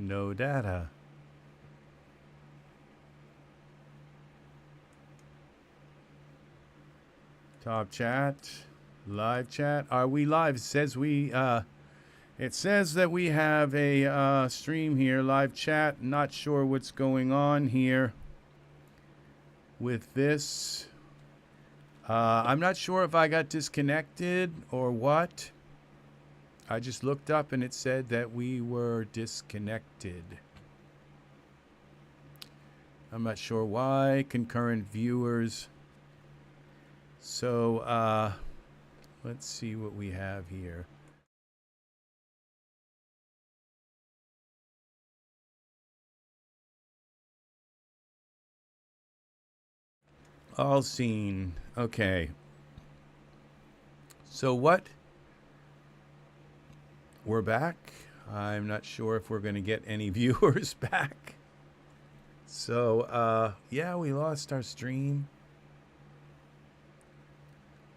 No data. Top chat. Live chat. Are we live? It says we, it says that we have a stream here. Live chat. Not sure what's going on here with this. I'm not sure if I got disconnected or what. I just looked up and it said that we were disconnected. I'm not sure why. Concurrent viewers. So, let's see what we have here. All seen. Okay. So what? We're back. I'm not sure if we're going to get any viewers back. So, yeah, we lost our stream.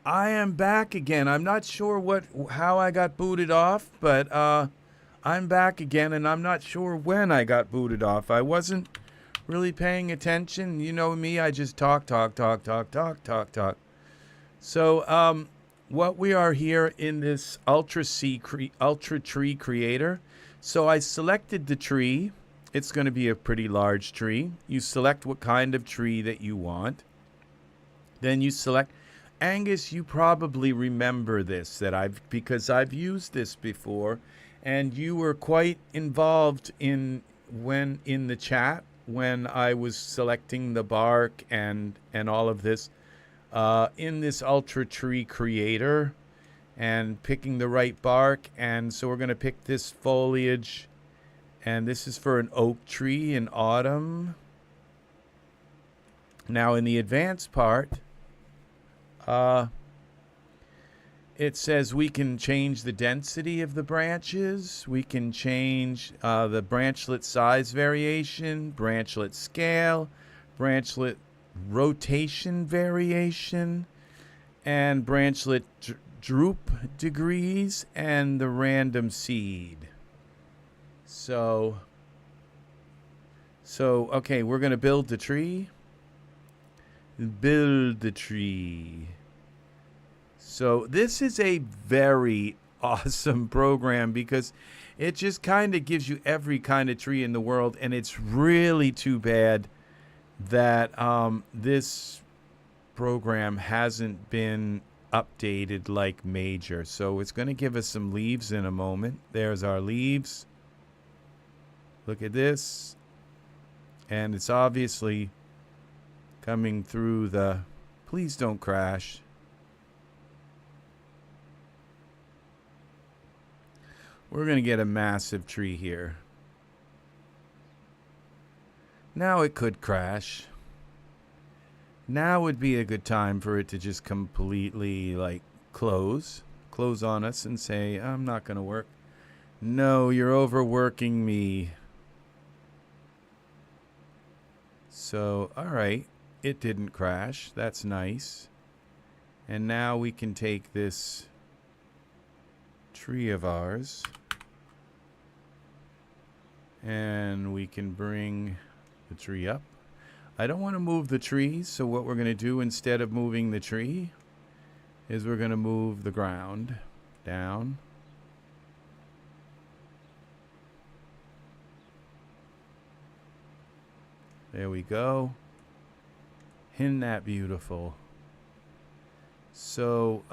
I am back again. I'm not sure how I got booted off, but I'm back again, and I'm not sure when I got booted off. I wasn't really paying attention. You know me, I just talk. So, what we are here in this Ultra Tree Creator. So I selected the tree. It's going to be a pretty large tree. You select what kind of tree that you want. Then you select. Angus, you probably remember this because I've used this before, and you were quite involved in the chat when I was selecting the bark and all of this in this Ultra Tree Creator and picking the right bark. And so we're going to pick this foliage, and this is for an oak tree in autumn. Now in the advanced part, it says we can change the density of the branches. We can change the branchlet size variation, branchlet scale, branchlet rotation variation, and branchlet droop degrees, and the random seed. So okay, we're going to build the tree. Build the tree. So this is a very awesome program because it just kind of gives you every kind of tree in the world, and it's really too bad that this program hasn't been updated like Major. So it's going to give us some leaves in a moment. There's our leaves. Look at this. And it's obviously coming through the... Please don't crash. We're going to get a massive tree here. Now it could crash. Now would be a good time for it to just completely, like, close on us and say, I'm not going to work. No, you're overworking me. So, all right. It didn't crash. That's nice. And now we can take this tree of ours and we can bring the tree up. I don't want to move the tree, so what we're going to do instead of moving the tree is we're going to move the ground down. There we go. Isn't that beautiful? So,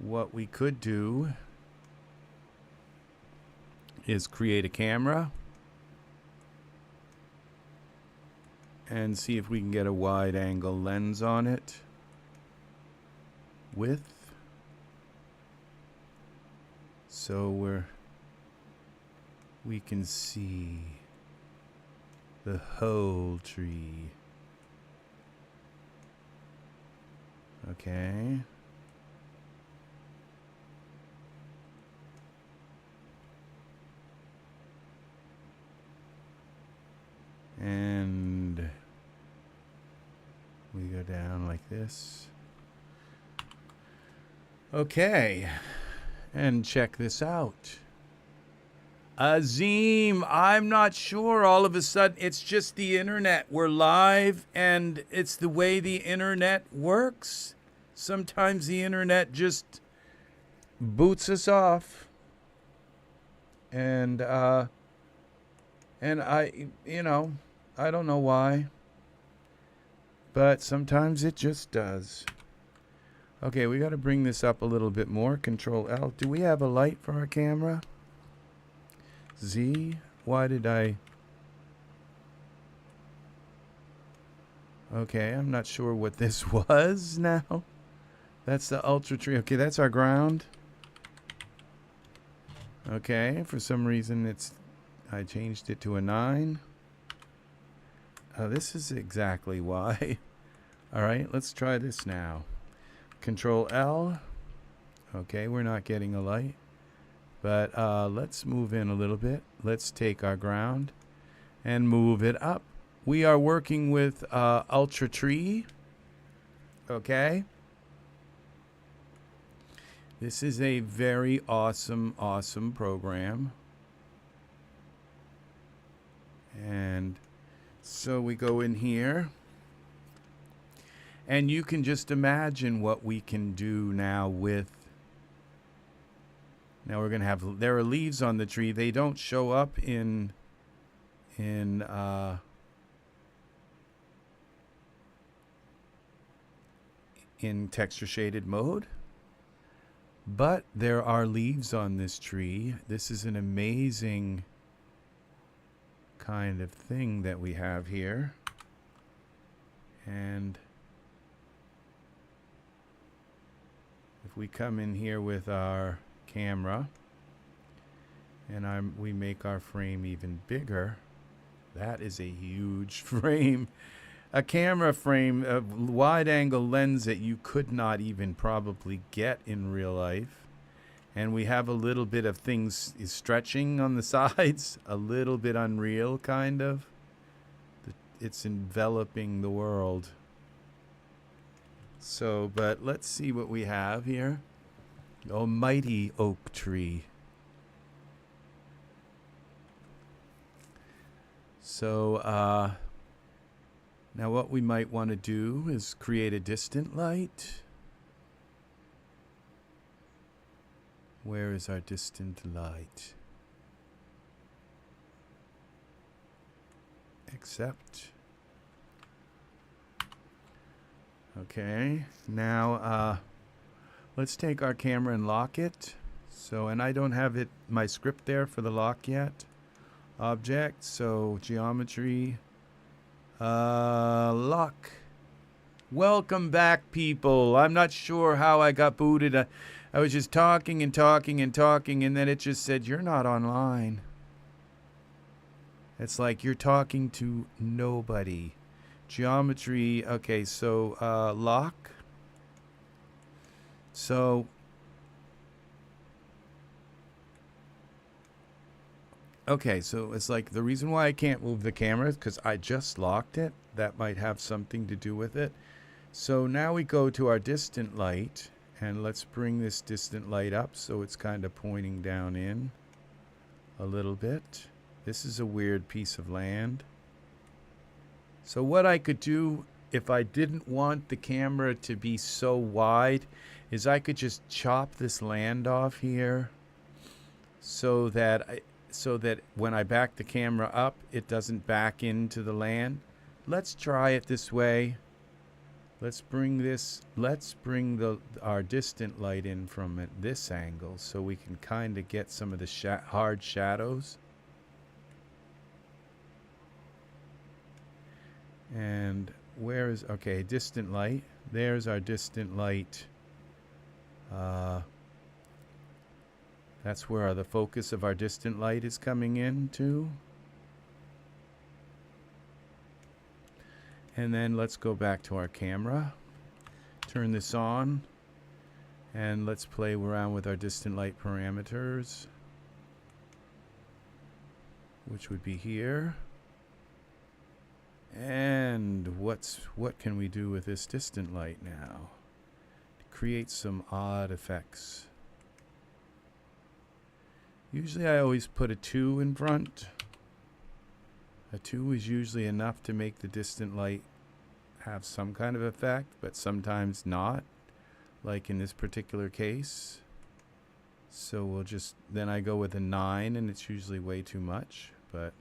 what we could do is create a camera and see if we can get a wide angle lens on it. Width. So we can see the whole tree. Okay. And we go down like this. Okay. and check this out. Azim, I'm not sure. All of a sudden, it's just the internet. We're live, and it's the way the internet works. Sometimes the internet just boots us off. And I, I don't know why. But sometimes it just does. Okay, we got to bring this up a little bit more. Control L. Do we have a light for our camera? Z. Why did I... Okay, I'm not sure what this was now. That's the ultra tree. Okay, that's our ground. Okay, for some reason I changed it to a 9. This is exactly why. All right, let's try this now. Control L. Okay, we're not getting a light. But let's move in a little bit. Let's take our ground and move it up. We are working with Ultra Tree. Okay. This is a very awesome, awesome program. And so we go in here. And you can just imagine what we can do now with... Now we're going to have... There are leaves on the tree. They don't show up in texture shaded mode. But there are leaves on this tree. This is an amazing kind of thing that we have here. And if we come in here with our camera and we make our frame even bigger, that is a huge frame. A camera frame, a wide angle lens that you could not even probably get in real life. And we have a little bit of things stretching on the sides, a little bit unreal kind of. It's enveloping the world. So, but let's see what we have here. Oh, mighty oak tree. So, now what we might want to do is create a distant light. Where is our distant light? Accept. Okay, now let's take our camera and lock it. So, and I don't have my script there for the lock yet. Object, so geometry, lock. Welcome back, people. I'm not sure how I got booted. I was just talking and talking and talking, and then it just said, you're not online. It's like you're talking to nobody. Geometry, okay, so lock. So okay, so it's like the reason why I can't move the camera is because I just locked it. That might have something to do with it. So now we go to our distant light, and let's bring this distant light up so it's kind of pointing down in a little bit. This is a weird piece of land. So what I could do if I didn't want the camera to be so wide is I could just chop this land off here so that when I back the camera up, it doesn't back into the land. Let's try it this way. Let's bring our distant light in from this angle so we can kind of get some of the hard shadows. And where is, okay, distant light. There's our distant light. That's where the focus of our distant light is coming into. And then let's go back to our camera. Turn this on. And let's play around with our distant light parameters, which would be here. And what can we do with this distant light now? Create some odd effects. Usually I always put a 2 in front. A 2 is usually enough to make the distant light have some kind of effect, but sometimes not, like in this particular case. So we'll just, then I go with a 9, and it's usually way too much, but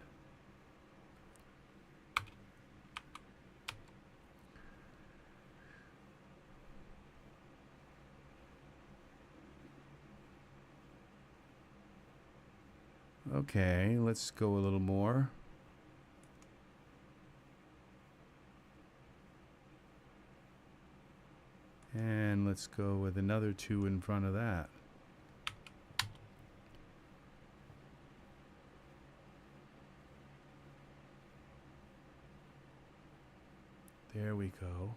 okay, let's go a little more. And let's go with another 2 in front of that. There we go.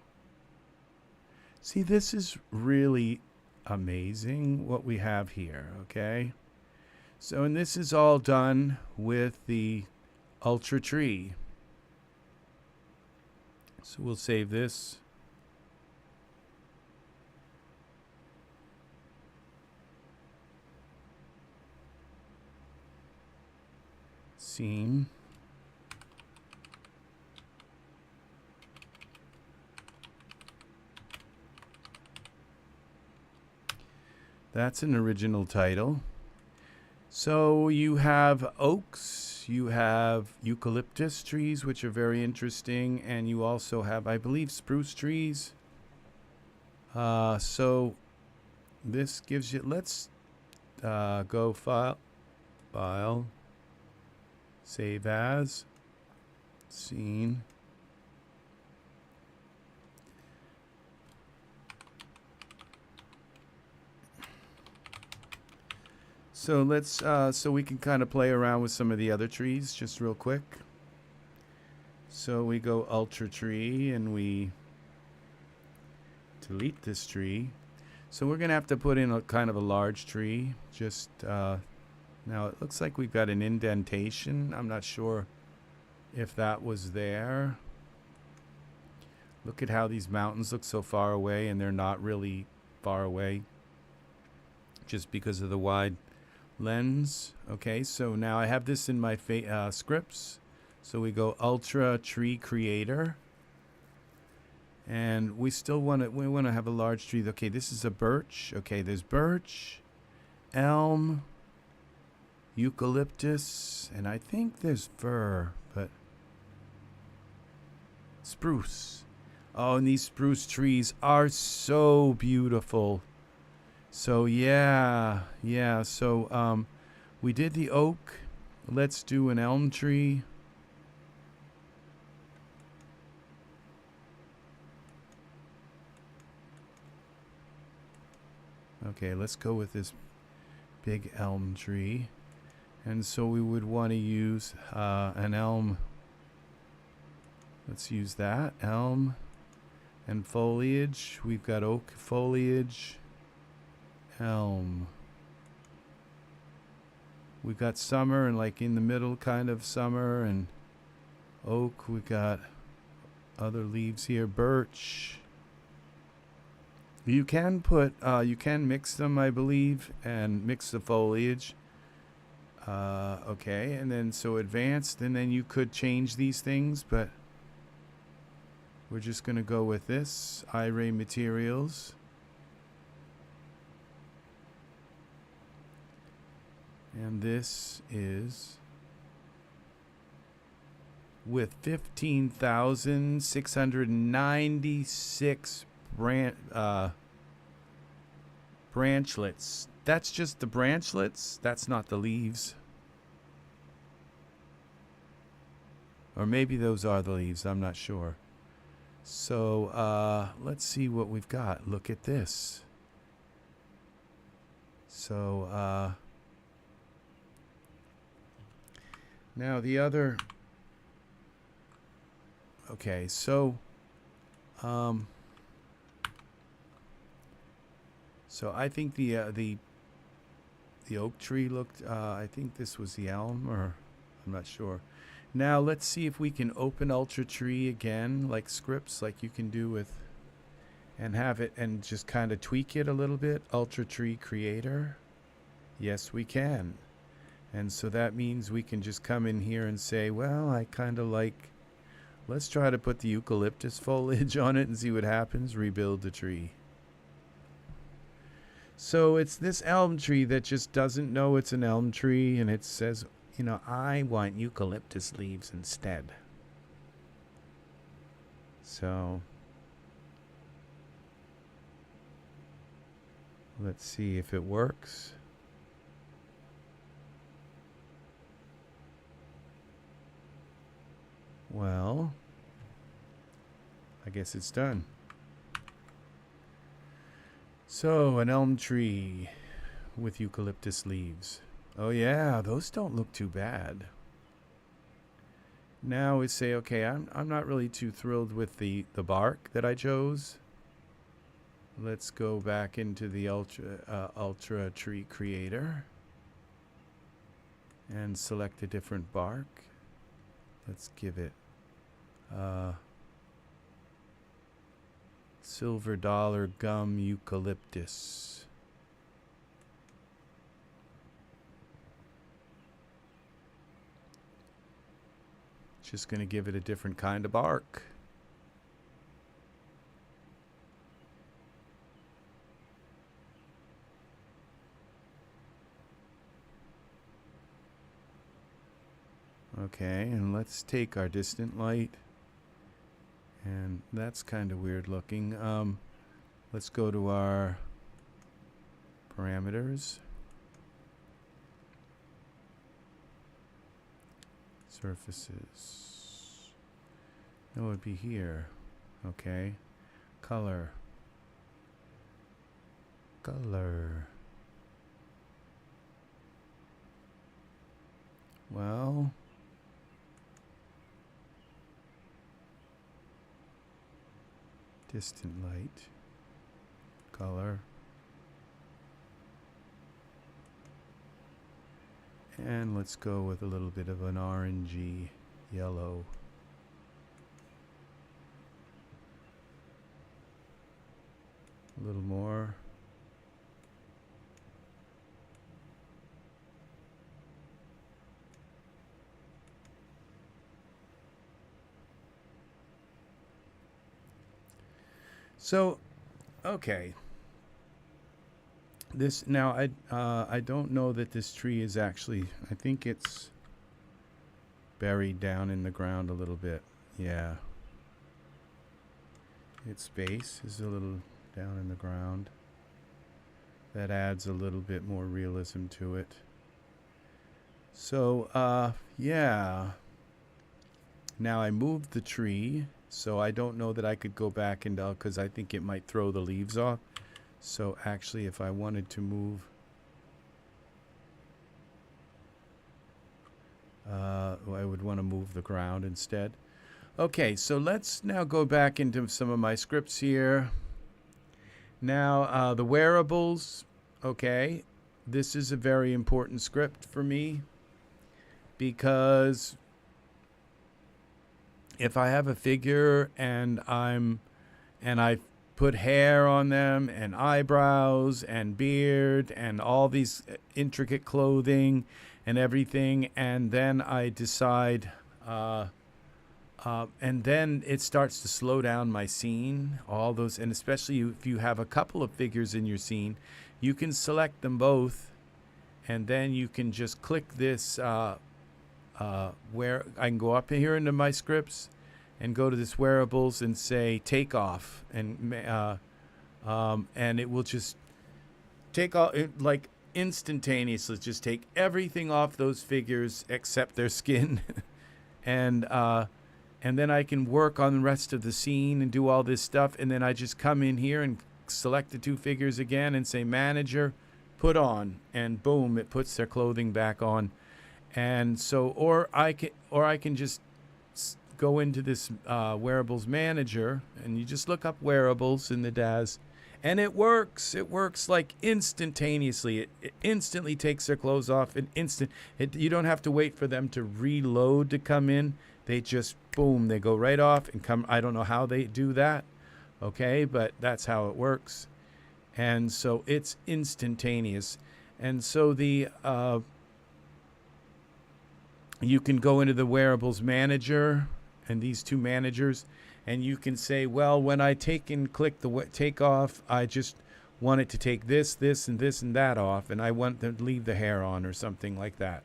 See, this is really amazing what we have here, okay? So, and this is all done with the Ultra Tree. So we'll save this. Scene. That's an original title. So you have oaks, you have eucalyptus trees, which are very interesting, and you also have, I believe, spruce trees. So this gives you, let's go file, save as, scene. So let's, so we can kind of play around with some of the other trees just real quick. So we go Ultra Tree and we delete this tree. So we're gonna have to put in a kind of a large tree. Just, now it looks like we've got an indentation. I'm not sure if that was there. Look at how these mountains look so far away, and they're not really far away just because of the wide lens. Okay, so now I have this in my scripts. So we go Ultra Tree Creator, and we still want to have a large tree. Okay, this is a birch. Okay, there's birch, elm, eucalyptus, and I think there's fir, but spruce. Oh, and these spruce trees are so beautiful. So yeah. So we did the oak. Let's do an elm tree. Okay, let's go with this big elm tree. And so we would want to use an elm. Let's use that, elm and foliage. We've got oak foliage. Elm. We got summer and like in the middle kind of summer, and oak. We got other leaves here. Birch. You can put you can mix them, I believe, and mix the foliage. Okay, and then so advanced, and then you could change these things, but we're just gonna go with this Iray materials. And this is with 15,696 branchlets. That's just the branchlets. That's not the leaves. Or maybe those are the leaves. I'm not sure. So let's see what we've got. Look at this. So now the other, okay, so so I think the oak tree looked, I think this was the elm, or I'm not sure. Now let's see if we can open Ultra Tree again, like scripts, like you can do with, and have it, and just kind of tweak it a little bit. Ultra Tree Creator. Yes, we can. And so that means we can just come in here and say, well, I kind of like, let's try to put the eucalyptus foliage on it and see what happens. Rebuild the tree. So it's this elm tree that just doesn't know it's an elm tree, and it says, you know, I want eucalyptus leaves instead. So let's see if it works. Well, I guess it's done. So, an elm tree with eucalyptus leaves. Oh yeah, those don't look too bad. Now we say, okay, I'm not really too thrilled with the bark that I chose. Let's go back into the Ultra Tree Creator and select a different bark. Let's give it Silver Dollar Gum Eucalyptus. Just going to give it a different kind of bark. Okay, and let's take our distant light. And that's kind of weird looking. Let's go to our parameters. Surfaces. That would be here. Okay. Color. Color. Well, distant light, color, and let's go with a little bit of an orangey yellow. A little more. So, okay. This now I don't know that this tree is actually, I think it's buried down in the ground a little bit. Yeah. Its base is a little down in the ground. That adds a little bit more realism to it. So, yeah. Now I moved the tree. So I don't know that I could go back and because I think it might throw the leaves off. So actually, if I wanted to move, I would want to move the ground instead. Okay, so let's now go back into some of my scripts here. Now, the wearables, okay, this is a very important script for me because if I have a figure and I put hair on them and eyebrows and beard and all these intricate clothing and everything, and then I decide, and then it starts to slow down my scene, all those, and especially if you have a couple of figures in your scene, you can select them both, and then you can just click this where I can go up here into my scripts and go to this wearables and say take off, and it will just take all like instantaneously just take everything off those figures except their skin, and then I can work on the rest of the scene and do all this stuff, and then I just come in here and select the two figures again and say manager, put on, and boom, it puts their clothing back on. And so, or I can just go into this wearables manager, and you just look up wearables in the Daz, and it works. It works like instantaneously. It instantly takes their clothes off. You don't have to wait for them to reload to come in. They just boom, they go right off and come. I don't know how they do that, okay, but that's how it works. And so it's instantaneous. And so the you can go into the Wearables manager and these two managers, and you can say, well, when I click the take off, I just want it to take this, this, and this, and that off, and I want to leave the hair on or something like that.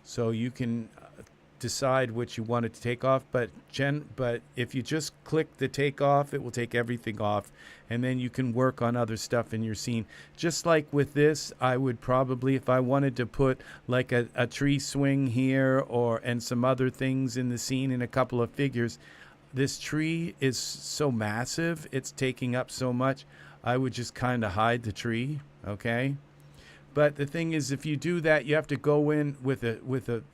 So you can decide what you want it to take off, but if you just click the take off, it will take everything off, and then you can work on other stuff in your scene. Just like with this, I would probably, if I wanted to put like a tree swing here and some other things in the scene in a couple of figures, this tree is so massive, it's taking up so much, I would just kind of hide the tree, okay? But the thing is, if you do that, you have to go in with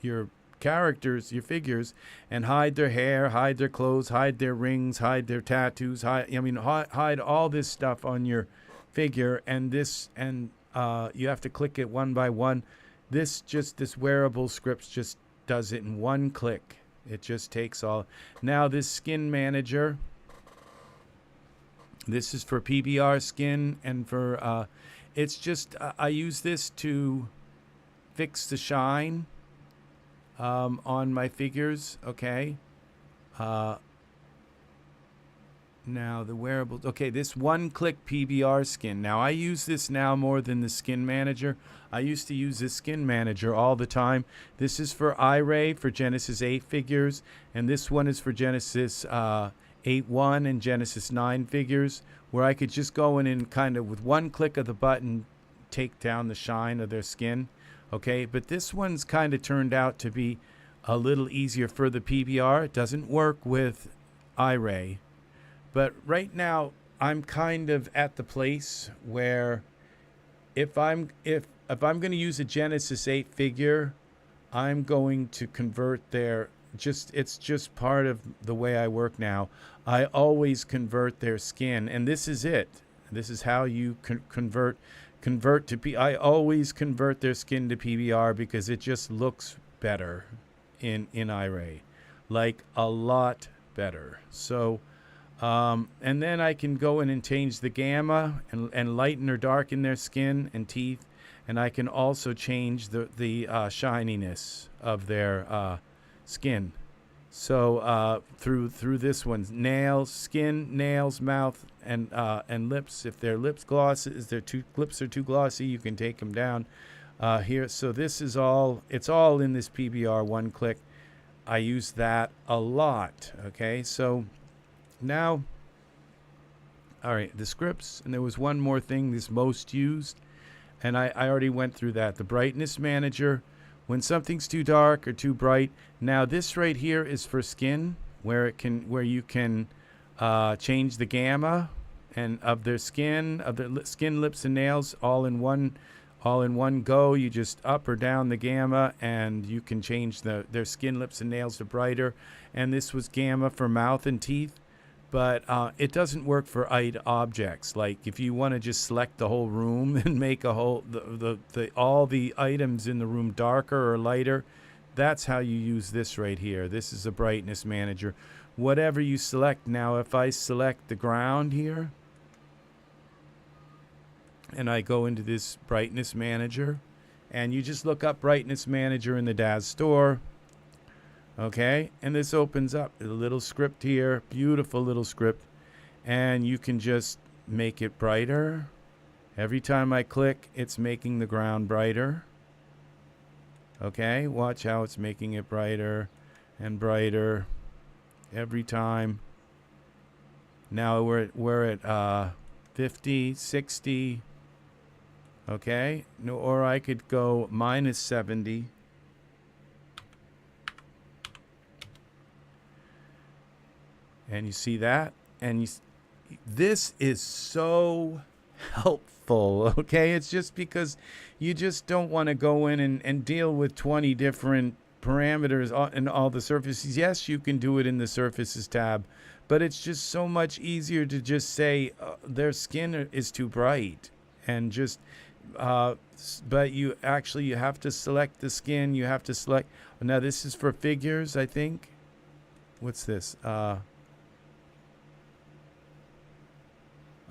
your characters, your figures, and hide their hair, hide their clothes, hide their rings, hide their tattoos, hide all this stuff on your figure, and you have to click it one by one. This wearable script just does it in one click. It just takes all. Now this skin manager, this is for PBR skin, and for it's just I use this to fix the shine on my figures, okay? Now the wearables, okay, this one-click PBR skin. Now I use this now more than the skin manager. I used to use this skin manager all the time. This is for Iray for Genesis 8 figures, and this one is for Genesis 8.1 and Genesis 9 figures, where I could just go in and kind of with one click of the button take down the shine of their skin. Okay, but this one's kind of turned out to be a little easier for the PBR. It doesn't work with Iray. But right now, I'm kind of at the place where if I'm going to use a Genesis 8 figure, I'm going to convert it's just part of the way I work now. I always convert their skin, and this is it. This is how you convert to I always convert their skin to PBR because it just looks better in Iray, like a lot better. So and then I can go in and change the gamma and lighten or darken their skin and teeth, and I can also change the shininess of their skin. So through this one, nails, skin, nails, mouth, and lips. If their lips lips are too glossy, you can take them down here. So this is it's all in this PBR one click. I use that a lot. Okay, so now, all right, the scripts, and there was one more thing, this most used, and I already went through that. The brightness manager. When something's too dark or too bright. Now this right here is for skin, where you can change the gamma and of their skin, lips, and nails all in one go. You just up or down the gamma, and you can change their skin, lips, and nails to brighter. And this was gamma for mouth and teeth. But it doesn't work for objects. Like if you want to just select the whole room and make all the items in the room darker or lighter, that's how you use this right here. This is a brightness manager. Whatever you select. Now if I select the ground here and I go into this brightness manager, and you just look up brightness manager in the Daz store. Okay, and this opens up a little script here, beautiful little script, and you can just make it brighter. Every time I click, it's making the ground brighter. Okay, watch how it's making it brighter and brighter every time. Now we're at 50, 60. Okay, no, or I could go minus 70. And you see that? And this is so helpful, okay? It's just because you just don't want to go in and deal with 20 different parameters in all the surfaces. Yes, you can do it in the Surfaces tab, but it's just so much easier to just say their skin is too bright. And just, but you have to select the skin. You have to select. Now, this is for figures, I think. What's this?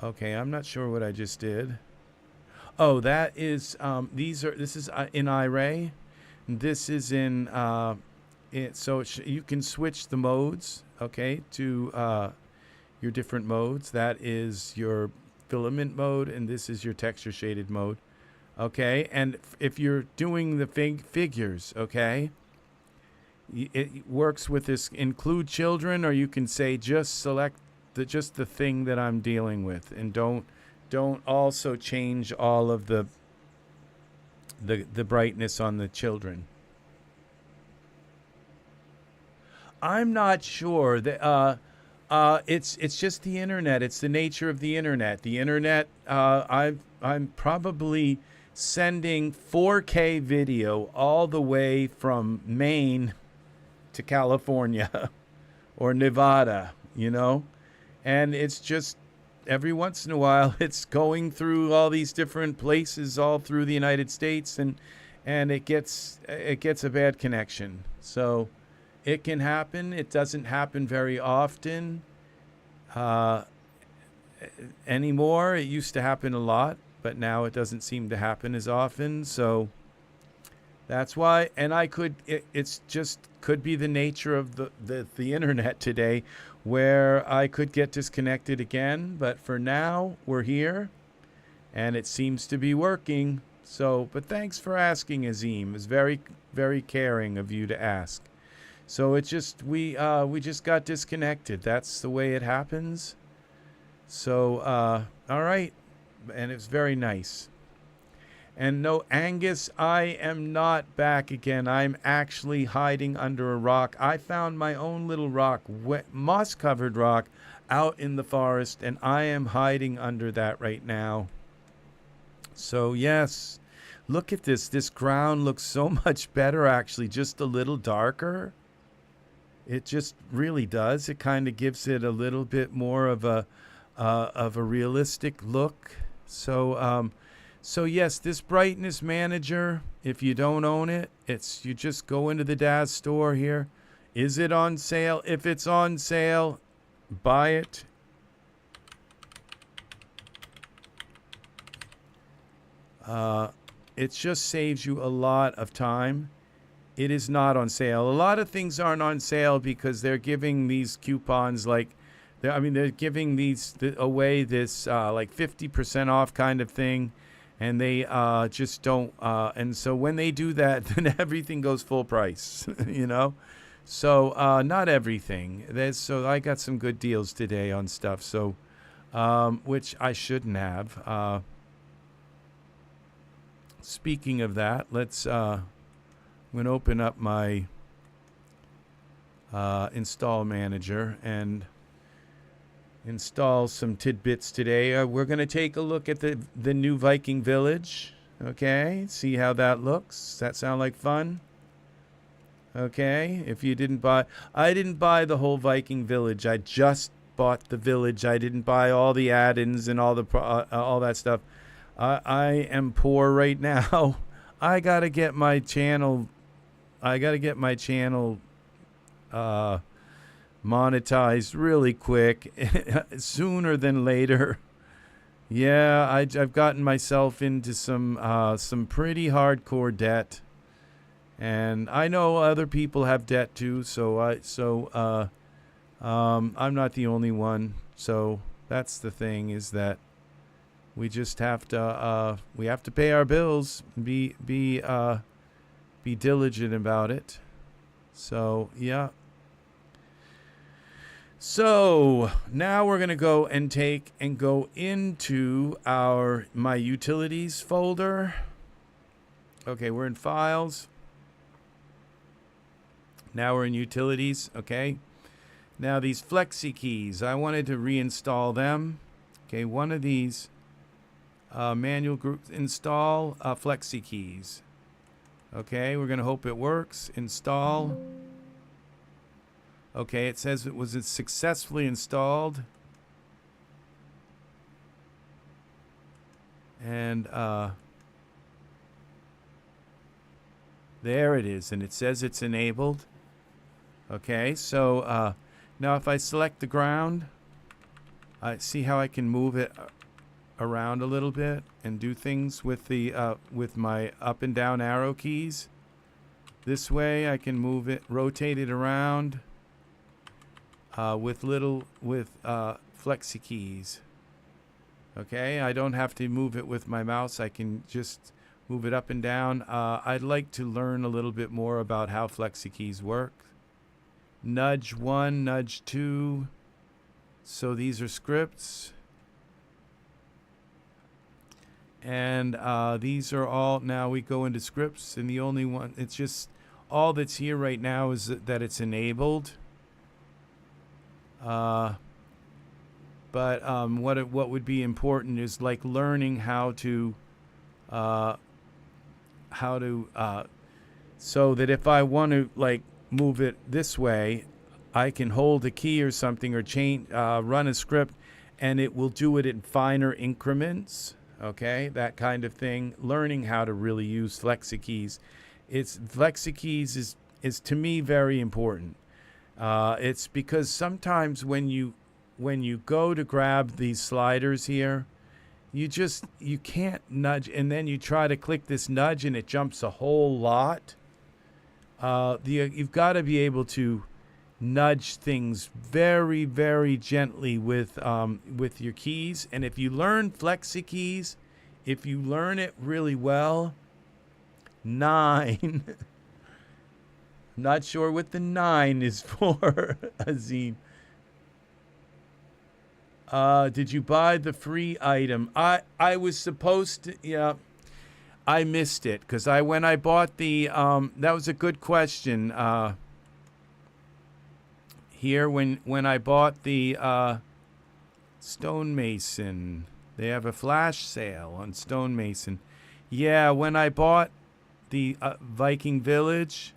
Okay, I'm not sure what I just did. Oh, that is this is in Iray. This is in you can switch the modes, okay, to your different modes. That is your filament mode, and this is your texture shaded mode, okay. And if you're doing the figures, okay, it works with this include children, or you can say just select the thing that I'm dealing with, and don't also change all of the brightness on the children. I'm not sure that it's just the internet. It's the nature of the internet. The internet. I'm probably sending 4K video all the way from Maine to California or Nevada, you know, and it's just every once in a while it's going through all these different places all through the United States, and it gets a bad connection. So it can happen. It doesn't happen very often anymore. It used to happen a lot, but now it doesn't seem to happen as often. So that's why. And it's just could be the nature of the internet today, where I could get disconnected again. But for now, we're here, and it seems to be working. So, but thanks for asking, Azim. It's very, very caring of you to ask. So it just we just got disconnected. That's the way it happens. So all right, and it's very nice. And no, Angus, I am not back again. I'm actually hiding under a rock. I found my own little rock, moss-covered rock, out in the forest, and I am hiding under that right now. So yes, look at this. This ground looks so much better, actually, just a little darker. It just really does. It kind of gives it a little bit more of a realistic look. So so yes, this brightness manager, if you don't own it, you just go into the Daz store here. Is it on sale? If it's on sale, buy it. It just saves you a lot of time. It is not on sale. A lot of things aren't on sale because they're giving these coupons they're giving these away this like 50% off kind of thing, and they just don't. And so when they do that, then everything goes full price, you know. So not everything. So I got some good deals today on stuff. So which I shouldn't have. Speaking of that, let's. I'm going to open up my install manager and install some tidbits today. We're going to take a look at the new Viking village. Okay, see how that looks. Does that sound like fun? Okay, if you didn't buy... I didn't buy the whole Viking village. I just bought the village. I didn't buy all the add-ins and all that stuff. I am poor right now. I got to get my channel... monetized really quick, sooner than later. Yeah, I've gotten myself into some pretty hardcore debt, and I know other people have debt too. So I'm not the only one. So that's the thing, is that we just have to pay our bills, be diligent about it. So yeah. So now we're gonna go into my utilities folder. Okay, we're in files. Now we're in utilities. Okay. Now these FlexiKeys, I wanted to reinstall them. Okay, one of these manual groups, install FlexiKeys. Okay, we're going to hope it works. Install. Okay, it says it was successfully installed. And there it is, and it says it's enabled. Okay, so now if I select the ground, I see how I can move it around a little bit and do things with the with my up and down arrow keys. This way I can move it, rotate it around with FlexiKeys. Okay, I don't have to move it with my mouse. I can just move it up and down. I'd like to learn a little bit more about how FlexiKeys work. Nudge 1, nudge 2. So these are scripts. And these are all, now we go into scripts, and the only one, it's just, all that's here right now is that it's enabled. But what would be important is like learning how to so that if I want to like move it this way, I can hold a key or something or run a script, and it will do it in finer increments. Okay, that kind of thing. Learning how to really use FlexiKeys. FlexiKeys is to me very important. It's because sometimes when you go to grab these sliders here, you can't nudge, and then you try to click this nudge and it jumps a whole lot. You've got to be able to nudge things very, very gently with your keys. And if you learn FlexiKeys, if you learn it really well, 9. Not sure what the 9 is for, Azim. Did you buy the free item? I was supposed to, yeah. I missed it because when I bought the that was a good question. Here when I bought the Stonemason, they have a flash sale on Stonemason. Yeah, when I bought the Viking Village,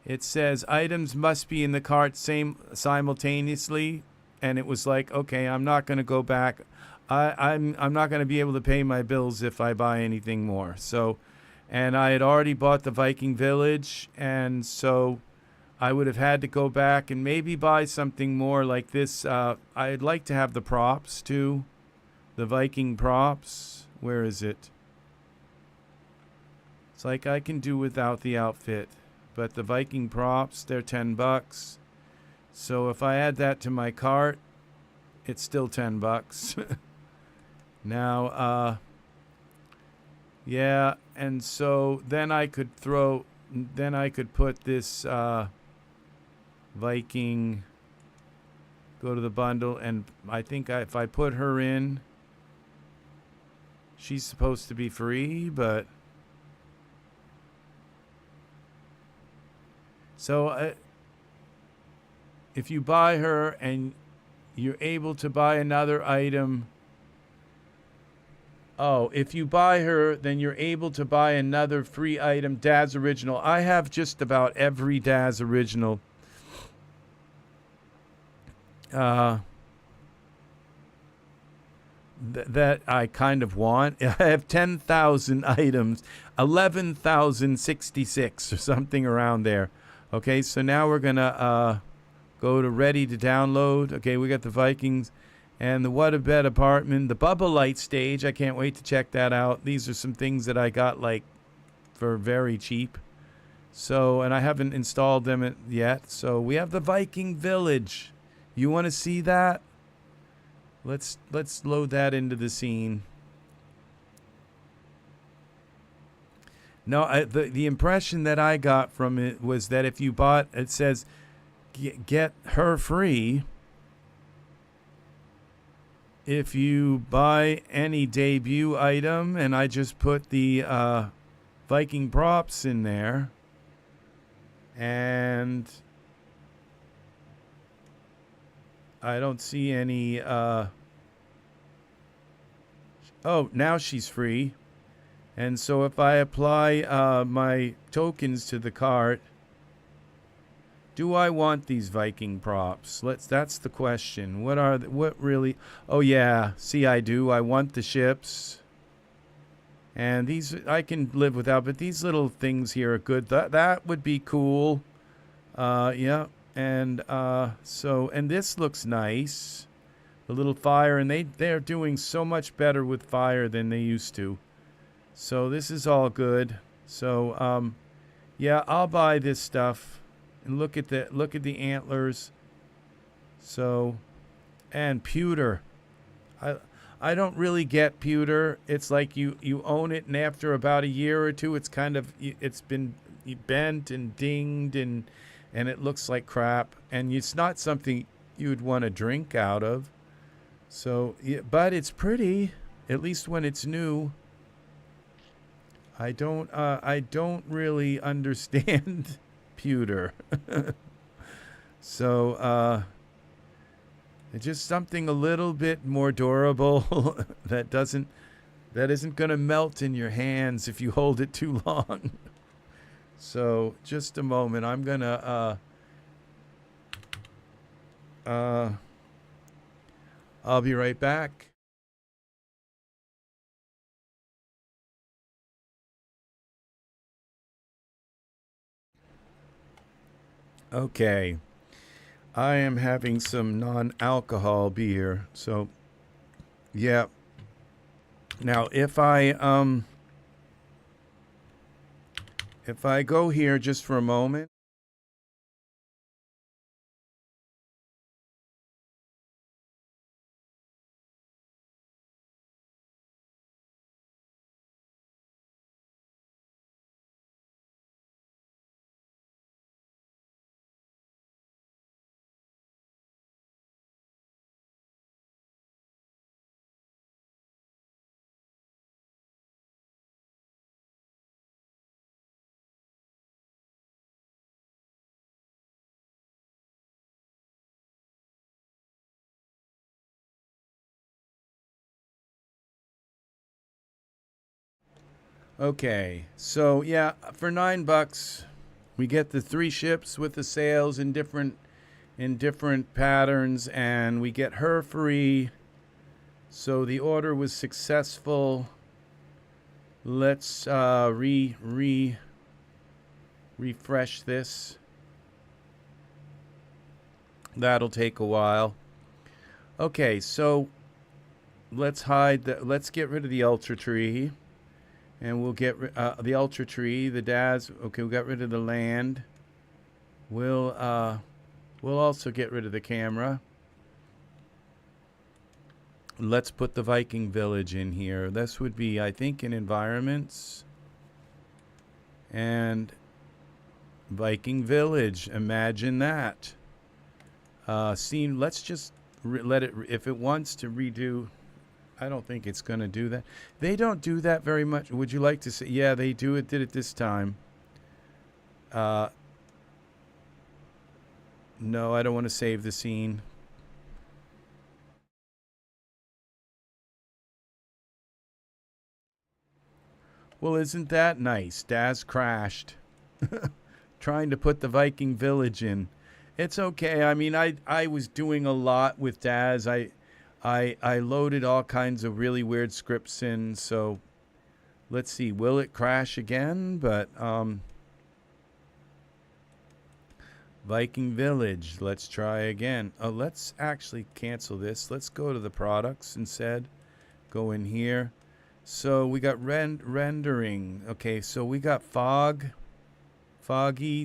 it says items must be in the cart simultaneously, and it was like, okay, I'm not going to go back. I'm not going to be able to pay my bills if I buy anything more. So, and I had already bought the Viking Village, and so I would have had to go back and maybe buy something more like this. I'd like to have the props too. The Viking props. Where is it? It's like I can do without the outfit. But the Viking props, they're $10. So if I add that to my cart, it's still $10. Now, yeah, and so then I could put this Viking, go to the bundle, and I think if I put her in, she's supposed to be free, but so if you buy her and you're able to buy another item, if you buy her, then you're able to buy another free item, Daz Original. I have just about every Daz Original. That I kind of want. I have 10,000 items, 11,066 or something around there. Okay, so now we're going to go to ready to download. Okay, we got the Vikings and the What a Bed apartment, the Bubble Light stage. I can't wait to check that out. These are some things that I got like for very cheap. So, and I haven't installed them yet. So we have the Viking Village. You want to see that? Let's load that into the scene. No, the impression that I got from it was that if you bought, it says get her free if you buy any debut item, and I just put the Viking props in there, and I don't see any oh, now she's free. And so if I apply my tokens to the cart, do I want these Viking props? That's the question. What really? Oh yeah, see, I do. I want the ships. And these I can live without, but these little things here are good. That would be cool. Yeah. And so, and this looks nice. The little fire, and they're doing so much better with fire than they used to. So this is all good. So Yeah, I'll buy this stuff. And look at the antlers. So, and pewter. I don't really get pewter. It's like you own it, and after about a year or two, it's kind of it's been bent and dinged, and it looks like crap. And it's not something you would want to drink out of. So, yeah, but it's pretty, at least when it's new. I don't really understand pewter. So, it's just something a little bit more durable that isn't going to melt in your hands if you hold it too long. So, just a moment. I'm going to I'll be right back. Okay. I am having some non-alcohol beer. So, yeah. Now, if I go here just for a moment. Okay, so yeah, for $9, we get the 3 ships with the sails in different patterns, and we get her free. So the order was successful. Let's refresh this. That'll take a while. Okay, so let's get rid of the ultra tree. And we'll get the ultra tree, the Daz. Okay, we got rid of the land. We'll also get rid of the camera. Let's put the Viking village in here. This would be, I think, in environments. And Viking village. Imagine that. Scene. Let's just let it. If it wants to redo. I don't think it's going to do that. They don't do that very much. Would you like to say? Yeah, they do. It did it this time. No, I don't want to save the scene. Well, isn't that nice? Daz crashed. Trying to put the Viking village in. It's okay. I mean, I was doing a lot with Daz. I loaded all kinds of really weird scripts in, so let's see. Will it crash again? But Viking Village, let's try again. Oh, let's actually cancel this. Let's go to the products instead. Go in here. So we got rendering. Okay, so we got foggy,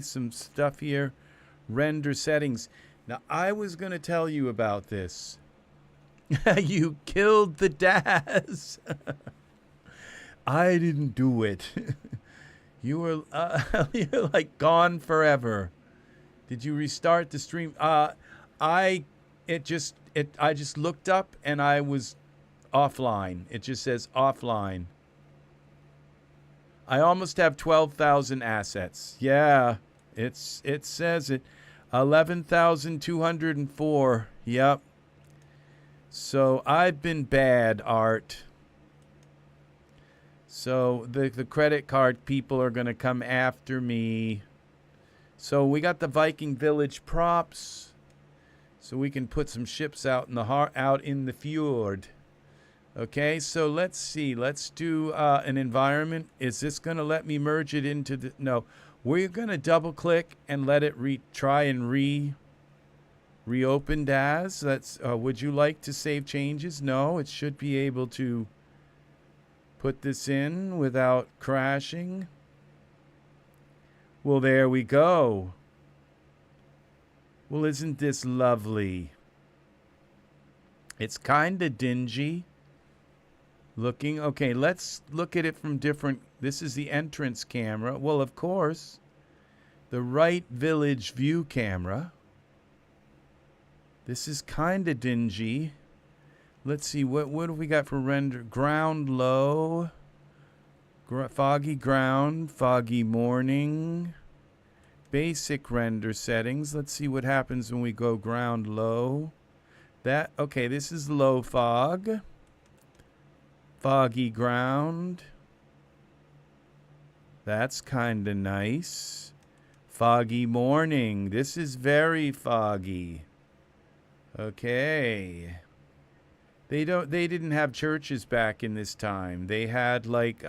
some stuff here. Render settings. Now, I was going to tell you about this. You killed the Daz. I didn't do it. You were you're like gone forever. Did you restart the stream? I just looked up and I was offline. It just says offline. I almost have 12,000 assets. Yeah, it says it. 11,204. Yep. So I've been bad, Art. So the credit card people are going to come after me. So we got the Viking Village props. So we can put some ships out in the fjord. Okay, so let's see. Let's do an environment. Is this going to let me merge it into the... No. We're going to double click and let it try and reopen Daz. That's would you like to save changes? No, it should be able to put this in without crashing. Well, there we go. Well, isn't this lovely? It's kind of dingy looking. Okay, let's look at it from different. This is the entrance camera. Well, of course, the right village view camera. This is kind of dingy. Let's see, what have we got for render? Ground low. Foggy ground, foggy morning. Basic render settings. Let's see what happens when we go ground low. Okay, this is low fog. Foggy ground. That's kind of nice. Foggy morning. This is very foggy. Okay. They didn't have churches back in this time. They had like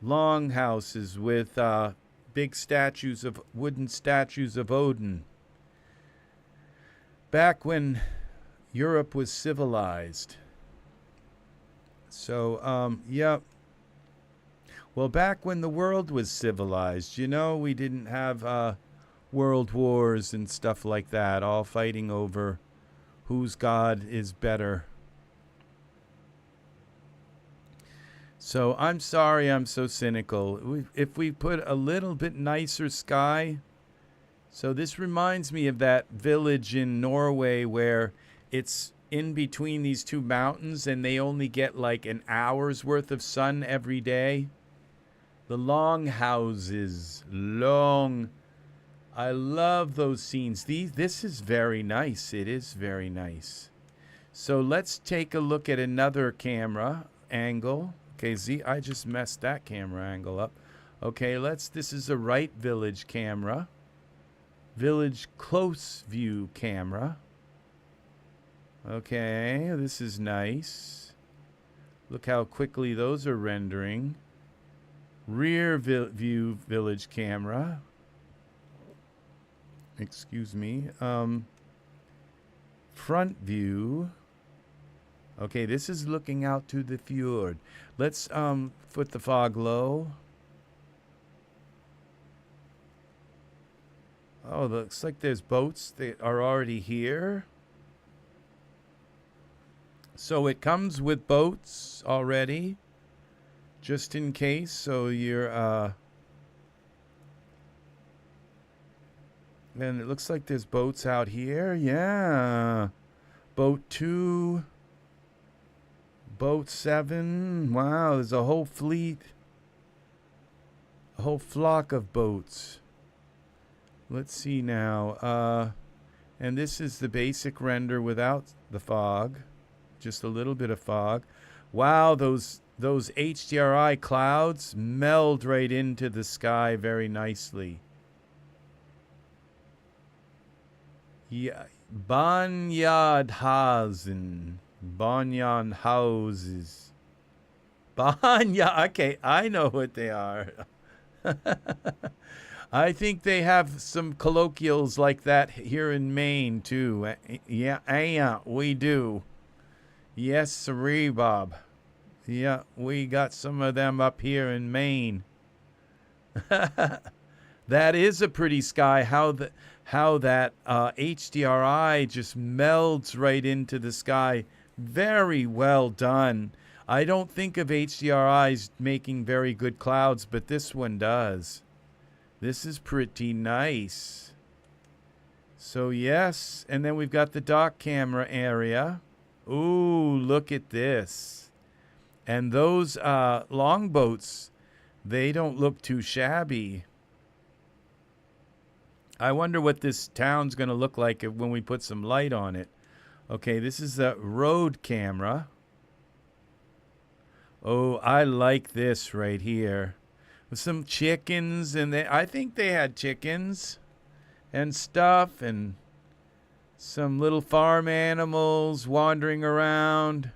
long houses with big wooden statues of Odin. Back when Europe was civilized. So, yeah. Well, back when the world was civilized, you know, we didn't have world wars and stuff like that, all fighting over whose god is better. So I'm sorry I'm so cynical. If we put a little bit nicer sky. So this reminds me of that village in Norway where it's in between these two mountains and they only get like an hour's worth of sun every day. The long houses, long. I love those scenes. This is very nice. It is very nice. So let's take a look at another camera angle. Okay, I just messed that camera angle up. Okay, this is a right village camera. Village close view camera. Okay, this is nice. Look how quickly those are rendering. Rear view village camera. Excuse me. Front view. Okay, this is looking out to the fjord. Let's put the fog low. Oh, looks like there's boats that are already here. So it comes with boats already, just in case. So you're and it looks like there's boats out here. Yeah. Boat 2. Boat 7. Wow, there's a whole fleet. A whole flock of boats. Let's see now. And this is the basic render without the fog. Just a little bit of fog. Wow, those HDRI clouds meld right into the sky very nicely. Yeah, Banyadhausen. Banyan houses. Okay, I know what they are. I think they have some colloquials like that here in Maine, too. Yeah, we do. Yes, sirree, Bob. Yeah, we got some of them up here in Maine. That is a pretty sky. How that HDRI just melds right into the sky. Very well done. I don't think of HDRIs making very good clouds, but this one does. This is pretty nice. So yes, and then we've got the dock camera area. Ooh, look at this. And those longboats, they don't look too shabby. I wonder what this town's going to look like when we put some light on it. Okay, this is the road camera. Oh, I like this right here. With some chickens, and I think they had chickens and stuff, and some little farm animals wandering around.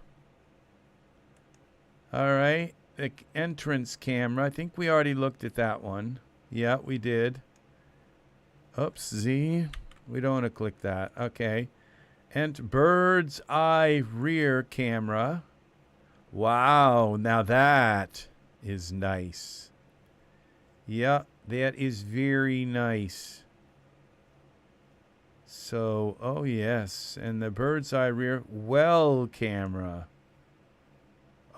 All right, the entrance camera. I think we already looked at that one. Yeah, we did. Oops, Z. We don't want to click that. Okay. And bird's eye rear camera. Wow, now that is nice. Yeah, That is very nice. So, oh yes, and the bird's eye rear well camera.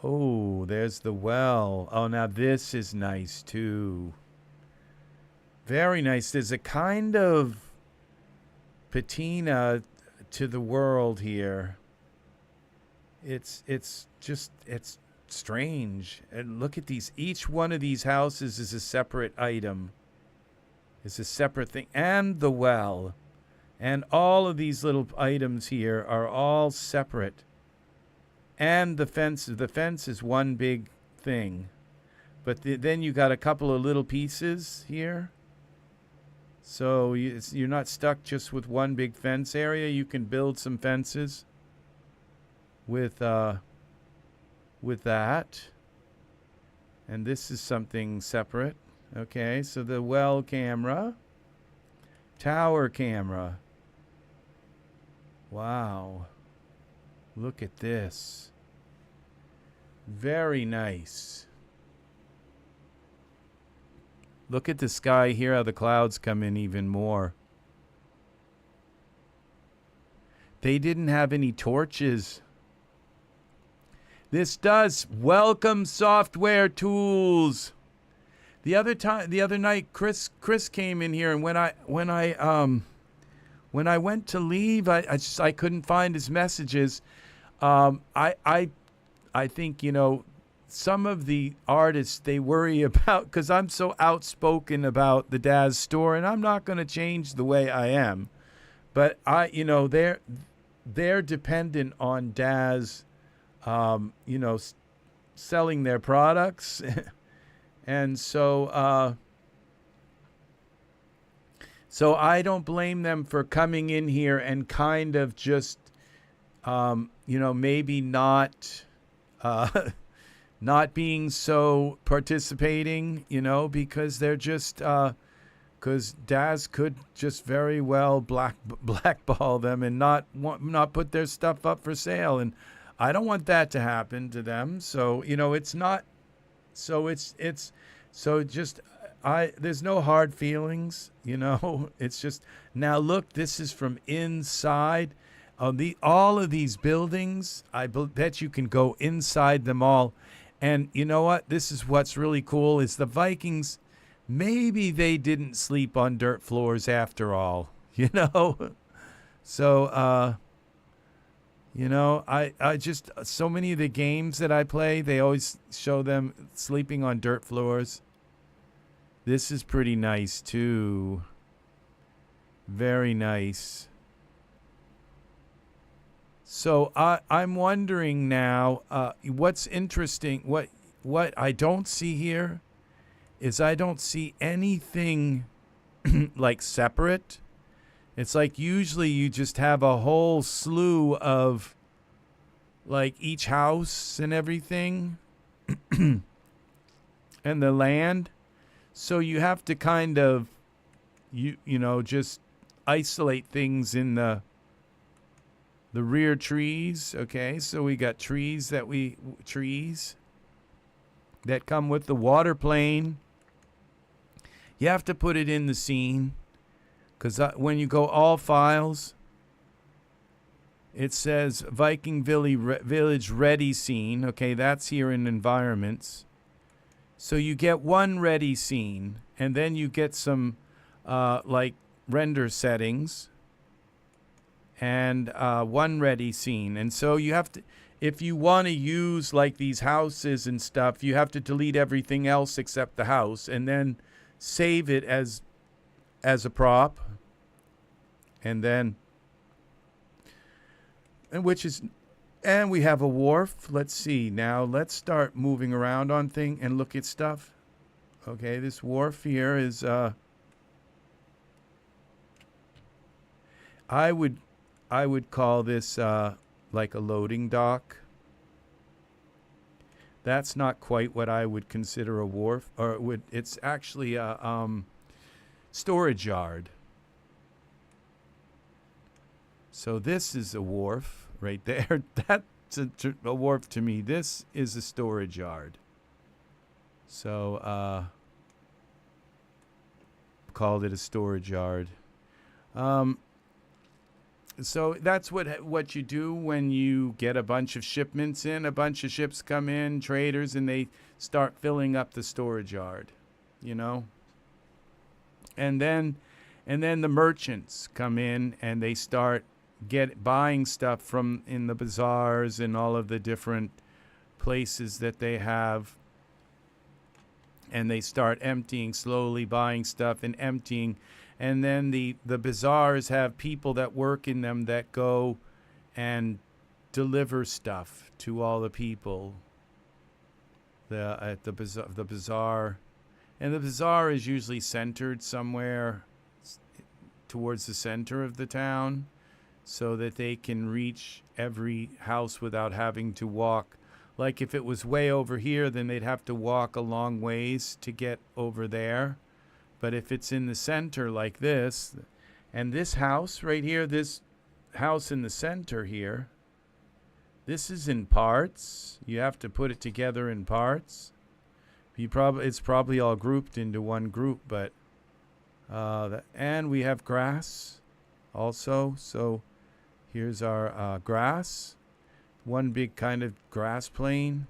Oh, there's the well. Oh, now this is nice too. Very nice. There's a kind of patina to the world here. It's strange. And look at these. Each one of these houses is a separate item. It's a separate thing. And the well. And all of these little items here are all separate. And the fence is one big thing. But then you got a couple of little pieces here. So you're not stuck just with one big fence area. You can build some fences with that. And this is something separate. Okay, so the well camera. Tower camera. Wow. Look at this. Very nice. Look at the sky here, how the clouds come in even more. They didn't have any torches. This does welcome software tools. The other night, Chris came in here, and when I went to leave, I couldn't find his messages. I think, you know, some of the artists, they worry about, because I'm so outspoken about the Daz store, and I'm not going to change the way I am. But they're dependent on Daz, selling their products. And so I don't blame them for coming in here and kind of just, maybe not being so participating, because they're just, because Daz could just very well blackball them and not put their stuff up for sale. And I don't want that to happen to them. So, it's not, there's no hard feelings, it's just, now look, this is from inside. All of these buildings, I bet you can go inside them all. And you know what? This is what's really cool is the Vikings, maybe they didn't sleep on dirt floors after all, So, I just, so many of the games that I play, they always show them sleeping on dirt floors. This is pretty nice too. Very nice. So I'm wondering now, what's interesting, what I don't see here is I don't see anything like separate. It's like usually you just have a whole slew of like each house and everything and the land. So you have to kind of, just isolate things in the rear trees. Okay, so we got trees that come with the water plane. You have to put it in the scene, because when you go all files, it says Viking Village Ready Scene. Okay, that's here in environments. So you get one ready scene, and then you get some like render settings, and one ready scene. And so you have to, if you want to use like these houses and stuff, you have to delete everything else except the house, and then save it as a prop. And then, and we have a wharf. Let's see. Now let's start moving around on thing and look at stuff. Okay, this wharf here is I would call this like a loading dock. That's not quite what I would consider a wharf, it's actually a storage yard. So this is a wharf right there. That's a wharf to me. This is a storage yard. So called it a storage yard. So that's what you do when you get a bunch of shipments in. A bunch of ships come in, traders, and they start filling up the storage yard, you know. And then the merchants come in and they start buying stuff from in the bazaars and all of the different places that they have. And they start emptying slowly, buying stuff and emptying. And then the bazaars have people that work in them that go and deliver stuff to all the people at the bazaar. And the bazaar is usually centered somewhere towards the center of the town so that they can reach every house without having to walk. Like if it was way over here, then they'd have to walk a long ways to get over there. But if it's in the center like this, and this house right here, this house in the center here, this is in parts. You have to put it together in parts. It's probably all grouped into one group, but and we have grass also. So here's our grass, one big kind of grass plane.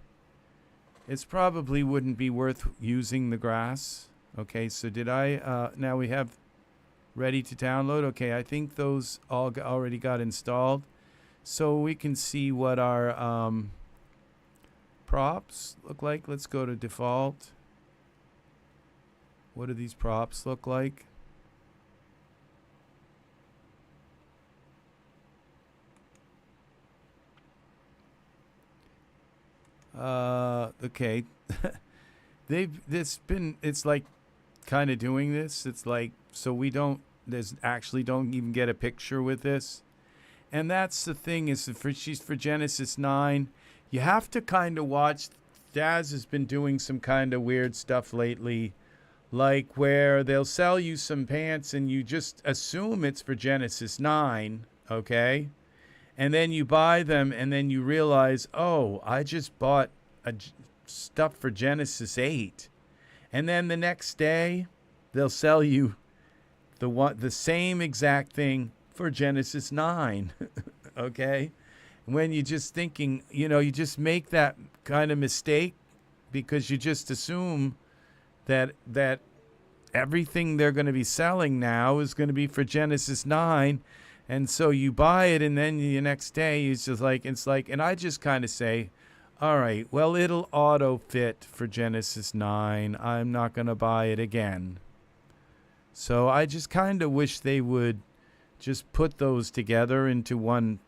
It's probably wouldn't be worth using the grass. Okay, so now we have ready to download. Okay, I think those already got installed. So we can see what our props look like. Let's go to default. What do these props look like? Okay. It's like kind of doing this. It's like, so we don't even get a picture with this. And that's the thing is she's for Genesis 9. You have to kind of watch. Daz has been doing some kind of weird stuff lately, like where they'll sell you some pants and you just assume it's for Genesis 9, okay? And then you buy them and then you realize, oh, I just bought stuff for Genesis 8. And then the next day, they'll sell you the same exact thing for Genesis 9, okay? When you're just thinking, you just make that kind of mistake because you just assume that everything they're going to be selling now is going to be for Genesis 9, and so you buy it, and then the next day it's like, and I just kind of say, all right, well, it'll auto fit for Genesis 9. I'm not going to buy it again. So I just kind of wish they would just put those together into one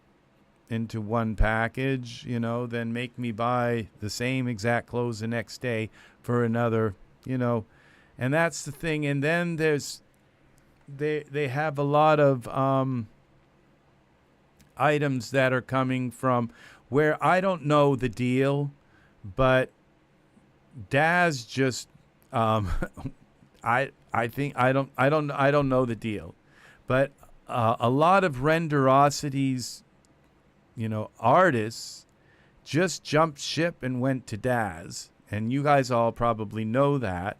package, then make me buy the same exact clothes the next day for another, and that's the thing. And then they have a lot of items that are coming from where I don't know the deal, but Daz just I think I don't know the deal, but a lot of Renderosity's artists just jumped ship and went to Daz, and you guys all probably know that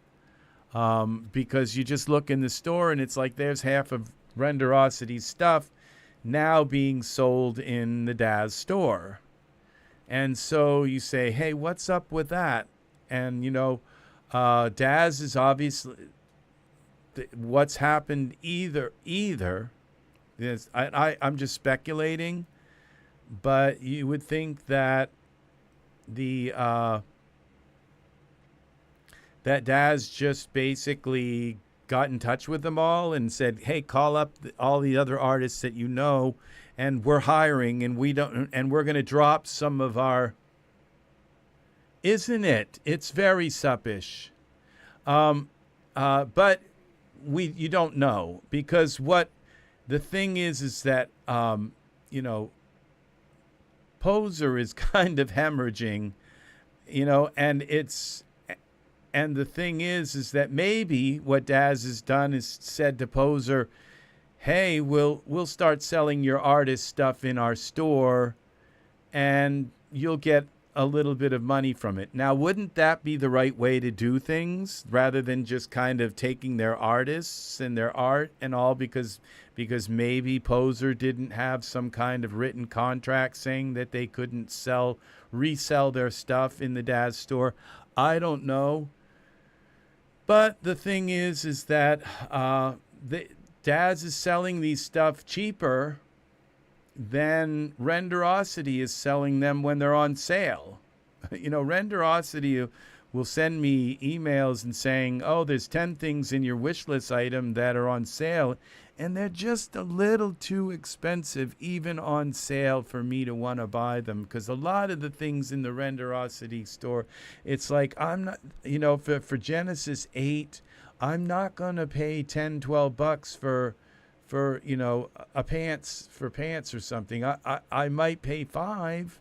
because you just look in the store and it's like there's half of Renderosity's stuff now being sold in the Daz store. And so you say, hey, what's up with that? And, Daz is obviously what's happened either is, I'm just speculating, but you would think that that Daz just basically got in touch with them all and said, hey, call up all the other artists that you know, and we're hiring, and we're going to drop some of our. Isn't it? It's very suppish. But you don't know, because what the thing is that Poser is kind of hemorrhaging, and the thing is that maybe what Daz has done is said to Poser, hey, we'll start selling your artist stuff in our store, and you'll get a little bit of money from it. Now, wouldn't that be the right way to do things rather than just kind of taking their artists and their art and all because maybe Poser didn't have some kind of written contract saying that they couldn't resell their stuff in the Daz store? I don't know. But the thing is that Daz is selling these stuff cheaper than Renderosity is selling them when they're on sale. You know, Renderosity will send me emails and saying, oh, there's 10 things in your wish list item that are on sale, and they're just a little too expensive even on sale for me to want to buy them, because a lot of the things in the Renderosity store, it's like, I'm not, you know, for Genesis 8, I'm not going to pay $10-12 for you know, pants or something. I might pay $5,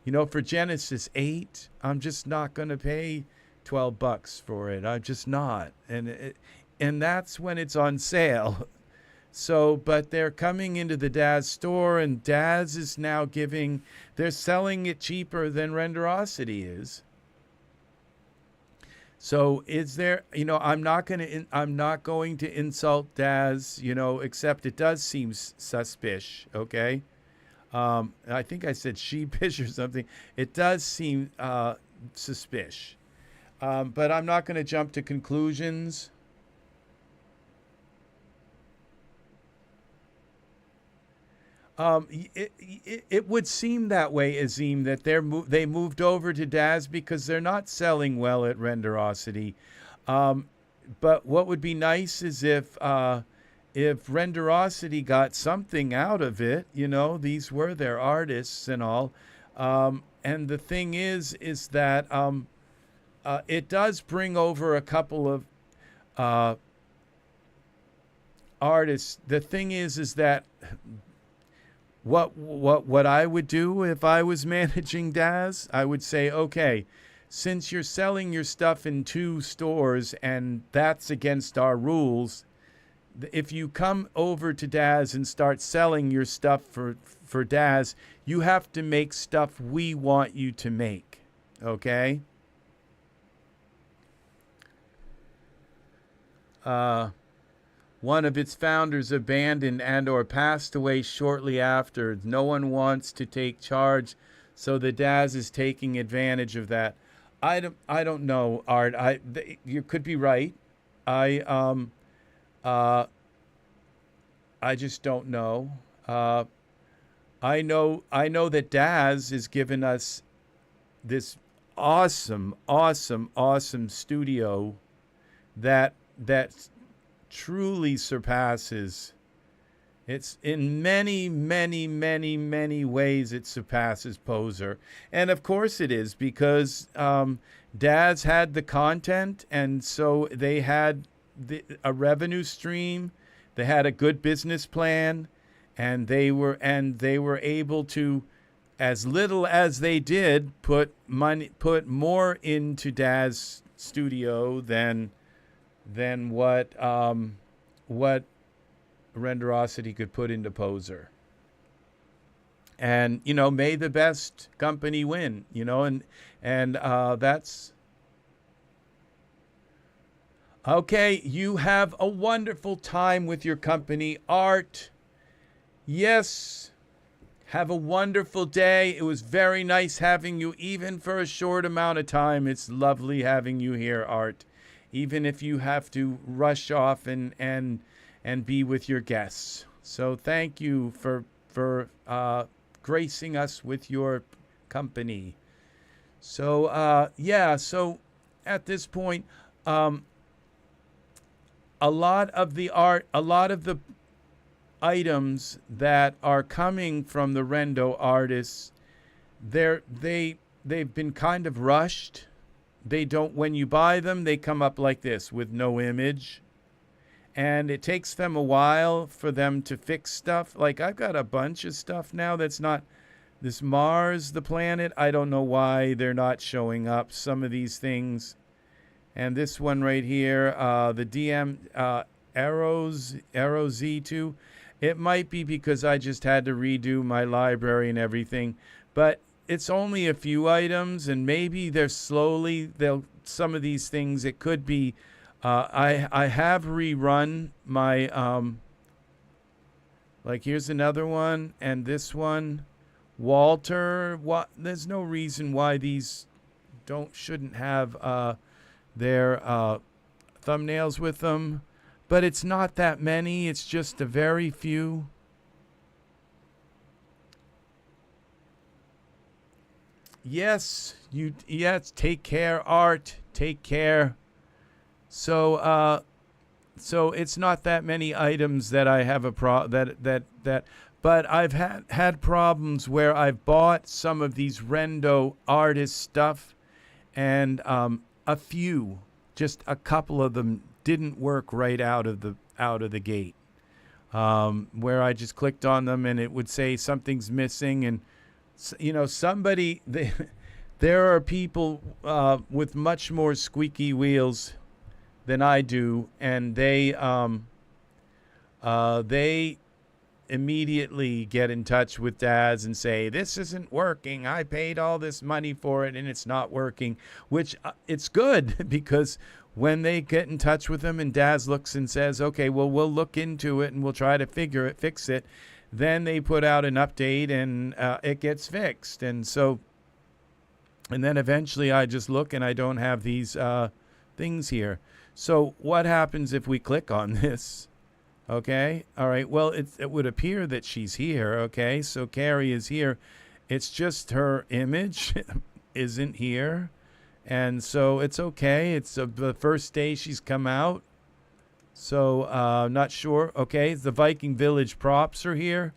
you know, for Genesis 8. I'm just not going to pay $12 for it. I'm just not. And that's when it's on sale. So, but they're coming into the Daz store, and Daz is now they're selling it cheaper than Renderosity is. So is there, you know, I'm not going to insult Daz, you know, except it does seem suspicious, okay? I think I said sheepish or something. It does seem suspicious. But I'm not going to jump to conclusions. It would seem that way, Azim, that they moved over to Daz because they're not selling well at Renderosity. But what would be nice is if Renderosity got something out of it. You know, these were their artists and all. And the thing is that it does bring over a couple of artists. The thing is that what I would do if I was managing Daz, I would say, okay, since you're selling your stuff in 2 stores and that's against our rules, if you come over to Daz and start selling your stuff for Daz, you have to make stuff we want you to make, okay? One of its founders abandoned and or passed away shortly after. No one wants to take charge, so the Daz is taking advantage of that. I don't know, Art. You could be right. I just don't know. I know that Daz has given us this awesome studio that truly surpasses. It's in many ways it surpasses Poser. And of course it is, because Daz had the content, and so they had a revenue stream. They had a good business plan, and they were able to, as little as they did, put more into Daz Studio than what Renderosity could put into Poser. And, you know, may the best company win, you know, and that's okay. You have a wonderful time with your company, Art. Yes. Have a wonderful day. It was very nice having you, even for a short amount of time. It's lovely having you here, Art, even if you have to rush off and be with your guests. So thank you for gracing us with your company. So so at this point, a lot of the items that are coming from the Rendo artists, they've been kind of rushed. They don't, when you buy them, they come up like this with no image. And it takes them a while for them to fix stuff. Like, I've got a bunch of stuff now that's not this Mars, the planet. I don't know why they're not showing up, some of these things. And this one right here, the DM Arrow Z2. It might be because I just had to redo my library and everything. But it's only a few items, and maybe some of these things, it could be, I have rerun my, like here's another one, and this one, Walter, there's no reason why these shouldn't have, their, thumbnails with them, but it's not that many, it's just a very few. Yes, take care, Art. Take care. So so it's not that many items that I have but I've had problems where I've bought some of these rendo artist stuff, and just a couple of them didn't work right out of the gate. Where I just clicked on them and it would say something's missing, and there are people with much more squeaky wheels than I do, and they immediately get in touch with Daz and say, this isn't working. I paid all this money for it and it's not working, which it's good because when they get in touch with them and Daz looks and says, okay, well, we'll look into it and we'll try to fix it. Then they put out an update and it gets fixed. And then eventually I just look and I don't have these things here. So what happens if we click on this? Okay. All right. Well, it would appear that she's here. Okay. So Carrie is here. It's just her image isn't here. And so it's okay. It's the first day she's come out. So not sure. Okay. The Viking Village props are here.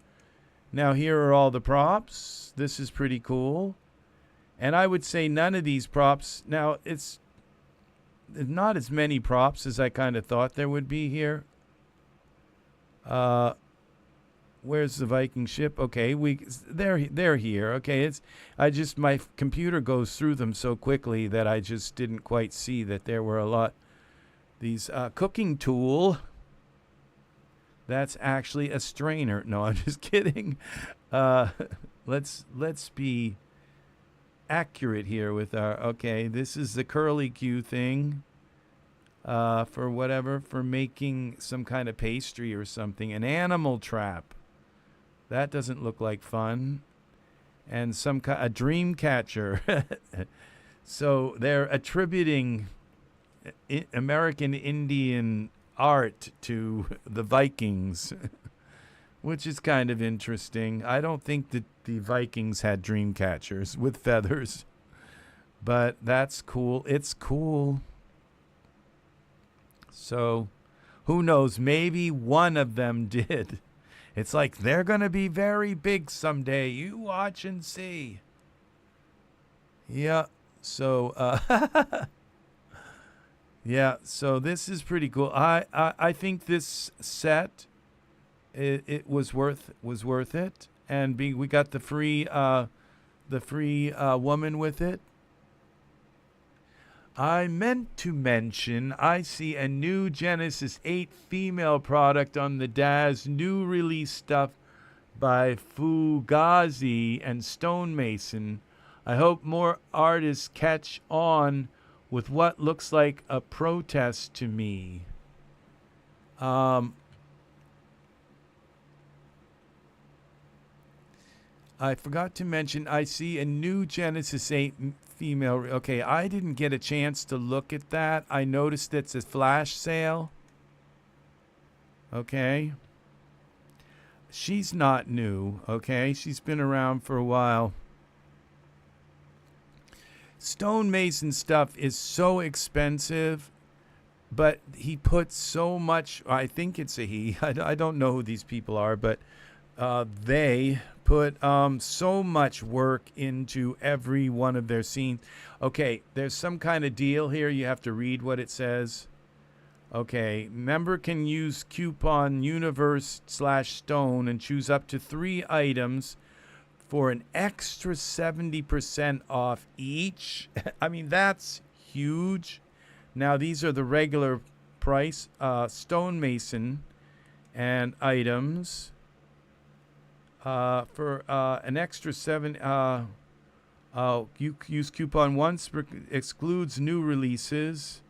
Now here are all the props. This is pretty cool. And I would say none of these props. Now it's not as many props as I kind of thought there would be here. Where's the Viking ship? Okay, they're here. Okay, my computer goes through them so quickly that I just didn't quite see that there were a lot. These cooking tool. That's actually a strainer. No, I'm just kidding. Let's be accurate here with our. Okay, this is the curly Q thing. For making some kind of pastry or something. An animal trap. That doesn't look like fun. And a dream catcher. So they're attributing American Indian art to the Vikings, which is kind of interesting. I don't think that the Vikings had dream catchers with feathers, but that's cool. It's cool. So, who knows? Maybe one of them did. It's like they're going to be very big someday. You watch and see. Yeah. So, yeah. So this is pretty cool. I think this set, it was worth it, and we got the free woman with it. I meant to mention, I see a new Genesis 8 female product on the Daz new release stuff by Fugazi and Stonemason. I hope more artists catch on with what looks like a protest to me. I forgot to mention, I see a new Genesis 8 female. Okay, I didn't get a chance to look at that. I noticed it's a flash sale. Okay. She's not new. Okay, she's been around for a while. Stonemason stuff is so expensive, but he puts so much. I think it's a he. I don't know who these people are, but they put so much work into every one of their scenes. Okay, there's some kind of deal here. You have to read what it says. Okay, member can use coupon universe/stone and choose up to 3 items for an extra 70% off each. I mean, that's huge. Now, these are the regular price Stonemason and items. For an extra You use coupon once, excludes new releases.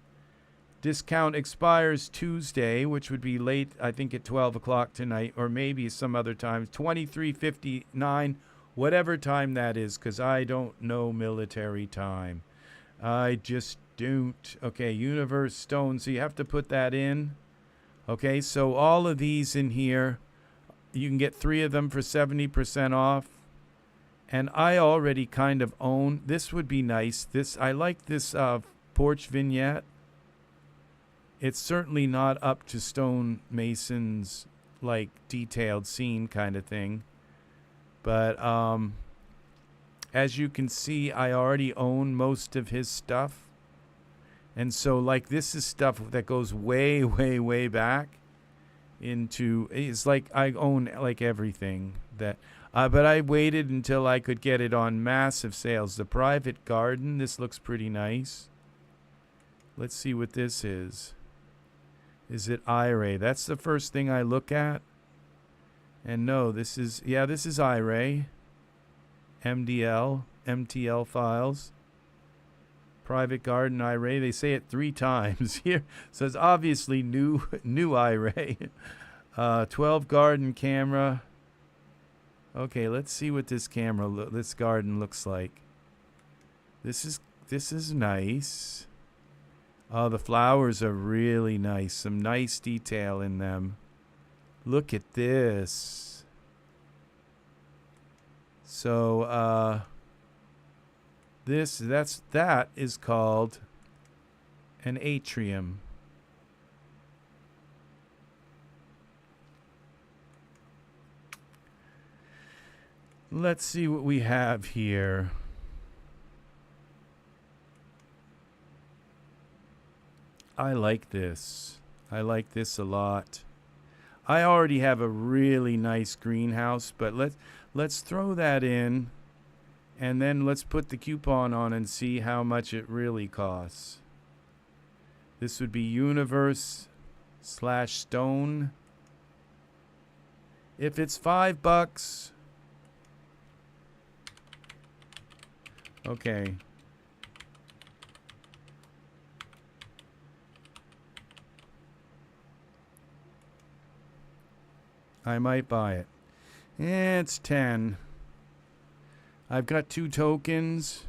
Discount expires Tuesday, which would be late, I think, at 12 o'clock tonight, or maybe some other time. 23:59, whatever time that is, because I don't know military time. I just don't. Okay, Universe Stone, so you have to put that in. Okay, so all of these in here, you can get 3 of them for 70% off. And I already kind of own, this would be nice. I like this porch vignette. It's certainly not up to Stonemason's like detailed scene kind of thing. But as you can see, I already own most of his stuff. And so like this is stuff that goes way, way, way back into, it's like I own like everything that, but I waited until I could get it on massive sales. The private garden, this looks pretty nice. Let's see what this is. Is it Iray? That's the first thing I look at. And no, this is, yeah, this is Iray. MTL files. Private garden Iray. They say it 3 times here. So it's obviously new Iray. 12 garden camera. Okay, let's see what this this garden looks like. This is nice. Oh, the flowers are really nice. Some nice detail in them. Look at this. So, that is called an atrium. Let's see what we have here. I like this. I like this a lot. I already have a really nice greenhouse, but let's throw that in, and then let's put the coupon on and see how much it really costs. This would be Universe/Stone. If it's $5, okay. I might buy it. It's 10. I've got 2 tokens.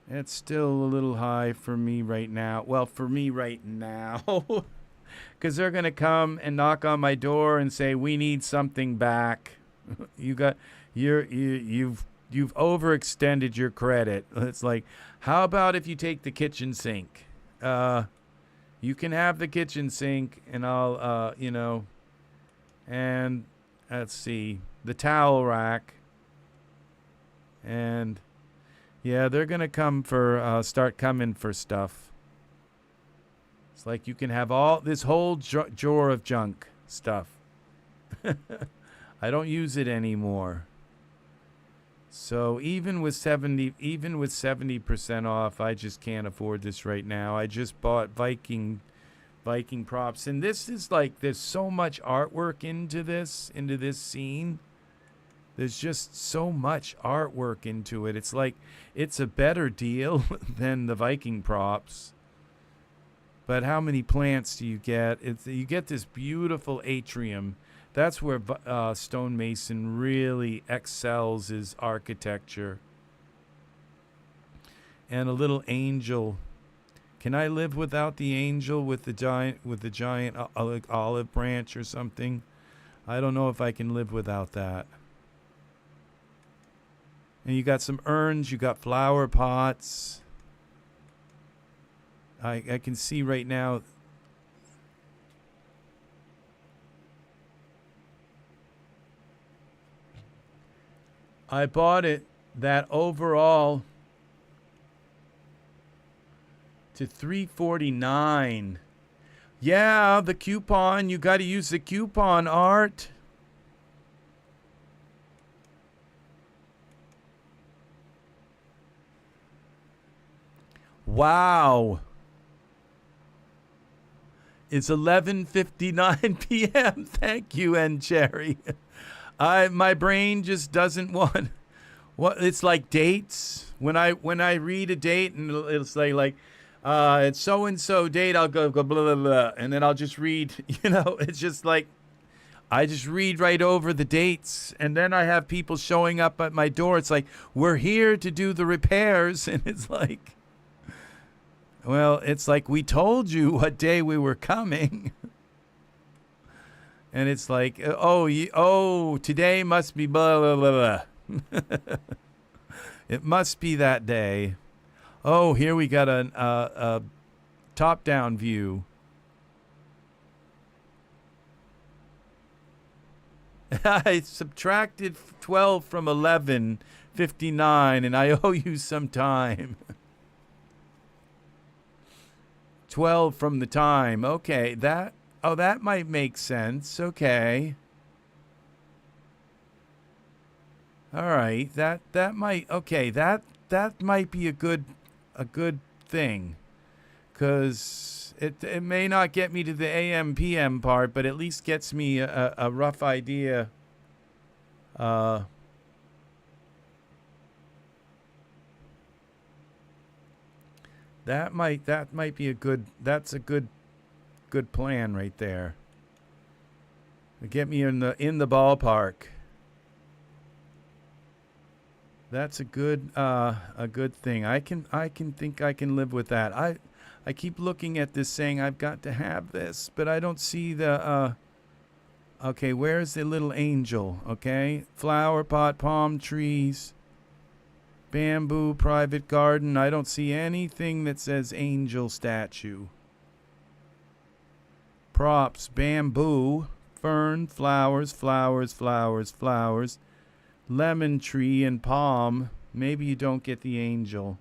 It's still a little high for me right now. Well, for me right now. Because they're going to come and knock on my door and say, we need something back. You've overextended your credit. It's like, how about if you take the kitchen sink? You can have the kitchen sink, and I'll, and let's see, the towel rack. And yeah, they're going to come for, start coming for stuff. It's like you can have all this whole drawer of junk stuff. I don't use it anymore. So even with 70% off, I just can't afford this right now. I just bought Viking props, and this is like, there's so much artwork into this scene. There's just so much artwork into it. It's like it's a better deal than the Viking props. But how many plants do you get? You get this beautiful atrium. That's where Stonemason really excels his architecture. And a little angel. Can I live without the angel with the giant olive branch or something? I don't know if I can live without that. And you got some urns, you got flower pots. I can see right now. I bought it, that overall, to $349. Yeah, the coupon. You got to use the coupon, Art. Wow. It's 11:59 p.m. Thank you, N. Cherry. My brain just doesn't want Well, it's like dates. When I read a date and it'll say like, it's so and so date, I'll go blah blah blah, and then I'll just read. It's just like I just read right over the dates, and then I have people showing up at my door. It's like, we're here to do the repairs, and it's like, well, it's like we told you what day we were coming. And it's like, oh, today must be blah, blah, blah, blah. It must be that day. Oh, here we got a top-down view. I subtracted 12 from 11:59, and I owe you some time. 12 from the time. Okay, that might make sense. Okay. All right. That might be a good thing, cuz it may not get me to the AM PM part, but at least gets me a rough idea. That might be a good plan right there. Get me in the ballpark. That's a good thing. I can think I can live with that. I keep looking at this saying I've got to have this, but I don't see the okay, where's the little angel? Okay? Flower pot, palm trees, bamboo, private garden. I don't see anything that says angel statue. Props, bamboo, fern, flowers, lemon tree and palm. Maybe you don't get the angel.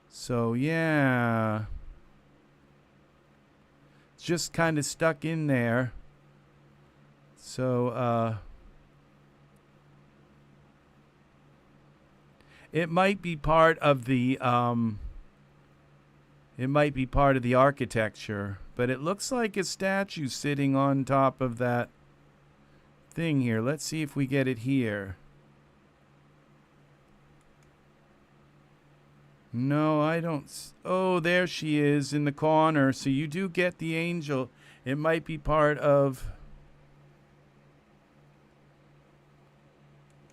So yeah, it's just kind of stuck in there. So it might be part of the architecture, but it looks like a statue sitting on top of that thing here. Let's see if we get it here. No, I don't. Oh, there she is in the corner. So you do get the angel. It might be part of.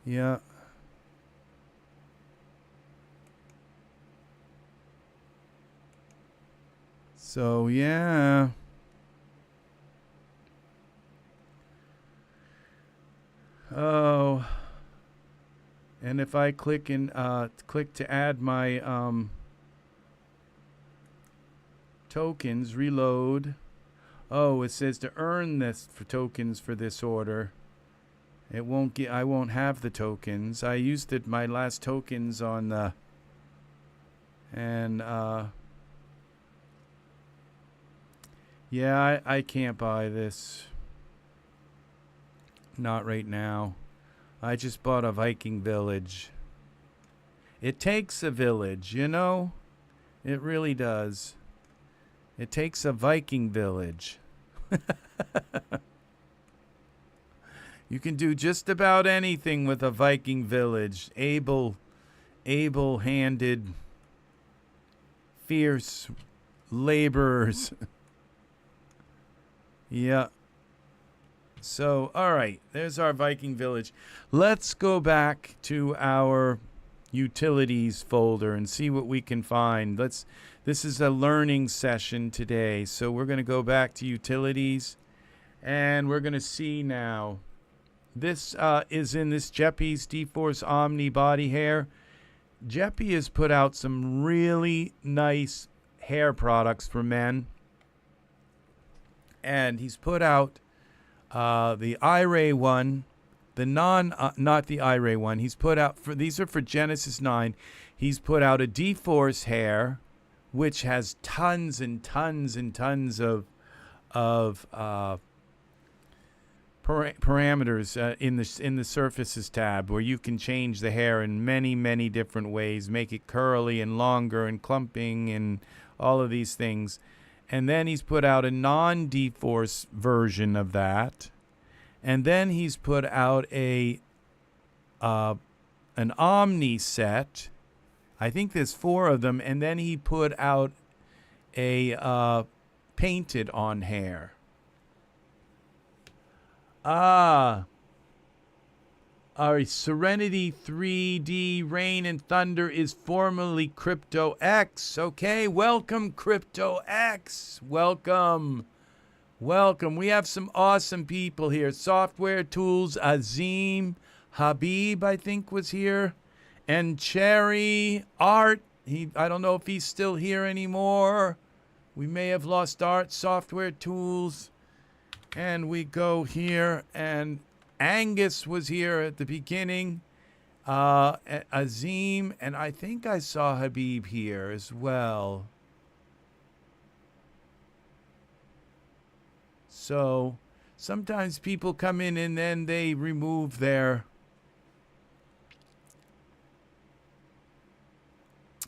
Yeah. So, yeah. Oh. And if I click to add my tokens, reload. Oh, it says to earn this for tokens for this order. It won't get. I won't have the tokens. I used my last tokens on the. And yeah, I can't buy this. Not right now. I just bought a Viking village. It takes a village, you know? It really does. It takes a Viking village. You can do just about anything with a Viking village. Able-handed, fierce laborers. Yeah. So, all right, there's our Viking village. Let's go back to our utilities folder and see what we can find. This is a learning session today. So we're going to go back to utilities, and we're going to see now. This is in this Jeppy's dForce Omni body hair. Jeppy has put out some really nice hair products for men. And he's put out the Iray one, not the Iray one. He's put out these are for Genesis 9. He's put out a dForce hair, which has tons and tons and tons of parameters in the surfaces tab, where you can change the hair in many different ways, make it curly and longer and clumping and all of these things. And then he's put out a non-dForce version of that. And then he's put out a an Omni set. I think there's 4 of them, and then he put out a painted on hair. Our Serenity 3D Rain and Thunder is formerly Crypto X. Okay, welcome Crypto X. Welcome. Welcome. We have some awesome people here. Software Tools, Azim, Habib, I think, was here. And Cherry, Art. I don't know if he's still here anymore. We may have lost Art, Software Tools. And we go here, and Angus was here at the beginning. Azim, and I think I saw Habib here as well. So sometimes people come in and then they remove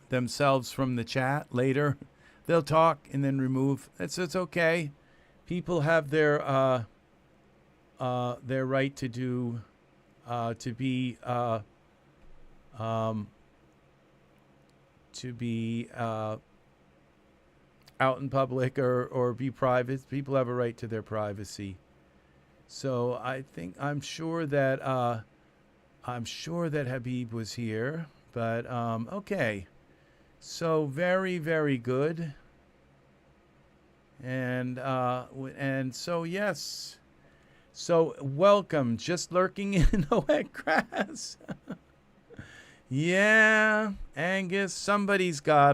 themselves from the chat later. They'll talk and then remove. It's okay. People have their right to do to be out in public or be private. People have a right to their privacy. So I'm sure that Habib was here, but okay. So very, very good. And so yes. So welcome, just lurking in the wet grass. Yeah, Angus, somebody has got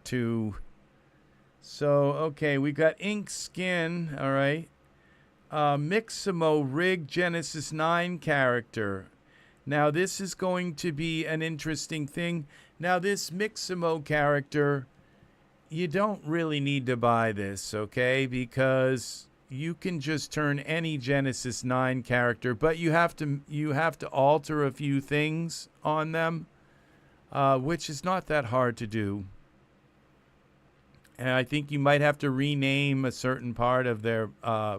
to. So, okay, we got Ink Skin, all right. Mixamo Rig Genesis 9 character. Now, this is going to be an interesting thing. Now, this Mixamo character, you don't really need to buy this, okay? Because you can just turn any Genesis 9 character, but you have to alter a few things on them, which is not that hard to do. And I think you might have to rename a certain part of their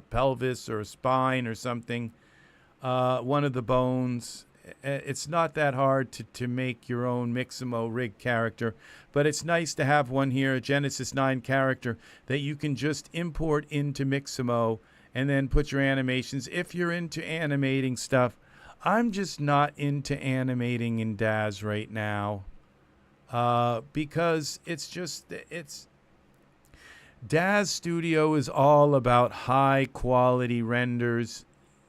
pelvis or spine or something, one of the bones. It's not that hard to make your own Mixamo rig character, but it's nice to have one here, a Genesis 9 character, that you can just import into Mixamo and then put your animations. If you're into animating stuff, I'm just not into animating in Daz right now, because it's Daz Studio is all about high quality renders.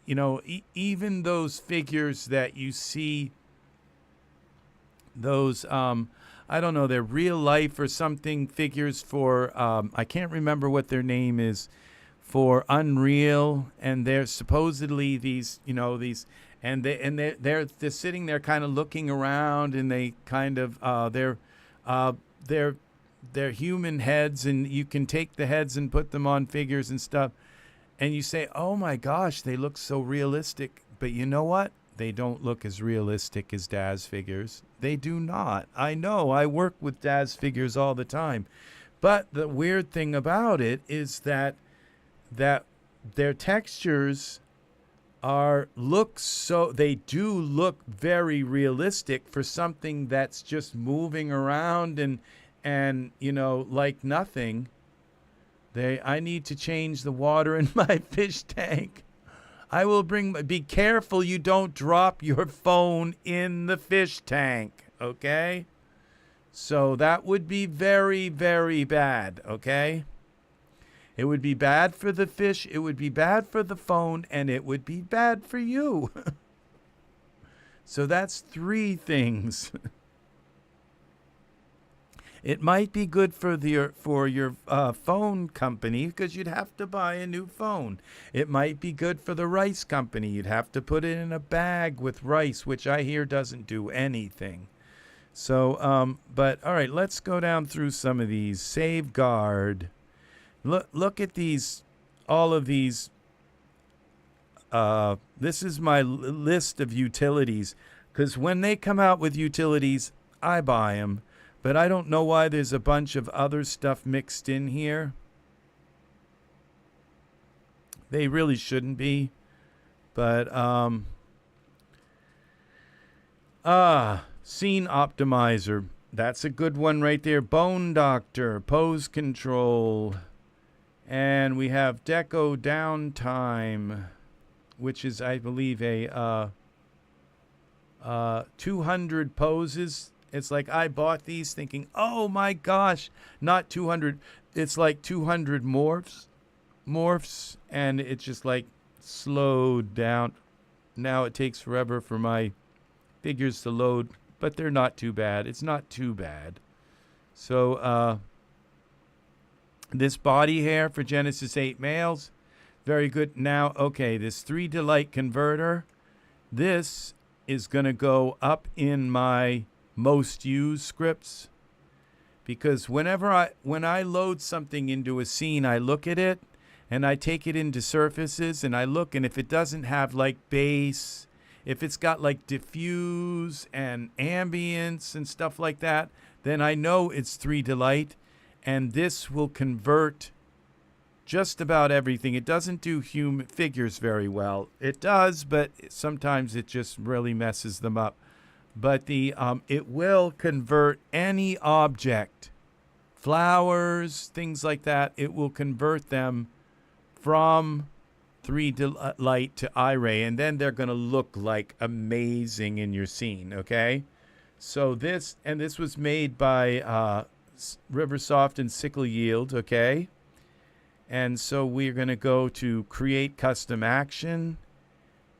You know, even those figures that you see, those, I don't know, they're real life or something figures for, I can't remember what their name is, for Unreal, and they're supposedly these, you know, these, and they're sitting there kind of looking around, and they kind of, they're human heads, and you can take the heads and put them on figures and stuff. And you say, oh my gosh, they look so realistic. But you know what? They don't look as realistic as Daz figures. They do not. I know. I work with Daz figures all the time. But the weird thing about it is that their textures they do look very realistic for something that's just moving around and you know, like nothing. I need to change the water in my fish tank. I will be careful you don't drop your phone in the fish tank, okay? So that would be very, very bad, okay? It would be bad for the fish, it would be bad for the phone, and it would be bad for you. So that's 3 things. It might be good for your phone company because you'd have to buy a new phone. It might be good for the rice company. You'd have to put it in a bag with rice, which I hear doesn't do anything. So, but all right, let's go down through some of these. Safeguard. Look at these, all of these. This is my list of utilities, because when they come out with utilities, I buy them. But I don't know why there's a bunch of other stuff mixed in here. They really shouldn't be. But scene optimizer. That's a good one right there. Bone doctor, pose control. And we have deco downtime, which is, I believe, a 200 poses. It's like I bought these thinking, oh my gosh, not 200. It's like 200 morphs, and it's just like slowed down. Now it takes forever for my figures to load, but they're not too bad. It's not too bad. So this body hair for Genesis 8 males, very good. Now, okay, this 3D light converter, this is going to go up in my most used scripts, because when I load something into a scene, I look at it and I take it into surfaces and I look, and if it doesn't have like base, if it's got like diffuse and ambience and stuff like that, then I know it's 3D light, and this will convert just about everything. It doesn't do human figures very well. It does, but sometimes it just really messes them up. But it will convert any object, flowers, things like that. It will convert them from 3D light to Iray, and then they're going to look like amazing in your scene. Okay, so this was made by Riversoft and Sickleyield. Okay, and so we're going to go to create custom action,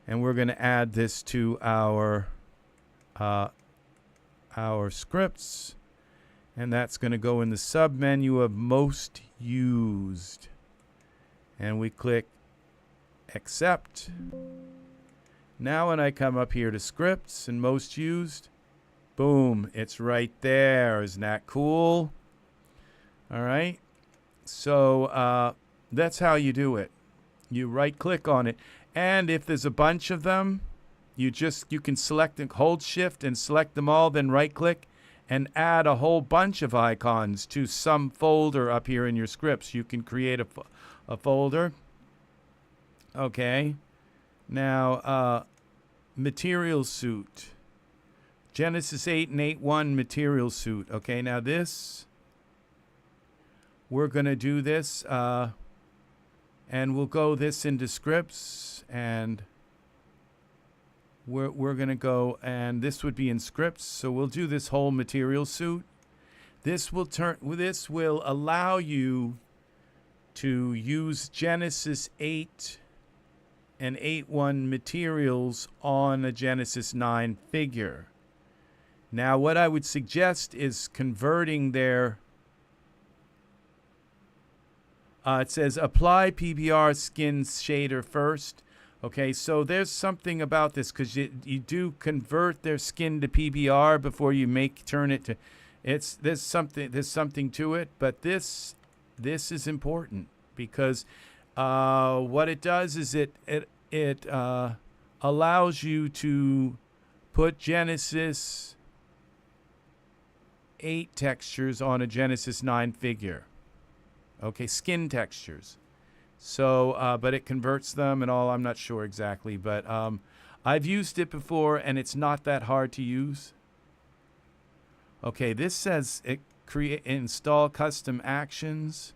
and we're going to add this to our scripts, and that's going to go in the sub menu of most used, and we click accept. Now when I come up here to scripts and most used, boom, it's right there. Isn't that cool? All right, so that's how you do it. You right click on it, and if there's a bunch of them, you can select and hold shift and select them all, then right click and add a whole bunch of icons to some folder up here in your scripts. You can create a folder. Okay, now material suit, Genesis 8 and 8.1 material suit. Okay, now this, we're going to do this, and we'll go this into scripts, and we're going to go, and this would be in scripts, so we'll do this whole material suit. This will allow you to use Genesis 8 and 8.1 materials on a Genesis 9 figure. Now, what I would suggest is converting their, it says apply PBR skin shader first. Okay, so there's something about this, because you do convert their skin to PBR before you turn it to, there's something to it, but this is important, because what it does is it allows you to put Genesis 8 textures on a Genesis 9 figure. Okay, skin textures. So, but it converts them and all. I'm not sure exactly, but I've used it before, and it's not that hard to use. Okay, this says install custom actions.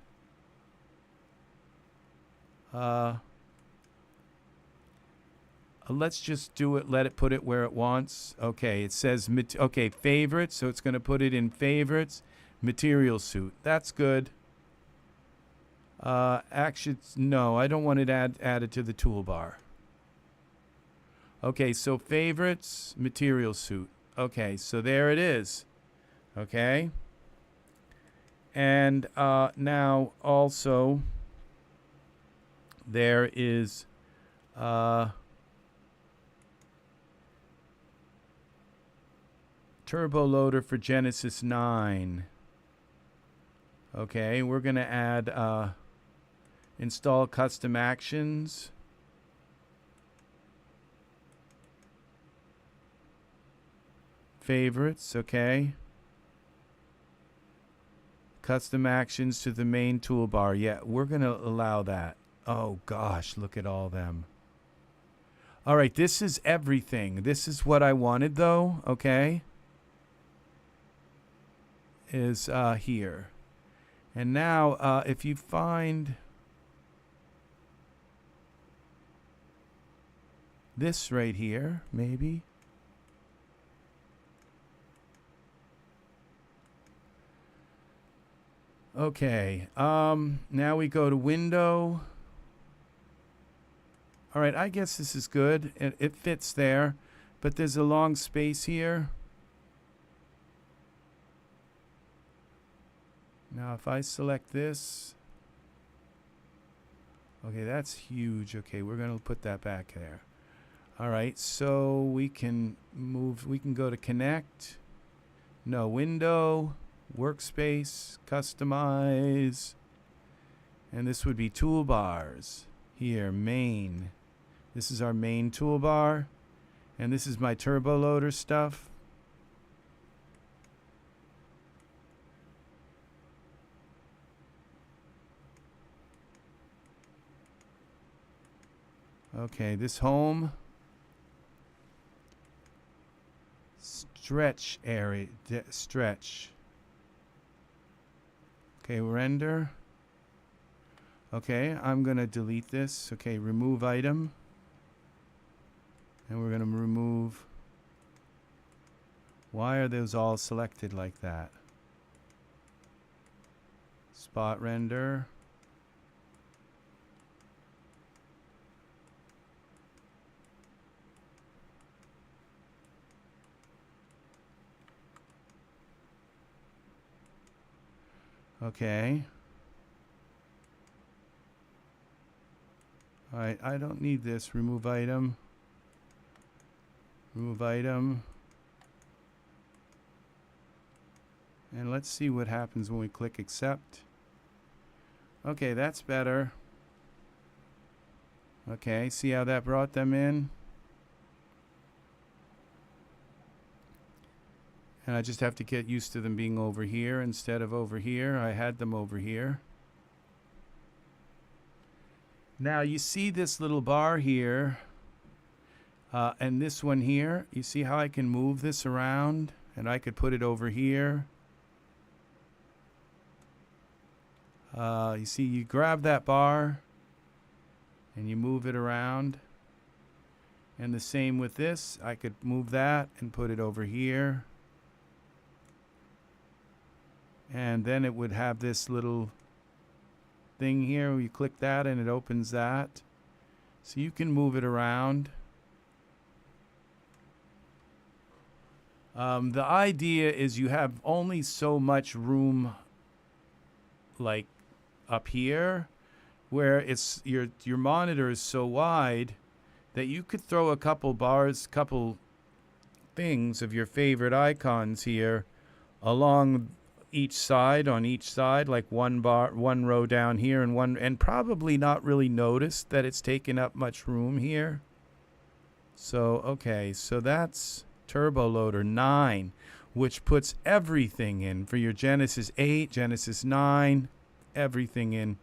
Let's just do it. Let it put it where it wants. Okay, it says favorites, so it's going to put it in favorites. Material suit. That's good. Actions, no, I don't want it added to the toolbar. Okay, so favorites, material suit. Okay, so there it is. Okay. And now also there is turbo loader for Genesis 9. Okay, we're going to add install custom actions. Favorites, okay. Custom actions to the main toolbar. Yeah, we're going to allow that. Oh gosh, look at all them. All right, this is everything. This is what I wanted, though, okay? Is here. And now, if you find this right here, maybe. Okay, now we go to window. All right, I guess this is good. It fits there, but there's a long space here. Now, if I select this, okay, that's huge. Okay, we're going to put that back there. All right, so we can move, we can go to connect. No, window, workspace, customize. And this would be toolbars. Here, main. This is our main toolbar. And this is my turbo loader stuff. Okay, this home. Stretch area, stretch. Okay, render. Okay, I'm going to delete this. Okay, remove item. And we're going to remove. Why are those all selected like that? Spot render. Okay. All right, I don't need this. Remove item. Remove item. And let's see what happens when we click accept. Okay, that's better. Okay, see how that brought them in? And I just have to get used to them being over here instead of over here. I had them over here. Now you see this little bar here and this one here. You see how I can move this around and I could put it over here. You see, you grab that bar and you move it around. And the same with this. I could move that and put it over here. And then it would have this little thing here. You click that and it opens that. So you can move it around. The idea is you have only so much room like up here where it's your monitor is so wide that you could throw a couple bars, couple things of your favorite icons here along each side, on each side, like one row down here and probably not really notice that it's taking up much room here. So, okay, so that's Turbo Loader 9, which puts everything in for your Genesis 8, Genesis 9, everything in.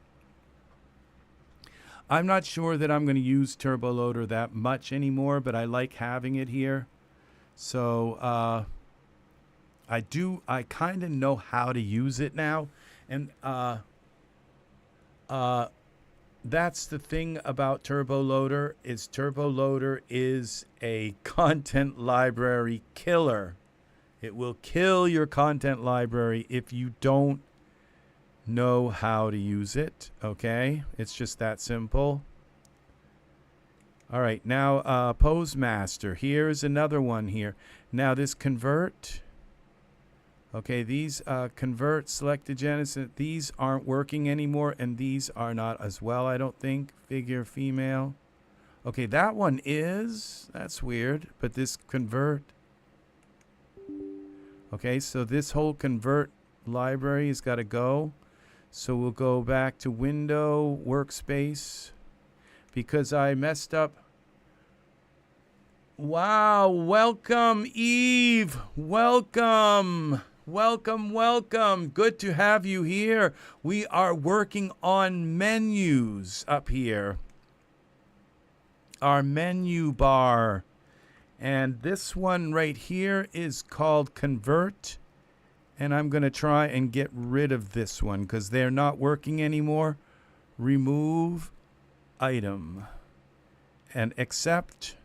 I'm not sure that I'm going to use Turbo Loader that much anymore, but I like having it here. So, I kind of know how to use it now. And that's the thing about Turbo Loader is Turbo Loader is a content library killer. It will kill your content library if you don't know how to use it. Okay? It's just that simple. All right. Now, Pose Master. Here's another one here. Now, this convert. Okay, these convert selected Genesis, these aren't working anymore, and these are not as well, I don't think. Figure female. Okay, that one is. That's weird, but this convert. Okay, so this whole convert library has got to go. So we'll go back to Window, Workspace, because I messed up. Wow, welcome, Eve. Welcome. Welcome, welcome. Good to have you here. We are working on menus up here. our menu bar. And this one right here is called Convert. And I'm going to try and get rid of this one because they're not working anymore. Remove item and accept.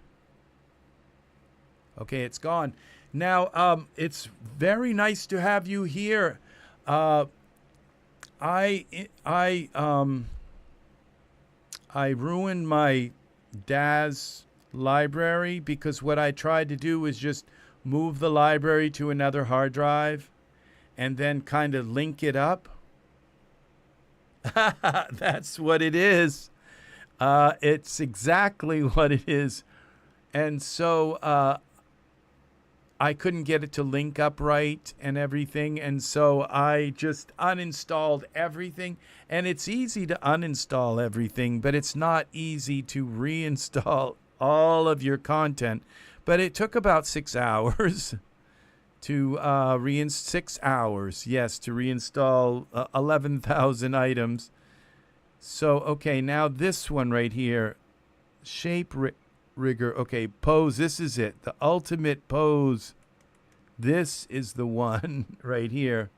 Okay, it's gone. Now, it's very nice to have you here. I ruined my Daz library because what I tried to do was just move the library to another hard drive and then kind of link it up. That's what it is. It's exactly what it is. And so I couldn't get it to link up right and everything. And so I just uninstalled everything. And it's easy to uninstall everything, but it's not easy to reinstall all of your content. But it took about 6 hours to 6 hours, yes, to reinstall 11,000 items. So, okay, now this one right here, shape rigger. Okay, pose, this is it. The ultimate pose. This is the one right here.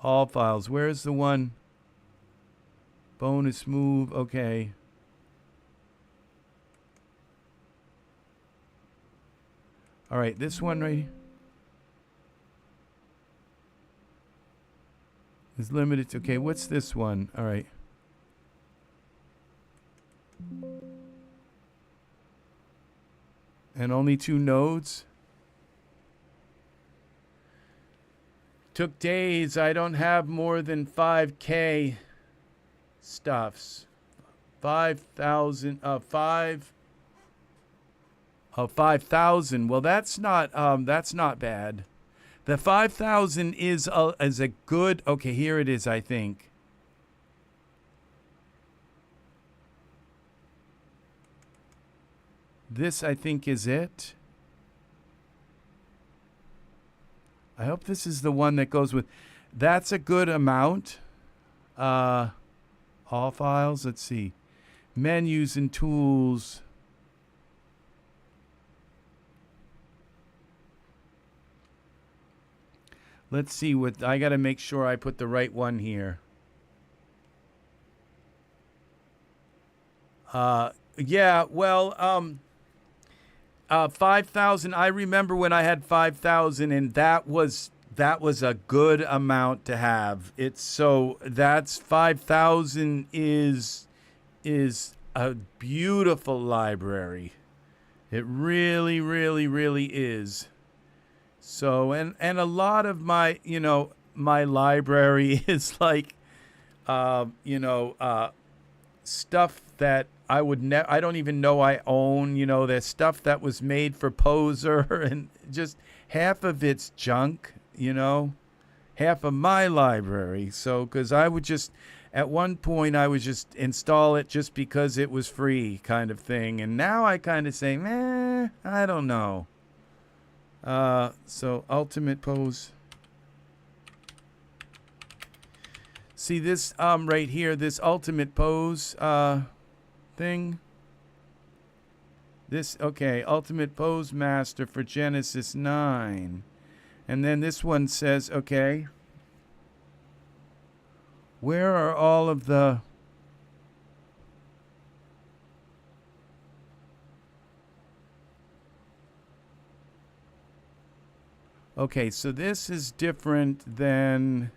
All files. Where's the one? Bonus move. Okay. All right, this one right here is limited to, okay, what's this one? All right. And only 2 nodes. Took days. I don't have more than 5K stuffs. 5,000. 5,000. Well, that's not bad. The 5,000 is a good. Okay, here it is. I think. This, I think, is it. I hope this is the one that goes with. That's a good amount. All files. Let's see. Menus and tools. Let's see what. I got to make sure I put the right one here. Yeah, well, 5,000. I remember when I had 5,000, and that was a good amount to have. It's so that's 5,000 is a beautiful library. It really, really, really is. So and a lot of my my library is like stuff that I would I don't even know I own. There's stuff that was made for Poser, and just half of it's junk. Half of my library. So because I would just at one point I would just install it just because it was free, kind of thing, and now I kind of say, I don't know. So ultimate pose. See this right here, this ultimate pose thing. This, okay, ultimate pose master for Genesis 9. And then this one says, okay, where are all of the okay, so this is different than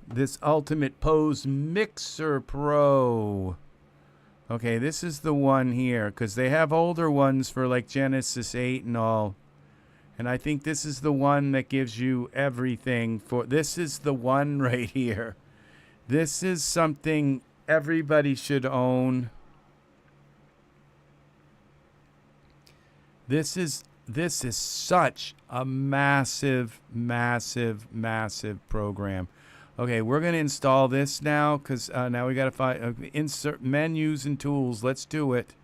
this Ultimate Pose Mixer Pro. Okay, this is the one here, because they have older ones for like Genesis 8 and all. And I think this is the one that gives you everything for. This is the one right here. This is something everybody should own. This is such a massive, massive, massive program. Okay, we're going to install this now because now we got to find insert menus and tools. Let's do it.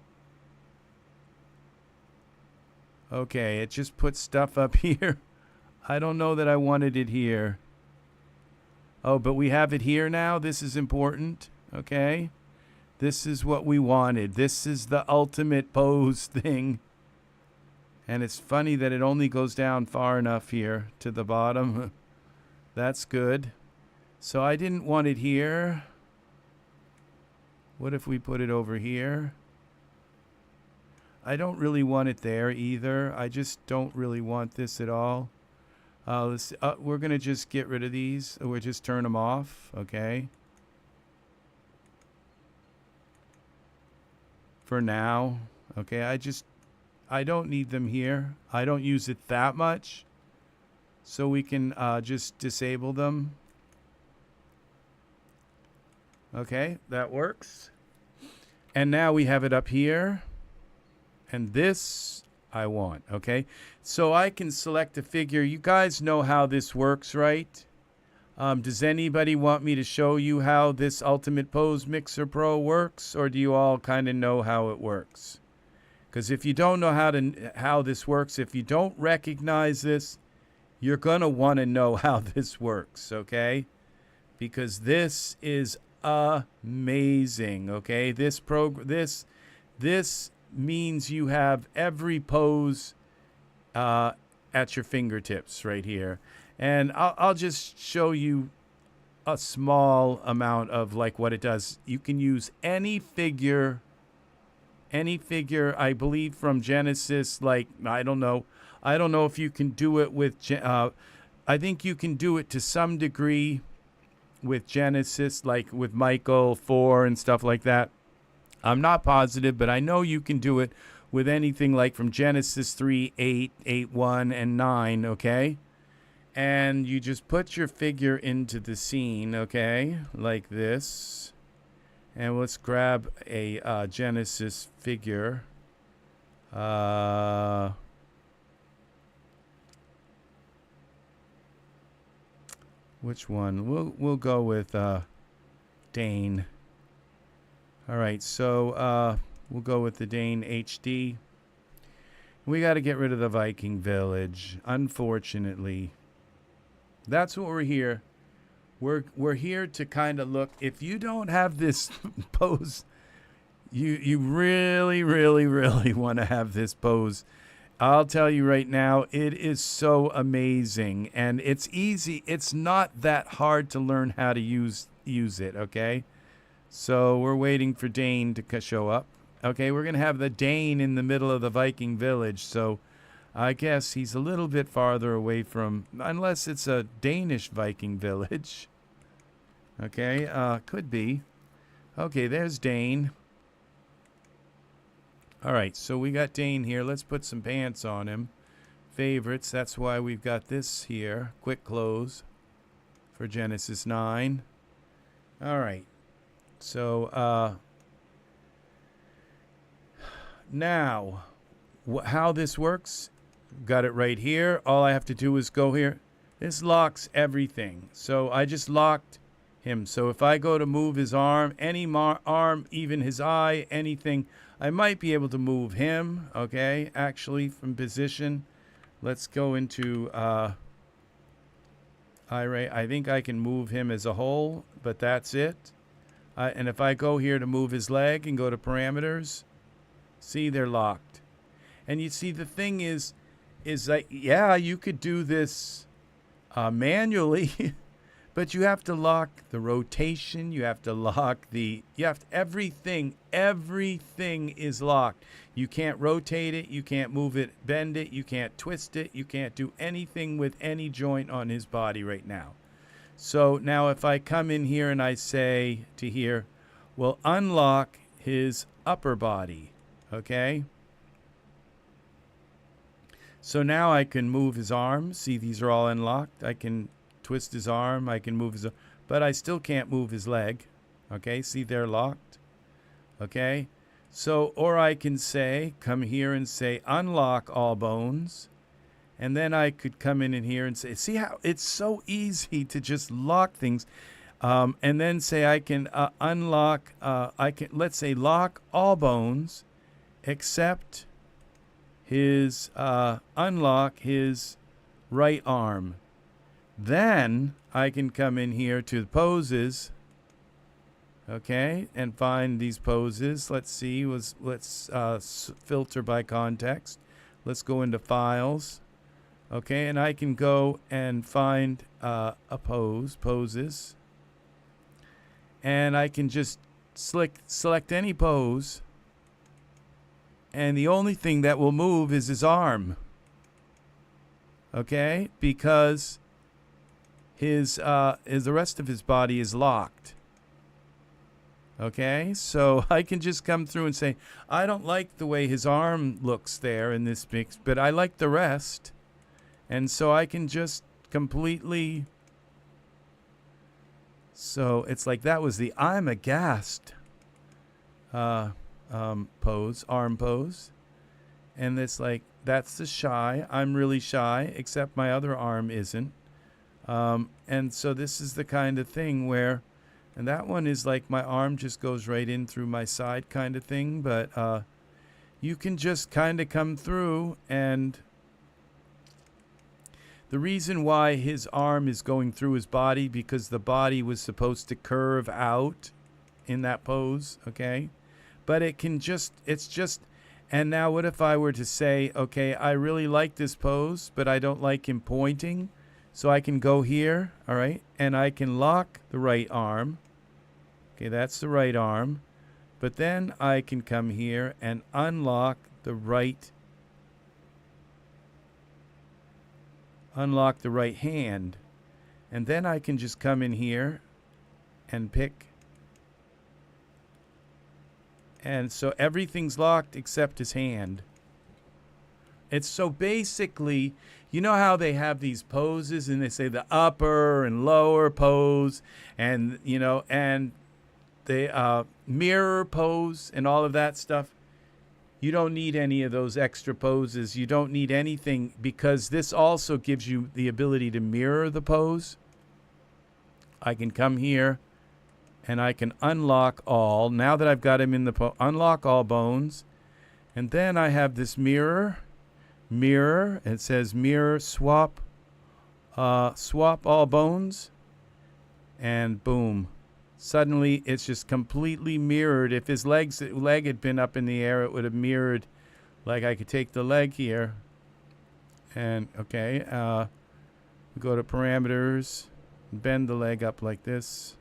Okay, it just puts stuff up here. I don't know that I wanted it here. Oh, but we have it here now. This is important. Okay. This is what we wanted. This is the ultimate pose thing. And it's funny that it only goes down far enough here to the bottom. That's good. So I didn't want it here. What if we put it over here? I don't really want it there either. I just don't really want this at all. We're going to just get rid of these. We'll just turn them off. Okay. For now. Okay. I don't need them here. I don't use it that much. So we can just disable them. Okay. That works. And now we have it up here. And this I want, okay? So I can select a figure. You guys know how this works, right? Does anybody want me to show you how this Ultimate Pose Mixer Pro works? Or do you all kind of know how it works? Because if you don't know how this works, if you don't recognize this, you're going to want to know how this works, okay? Because this is amazing, okay? This means you have every pose at your fingertips right here. And I'll just show you a small amount of like what it does. You can use any figure, I believe from Genesis, like, I don't know if you can do it with, I think you can do it to some degree with Genesis, like with Michael 4 and stuff like that. I'm not positive, but I know you can do it with anything like from Genesis 3, 8, 8.1, and 9, okay? And you just put your figure into the scene, okay? Like this. And let's grab a Genesis figure. Which one? We'll go with Dane. All right, so we'll go with the Dane HD. We got to get rid of the Viking village, unfortunately. That's what we're here. We're here to kind of look. If you don't have this pose, you really, really, really want to have this pose. I'll tell you right now, it is so amazing, and it's easy. It's not that hard to learn how to use it, okay? So we're waiting for Dane to show up. Okay, we're going to have the Dane in the middle of the Viking village. So I guess he's a little bit farther away from, unless it's a Danish Viking village. Okay, could be. Okay, there's Dane. All right, so we got Dane here. Let's put some pants on him. Favorites, that's why we've got this here. Quick close for Genesis 9. All right. So, now, how this works, got it right here. All I have to do is go here. This locks everything. So I just locked him. So if I go to move his arm, any arm, even his eye, anything, I might be able to move him, okay, actually from position. Let's go into Iray. I think I can move him as a whole, but that's it. And if I go here to move his leg and go to parameters, see, they're locked. And you see, the thing is like, yeah, you could do this manually, but you have to lock the rotation. You have to lock everything. Everything is locked. You can't rotate it. You can't move it, bend it. You can't twist it. You can't do anything with any joint on his body right now. So now if I come in here and I say to here, we'll unlock his upper body, okay? So now I can move his arms. See, these are all unlocked. I can twist his arm. I can move his, but I still can't move his leg, okay? See, they're locked, okay? So, or I can say, come here and say, unlock all bones. And then I could come in here and say, see how it's so easy to just lock things. And then say I can unlock, let's say lock all bones except his, unlock his right arm. Then I can come in here to the poses. Okay, and find these poses. Let's see, let's filter by context. Let's go into files. Okay, and I can go and find a poses. And I can just select any pose. And the only thing that will move is his arm. Okay, because the rest of his body is locked. Okay, so I can just come through and say, I don't like the way his arm looks there in this mix, but I like the rest. And so I can just completely... So it's like that was the I'm aghast pose, arm pose. And it's like, that's the shy. I'm really shy, except my other arm isn't. And so this is the kind of thing where... And that one is like my arm just goes right in through my side kind of thing. But you can just kind of come through. And the reason why his arm is going through his body, because the body was supposed to curve out in that pose. Okay. But it can just, it's just, and now what if I were to say, okay, I really like this pose, but I don't like him pointing. So I can go here. All right. And I can lock the right arm. Okay, that's the right arm. But then I can come here and unlock the right hand. And then I can just come in here and pick. And so everything's locked except his hand. It's so basically, you know how they have these poses and they say the upper and lower pose and, you know, and the mirror pose and all of that stuff. You don't need any of those extra poses. You don't need anything, because this also gives you the ability to mirror the pose. I can come here and I can unlock all. Now that I've got him in the unlock all bones. And then I have this mirror. It says mirror swap all bones. And boom. Suddenly, it's just completely mirrored. If his leg had been up in the air, it would have mirrored. Like I could take the leg here. And, okay, go to parameters. Bend the leg up like this.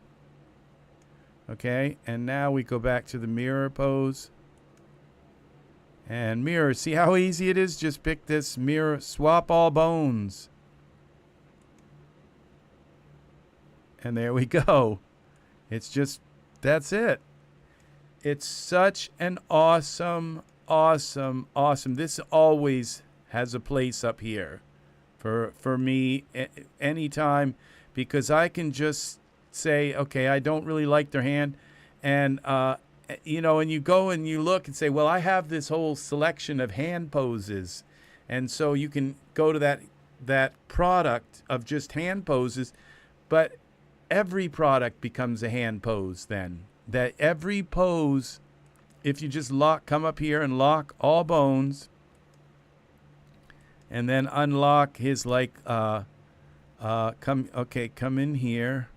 Okay, and now we go back to the mirror pose. And mirror. See how easy it is? Just pick this mirror. Swap all bones. And there we go. It's just, that's it. It's such an awesome. This always has a place up here for me anytime, because I can just say, okay, I don't really like their hand. And, you know, and you go and you look and say, well, I have this whole selection of hand poses. And so you can go to that product of just hand poses, but every product becomes a hand pose then. That every pose, if you just come up here and lock all bones, and then unlock his come in here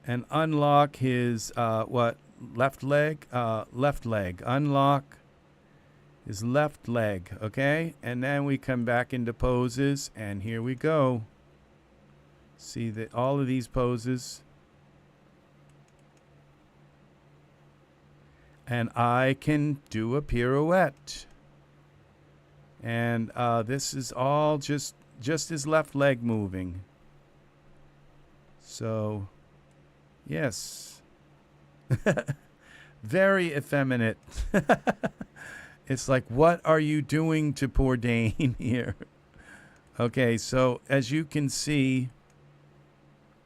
and unlock his left leg, unlock his left leg, okay? And then we come back into poses, and here we go. See that all of these poses. And I can do a pirouette. And this is all just his left leg moving. So, yes. Very effeminate. It's like, what are you doing to poor Dane here? Okay, so as you can see,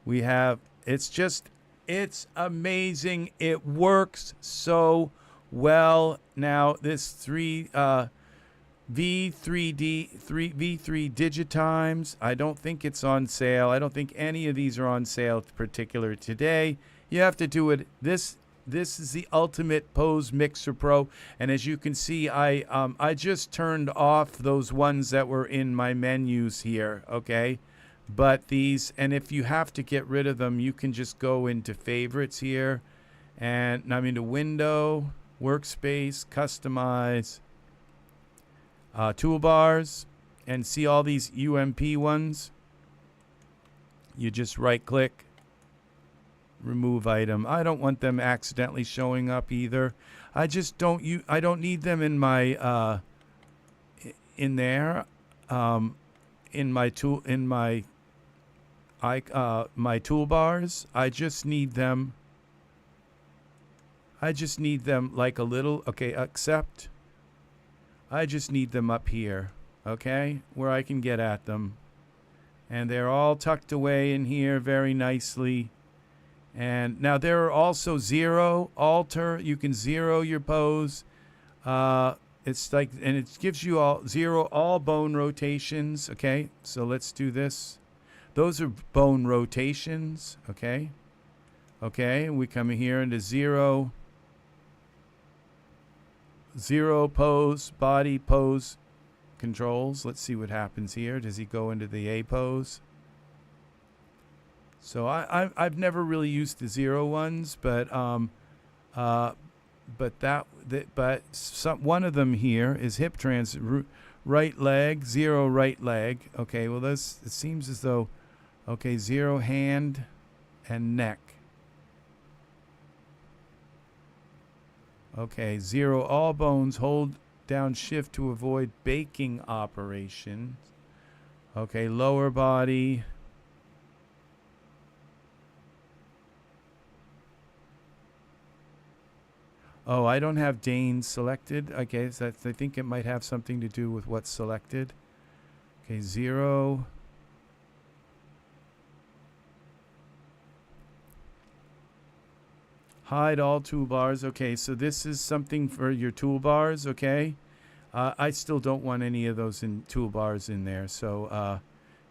we have, it's amazing. It works so well. Now, this V3 Digitimes, I don't think it's on sale. I don't think any of these are on sale particular today. You have to do it. This is the Ultimate Pose Mixer Pro. And as you can see, I just turned off those ones that were in my menus here, okay? But these, and if you have to get rid of them, you can just go into favorites here And now I'm into window, workspace, customize, toolbars, and see all these UMP ones. You just right click, remove item. I don't want them accidentally showing up either. I just don't I don't need them in my in there in my my toolbars. I just need them like a little, okay, accept. I just need them up here, okay, where I can get at them. And they're all tucked away in here very nicely. And now there are also zero, alter. You can zero your pose. It's like, and it gives you all bone rotations. Okay, so let's do this. Those are bone rotations. Okay. Okay, we come here into zero pose, body pose controls. Let's see what happens here. Does he go into the A pose? So I've never really used the zero ones, but one of them here is hip trans, right leg, zero right leg. Okay, well it seems as though, okay, zero hand and neck. Okay, zero all bones, hold down shift to avoid baking operations. Okay, lower body. Oh, I don't have Dane selected. Okay, so I think it might have something to do with what's selected. Okay, zero. Hide all toolbars. Okay, so this is something for your toolbars, okay? I still don't want any of those toolbars in there. So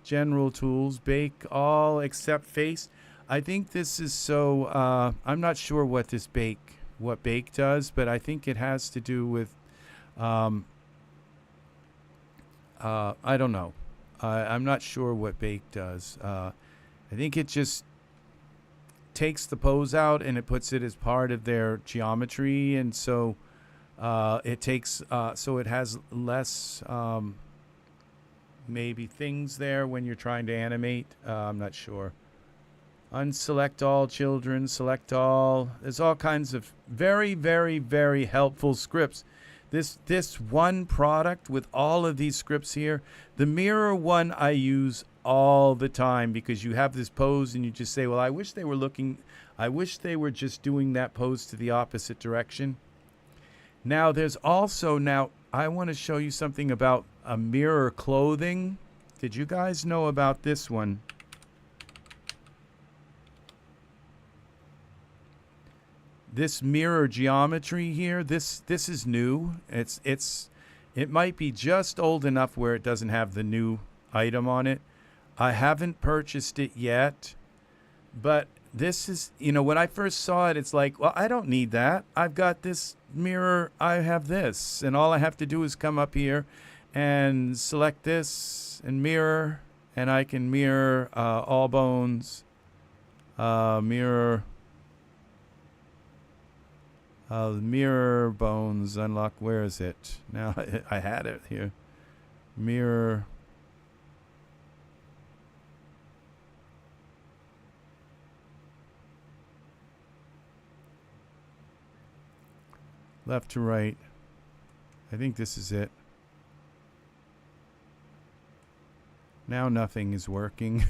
general tools, bake all except face. I think this is so, I'm not sure what bake does, but I think it has to do with, I don't know. I'm not sure what bake does. I think it just takes the pose out and it puts it as part of their geometry, and so it takes so it has less maybe things there when you're trying to animate. I'm not sure. Unselect all children, select all. There's all kinds of very, very, very helpful scripts. This one product with all of these scripts here, the mirror one I use all the time, because you have this pose and you just say, well, I wish they were just doing that pose to the opposite direction. Now there's also, I want to show you something about a mirror clothing. Did you guys know about this one? This mirror geometry here, this is new. It might be just old enough where it doesn't have the new item on it. I haven't purchased it yet, but this is, when I first saw it, it's like, well, I don't need that. I've got this mirror, I have this, and all I have to do is come up here and select this and mirror, and I can mirror all bones, mirror bones, unlock, where is it? Now I had it here. Mirror. Left to right. I think this is it. Now nothing is working.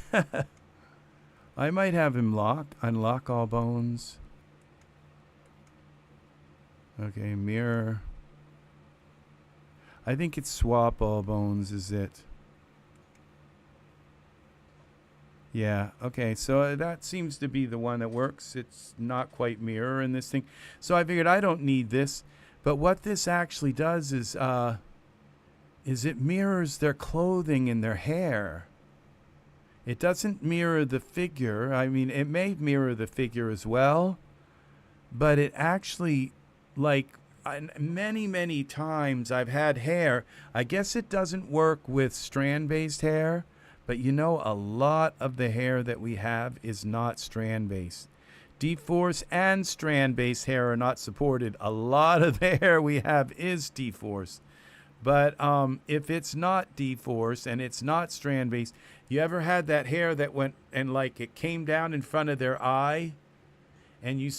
I might have him unlock all bones. Okay, mirror. I think it's swap all bones, is it? Yeah, okay, so that seems to be the one that works. It's not quite mirror in this thing. So I figured I don't need this. But what this actually does is it mirrors their clothing and their hair. It doesn't mirror the figure. I mean, it may mirror the figure as well, but it actually, like, many, many times I've had hair. I guess it doesn't work with strand-based hair, but a lot of the hair that we have is not strand-based. dForce and strand-based hair are not supported. A lot of the hair we have is dForce. But if it's not dForce and it's not strand-based, you ever had that hair that went and like it came down in front of their eye, and you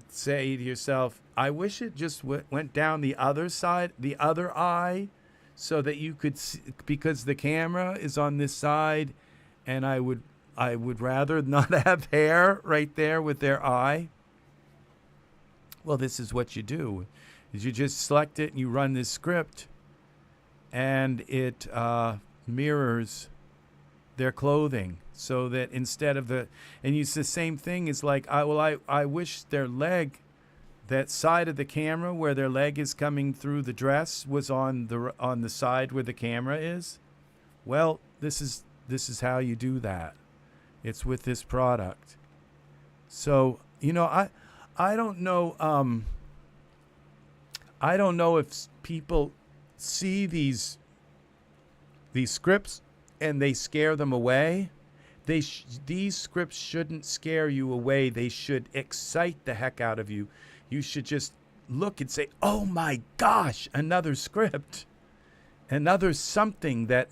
say to yourself, I wish it just went down the other side, the other eye, so that you could see, because the camera is on this side, and I would rather not have hair right there with their eye. Well, this is what you do, is you just select it and you run this script, and it mirrors their clothing, so that instead of and it's the same thing as like, I wish their leg, that side of the camera where their leg is coming through the dress, was on the side where the camera is. Well, this is how you do that. It's with this product. So, I don't know. I don't know if people see these scripts and they scare them away. These scripts shouldn't scare you away. They should excite the heck out of you. You should just look and say, oh my gosh, another script. Another something that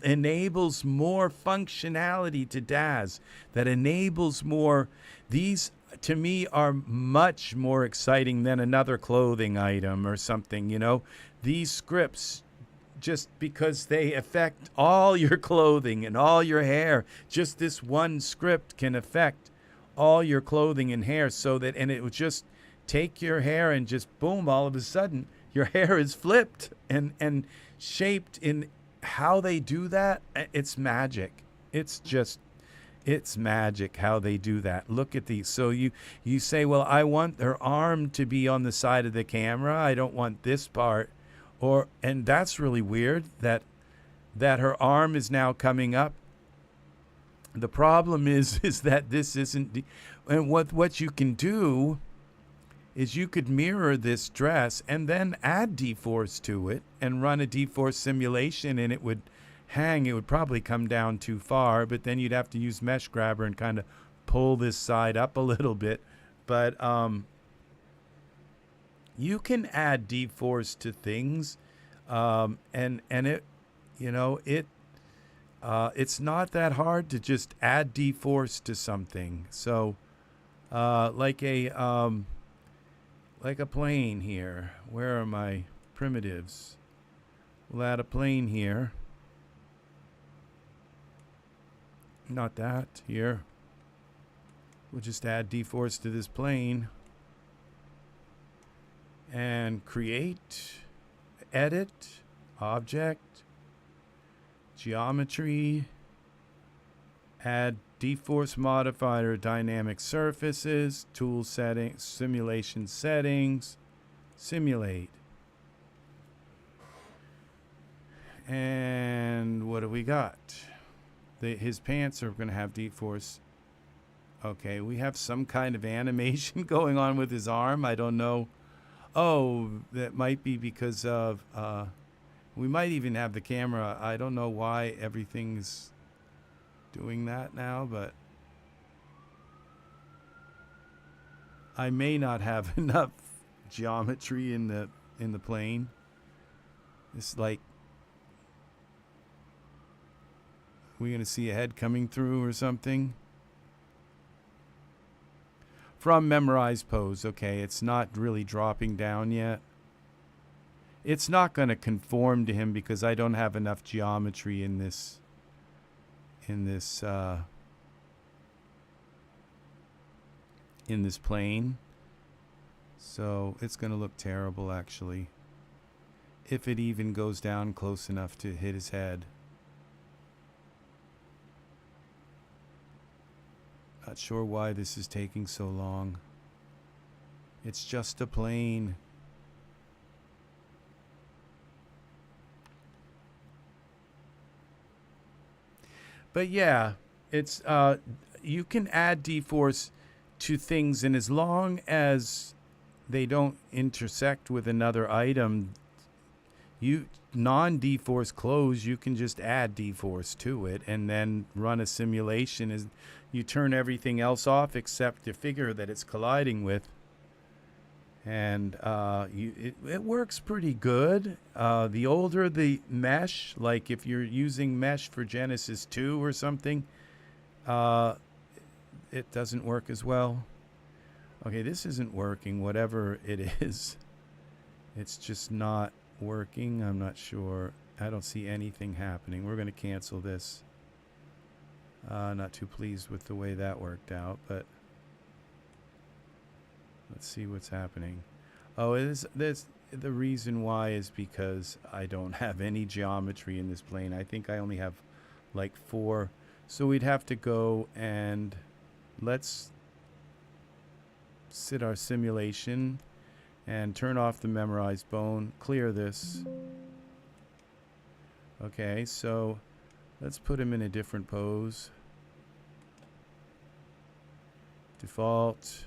enables more functionality to Daz, that enables more. These, to me, are much more exciting than another clothing item or something, These scripts, just because they affect all your clothing and all your hair, just this one script can affect all your clothing and hair, and it would just take your hair and just boom, all of a sudden, your hair is flipped and shaped in how they do that. It's magic. It's magic how they do that. Look at these. So you say, well, I want their arm to be on the side of the camera. I don't want this part. And that's really weird that her arm is now coming up. The problem is that this isn't, and what you can do is you could mirror this dress and then add dForce to it and run a dForce simulation, and it would hang. It would probably come down too far, but then you'd have to use Mesh Grabber and kind of pull this side up a little bit. But you can add dForce to things, and it, it's not that hard to just add dForce to something. So like a plane here. Where are my primitives? We'll add a plane here. Not that here. We'll just add dForce to this plane. And create, edit, object, geometry, add dForce modifier, dynamic surfaces, tool settings, simulation settings, simulate. And what do we got? His pants are going to have dForce. Okay, we have some kind of animation going on with his arm. I don't know. Oh, that might be because of, we might even have the camera. I don't know why everything's doing that now, but I may not have enough geometry in the plane. It's like, we're going to see a head coming through or something. From memorized pose. Okay, it's not really dropping down yet. It's not going to conform to him because I don't have enough geometry in this plane. So it's going to look terrible, actually, if it even goes down close enough to hit his head. Not sure why this is taking so long. It's just a plane. But yeah, it's you can add dForce to things, and as long as they don't intersect with another item, non-dForce closed, you can just add dForce to it and then run a simulation. As you turn everything else off except the figure that it's colliding with, and it works pretty good. The older the mesh, like if you're using mesh for Genesis 2 or something, it doesn't work as well. Okay, this isn't working, whatever it is. It's just not working. I'm not sure. I don't see anything happening. We're going to cancel this. Not too pleased with the way that worked out, but let's see what's happening. Oh, the reason why is because I don't have any geometry in this plane. I think I only have like 4. So we'd have to go and let's sit our simulation and turn off the memorized bone, clear this. Okay, so let's put him in a different pose. Default.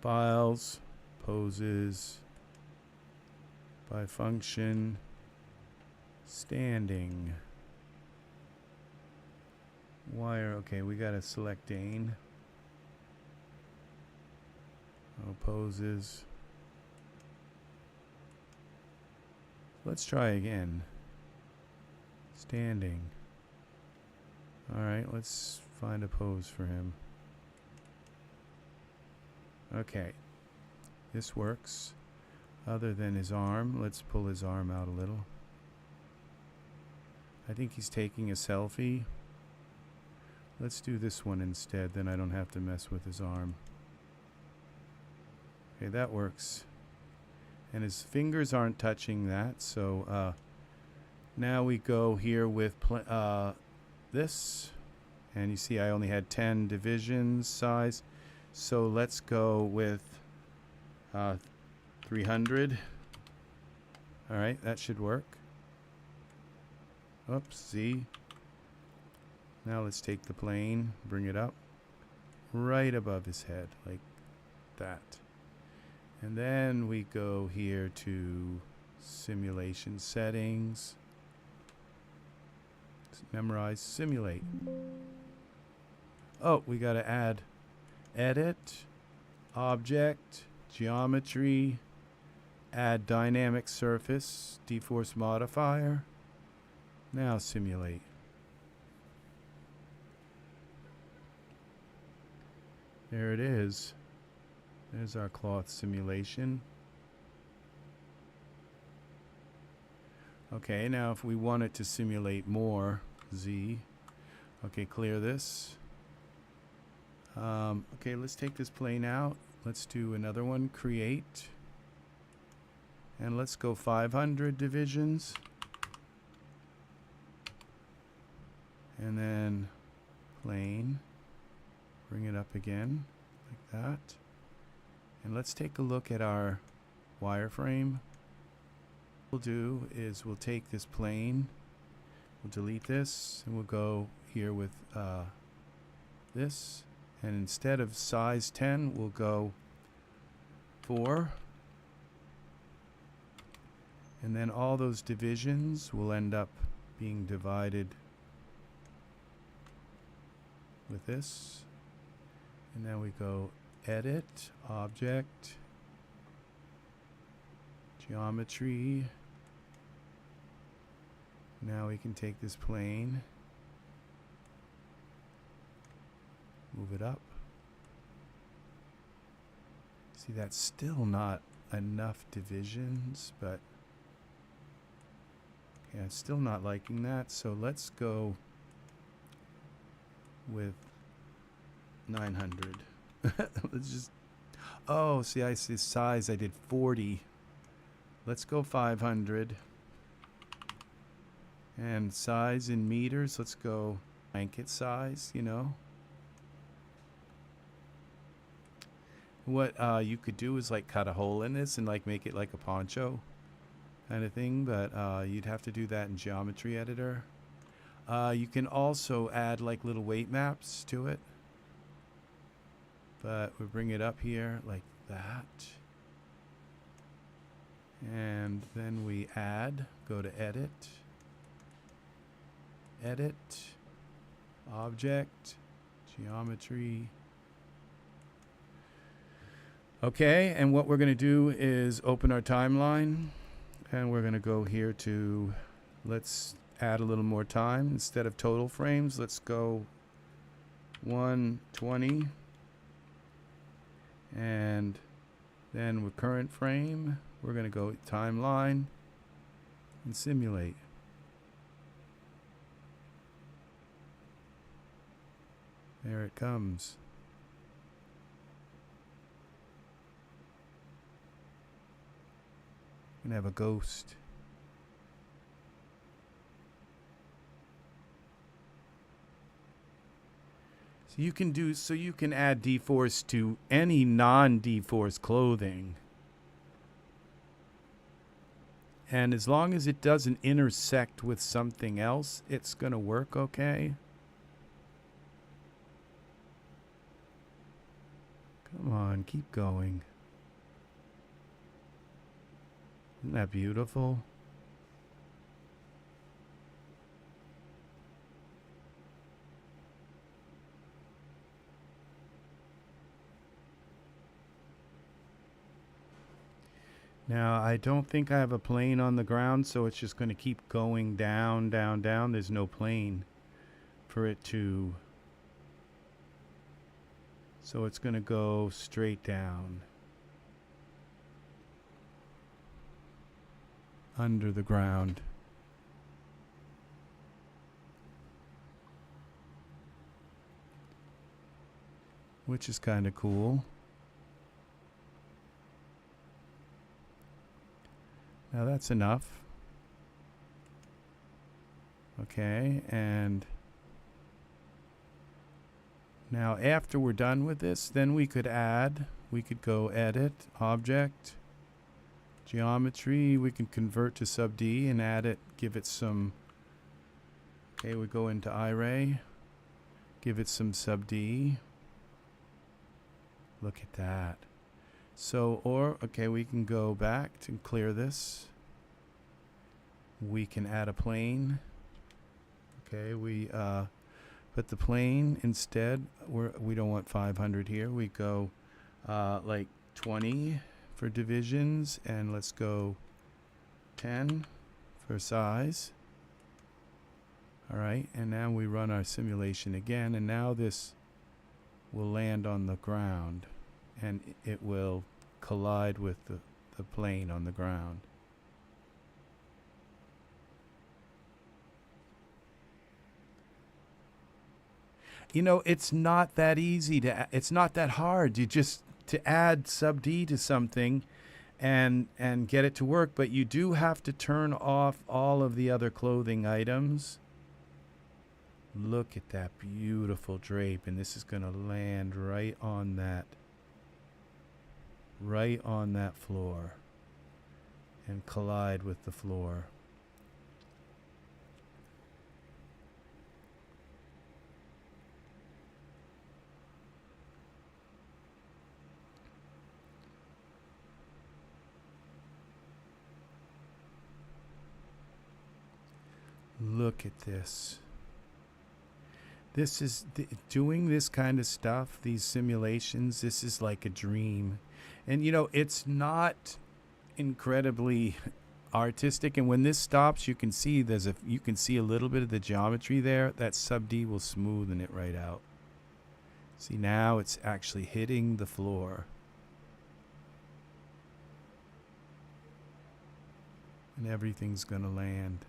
Files, poses, by function, standing. Wire, okay, we gotta select Dane. Oh, poses. Let's try again. Standing. Alright, let's find a pose for him. Okay, this works. Other than his arm, let's pull his arm out a little. I think he's taking a selfie. Let's do this one instead, then I don't have to mess with his arm. Okay, that works. And his fingers aren't touching that, so now we go here with this. And you see I only had 10 divisions size. So let's go with 300. All right, that should work. Oops, see. Now let's take the plane, bring it up right above his head, like that. And then we go here to simulation settings. Memorize, simulate. Oh, we got to add edit, object, geometry, add dynamic surface, dForce modifier. Now simulate. There it is. There's our cloth simulation. Okay, now if we wanted to simulate more, Z. Okay, clear this. Okay, let's take this plane out. Let's do another one, create. And let's go 500 divisions. And then plane. Bring it up again, like that. And let's take a look at our wireframe. What we'll do is we'll take this plane, we'll delete this, and we'll go here with this. And instead of size 10, we'll go 4. And then all those divisions will end up being divided with this. And then we go edit, object, geometry. Now we can take this plane, move it up. See, that's still not enough divisions, but yeah, I'm still not liking that. So let's go with 900. Let's just, oh, see, I see size, I did 40. Let's go 500. And size in meters, let's go blanket size, you know. What you could do is like cut a hole in this and like make it like a poncho kind of thing, but you'd have to do that in geometry editor. You can also add like little weight maps to it, but we'll bring it up here like that. And then we add, go to edit, edit, object, geometry. Okay, and what we're going to do is open our timeline, and we're going to go here to, let's add a little more time. Instead of total frames, let's go 120, and then with current frame, we're going to go timeline and simulate. There it comes. And have a ghost. So you can add dForce to any non-dForce clothing. And as long as it doesn't intersect with something else, it's going to work okay. Come on, keep going. Isn't that beautiful? Now, I don't think I have a plane on the ground, so it's just going to keep going down, down, down. There's no plane for it to... So it's going to go straight down. Under the ground. Which is kind of cool. Now that's enough. Okay, and now after we're done with this, then we could go edit, object, geometry. We can convert to sub D and add it, give it some, okay, we go into Iray, give it some sub D. Look at that. So, okay, we can go back to clear this. We can add a plane. Okay, we put the plane instead. We don't want 500 here. We go like 20 for divisions, and let's go 10 for size. All right, and now we run our simulation again, and now this will land on the ground, and it will collide with the plane on the ground. You know, it's not that easy to, it's not that hard. You just, to add sub D to something and get it to work, but you do have to turn off all of the other clothing items. Look at that beautiful drape, and this is going to land right on that floor and collide with the floor. Look at this. This is doing this kind of stuff, these simulations, this is like a dream. And you know, it's not incredibly artistic, and when this stops, you can see you can see a little bit of the geometry there. That sub D will smoothen it right out. See, now it's actually hitting the floor. And everything's gonna land.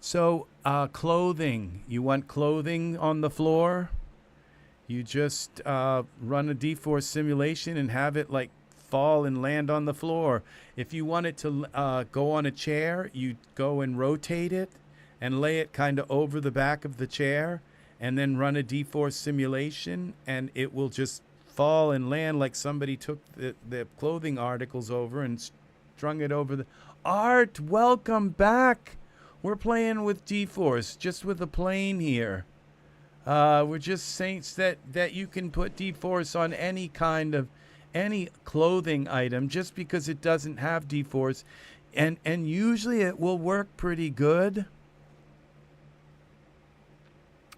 So, clothing. You want clothing on the floor? You just run a dForce simulation and have it like fall and land on the floor. If you want it to go on a chair, you go and rotate it and lay it kind of over the back of the chair, and then run a dForce simulation, and it will just fall and land like somebody took the clothing articles over and strung it over the... Art, welcome back. we're playing with dForce, just with a plane here. We're just saying that you can put dForce on any kind of any clothing item just because it doesn't have dForce, and usually it will work pretty good.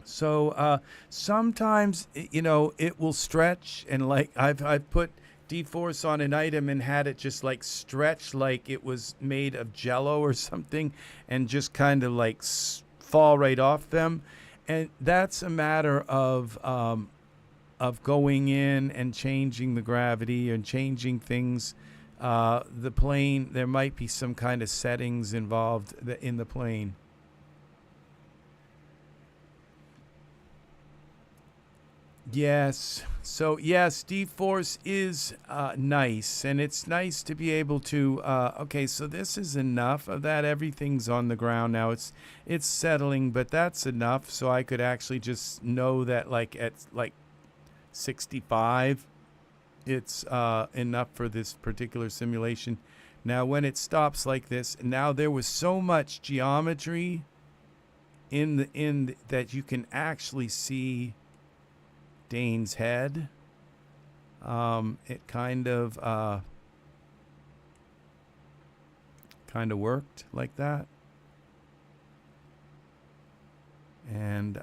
So sometimes it will stretch, and like I've put dForce on an item and had it just like stretch like it was made of jello or something, and just kind of like fall right off them. And that's a matter of going in and changing the gravity and changing things. The plane, there might be some kind of settings involved in the plane. Yes. So yes, dForce is nice, and it's nice to be able to. Okay, so this is enough of that. Everything's on the ground now. It's settling, but that's enough. So I could actually just know that, like at like 65, it's enough for this particular simulation. Now, when it stops like this, now there was so much geometry in that you can actually see Dane's head. It kind of worked like that, and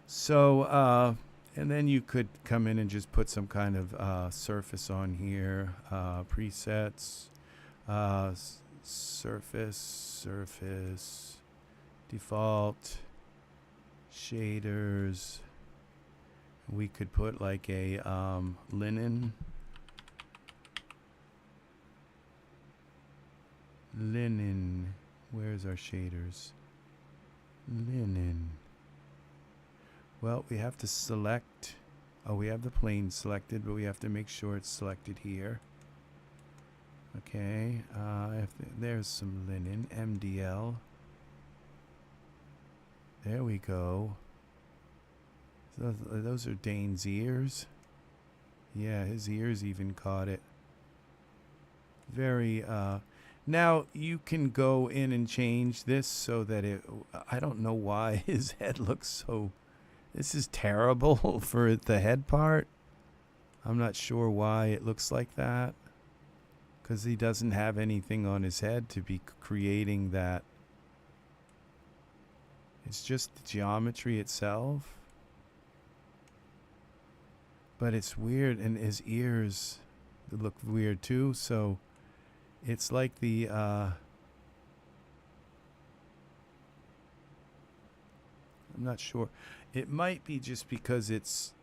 so and then you could come in and just put some kind of surface on here, presets, surface, default, shaders. We could put like a linen. Where's our shaders? Linen. Well, we have to select. Oh, we have the plane selected, but we have to make sure it's selected here. Okay. There's some linen. MDL. There we go. Those are Dane's ears. Yeah, his ears even caught it. Very, now you can go in and change this so that I don't know why his head looks so, this is terrible for the head part. I'm not sure why it looks like that. Because he doesn't have anything on his head to be creating that. It's just the geometry itself. But it's weird, and his ears look weird too, so it's like the I'm not sure. It might be just because it's,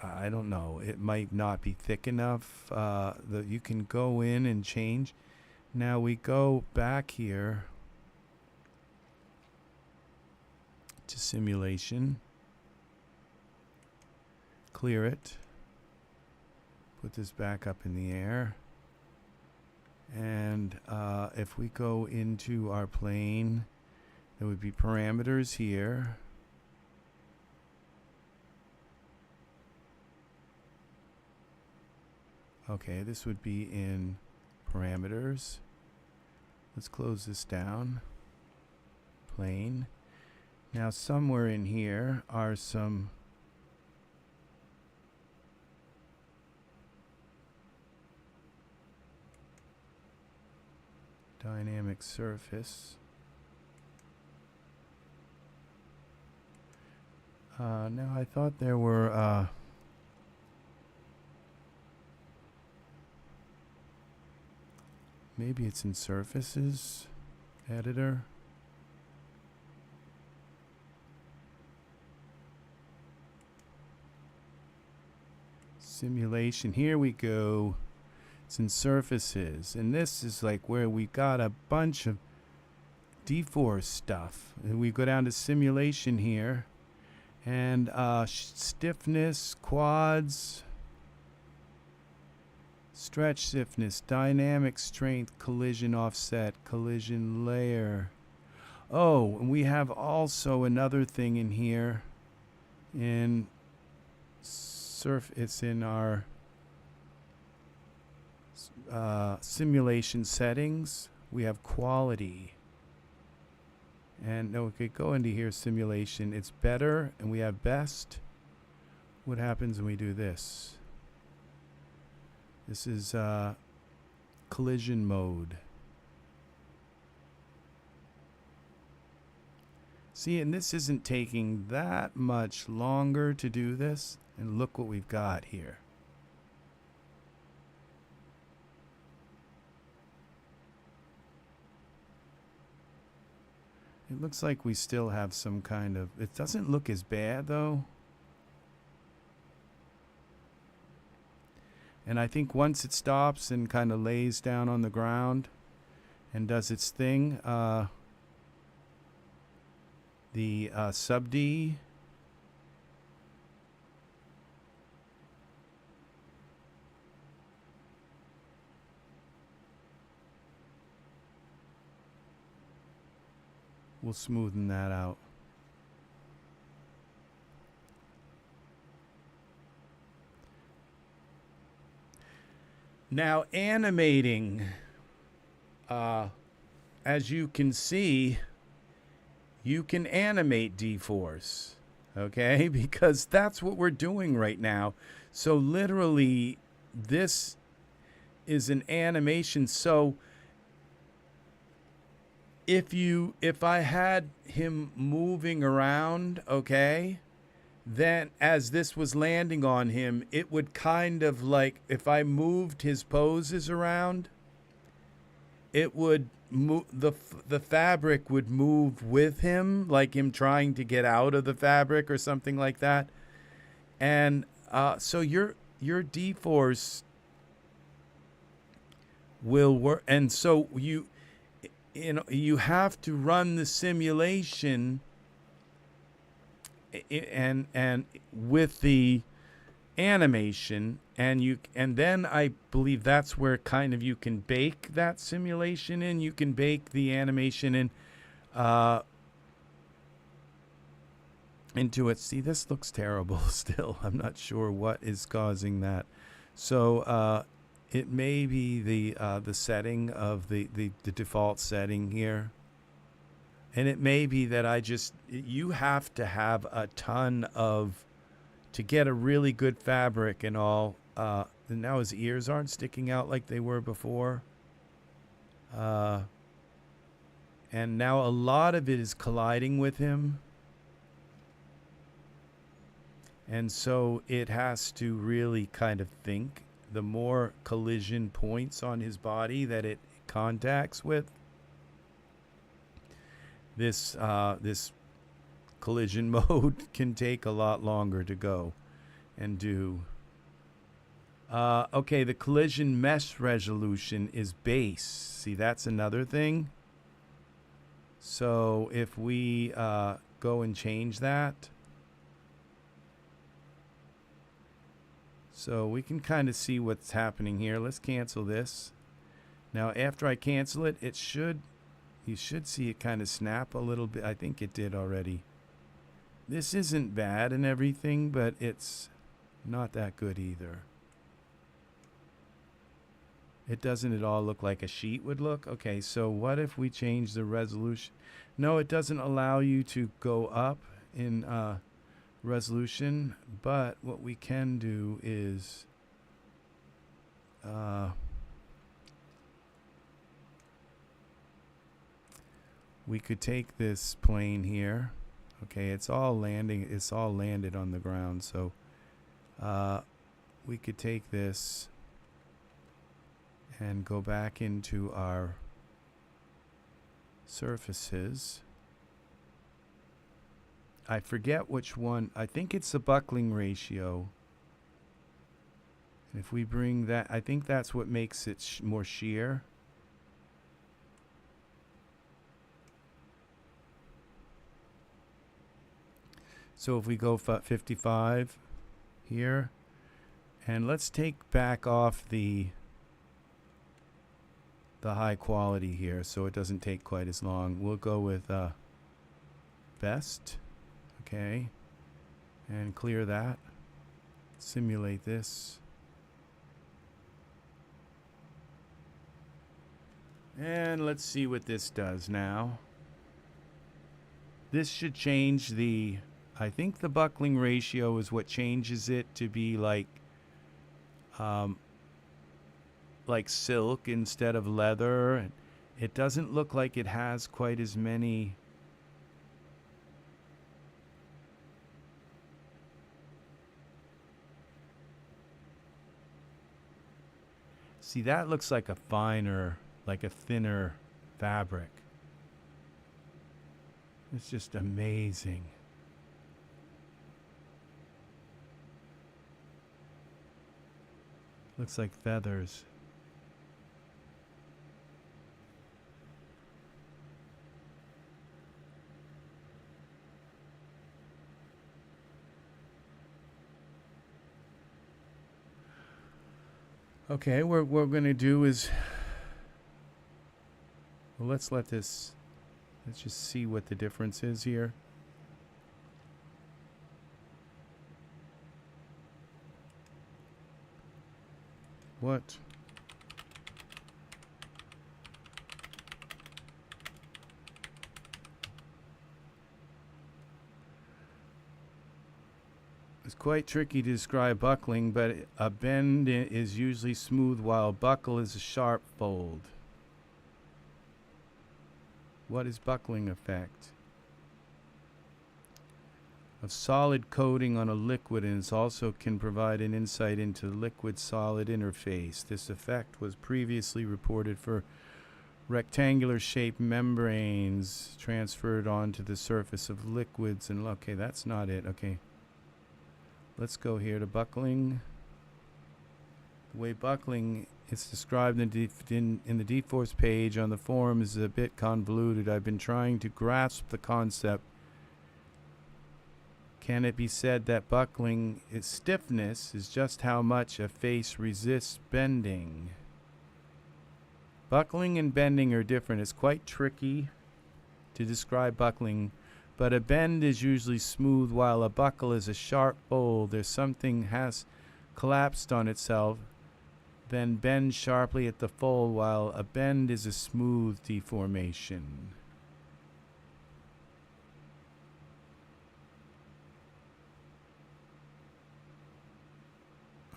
I don't know, it might not be thick enough that you can go in and change. Now we go back here to simulation, clear it, put this back up in the air, and if we go into our plane, there would be parameters here. Okay, this would be in parameters. Let's close this down. Plane. Now somewhere in here are some dynamic surface. Now I thought there were maybe it's in surfaces editor. Simulation, here we go. It's in surfaces, and this is like where we got a bunch of dForce stuff. And we go down to simulation here, and stiffness, quads, stretch stiffness, dynamic strength, collision offset, collision layer. Oh, and we have also another thing in here in it's in our simulation settings. We have quality. And no, we could go into here, simulation. It's better, and we have best. What happens when we do this? This is collision mode. See, and this isn't taking that much longer to do this. And look what we've got here. It looks like we still have some kind of... It doesn't look as bad, though. And I think once it stops and kind of lays down on the ground and does its thing, the sub D will smoothen that out. Now animating, as you can see, you can animate dForce, okay? Because that's what we're doing right now. So literally, this is an animation. So if I had him moving around, okay, then as this was landing on him, it would kind of like, if I moved his poses around, it would move, the fabric would move with him, like him trying to get out of the fabric or something like that. And so your dForce will work. And so you have to run the simulation and with the animation, and then I believe that's where kind of you can bake that simulation in. You can bake the animation in into it. See, this looks terrible still. I'm not sure what is causing that. So it may be the setting of the default setting here. And it may be that you have to have a ton of, to get a really good fabric and all. And now his ears aren't sticking out like they were before. And now a lot of it is colliding with him. And so it has to really kind of think. The more collision points on his body that it contacts with, this collision mode can take a lot longer to go and do. Okay, the collision mesh resolution is base. See, that's another thing. So if we go and change that, so we can kind of see what's happening here. Let's cancel this. Now, after I cancel it, you should see it kind of snap a little bit. I think it did already. This isn't bad and everything, but it's not that good either. It doesn't at all look like a sheet would look. Okay, so what if we change the resolution? No, it doesn't allow you to go up in resolution, but what we can do is we could take this plane here. Okay, it's all landing, it's all landed on the ground, so we could take this and go back into our surfaces. I forget which one. I think it's the buckling ratio. And if we bring that, I think that's what makes it more sheer. So if we go 55 here, and let's take back off the high quality here so it doesn't take quite as long. We'll go with best. Okay, and clear that. Simulate this. And let's see what this does now. This should change the, I think the buckling ratio is what changes it to be like silk instead of leather. It doesn't look like it has quite as many. See, that looks like a finer, like a thinner fabric. It's just amazing. Looks like feathers. Okay, what we're going to do is, well, let's just see what the difference is here. What? It's quite tricky to describe buckling, but a bend is usually smooth while buckle is a sharp fold. What is buckling effect? Of solid coating on a liquid, and it also can provide an insight into the liquid-solid interface. This effect was previously reported for rectangular shaped membranes transferred onto the surface of liquids. And okay, that's not it. Okay. Let's go here to buckling. The way buckling is described in the dForce page on the forum is a bit convoluted. I've been trying to grasp the concept. Can it be said that buckling its stiffness is just how much a face resists bending? Buckling and bending are different. It's quite tricky to describe buckling. But a bend is usually smooth while a buckle is a sharp fold. There's something has collapsed on itself, then bends sharply at the fold, while a bend is a smooth deformation.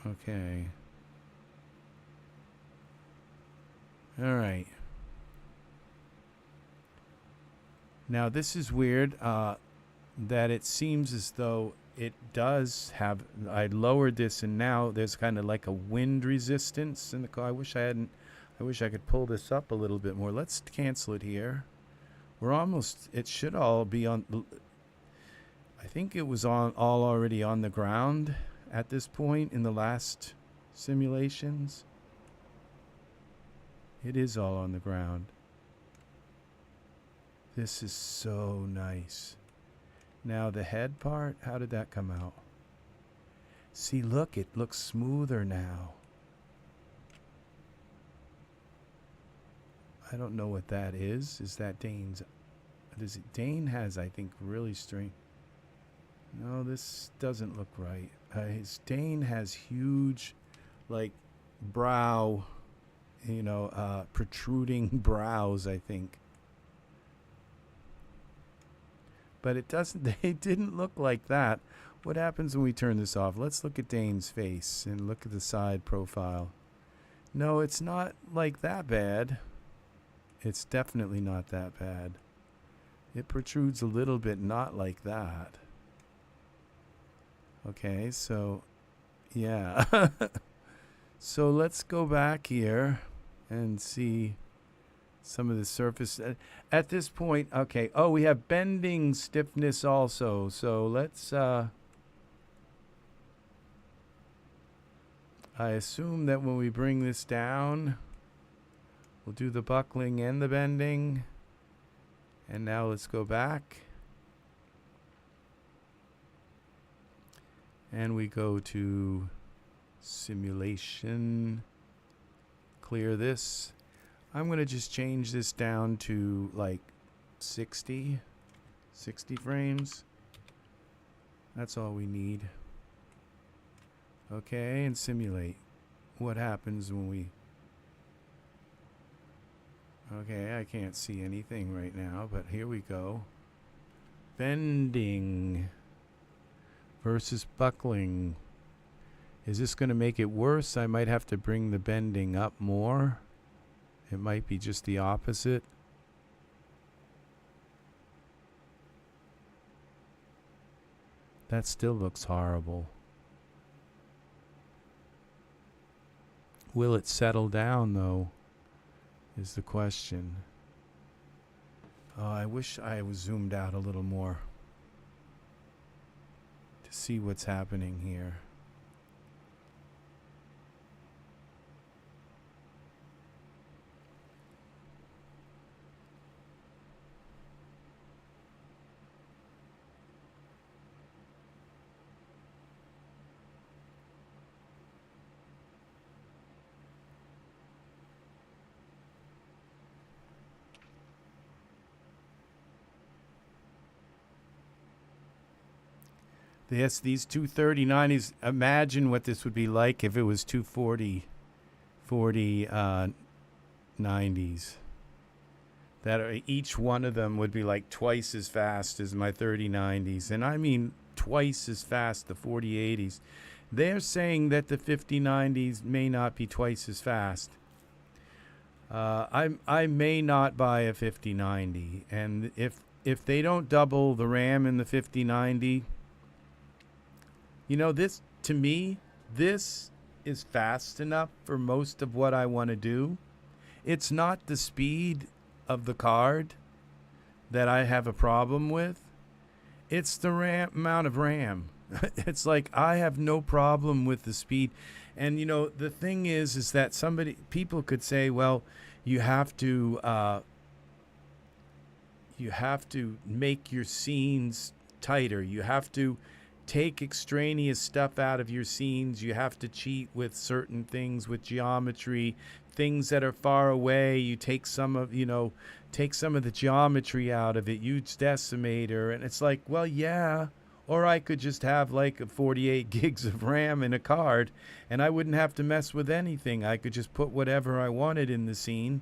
Okay. All right. Now this is weird, that it seems as though it does have, I lowered this and now there's kind of like a wind resistance in the car. I wish I could pull this up a little bit more. Let's cancel it here. We're almost, it should all be on, I think it was all already on the ground at this point in the last simulations. It is all on the ground. This is so nice. Now the head part, how did that come out? See, look, it looks smoother now. I don't know what that is. Is that Dane's? Dane has, I think, really strange. No, this doesn't look right. Dane has huge, like, brow, protruding brows, I think. But it doesn't, they didn't look like that. What happens when we turn this off? Let's look at Dane's face and look at the side profile. No, it's not like that bad. It's definitely not that bad. It protrudes a little bit, not like that. Okay, so, yeah. So let's go back here and see some of the surface. At this point, okay. Oh, we have bending stiffness also. So let's, I assume that when we bring this down, we'll do the buckling and the bending. And now let's go back. And we go to simulation. Clear this. I'm going to just change this down to like 60 frames. That's all we need. Okay, and simulate. What happens when we... Okay, I can't see anything right now, but here we go. Bending versus buckling. Is this going to make it worse? I might have to bring the bending up more. It might be just the opposite. That still looks horrible. Will it settle down, though, is the question. Oh, I wish I was zoomed out a little more to see what's happening here. Yes, these 230/90s, imagine what this would be like if it was 240/90s. That each one of them would be like twice as fast as my 30/90s. And I mean twice as fast the 40/80s. They're saying that the 50/90s may not be twice as fast. I may not buy a 50/90. And if they don't double the RAM in the 50/90... You know, this, to me, this is fast enough for most of what I want to do. It's not the speed of the card that I have a problem with. It's the amount of RAM. It's like I have no problem with the speed. And, you know, the thing is that people could say, well, you have to make your scenes tighter. You have to take extraneous stuff out of your scenes. You have to cheat with certain things, with geometry, things that are far away. You take some of the geometry out of it, use decimator. And it's like, well, yeah, or I could just have like 48 gigs of RAM in a card and I wouldn't have to mess with anything. I could just put whatever I wanted in the scene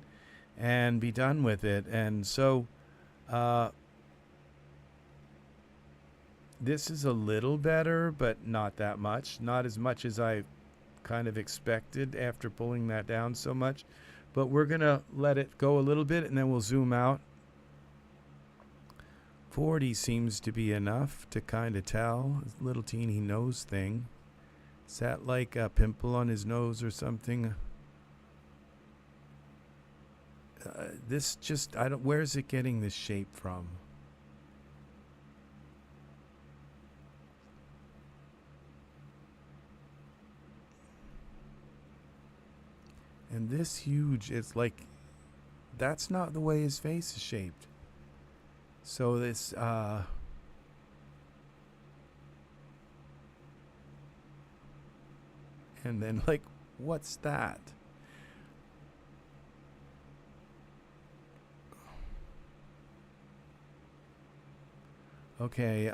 and be done with it. And so, this is a little better, but not that much. Not as much as I kind of expected after pulling that down so much. But we're going to let it go a little bit, and then we'll zoom out. 40 seems to be enough to kind of tell. This little teeny nose thing. Is that like a pimple on his nose or something? This just, where is it getting this shape from? And this huge, it's like, that's not the way his face is shaped. So this, and then like, what's that? Okay,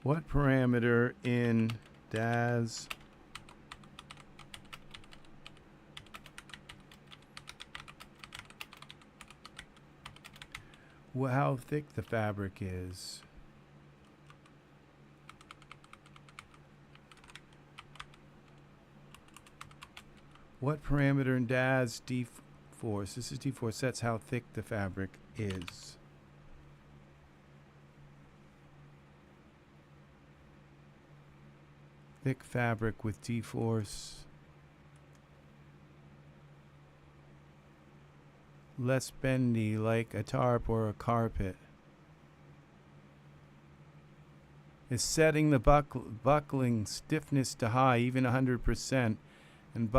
what parameter in Daz how thick the fabric is? What parameter in Daz dForce? This is dForce. That's how thick the fabric is. Thick fabric with dForce. Less bendy, like a tarp or a carpet. Is setting the buckling stiffness to high, even 100%, and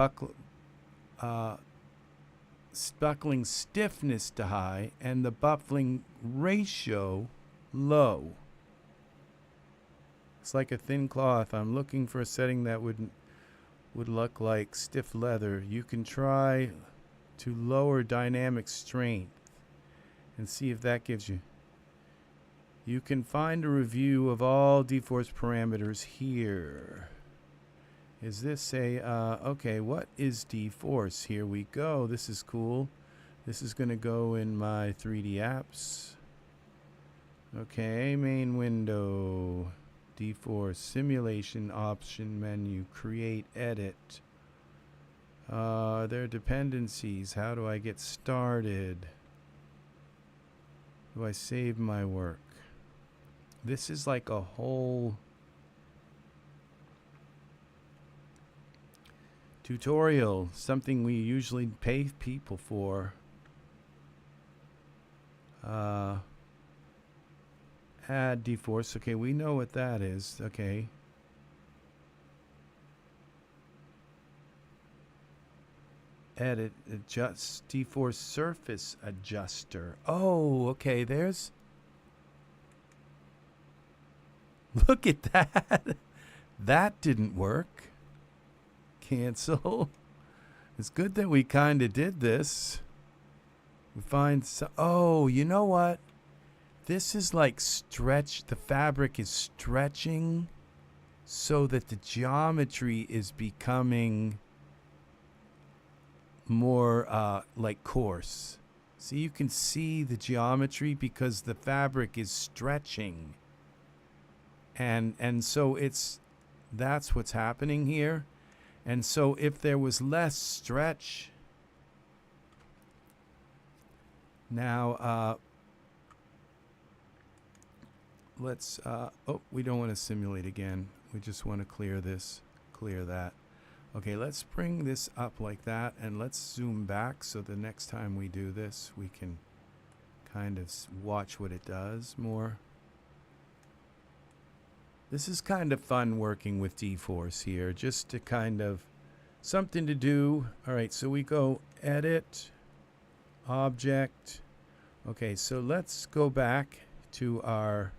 buckling stiffness to high, and the buckling ratio low. It's like a thin cloth. I'm looking for a setting that would look like stiff leather. You can try to lower dynamic strength and see if that gives you. You can find a review of all dForce parameters here. Is this a, okay, what is dForce? Here we go. This is cool. This is going to go in my 3D apps. Okay, main window, dForce, simulation option menu, create, edit. There are dependencies. How do I get started? Do I save my work? This is like a whole tutorial, something we usually pay people for. Add dForce. Okay, we know what that is. Okay. Edit, adjust, dForce surface adjuster. Oh, okay, there's... Look at that. That didn't work. Cancel. It's good that we kind of did this. We find so, oh, you know what? This is like stretch. The fabric is stretching so that the geometry is becoming more like coarse. So you can see the geometry because the fabric is stretching. And so that's what's happening here. And so if there was less stretch, now let's, oh, we don't want to simulate again. We just want to clear this, clear that. Okay, let's bring this up like that, and let's zoom back so the next time we do this, we can kind of watch what it does more. This is kind of fun working with dForce here, just to kind of something to do. All right, so we go edit, object. Okay, so let's go back to our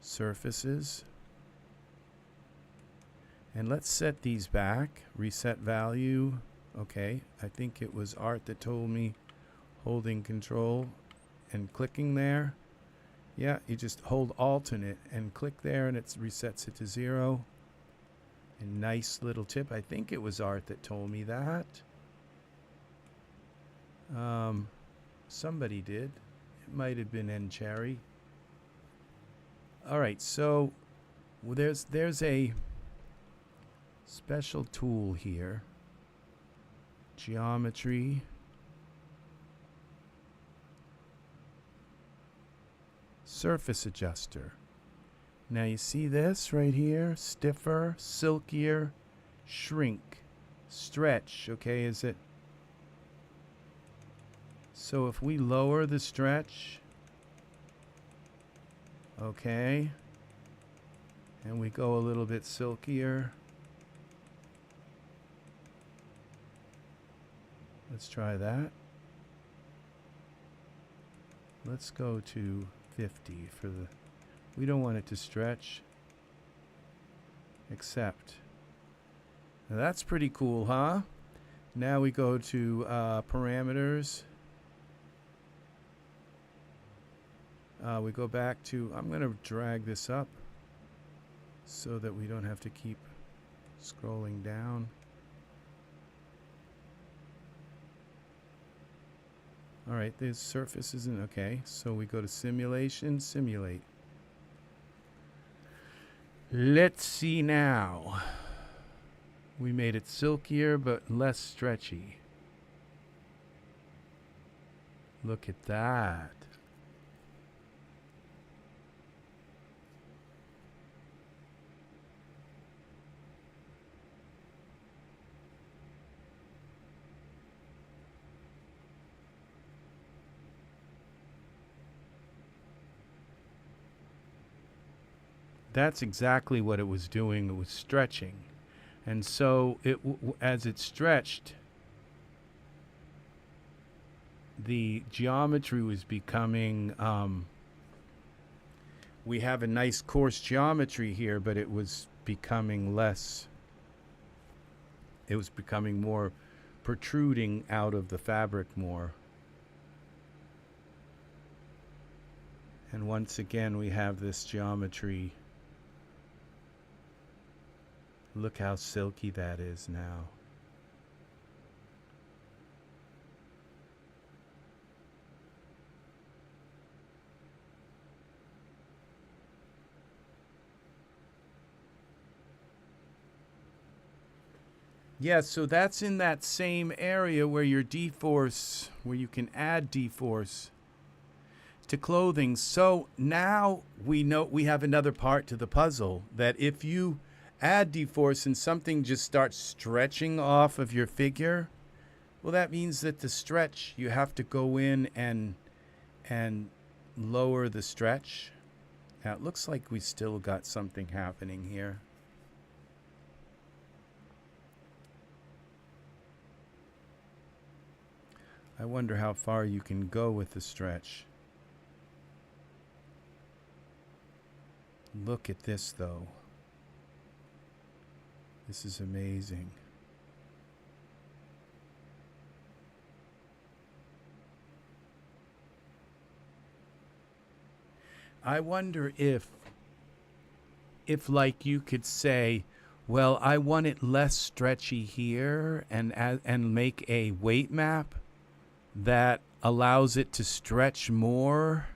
surfaces. And let's set these back, reset value. Okay, I think it was Art that told me holding control and clicking there. Yeah, you just hold alternate and click there and it resets it to 0. And nice little tip. I think it was Art that told me that. Somebody did. It might have been N Cherry. All right, so there's a special tool here. Geometry. Surface adjuster. Now you see this right here? Stiffer, silkier, shrink, stretch. Okay, is it? So if we lower the stretch, okay, and we go a little bit silkier. Let's try that. Let's go to 50 for the, we don't want it to stretch. Accept. Now that's pretty cool, huh? Now we go to parameters. We go back to, I'm going to drag this up so that we don't have to keep scrolling down. All right, this surface isn't okay. So we go to simulation, simulate. Let's see now. We made it silkier but less stretchy. Look at that. That's exactly what it was doing. It was stretching. And so it as it stretched, the geometry was becoming, we have a nice coarse geometry here, but it was becoming less, it was becoming more protruding out of the fabric more. And once again, we have this geometry. Look how silky that is now. Yeah, so that's in that same area where your dForce, where you can add dForce to clothing. So now we know we have another part to the puzzle, that if you add dForce and something just starts stretching off of your figure, well, that means that the stretch, you have to go in and lower the stretch. Now it looks like we still got something happening here. I wonder how far you can go with the stretch. Look at this, though. This is amazing. I wonder if like you could say, well, I want it less stretchy here, and make a weight map that allows it to stretch more,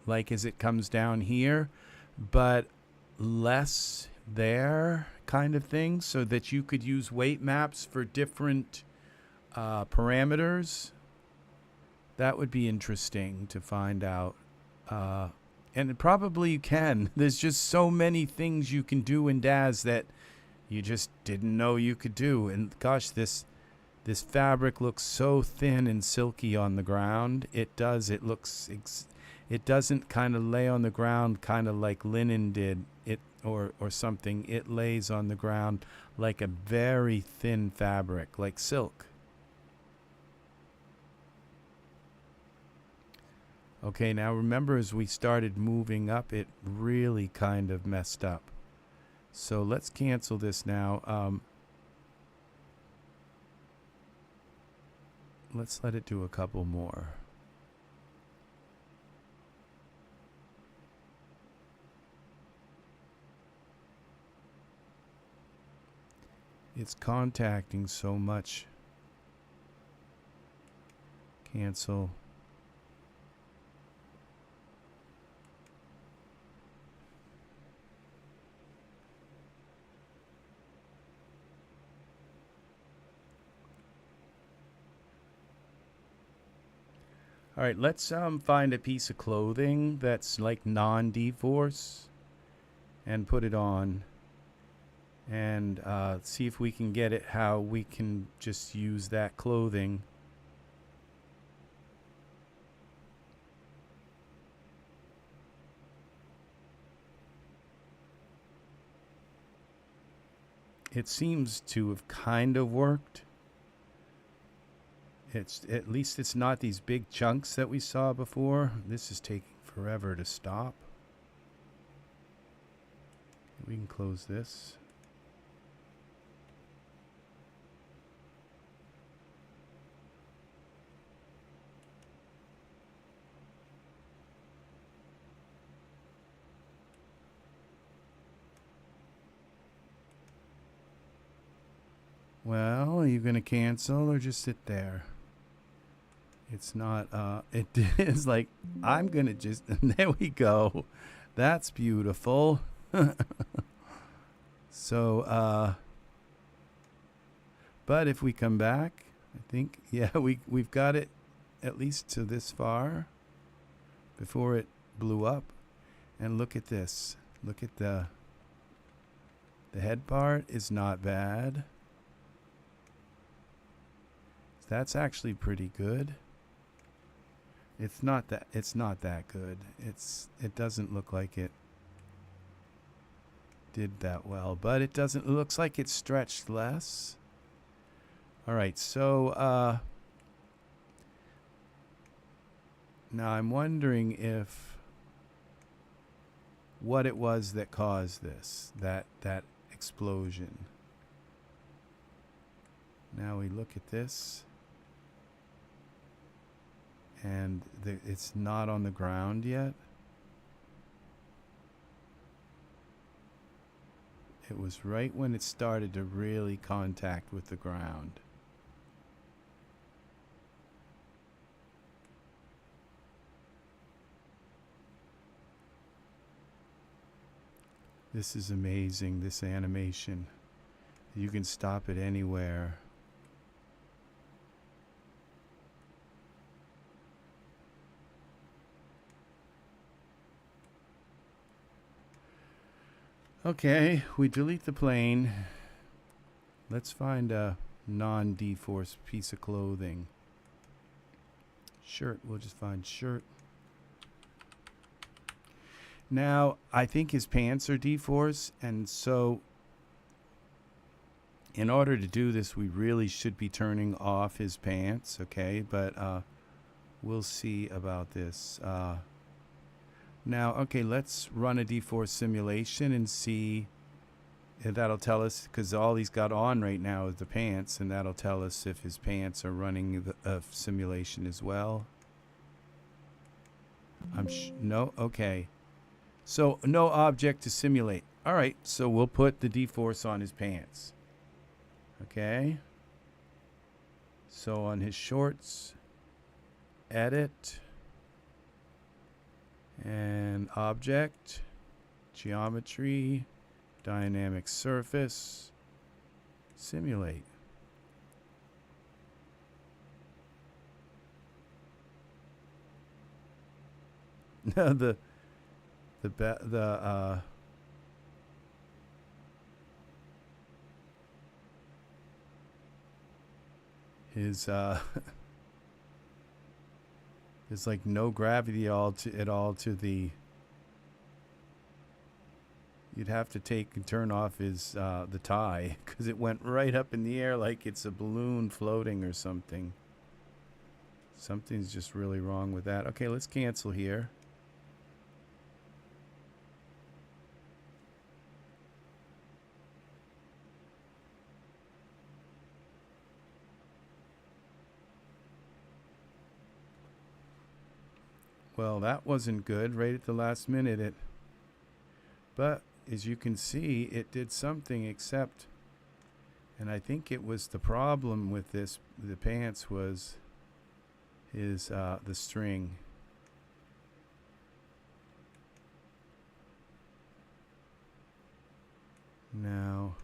like as it comes down here, but less there, kind of thing, so that you could use weight maps for different parameters. That would be interesting to find out. And probably you can. There's just so many things you can do in Daz that you just didn't know you could do. And gosh, this fabric looks so thin and silky on the ground. It does. It looks. It doesn't kind of lay on the ground kind of like linen did. Or something. It lays on the ground like a very thin fabric, like silk. Okay, now remember, as we started moving up, it really kind of messed up. So let's cancel this now. Let's let it do a couple more. It's contacting so much. Cancel. All right, let's find a piece of clothing that's like non-dForce and put it on, and see if we can get it how we can just use that clothing. It seems to have kind of worked. It's at least it's not these big chunks that we saw before. This is taking forever to stop. We can close this. Well, are you going to cancel or just sit there? It's not, it is like, I'm going to just, there we go. That's beautiful. So, but if we come back, I think, yeah, we've got it at least to this far before it blew up. And look at this. Look at the head part is not bad. That's actually pretty good. It's not that good. It doesn't look like it did that well, but it looks like it stretched less. All right, so now I'm wondering if what it was that caused this, that explosion. Now we look at this, and it's not on the ground yet. It was right when it started to really contact with the ground. This is amazing, this animation. You can stop it anywhere. Okay, we delete the plane. Let's find a non-dForce piece of clothing. Shirt, we'll just find shirt. Now, I think his pants are dForce, and so in order to do this, we really should be turning off his pants, okay? But we'll see about this. Now, okay, let's run a dForce simulation and see if that'll tell us, because all he's got on right now is the pants, and that'll tell us if his pants are running the simulation as well. No, okay. So no object to simulate. All right, so we'll put the dForce on his pants. Okay. So on his shorts, edit, and object, geometry, dynamic surface, simulate. the his there's like no gravity at all to the. You'd have to take and turn off his the tie, because it went right up in the air like it's a balloon floating or something. Something's just really wrong with that. Okay, let's cancel here. Well, that wasn't good right at the last minute. But as you can see, it did something, except, and I think it was the problem with this, the pants, was his the string. Now,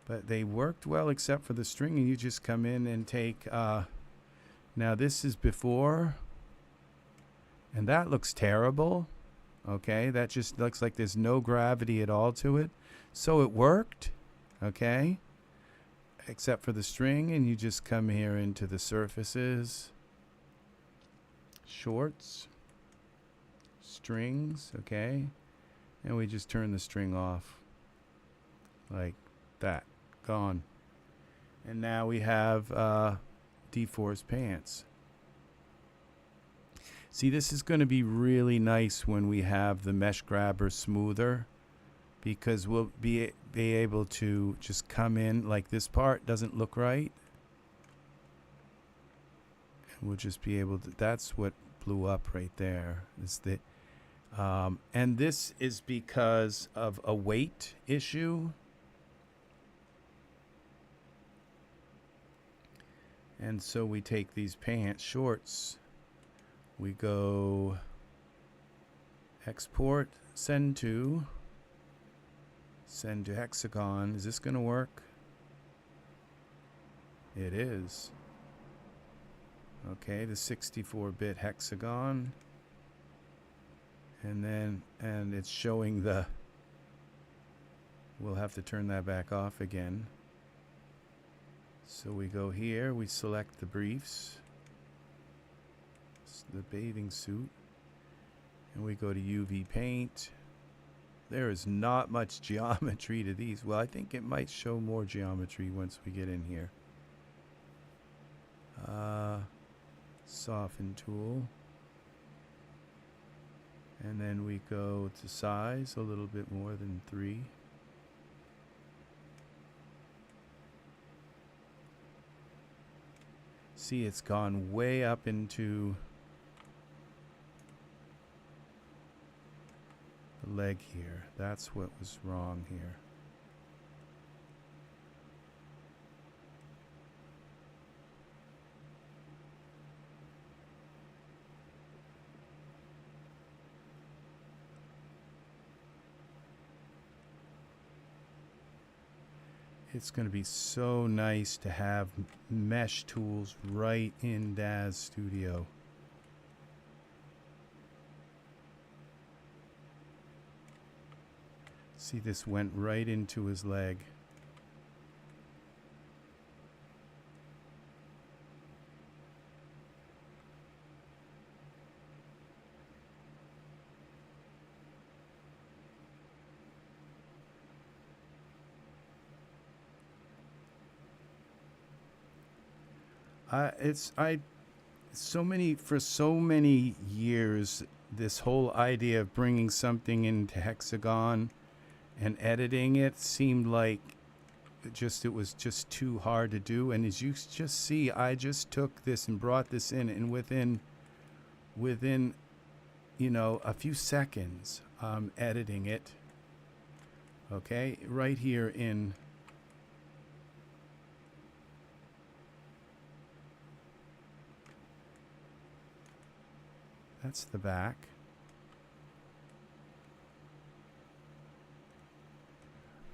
but they worked well except for the string, and you just come in and take, now this is before, and that looks terrible. Okay, that just looks like there's no gravity at all to it. So it worked, okay, except for the string, and you just come here into the surfaces, shorts, strings, okay, and we just turn the string off like that, gone. And now we have dForce pants. See, this is going to be really nice when we have the Mesh Grabber smoother, because we'll be able to just come in, like this part doesn't look right. And we'll just be able to, that's what blew up right there, is the, and this is because of a weight issue. And so we take these pants, shorts, we go export, send to Hexagon. Is this going to work? It is. Okay, the 64-bit Hexagon. And it's showing the, we'll have to turn that back off again. So we go here, we select the briefs, the bathing suit, and we go to UV paint. There is not much geometry to these. Well, I think it might show more geometry once we get in here. Soften tool. And then we go to size, a little bit more than 3. See, it's gone way up into the leg here. That's what was wrong here. It's going to be so nice to have mesh tools right in Daz Studio. See, this went right into his leg. For so many years, this whole idea of bringing something into Hexagon and editing it seemed like it was just too hard to do. And as you just see, I just took this and brought this in, and within you know, a few seconds, editing it. Okay, right here in. That's the back.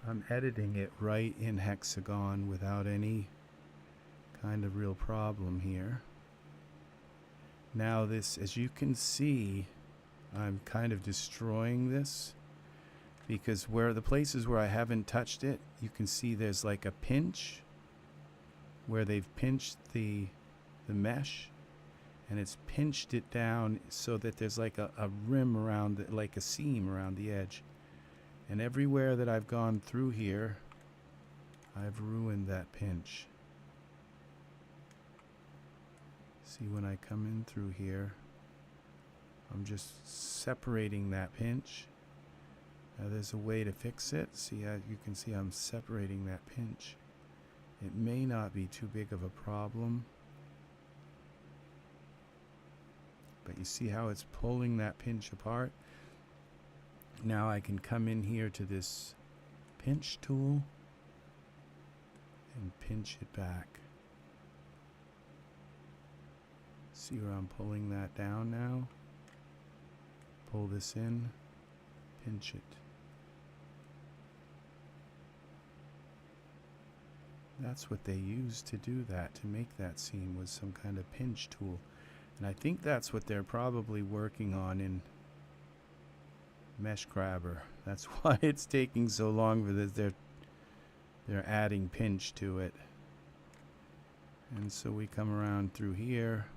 I'm editing it right in Hexagon without any kind of real problem here. Now this, as you can see, I'm kind of destroying this because where the places where I haven't touched it, you can see there's like a pinch where they've pinched the mesh. And it's pinched it down so that there's like a rim around it, like a seam around the edge. And everywhere that I've gone through here, I've ruined that pinch. See, when I come in through here, I'm just separating that pinch. Now there's a way to fix it. See how you can see I'm separating that pinch. It may not be too big of a problem. But you see how it's pulling that pinch apart? Now I can come in here to this pinch tool and pinch it back. See where I'm pulling that down now? Pull this in, pinch it. That's what they used to do that, to make that seam, was some kind of pinch tool. And I think that's what they're probably working on in Mesh Grabber. That's why it's taking so long for this. They're adding pinch to it. And so we come around through here.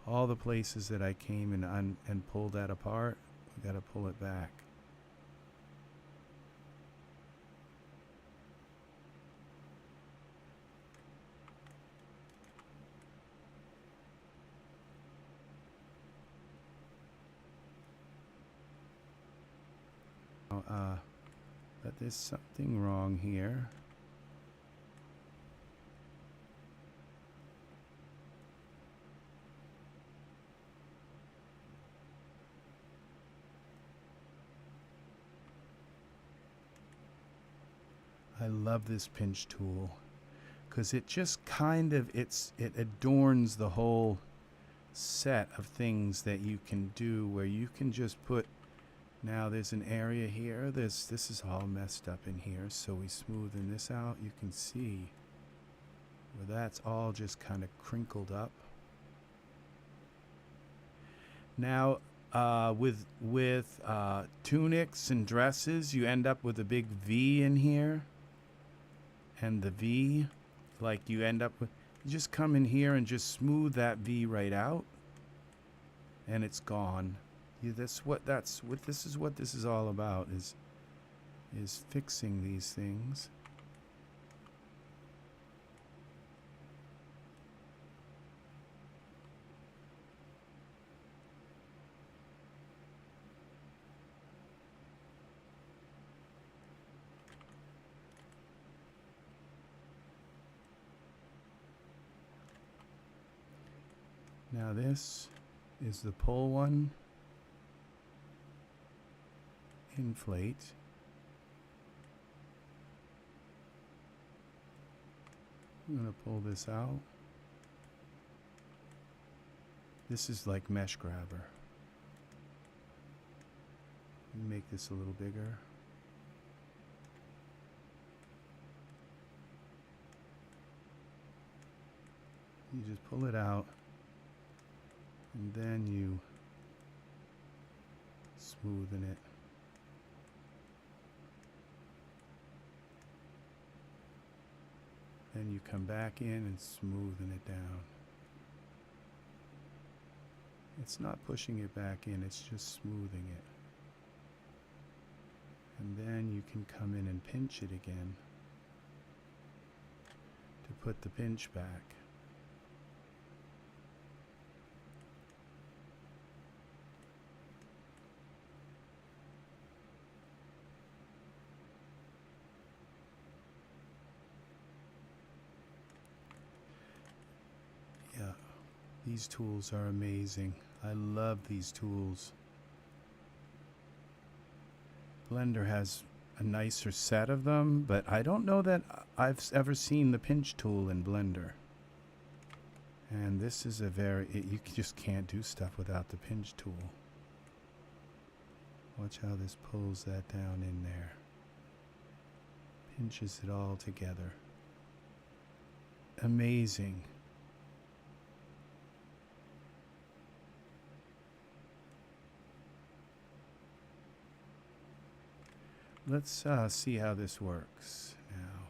All the places that I came and pulled that apart, we got to pull it back. But there's something wrong here. I love this pinch tool because it just kind of it adorns the whole set of things that you can do, where you can just put. Now there's an area here. This is all messed up in here, so we smoothen this out. You can see where that's all just kind of crinkled up. Now with tunics and dresses, you end up with a big V in here, and the V, like you end up with, you just come in here and just smooth that V right out, and it's gone. This is what this is all about, is fixing these things. Now this is the pull one. inflate. I'm going to pull this out. This is like Mesh Grabber. Make this a little bigger. You just pull it out, and then you smoothen it. Then you come back in and smoothen it down. It's not pushing it back in, it's just smoothing it. And then you can come in and pinch it again to put the pinch back. Yeah, these tools are amazing. I love these tools. Blender has a nicer set of them, but I don't know that I've ever seen the pinch tool in Blender. And this is a you just can't do stuff without the pinch tool. Watch how this pulls that down in there. Pinches it all together. Amazing. Let's see how this works now.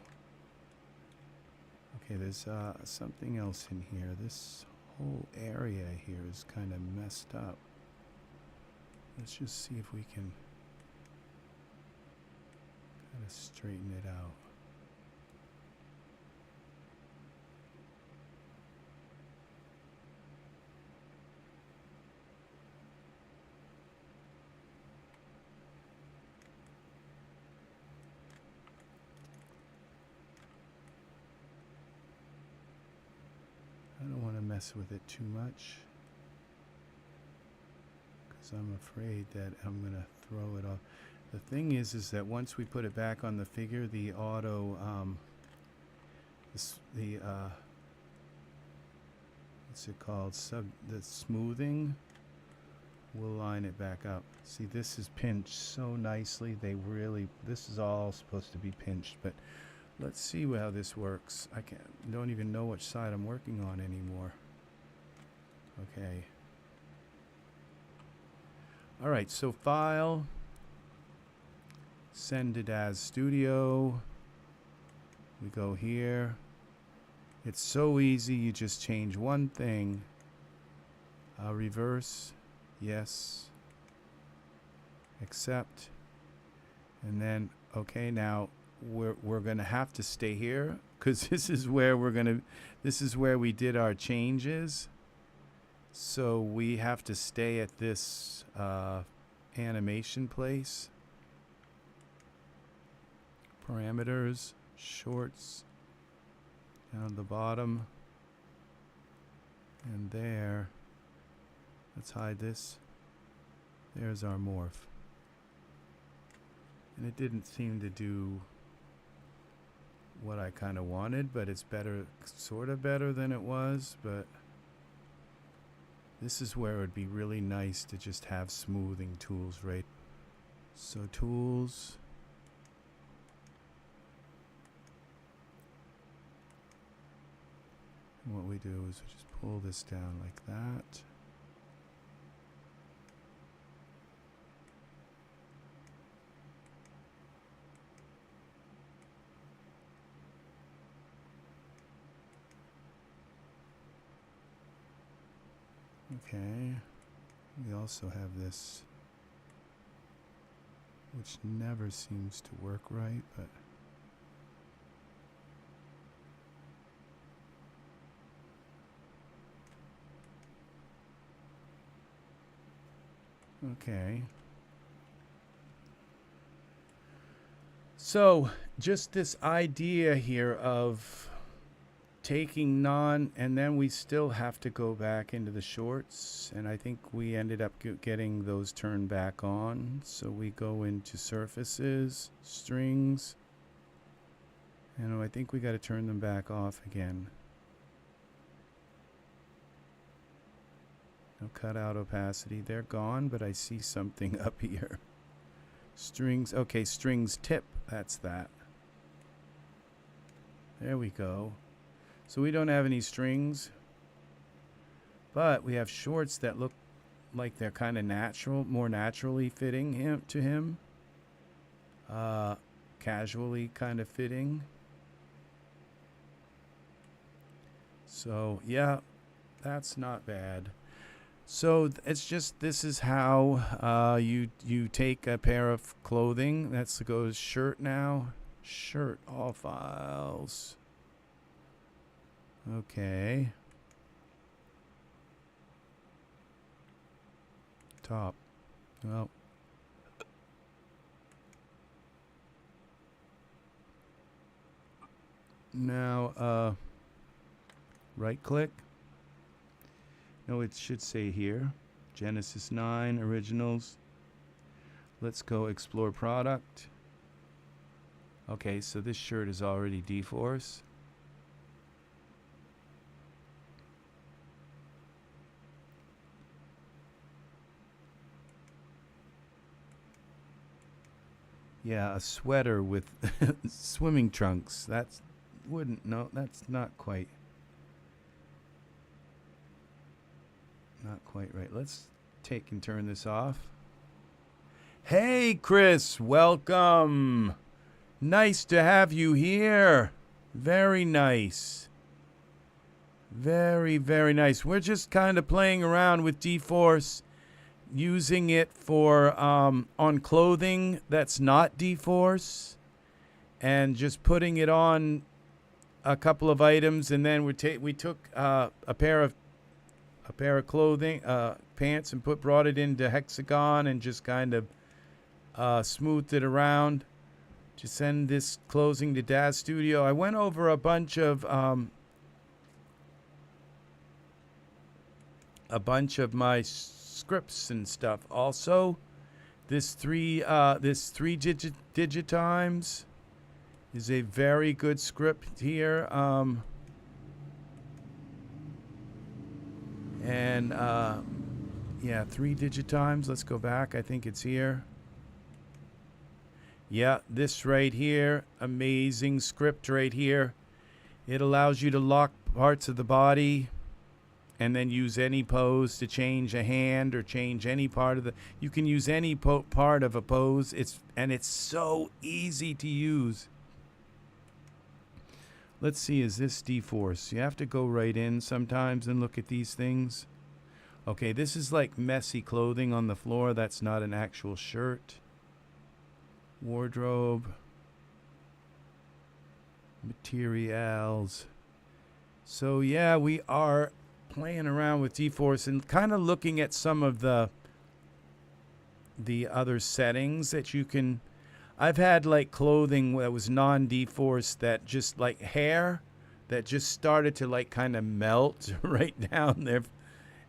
Okay, there's something else in here. This whole area here is kind of messed up. Let's just see if we can kind of straighten it out. I don't want to mess with it too much because I'm afraid that I'm going to throw it off. The thing is that once we put it back on the figure, the auto, what's it called? The smoothing will line it back up. See, this is pinched so nicely. This is all supposed to be pinched, but let's see how this works. I don't even know which side I'm working on anymore. Okay. All right, so File, send to Daz Studio. We go here. It's so easy. You just change one thing. Reverse, yes. Accept. And then, okay, now we're going to have to stay here because this is where we did our changes. So we have to stay at this animation place. Parameters, shorts, down at the bottom. And there, let's hide this. There's our morph. And it didn't seem to do what I kind of wanted, but it's better, sort of better than it was, but this is where it would be really nice to just have smoothing tools, right? So tools. And what we do is we just pull this down like that. Okay, we also have this, which never seems to work right, but okay. So just this idea here of taking and then we still have to go back into the shorts, and I think we ended up getting those turned back on. So we go into surfaces, strings, and I think we got to turn them back off again. No cutout opacity, they're gone, but I see something up here. Strings, okay, strings tip, that's that. There we go. So we don't have any strings, but we have shorts that look like they're kind of natural, more naturally fitting to him. Casually kind of fitting. So yeah, that's not bad. So it's just, this is how you take a pair of clothing. That's goes shirt now. Shirt, all files. Okay. Top. Well. Now, right click. No, it should say here. Genesis 9, originals. Let's go explore product. Okay, so this shirt is already dForce. Yeah, a sweater with swimming trunks. That's that's not quite right. Let's take and turn this off. Hey Chris, welcome. Nice to have you here. Very nice. Very, very nice. We're just kind of playing around with dForce, using it for on clothing that's not dForce, and just putting it on a couple of items, and then we took a pair of clothing pants and brought it into Hexagon and just kind of smoothed it around to send this closing to Daz Studio. I went over a bunch of my scripts and stuff. Also, this three digitimes is a very good script here. Yeah, 3 digitimes. Let's go back. I think it's here. Yeah, this right here, amazing script right here. It allows you to lock parts of the body and then use any pose to change a hand or change any part of the... You can use any part of a pose. It's so easy to use. Let's see, is this dForce? You have to go right in sometimes and look at these things. Okay, this is like messy clothing on the floor. That's not an actual shirt. Wardrobe. Materials. So yeah, we are playing around with dForce and kind of looking at some of the other settings that you can... I've had like clothing that was non-dForce that just like hair that just started to like kind of melt right down there.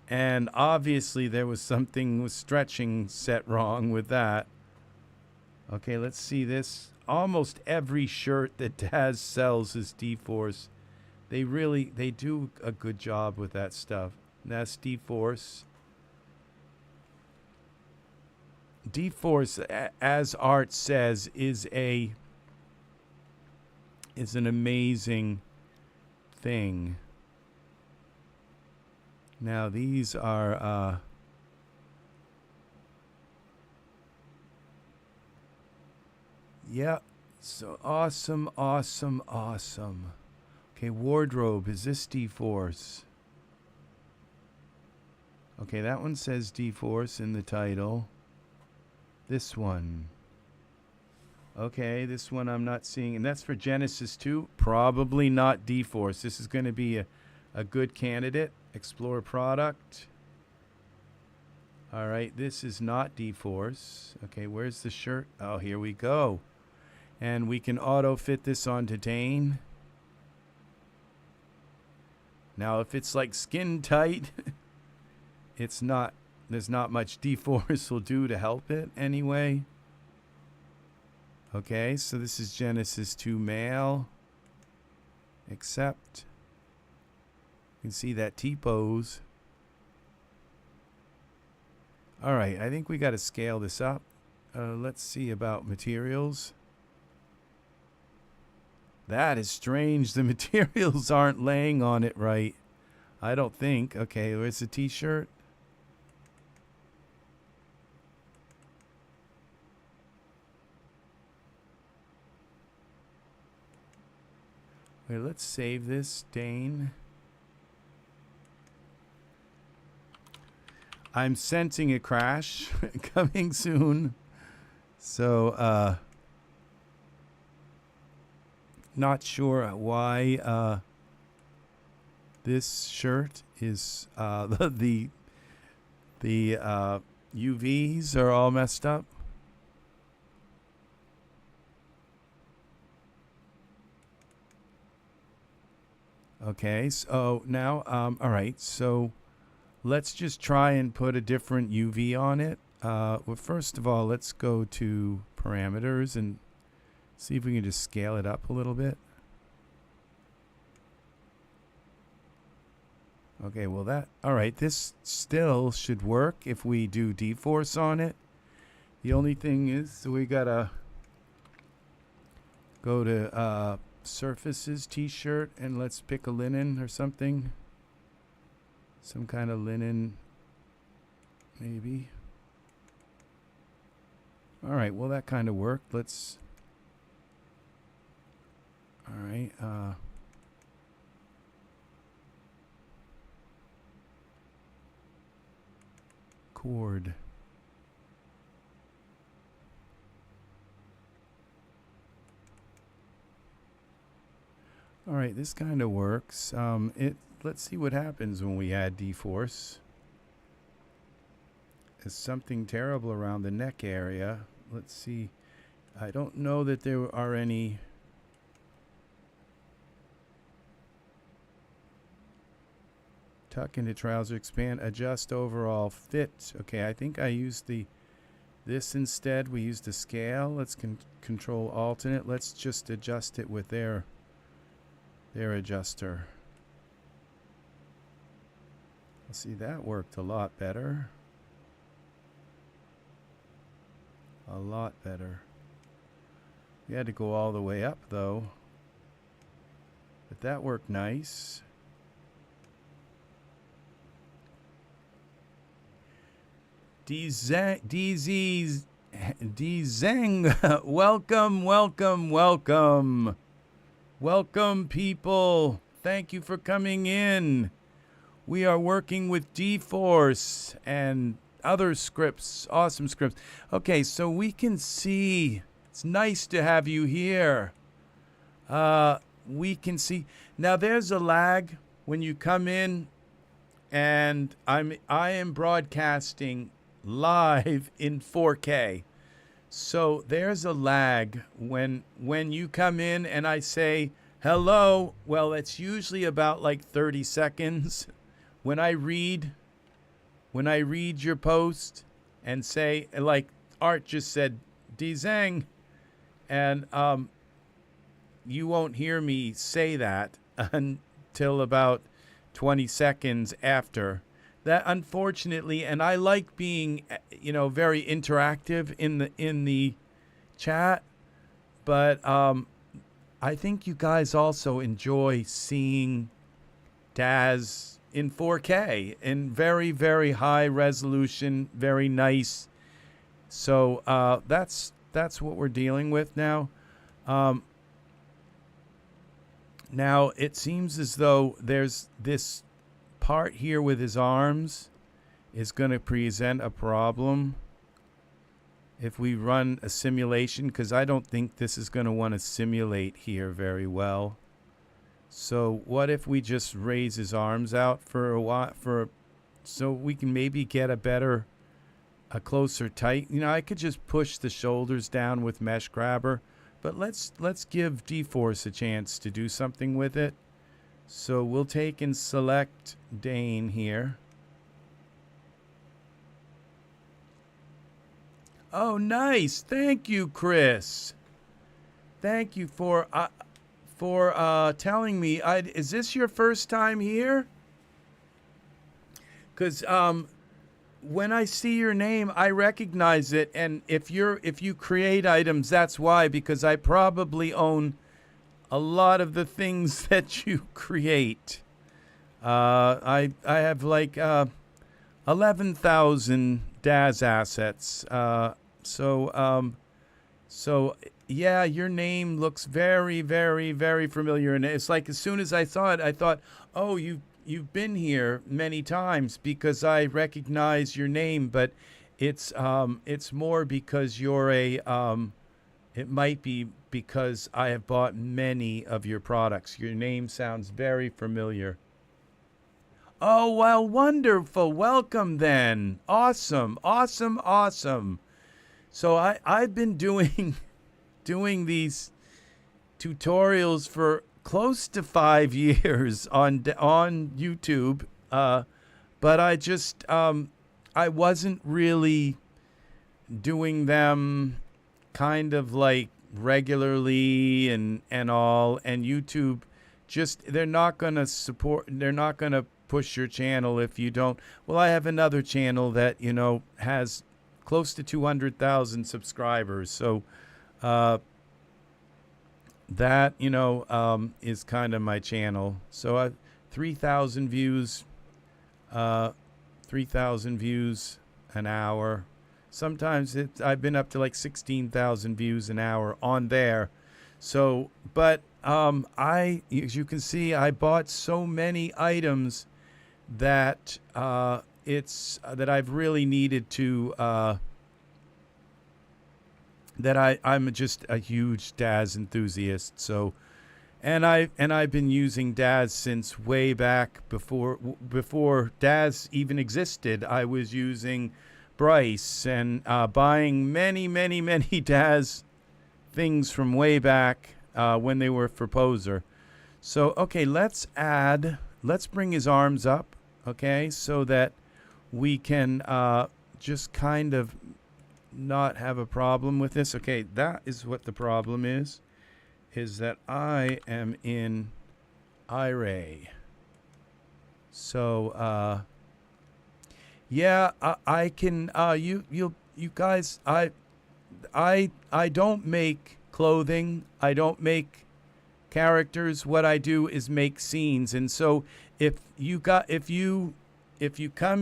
And obviously there was something with stretching set wrong with that. Okay, let's see this. Almost every shirt that Daz sells is dForce. They do a good job with that stuff. That's dForce. dForce, as Art says, is an amazing thing. Now these are yeah, so awesome. Okay, wardrobe, is this dForce? Okay, that one says dForce in the title. This one. Okay, this one I'm not seeing. And that's for Genesis 2. Probably not dForce. This is going to be a good candidate. Explore product. All right, this is not dForce. Okay, where's the shirt? Oh, here we go. And we can auto fit this onto Dane. Now, if it's like skin tight, it's not, there's not much dForce will do to help it anyway. Okay, so this is Genesis 2 male. Accept. You can see that T-pose. All right, I think we got to scale this up. Let's see about materials. That is strange. The materials aren't laying on it right. I don't think. Okay, where's the t-shirt? Wait, let's save this, Dane. I'm sensing a crash coming soon. So, not sure why this shirt is the UVs are all messed up. Okay, so now all right, so let's just try and put a different UV on it. Well, first of all, let's go to parameters and see if we can just scale it up a little bit. Okay, well that, all right, this still should work if we do dForce on it. The only thing is, so we gotta go to surfaces, t-shirt, and let's pick a linen or something. Some kind of linen, maybe. All right, well that kind of worked. Let's, all right, cord. All right, this kind of works. Let's see what happens when we add dForce. There's something terrible around the neck area. Let's see. I don't know that there are any. Tuck into trouser, expand, adjust overall fit. Okay, I think I used this instead. We used the scale. Let's control alternate. Let's just adjust it with their adjuster. See, that worked a lot better. A lot better. We had to go all the way up though. But that worked nice. DZang, welcome, welcome, welcome. Welcome, people. Thank you for coming in. We are working with dForce and other scripts, awesome scripts. Okay, so we can see, it's nice to have you here. We can see, now there's a lag when you come in, and I am broadcasting live in 4K. So there's a lag when you come in and I say hello. Well, it's usually about like 30 seconds. When I read your post and say, like Art just said, Dzang, and you won't hear me say that until about 20 seconds after. That, unfortunately, and I like being, very interactive in the chat, but I think you guys also enjoy seeing Daz in 4K in very, very high resolution, very nice. So that's what we're dealing with now. Now it seems as though there's this part here with his arms is going to present a problem if we run a simulation, because I don't think this is going to want to simulate here very well. So what if we just raise his arms out for a while, so we can maybe get a closer tight. I could just push the shoulders down with Mesh Grabber, but let's give dForce a chance to do something with it. So we'll take and select Dane here. Oh, nice. Thank you, Chris. Thank you for telling me. Is this your first time here? Because when I see your name, I recognize it. And if you create items, that's why. Because I probably own a lot of the things that you create. I have like 11,000 Daz assets. So yeah, your name looks very, very, very familiar, and it's like as soon as I saw it, I thought, oh, you've been here many times because I recognize your name, but it's more because you're a it might be because I have bought many of your products. Your name sounds very familiar. Oh, well, wonderful. Welcome then. Awesome, awesome, awesome. So I've been doing these tutorials for close to 5 years on YouTube, but I just I wasn't really doing them kind of like regularly and all, and YouTube just they're not gonna push your channel if you don't. Well, I have another channel that has close to 200,000 subscribers, so that is kind of my channel. So I 3,000 views, 3,000 views an hour. Sometimes I've been up to like 16,000 views an hour on there. So, but as you can see, I bought so many items that that I've really needed to that I'm just a huge Daz enthusiast. So, and I've been using Daz since way back before Daz even existed. I was using Bryce and buying many Daz things from way back when they were for Poser. So okay, let's bring his arms up, okay, so that we can just kind of not have a problem with this. Okay, that is what the problem is that I am in Iray. So yeah, I can you guys, I don't make clothing, I don't make characters. What I do is make scenes. And so if you come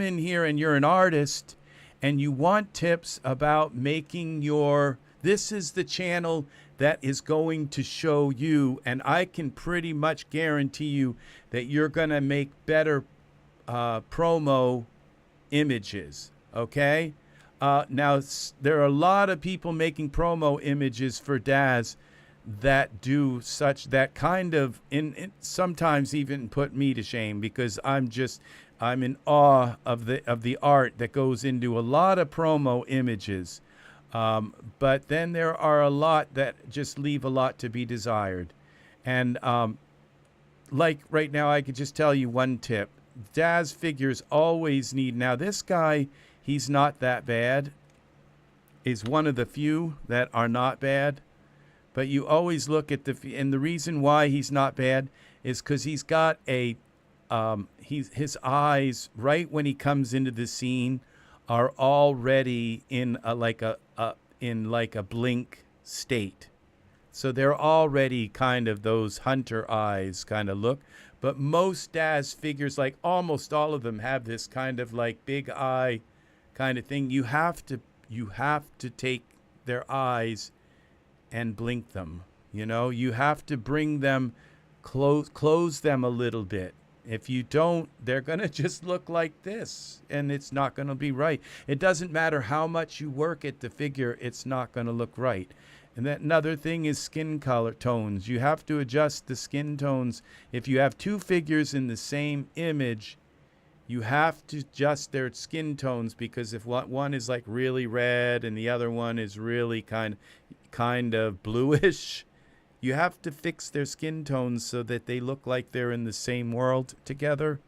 in here and you're an artist and you want tips about making this is the channel that is going to show you, and I can pretty much guarantee you that you're going to make better promo images, okay? Now, there are a lot of people making promo images for Daz that do that kind of sometimes even put me to shame, because I'm in awe of the art that goes into a lot of promo images. But then there are a lot that just leave a lot to be desired. And like right now, I could just tell you one tip. Daz figures always need, now this guy, he's not that bad. Is one of the few that are not bad. But you always look at and the reason why he's not bad is because he's got his eyes, right when he comes into the scene, are already in like a blink state. So they're already kind of those hunter eyes kind of look. But most Daz figures, like almost all of them, have this kind of like big eye kind of thing. You have to take their eyes and blink them. You have to bring them, close them a little bit. If you don't, they're going to just look like this, and it's not going to be right. It doesn't matter how much you work at the figure, it's not going to look right. And then another thing is skin color tones. You have to adjust the skin tones. If you have two figures in the same image, you have to adjust their skin tones, because if one is like really red and the other one is really kind of bluish, You have to fix their skin tones so that they look like they're in the same world together.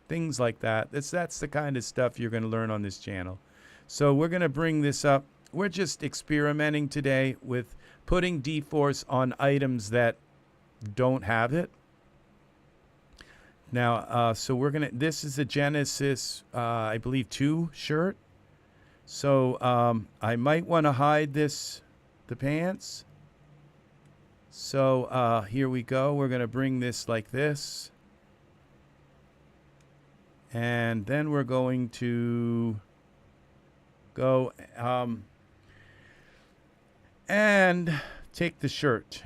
Things like that. That's the kind of stuff you're going to learn on this channel. So we're going to bring this up. We're just experimenting today with putting dForce on items that don't have it. Now, so we're going to, this is a Genesis, I believe, 2 shirt. So I might want to hide this, the pants. So here we go. We're going to bring this like this. And then we're going to go and take the shirt.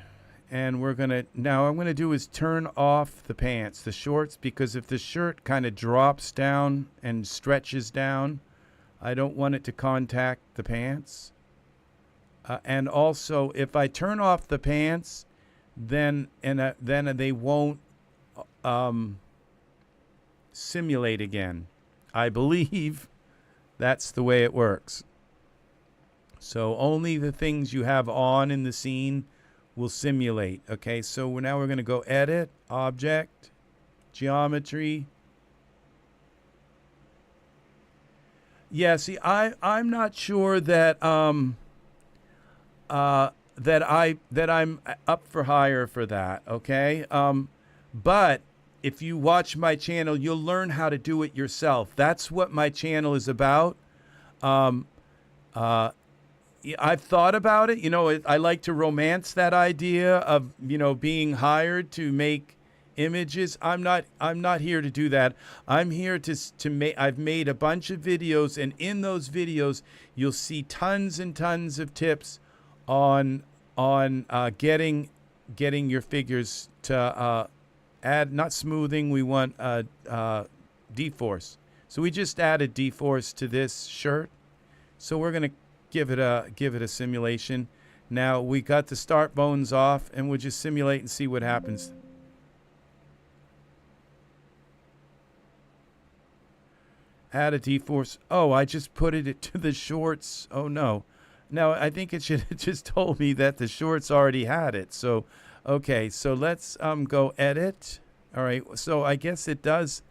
And we're going to, now what I'm going to do is turn off the pants, the shorts, because if the shirt kind of drops down and stretches down, I don't want it to contact the pants. And also, if I turn off the pants, then they won't simulate again. I believe that's the way it works. So only the things you have on in the scene will simulate. Okay, so now we're going to go Edit, Object, Geometry. Yeah, see, I'm not sure that that I'm up for hire for that. Okay, but if you watch my channel, you'll learn how to do it yourself. That's what my channel is about. I've thought about it. You know, I like to romance that idea of, you know, being hired to make images. I'm not here to do that. I'm here to make. I've made a bunch of videos, and in those videos, you'll see tons and tons of tips on getting your figures to add, not smoothing. We want dForce. So we just added dForce to this shirt. So we're gonna give it a simulation. Now we got the start bones off, and we'll just simulate and see what happens. Add a dForce. Oh, I just put it to the shorts. Oh no. Now I think it should have just told me that the shorts already had it. So okay, so let's go edit. All right, so I guess it does.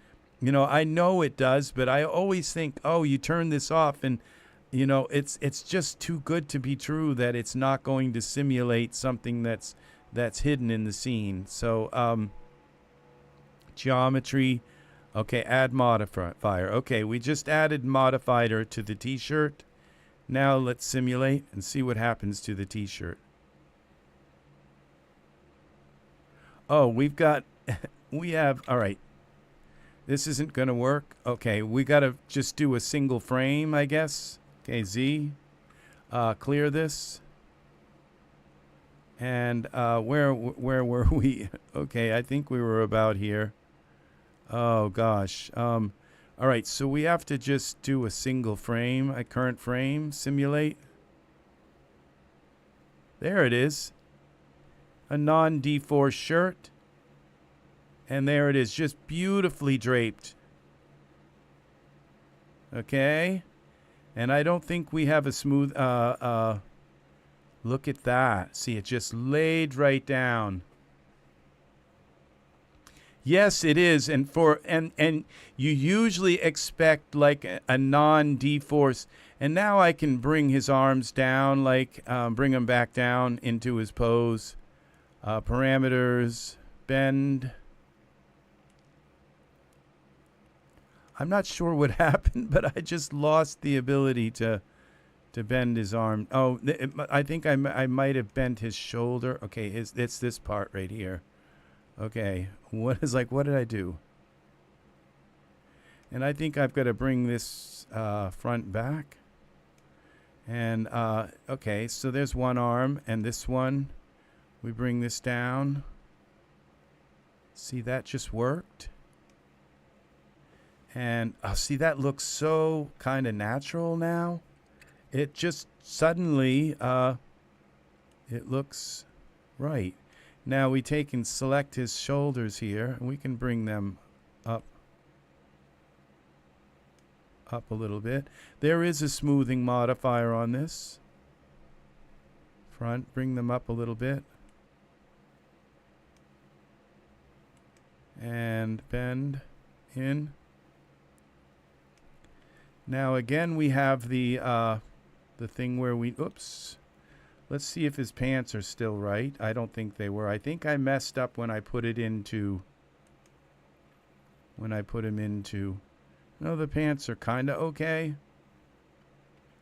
You know, I know it does, but I always think, oh, you turn this off, and you know, it's just too good to be true that it's not going to simulate something that's hidden in the scene. So geometry. Okay, add modifier. Okay, we just added modifier to the t-shirt. Now let's simulate and see what happens to the t-shirt. Oh, we have, all right. This isn't going to work. Okay, we got to just do a single frame, I guess. Okay, Z. Clear this. And where were we? Okay, I think we were about here. Oh, gosh. All right, so we have to just do a single frame, a current frame, simulate. There it is. A non-dForce shirt. And there it is, just beautifully draped. Okay. And I don't think we have a smooth, look at that. See, it just laid right down. Yes, it is. And you usually expect like a non-dForce. And now I can bring his arms down, like bring him back down into his pose. Parameters, bend. I'm not sure what happened, but I just lost the ability to bend his arm. Oh, I think I might have bent his shoulder. Okay, it's this part right here. Okay, what did I do? And I think I've got to bring this front back. And okay, so there's one arm, and this one, we bring this down. See, that just worked. And see, that looks so kind of natural now. It just suddenly, it looks right. Now we take and select his shoulders here, and we can bring them up a little bit. There is a smoothing modifier on this. Front, bring them up a little bit. and bend in. Now again, we have the thing where we, oops. Let's see if his pants are still right. I don't think they were. I think I messed up when I put it into, no, the pants are kind of okay.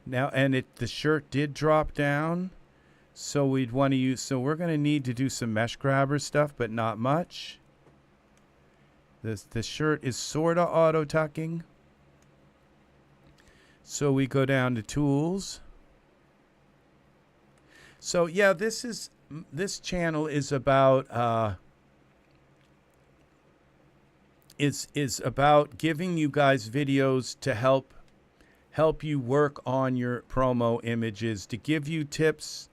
Now, and the shirt did drop down. So we'd want to use, so we're going to need to do some mesh grabber stuff, but not much. The shirt is sort of auto tucking. So we go down to tools. So yeah, this channel is about is about giving you guys videos to help you work on your promo images, to give you tips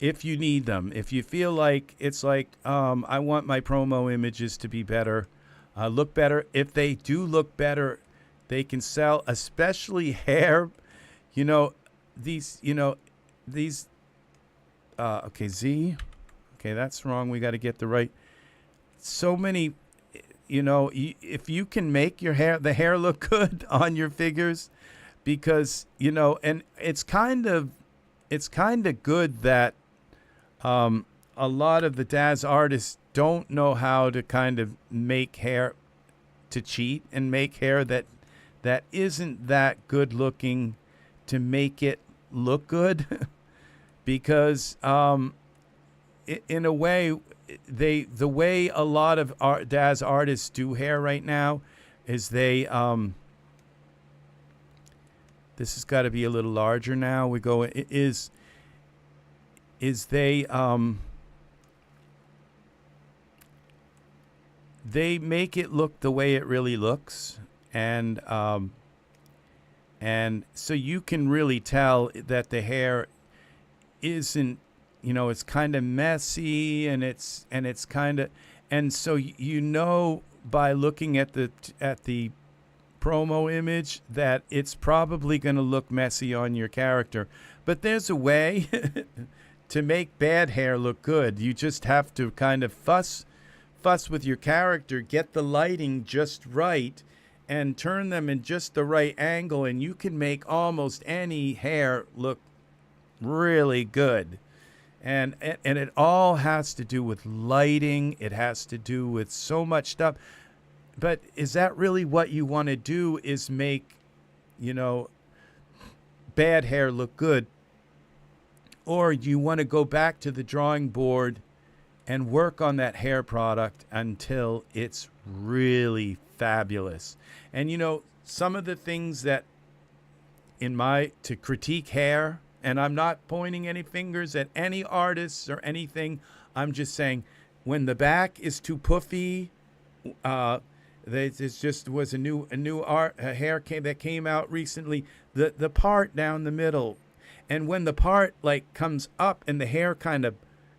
if you need them. If you feel like it's like I want my promo images to be better, look better. If they do look better, they can sell, especially hair. These. Okay, Z. Okay, that's wrong. We got to get the right. So many, if you can make the hair look good on your figures, because, and it's kind of good that a lot of the Daz artists don't know how to kind of make hair, to cheat and make hair that isn't that good looking to make it look good. Because in a way, the way a lot of Daz artists do hair right now is this has got to be a little larger now. We go they make it look the way it really looks, and so you can really tell that the hair isn't, it's kind of messy, and it's kind of, and so by looking at the promo image that it's probably going to look messy on your character. But there's a way to make bad hair look good. You just have to kind of fuss with your character, get the lighting just right, and turn them in just the right angle, and you can make almost any hair look really good. And it all has to do with lighting. It has to do with so much stuff. But is that really what you want to do, is make, bad hair look good? Or you want to go back to the drawing board and work on that hair product until it's really fabulous? And, some of the things that to critique hair, and I'm not pointing any fingers at any artists or anything. I'm just saying, when the back is too puffy, there just was a new hair that came out recently. The part down the middle, and when the part comes up and the hair kind of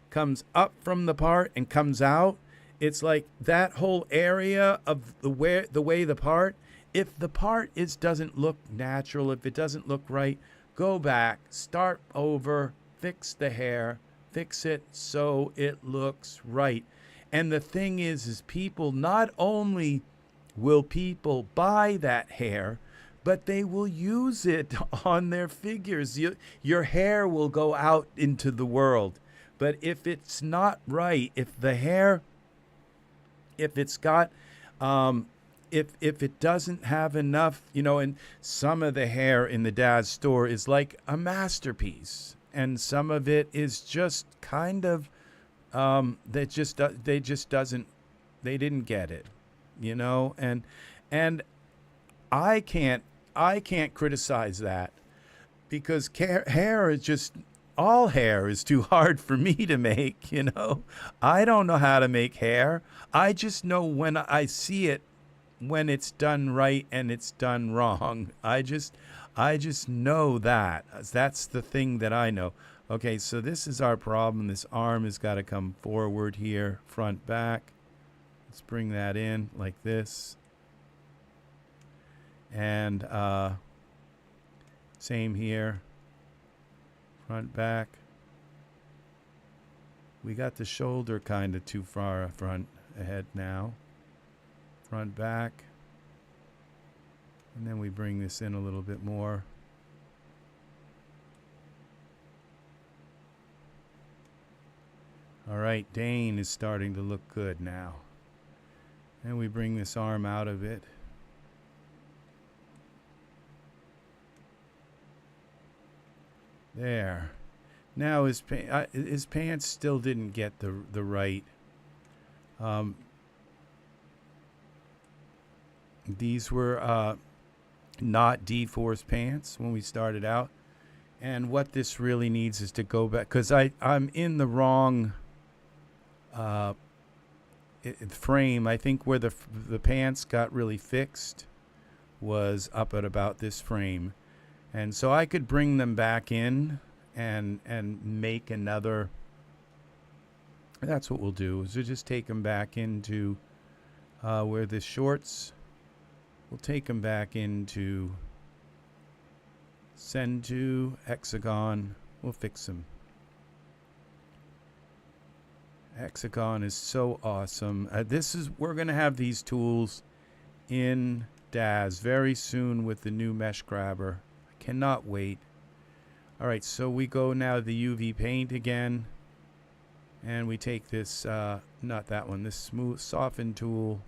comes up from the part and comes out, it's like that whole area of the way the part. If the part doesn't look natural, if it doesn't look right, go back, start over, fix the hair, fix it so it looks right. And the thing is people, not only will people buy that hair, but they will use it on their figures. Your hair will go out into the world. But if it's not right, if it's got, if it doesn't have enough, and some of the hair in the Daz store is like a masterpiece, and some of it is just kind of, they didn't get it, and I can't criticize that, because hair is just, all hair is too hard for me to make, I don't know how to make hair. I just know when I see it, when it's done right and it's done wrong. I just know that. That's the thing that I know. Okay, so this is our problem. This arm has got to come forward here, front, back. Let's bring that in like this. And same here, front, back. We got the shoulder kind of too far front ahead now. front, back. And then we bring this in a little bit more. All right, Dane is starting to look good now. And we bring this arm out of it. There. Now his pants still didn't get the right. These were not D-Force pants when we started out. And what this really needs is to go back, because I'm in the wrong frame. I think where the pants got really fixed was up at about this frame. And so I could bring them back in and make another. That's what we'll do, is we'll just take them back into where the shorts. We'll take them back into send to Hexagon. We'll fix them. Hexagon is so awesome. We're going to have these tools in Daz very soon with the new Mesh Grabber. I cannot wait. All right, so we go now to the UV paint again. And we take this, not that one, this smooth soften tool.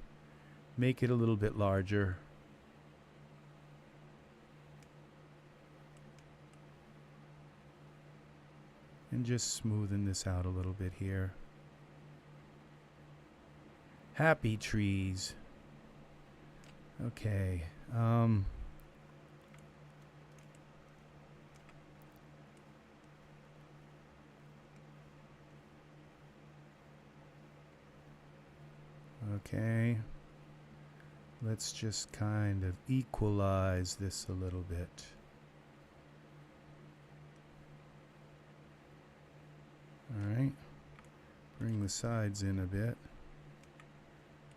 Make it a little bit larger. And just smoothing this out a little bit here. Happy trees. Okay. Okay. Let's just kind of equalize this a little bit. All right. Bring the sides in a bit.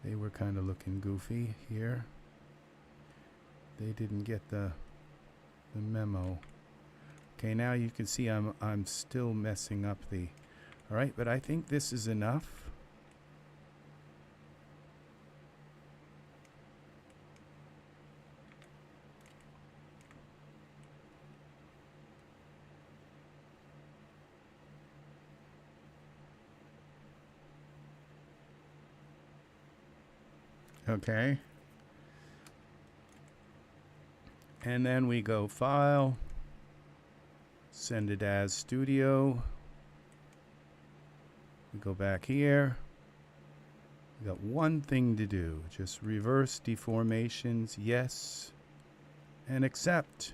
They were kind of looking goofy here. They didn't get the memo. Okay, now you can see I'm still messing up the. All right, but I think this is enough. Okay. And then we go File, send it as Studio. We go back here. We got one thing to do. Just reverse deformations, yes, and accept.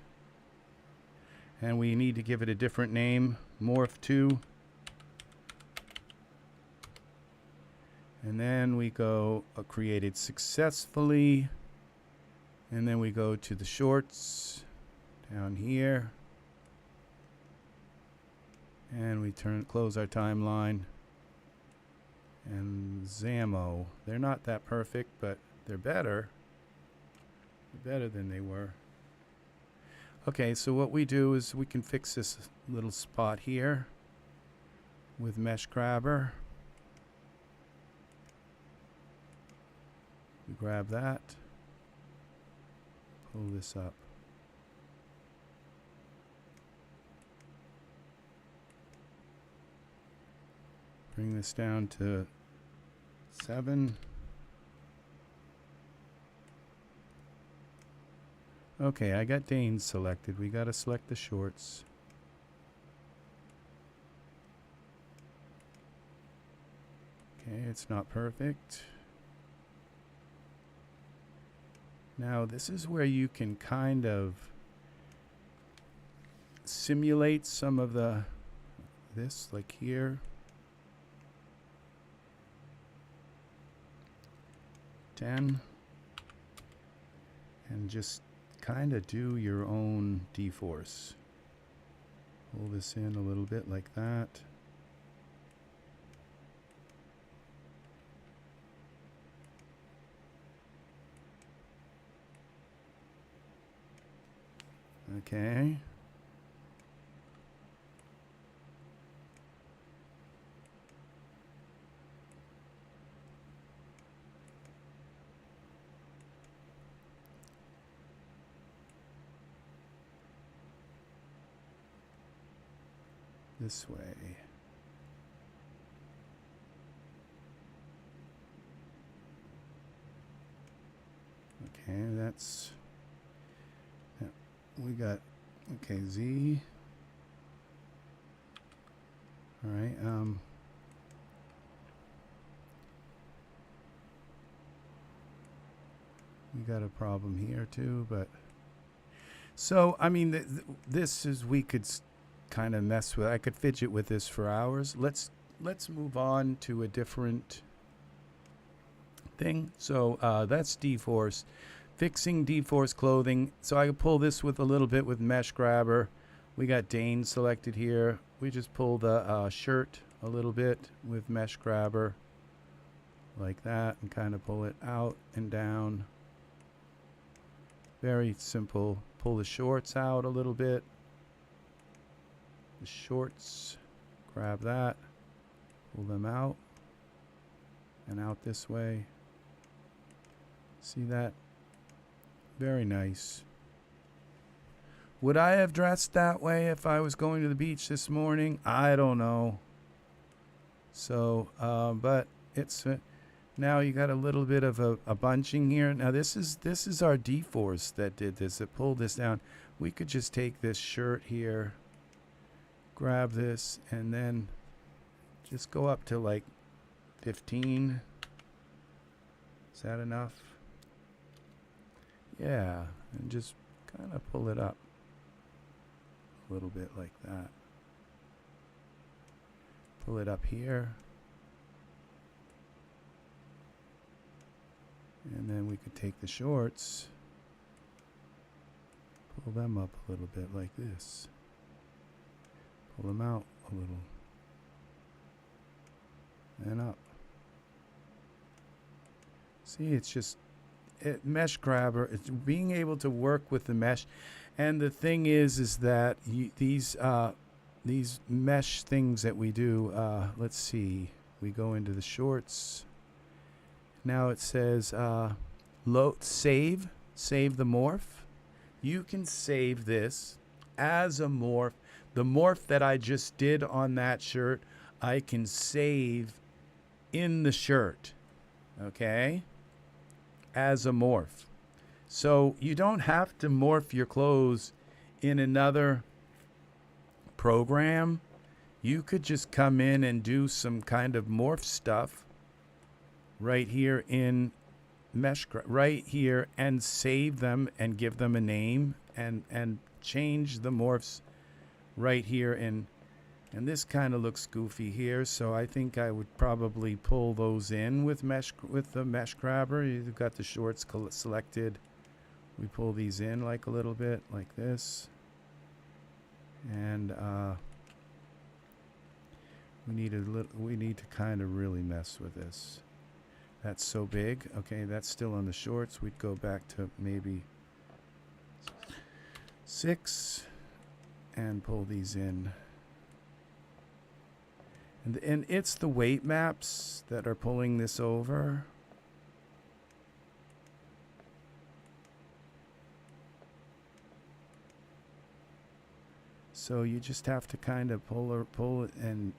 And we need to give it a different name, Morph 2. And then we go created successfully. And then we go to the shorts down here. And we close our timeline. And Zamo. They're not that perfect, but they're better. They're better than they were. Okay, so what we do is we can fix this little spot here with Mesh Grabber. We grab that, pull this up. Bring this down to 7. Okay, I got Dane selected. We got to select the shorts. Okay, it's not perfect. Now, this is where you can kind of simulate some of this, like here. 10. And just kind of do your own D-Force. Pull this in a little bit like that. Okay. this way. Okay, that's, yeah, we got, okay, Z. All right, we got a problem here too, but, so, I mean, this is, we could kind of mess with, I could fidget with this for hours. Let's move on to a different thing. So that's dForce, fixing dForce clothing. So I can pull this with a little bit with Mesh Grabber. We got Dane selected here. We just pull the shirt a little bit with Mesh Grabber like that and kind of pull it out and down. Very simple. Pull the shorts out a little bit. The shorts, grab that, pull them out and out this way. See that? Very nice. Would I have dressed that way if I was going to the beach this morning? I don't know. So, but it's now you got a little bit of a bunching here. Now this is our dForce that did this. It pulled this down. We could just take this shirt here, grab this, and then just go up to like 15. Is that enough? Yeah, and just kind of pull it up a little bit like that. Pull it up here. And then we could take the shorts, pull them up a little bit like this. Pull them out a little. And up. See, it's just Mesh Grabber. It's being able to work with the mesh. And the thing is that these mesh things that we do, let's see. We go into the shorts. Now it says load, save the morph. You can save this as a morph. The morph that I just did on that shirt, I can save in the shirt, okay, as a morph. So you don't have to morph your clothes in another program. You could just come in and do some kind of morph stuff right here in Mesh, right here, and save them and give them a name and change the morphs right here. And this kind of looks goofy here, so I think I would probably pull those in with the Mesh Grabber. You've got the shorts selected. We pull these in like a little bit like this, and we need to kind of really mess with this. That's so big. Okay, that's still on the shorts. We'd go back to maybe 6 and pull these in. And it's the weight maps that are pulling this over. So you just have to kind of pull it and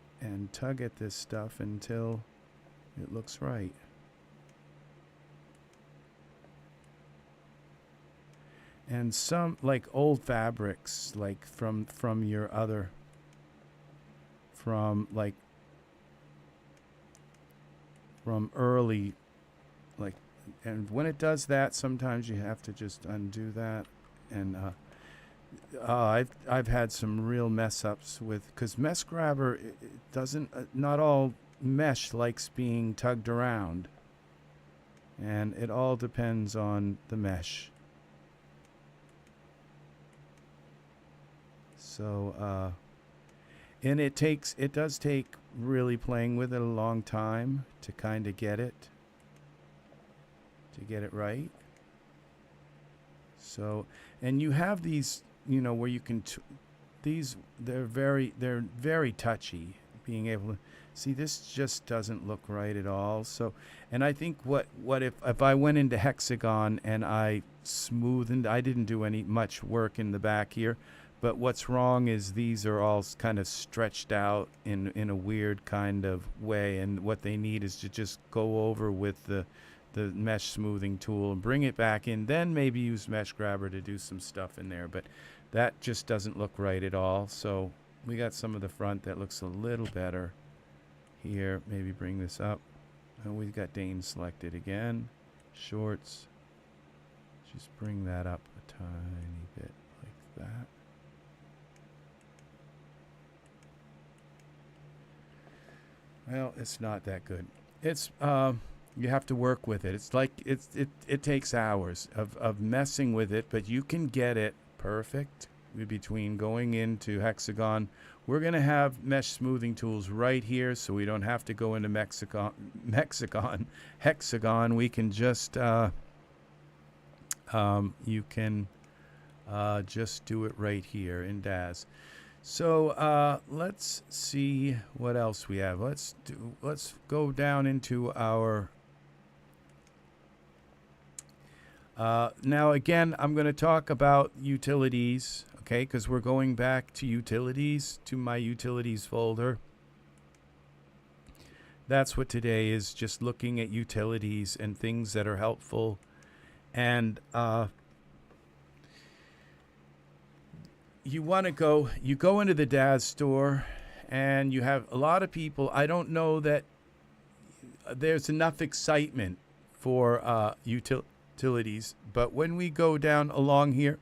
tug at this stuff until it looks right. And some, like old fabrics, like from your other, from early, like, and when it does that, sometimes you have to just undo that. And I've had some real mess ups with, because Mesh Grabber, it doesn't, not all mesh likes being tugged around, and it all depends on the mesh. So, and it does take really playing with it a long time to kind of get it right. So, and you have these, you know, where you can, they're very touchy, being able to see, this just doesn't look right at all. So, and I think what if I went into Hexagon and I smoothened, I didn't do much work in the back here, But what's wrong is these are all kind of stretched out in a weird kind of way, and what they need is to just go over with the mesh smoothing tool and bring it back in, then maybe use Mesh Grabber to do some stuff in there. But that just doesn't look right at all. So we got some of the front that looks a little better here. Maybe bring this up. And we've got Dane selected again. Shorts. Just bring that up a tiny bit like that. Well, it's not that good. It's you have to work with it. It's like it takes hours of messing with it, but you can get it perfect between going into Hexagon. We're going to have mesh smoothing tools right here, so we don't have to go into Hexagon. We can just you can just do it right here in Daz. So let's see what else we have. Let's go down into our now again, I'm going to talk about utilities, okay, because we're going back to utilities, to my utilities folder. That's what today is, just looking at utilities and things that are helpful. And you go into the Daz store, and you have a lot of people. I don't know that there's enough excitement for utilities, but when we go down along here,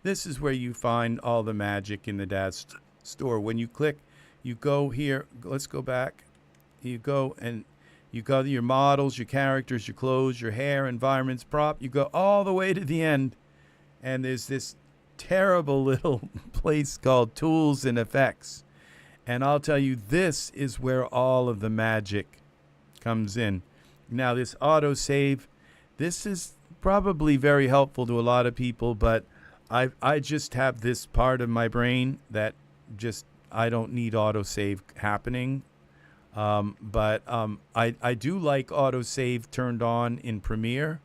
this is where you find all the magic in the Daz store. When you click, you go here. Let's go back. You go and you go to your models, your characters, your clothes, your hair, environments, prop. You go all the way to the end, and there's this terrible little place called Tools and Effects. And I'll tell you, this is where all of the magic comes in. Now, this autosave, this is probably very helpful to a lot of people, but I just have this part of my brain that just, I don't need autosave happening. But I do like autosave turned on in Premiere,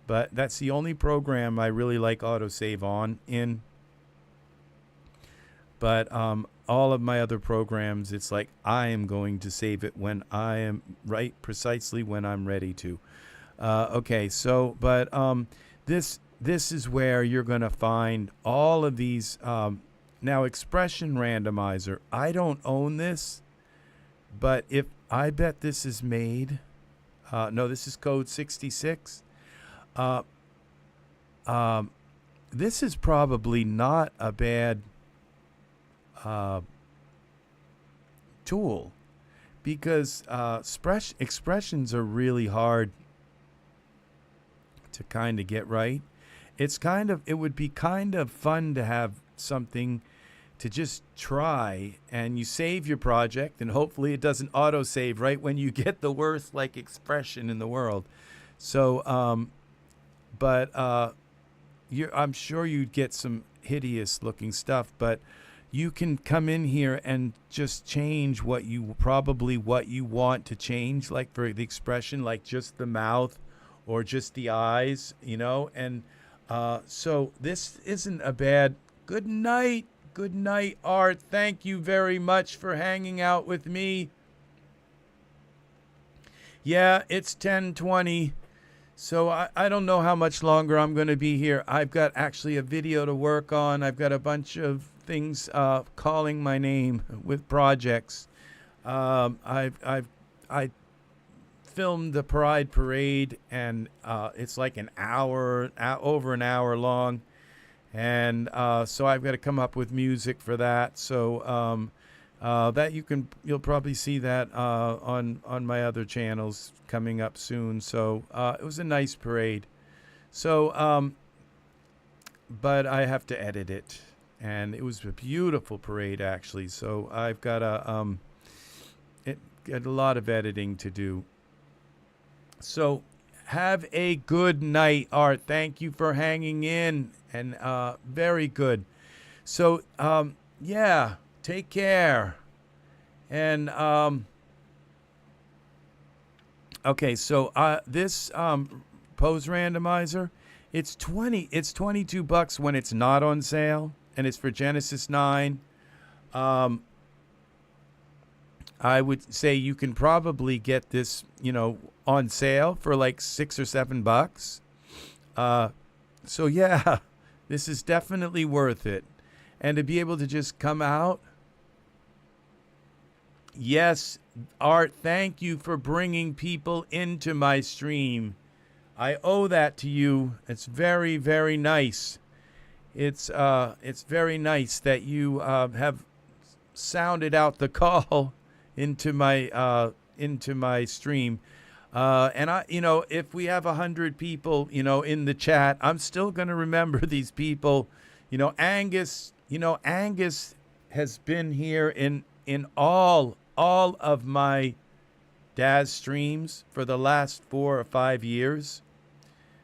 but that's the only program I really like autosave on in. But all of my other programs, it's like I am going to save it when I am precisely when I'm ready to. Okay, so but this is where you're going to find all of these. Now, expression randomizer, I don't own this, but if I bet this is made, no, this is code 66. This is probably not a bad tool, because expressions are really hard to kind of get right. It would be kind of fun to have something to just try, and you save your project, and hopefully it doesn't auto-save right when you get the worst expression in the world. So, I'm sure you'd get some hideous looking stuff, but you can come in here and just change what you want to change, like for the expression, like just the mouth or just the eyes, and so this isn't a bad. Good night, Art. Thank you very much for hanging out with me. Yeah, it's 10:20, so I don't know how much longer I'm going to be here. I've got actually a video to work on. I've got a bunch of things calling my name with projects. I filmed the Pride Parade, and it's like an hour, over an hour long. And so I've got to come up with music for that. So that you'll probably see that on my other channels coming up soon. So it was a nice parade. So but I have to edit it, and it was a beautiful parade actually. So I've got a lot of editing to do. So have a good night, Art. Thank you for hanging in. And very good. So, yeah, take care. And, okay, so this pose randomizer, it's $22 when it's not on sale. and it's for Genesis 9. I would say you can probably get this, on sale for like $6 or $7. So yeah, this is definitely worth it. And to be able to just come out. Yes, Art, thank you for bringing people into my stream. I owe that to you. It's very, very nice. It's very nice that you have sounded out the call into my stream. And I, if we have 100 people, in the chat, I'm still going to remember these people. Angus, Angus has been here in all of my Daz streams for the last 4 or 5 years.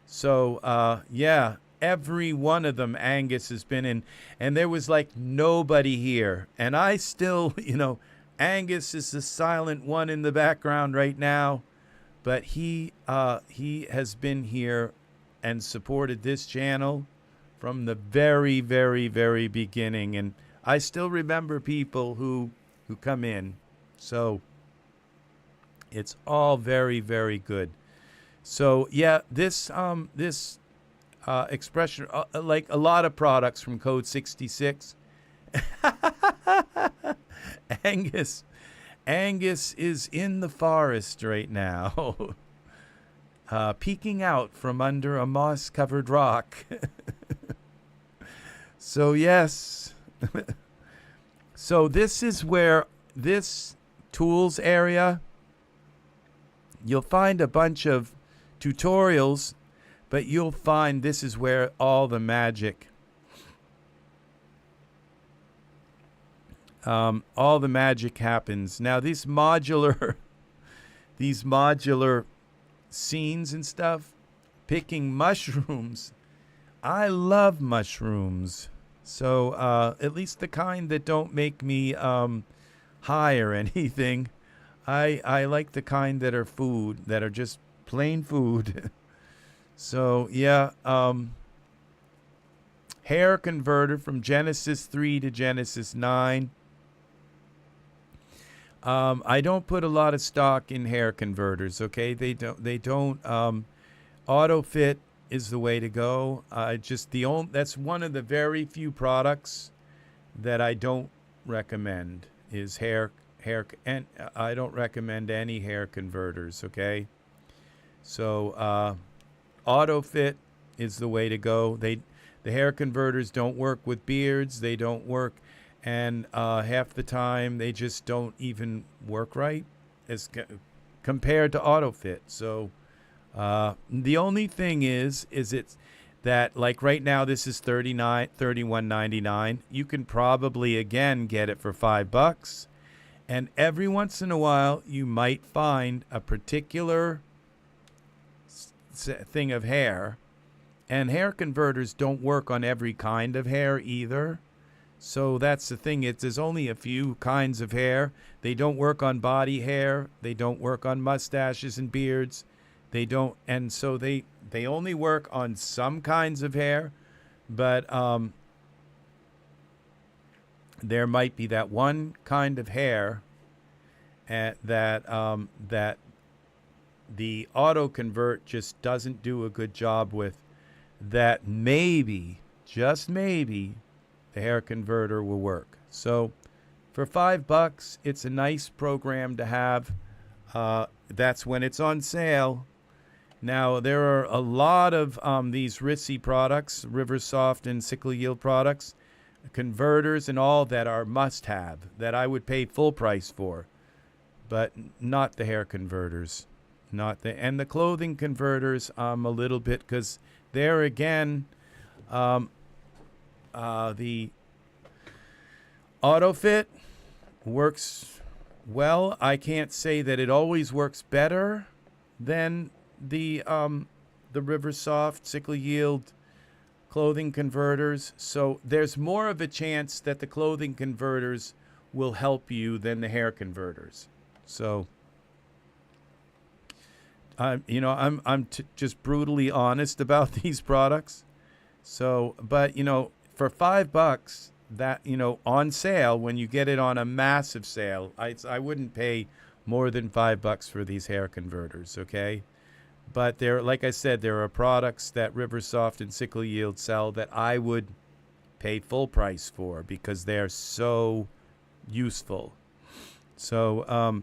So, yeah, every one of them Angus has been in, and there was like nobody here. And I still, Angus is the silent one in the background right now, but he has been here and supported this channel from the very, very, very beginning. And I still remember people who come in. So it's all very, very good. So yeah, this expression, like a lot of products from Code 66. Angus is in the forest right now, peeking out from under a moss-covered rock. So yes, so this is where this tools area, you'll find a bunch of tutorials, but you'll find this is where all the magic, happens. Now these modular scenes and stuff, picking mushrooms. I love mushrooms. So at least the kind that don't make me high or anything. I like the kind that are food, that are just plain food. So yeah, hair converter from Genesis 3 to Genesis 9. I don't put a lot of stock in hair converters, okay? They don't auto fit is the way to go. That's one of the very few products that I don't recommend is hair, and I don't recommend any hair converters, okay? So auto fit is the way to go. The hair converters don't work with beards. They don't work, and half the time they just don't even work right as compared to auto fit. So the only thing is it's that, like right now, this is $31.99. You can probably again get it for $5, and every once in a while you might find a particular thing of hair, and hair converters don't work on every kind of hair either. So that's the thing. There's only a few kinds of hair. They don't work on body hair. They don't work on mustaches and beards. They don't, and so they only work on some kinds of hair, but there might be that one kind of hair that the auto convert just doesn't do a good job with. That maybe, just maybe, the hair converter will work. So for $5, it's a nice program to have. That's when it's on sale. Now, there are a lot of these RISI products, Riversoft and Sickleyield products, converters and all that are must-have, that I would pay full price for, but not the hair converters. And the clothing converters, a little bit, because there again, the auto fit works well. I can't say that it always works better than the Riversoft, Sickleyield clothing converters. So there's more of a chance that the clothing converters will help you than the hair converters. So I'm just brutally honest about these products. So, but for $5, that, you know, on sale, when you get it on a massive sale, I wouldn't pay more than $5 for these hair converters, okay? But there, like I said, there are products that Riversoft and Sickleyield sell that I would pay full price for because they're so useful. So,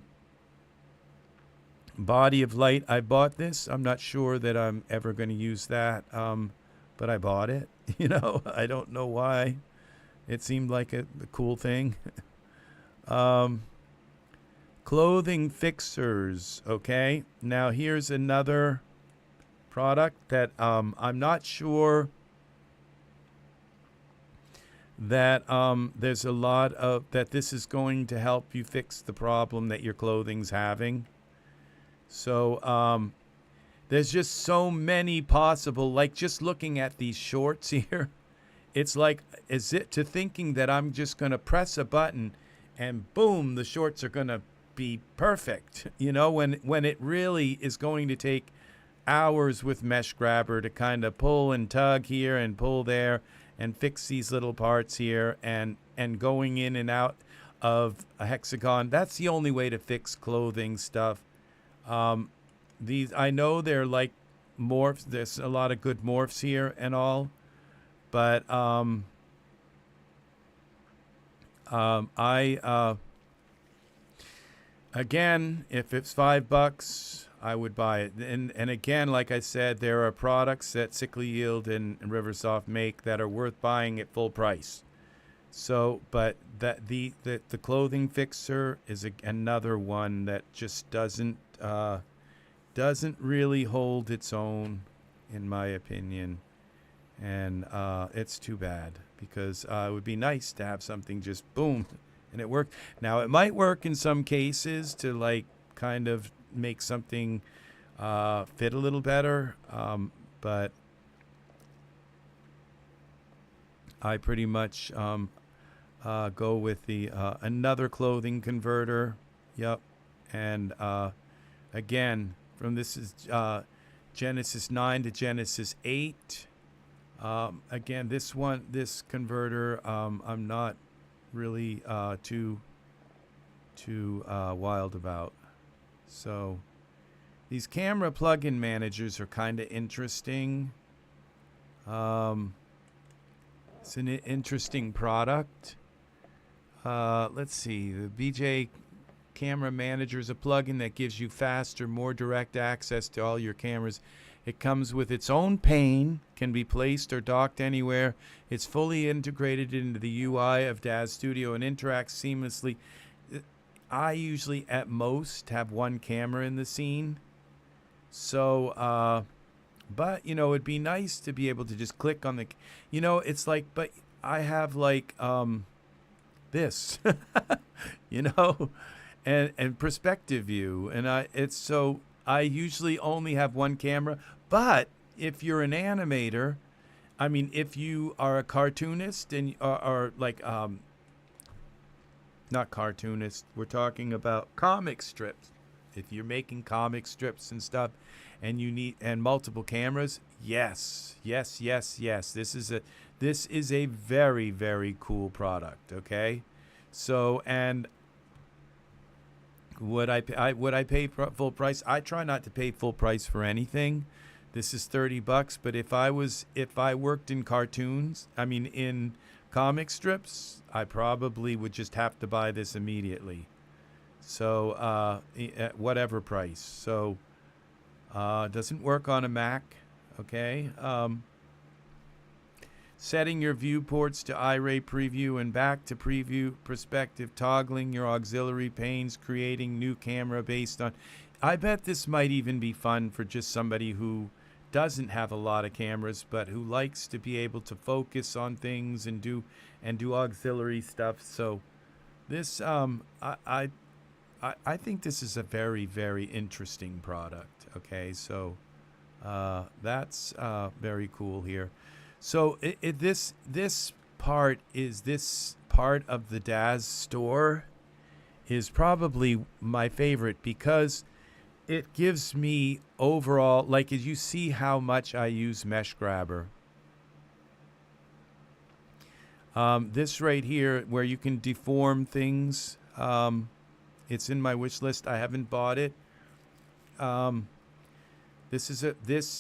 body of light, I bought this. I'm not sure that I'm ever going to use that, but I bought it. You know, I don't know why. It seemed like a cool thing. Clothing fixers, okay? Now, here's another product that I'm not sure that there's a lot of, that this is going to help you fix the problem that your clothing's having. So there's just so many possible, like just looking at these shorts here, it's like, is it to thinking that I'm just going to press a button and boom, the shorts are going to be perfect, you know, when it really is going to take hours with Mesh Grabber to kind of pull and tug here and pull there and fix these little parts here and going in and out of a Hexagon. That's the only way to fix clothing stuff. These, I know they're like morphs. There's a lot of good morphs here and all, but again, if it's $5, I would buy it. And again, like I said, there are products that Sickleyield and Riversoft make that are worth buying at full price. So, but that the clothing fixer is another one that just doesn't really hold its own, in my opinion. And it's too bad because it would be nice to have something just boom and it worked. Now, it might work in some cases to like kind of make something fit a little better, but I pretty much go with the another clothing converter. Yep. And again, from this is Genesis 9 to Genesis 8. Again, this converter, I'm not really too wild about. So these camera plugin managers are kind of interesting. It's an interesting product. Let's see. The BJ Camera Manager is a plugin that gives you faster, more direct access to all your cameras. It comes with its own pane, can be placed or docked anywhere. It's fully integrated into the UI of Daz Studio and interacts seamlessly. I usually, at most, have one camera in the scene. So, but, you know, it'd be nice to be able to just click on the, you know, it's like, but I have like this, you know, and perspective view. And I usually only have one camera. But if you're an animator, I mean, if you are a cartoonist and or like, not cartoonist, we're talking about comic strips. If you're making comic strips and stuff and you need, and multiple cameras, yes. This is a very, very cool product. Okay. So, and would I pay full price? I try not to pay full price for anything. This is $30, but if I worked in cartoons, I mean in comic strips, I probably would just have to buy this immediately. So at whatever price. So doesn't work on a Mac. Okay. Setting your viewports to Iray preview and back to preview perspective, toggling your auxiliary panes, creating new camera based on. I bet this might even be fun for just somebody who doesn't have a lot of cameras, but who likes to be able to focus on things and do auxiliary stuff. So this, I think this is a very, very interesting product. Okay, so that's very cool here. So this part of the Daz store is probably my favorite because it gives me overall, like, as you see how much I use Mesh Grabber. This right here, where you can deform things, it's in my wish list. I haven't bought it. This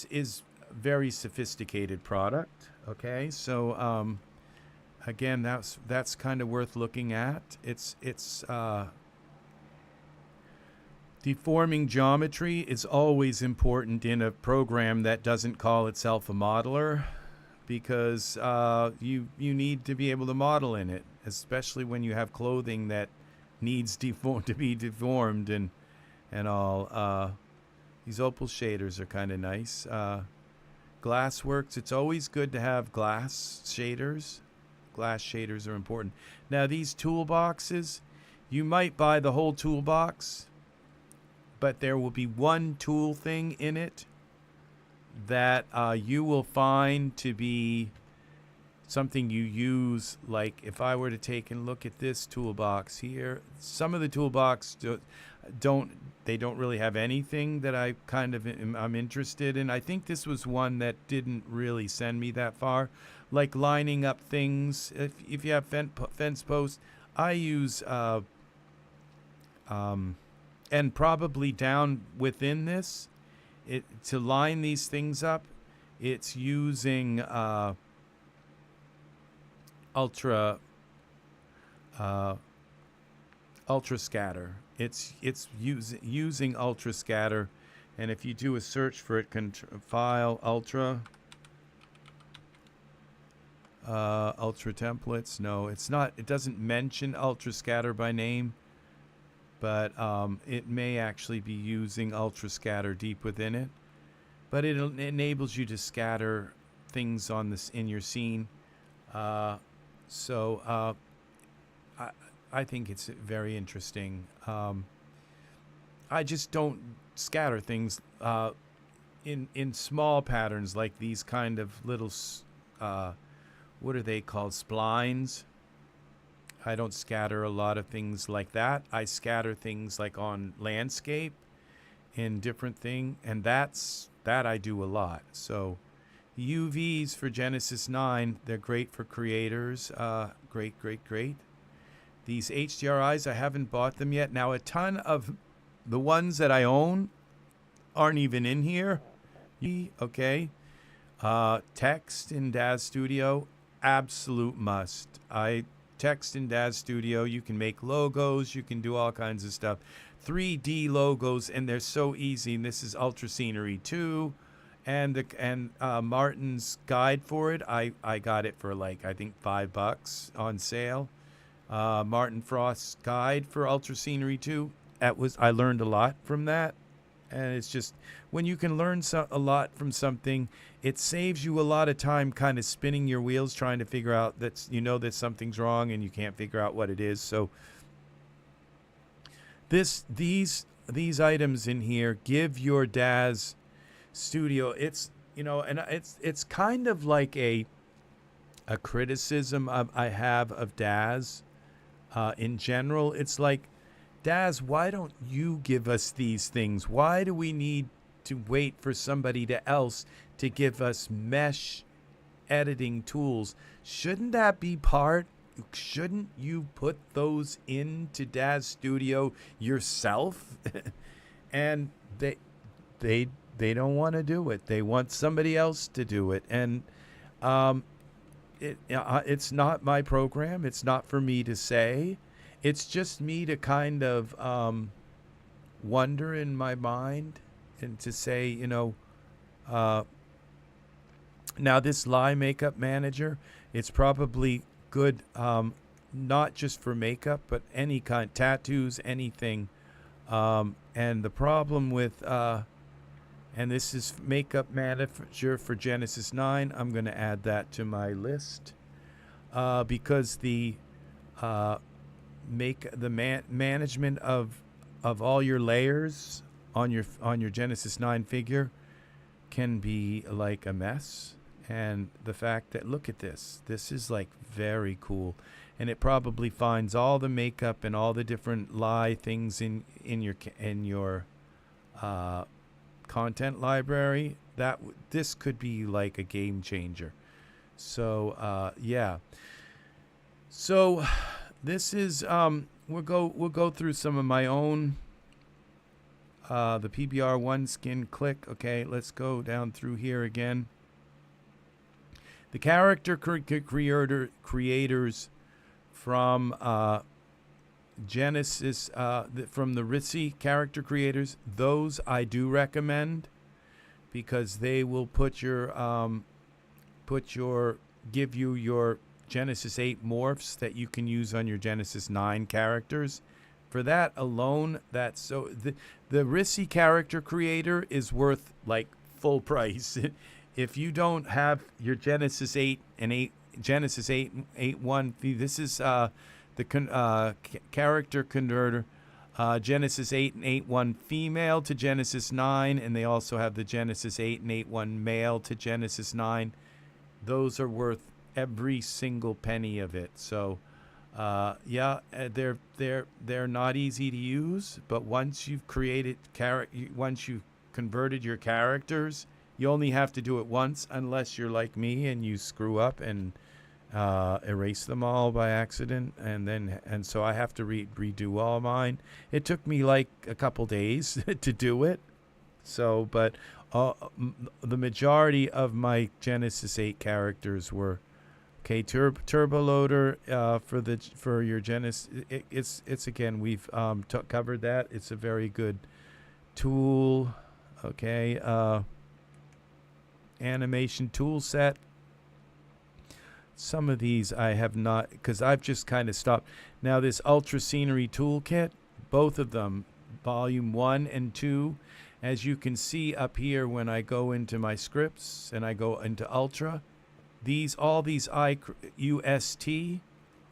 is very sophisticated product. Okay, so again, that's kind of worth looking at. It's deforming geometry is always important in a program that doesn't call itself a modeler, because you need to be able to model in it, especially when you have clothing that needs to be deformed and all. These opal shaders are kind of nice. Glassworks, it's always good to have glass shaders. Glass shaders are important. Now these toolboxes, you might buy the whole toolbox, but there will be one tool thing in it that you will find to be something you use. Like if I were to take and look at this toolbox here, some of the toolbox don't really have anything that I'm interested in. I think this was one that didn't really send me that far, like lining up things. If you have fence posts, I use and probably down within this, to line these things up, it's using ultra scatter. It's using ultra scatter, and if you do a search for it, file ultra templates. No, it's not. It doesn't mention ultra scatter by name, but it may actually be using ultra scatter deep within it. But it enables you to scatter things on this in your scene. So I think it's very interesting. I just don't scatter things in small patterns like these kind of little, what are they called, splines. I don't scatter a lot of things like that. I scatter things like on landscape in different thing, and that I do a lot. So UVs for Genesis 9, they're great for creators. Great. These HDRIs, I haven't bought them yet. Now, a ton of the ones that I own aren't even in here. Okay. Text in Daz Studio, absolute must. Text in Daz Studio, you can make logos, you can do all kinds of stuff. 3D logos, and they're so easy. And this is Ultra Scenery 2. And Martin's guide for it, I got it for like, I think $5 on sale. Martin Frost's guide for Ultra Scenery 2. I learned a lot from that. And it's just, when you can learn a lot from something, it saves you a lot of time kind of spinning your wheels trying to figure out that something's wrong and you can't figure out what it is. So these items in here give your Daz Studio, it's kind of like a criticism I have of Daz in general. It's like, Daz, why don't you give us these things? Why do we need to wait for somebody else to give us mesh editing tools? Shouldn't that be shouldn't you put those into Daz Studio yourself? And they don't want to do it. They want somebody else to do it. And it's not my program. It's not for me to say. It's just me to kind of wonder in my mind and to say, now this Lie Makeup Manager, it's probably good, not just for makeup, but any kind, tattoos, anything. And the problem with, and this is Makeup Manager for Genesis 9. I'm going to add that to my list because the management of all your layers on your Genesis 9 figure can be like a mess. And the fact that, look at this is like very cool, and it probably finds all the makeup and all the different lie things in your content library. This could be like a game changer. So yeah. So this is we'll go through some of my own the PBR1 skin click. Okay, let's go down through here again. The character creators from Genesis, from the Ritzy character creators, those I do recommend because they will give you your Genesis 8 morphs that you can use on your Genesis 9 characters. For that alone, that's so the Ritzy character creator is worth like full price. If you don't have your Genesis 8 and 8 Genesis 8.1, this is the character converter, Genesis 8 and 8.1 female to Genesis 9, and they also have the Genesis 8 and 8.1 male to Genesis 9. Those are worth every single penny of it. So, yeah, they're not easy to use, but once you've once you've converted your characters, you only have to do it once, unless you're like me and you screw up and erase them all by accident, and so I have to redo all mine. It took me like a couple days to do it. So, but the majority of my Genesis 8 characters were okay. Turbo loader for your Genesis. It's again, we've covered that. It's a very good tool. Okay, animation tool set. Some of these I have not, because I've just kind of stopped. Now this Ultra Scenery Toolkit, both of them, Volume 1 and 2, as you can see up here when I go into my scripts and I go into Ultra, all these UST,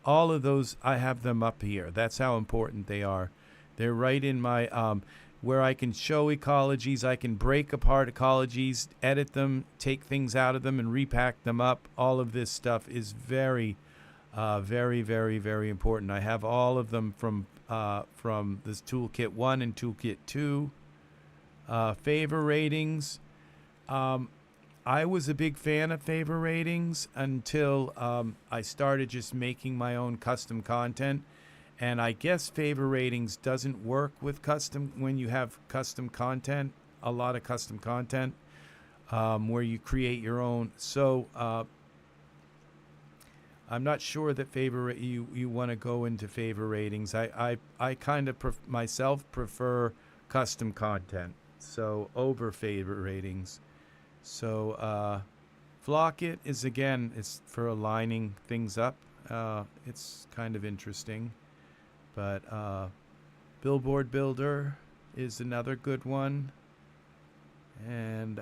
all of those, I have them up here. That's how important they are. They're right in my, where I can show ecologies, I can break apart ecologies, edit them, take things out of them, and repack them up. All of this stuff is very, very, very, very important. I have all of them from this Toolkit 1 and Toolkit 2. Favor ratings. I was a big fan of favor ratings until I started just making my own custom content. And I guess favor ratings doesn't work with when you have custom content, a lot of custom content, where you create your own. So I'm not sure that you want to go into favor ratings. I kind of myself prefer custom content, so over favor ratings. So Flockit is, again, it's for aligning things up. It's kind of interesting. But Billboard Builder is another good one. And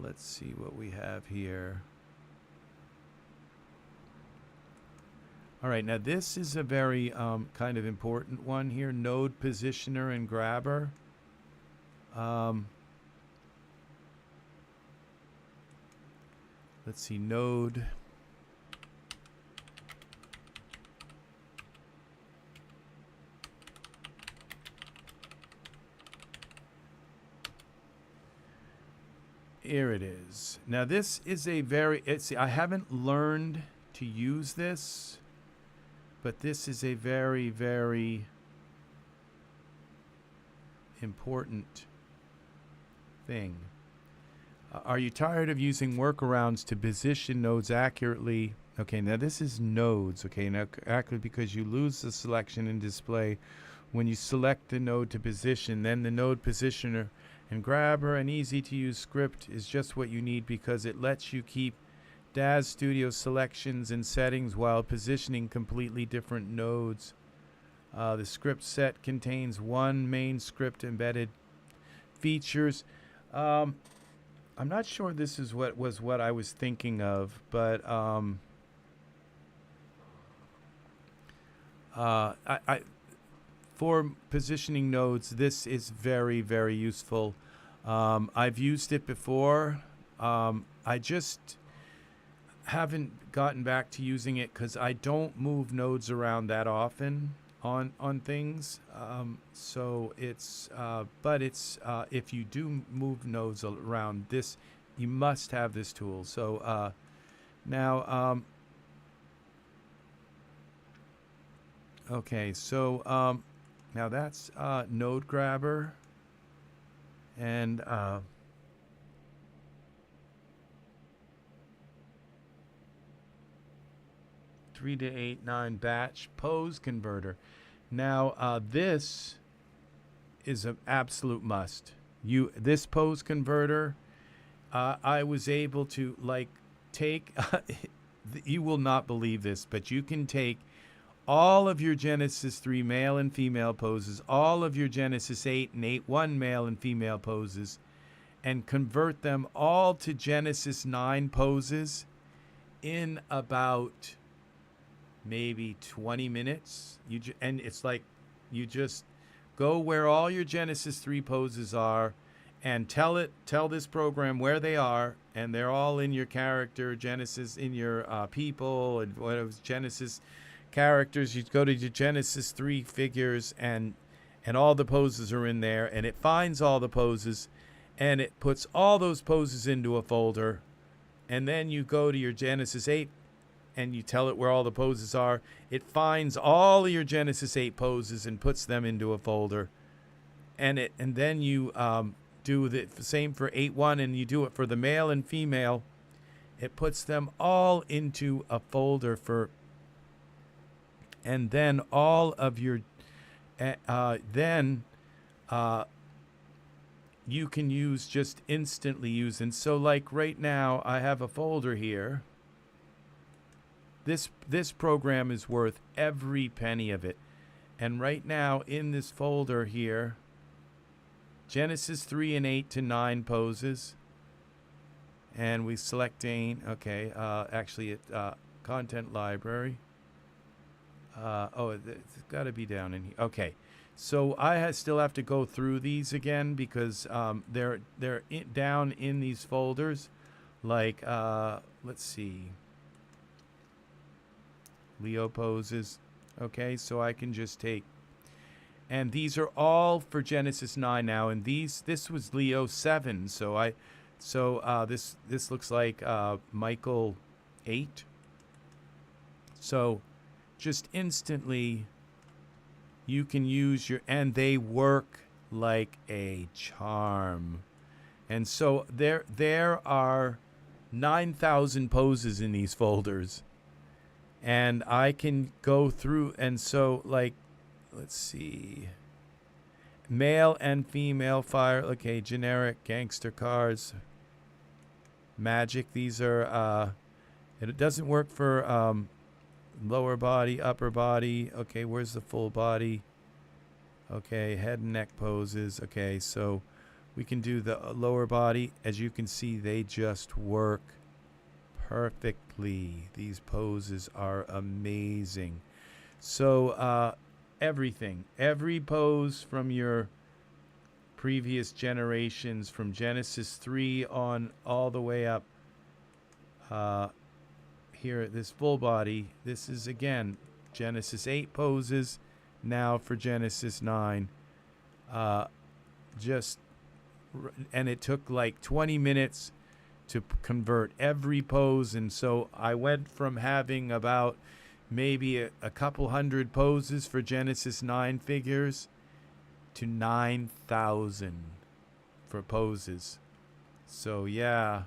let's see what we have here. All right, now this is a very kind of important one here. Node Positioner and Grabber. Let's see, Node. Here it is. Now this is a very, I haven't learned to use this, but this is a very, very important thing. Are you tired of using workarounds to position nodes accurately? Okay, now this is nodes. Okay, now accurately because you lose the selection in display when you select the node to position. Then the node positioner and grabber, an easy-to-use script, is just what you need because it lets you keep Daz Studio selections and settings while positioning completely different nodes. The script set contains one main script embedded features. I'm not sure this is what I was thinking of, but for positioning nodes, this is very, very useful. I've used it before. I just haven't gotten back to using it because I don't move nodes around that often on things. So it's, but it's, if you do move nodes around, this, you must have this tool. So now, Okay, so now that's node grabber, and 3 to 8 9 batch pose converter. Now this is an absolute must. This pose converter, I was able to like take. You will not believe this, but you can take all of your Genesis 3 male and female poses, all of your Genesis 8 and 8.1 male and female poses, and convert them all to Genesis 9 poses in about maybe 20 minutes. And it's like you just go where all your Genesis 3 poses are and tell this program where they are, and they're all in your character Genesis, in your people, and whatever Genesis characters. You go to your Genesis 3 figures, and all the poses are in there, and it finds all the poses, and it puts all those poses into a folder. And then you go to your Genesis 8 and you tell it where all the poses are. It finds all of your Genesis 8 poses and puts them into a folder. And then you do the same for 8.1, and you do it for the male and female. It puts them all into a folder and then all of your you can just instantly use. And so like right now I have a folder here. This program is worth every penny of it. And right now in this folder here, Genesis 3 and 8 to 9 poses, and we select Dane. Okay, actually content library. It's got to be down in here. Okay, so I still have to go through these again because they're down in these folders. Like let's see, Leo poses. Okay, so I can just take, and these are all for Genesis 9 now, and this was Leo 7. So this looks like Michael 8. So just instantly you can use and they work like a charm. And so there are 9,000 poses in these folders, and I can go through. And so like, let's see, male and female fire. Okay, generic gangster cars, magic. These are it doesn't work for lower body, upper body. Okay, where's the full body? Okay, head and neck poses. Okay, so we can do the lower body. As you can see, they just work perfectly. These poses are amazing. So every pose from your previous generations, from Genesis 3 on all the way up, here, this full body, this is again Genesis 8 poses now for Genesis 9. And it took like 20 minutes to convert every pose. And so I went from having about maybe a couple hundred poses for Genesis 9 figures to 9,000 for poses. So yeah,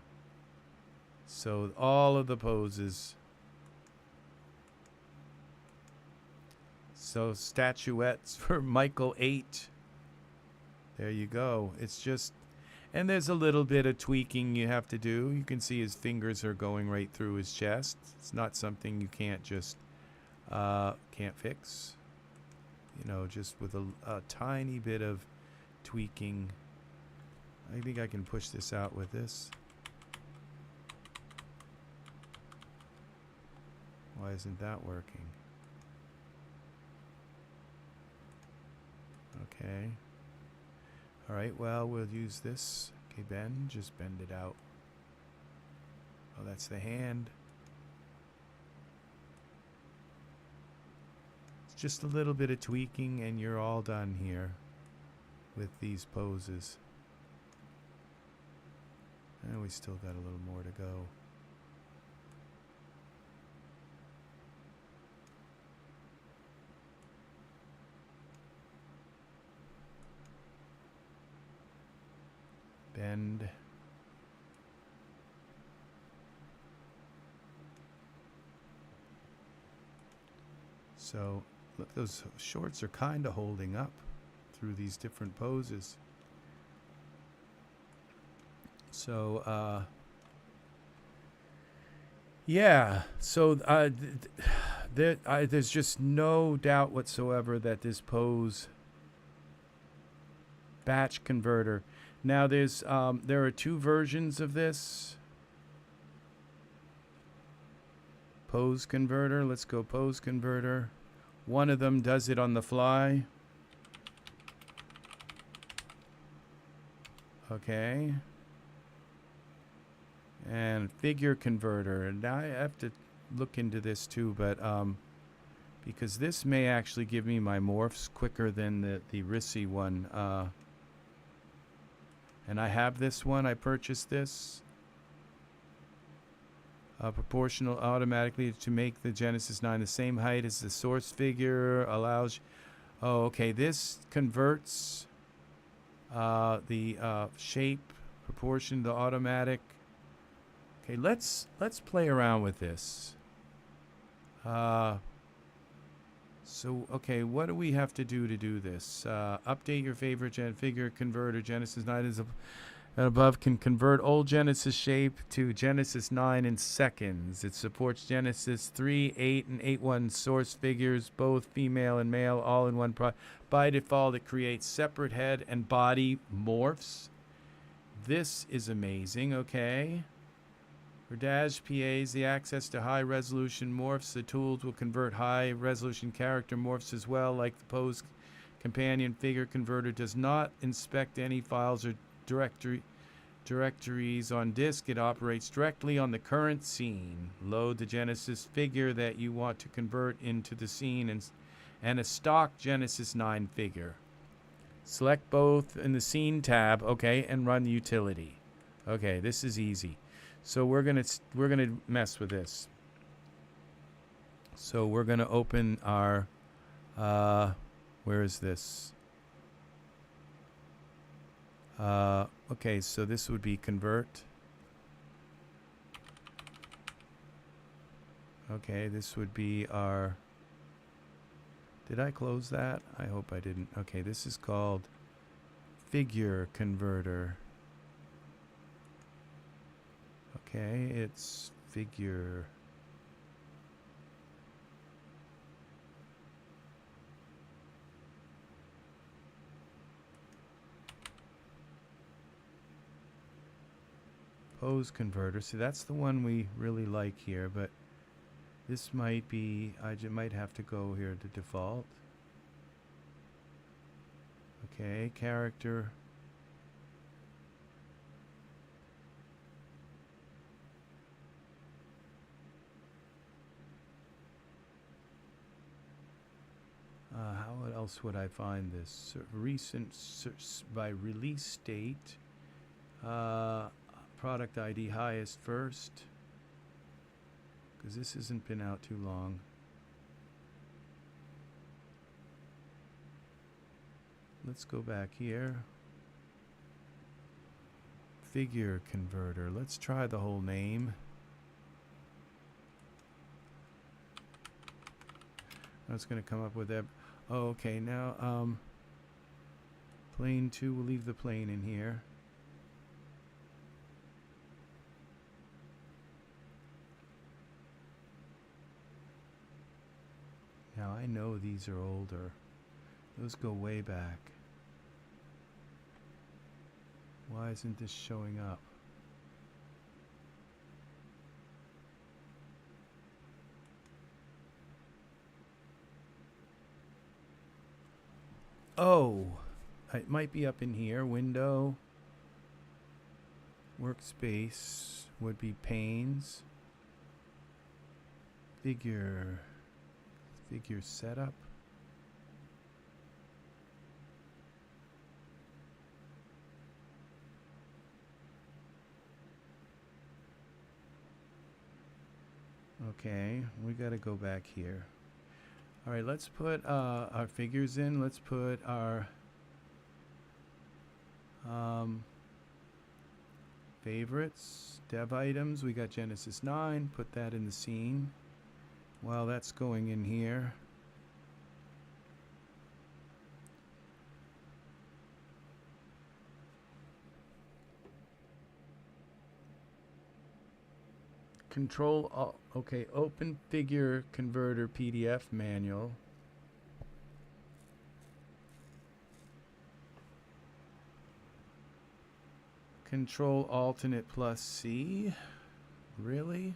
so all of the poses. So statuettes for Michael 8. There you go. It's just, and there's a little bit of tweaking you have to do. You can see his fingers are going right through his chest. It's not something you can't just can't fix, just with a tiny bit of tweaking. I think I can push this out with this. Why isn't that working? Okay. All right, well, we'll use this. Okay, just bend it out. Oh, that's the hand. Just a little bit of tweaking and you're all done here with these poses. And we still got a little more to go. So look, those shorts are kind of holding up through these different poses. So yeah, so there's just no doubt whatsoever that this pose batch converter. Now there are two versions of this pose converter. Let's go pose converter. One of them does it on the fly. Okay. And figure converter. And now I have to look into this too, but because this may actually give me my morphs quicker than the Rissy one. And I have this one. I purchased this. Proportional automatically to make the Genesis 9 the same height as the source figure. Allows... Oh, okay. This converts the shape proportion to automatic. Okay, let's play around with this. So, okay, what do we have to do this? Update your favorite figure converter. Genesis 9 is above can convert old Genesis shape to Genesis 9 in seconds. It supports Genesis 3, 8, and 8.1 source figures, both female and male, all in one by default, it creates separate head and body morphs. This is amazing, okay. For Daz PAs, the access to high-resolution morphs, the tools will convert high-resolution character morphs as well, like the Pose Companion Figure Converter does not inspect any files or directories on disk. It operates directly on the current scene. Load the Genesis figure that you want to convert into the scene and a stock Genesis 9 figure. Select both in the Scene tab, okay, and run utility. Okay, this is easy. So we're gonna mess with this. So we're gonna open our where is this? Okay, so this would be convert. Okay, this would be our... Did I close that? I hope I didn't. Okay, this is called figure converter. Okay, it's figure. Pose converter. See, that's the one we really like here, but this might be, I might have to go here to default. Okay, character. How else would I find this? Recent search by release date. Product ID highest first. Because this hasn't been out too long. Let's go back here. Figure converter. Let's try the whole name. Now it's going to come up with that. Oh, okay. Now, plane 2, we'll leave the plane in here. Now, I know these are older. Those go way back. Why isn't this showing up? Oh, it might be up in here. Window, workspace would be panes. Figure setup. Okay, we got to go back here. All right, let's put our figures in. Let's put our favorites, dev items. We got Genesis 9. Put that in the scene. While that's going in here, Okay, open figure converter PDF manual. Control alternate plus C. Really?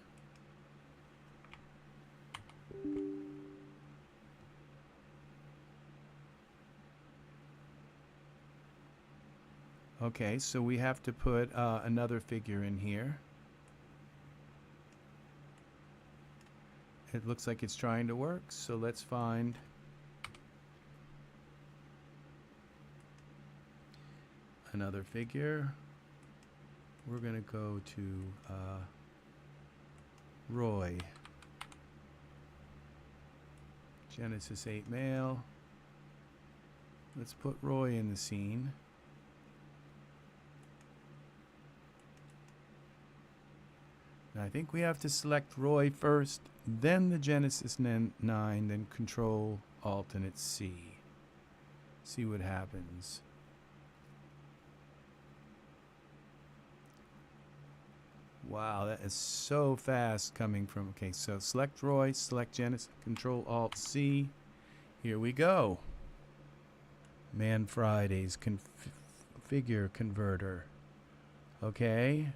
Okay, so we have to put another figure in here. It looks like it's trying to work, so let's find another figure. We're going to go to Roy. Genesis 8 male. Let's put Roy in the scene. Now I think we have to select Roy first, then the Genesis 9, then Control Alternate C. See what happens. Wow, that is so fast coming from... Okay, so select Roy, select Genesis, Control Alt C. Here we go. Man Friday's figure converter. Okay.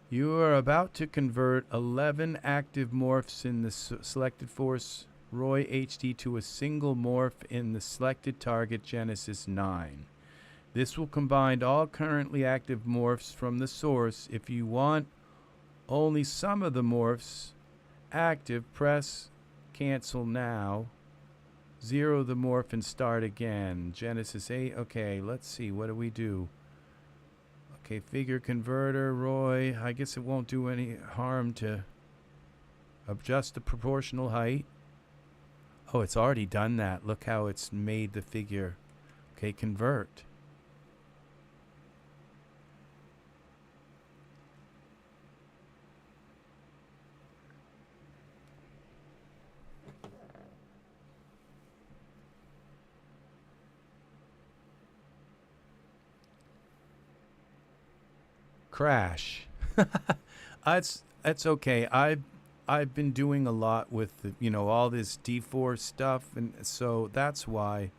You are about to convert 11 active morphs in the selected force Roy HD to a single morph in the selected target Genesis 9. This will combine all currently active morphs from the source. If you want only some of the morphs active, press cancel now. 0 the morph and start again. Genesis 8. Okay, let's see. What do we do? Okay, figure converter, Roy. I guess it won't do any harm to adjust the proportional height. Oh, it's already done that. Look how it's made the figure. Okay, convert. Crash. That's okay. I've been doing a lot with the, all this D4 stuff, and so that's why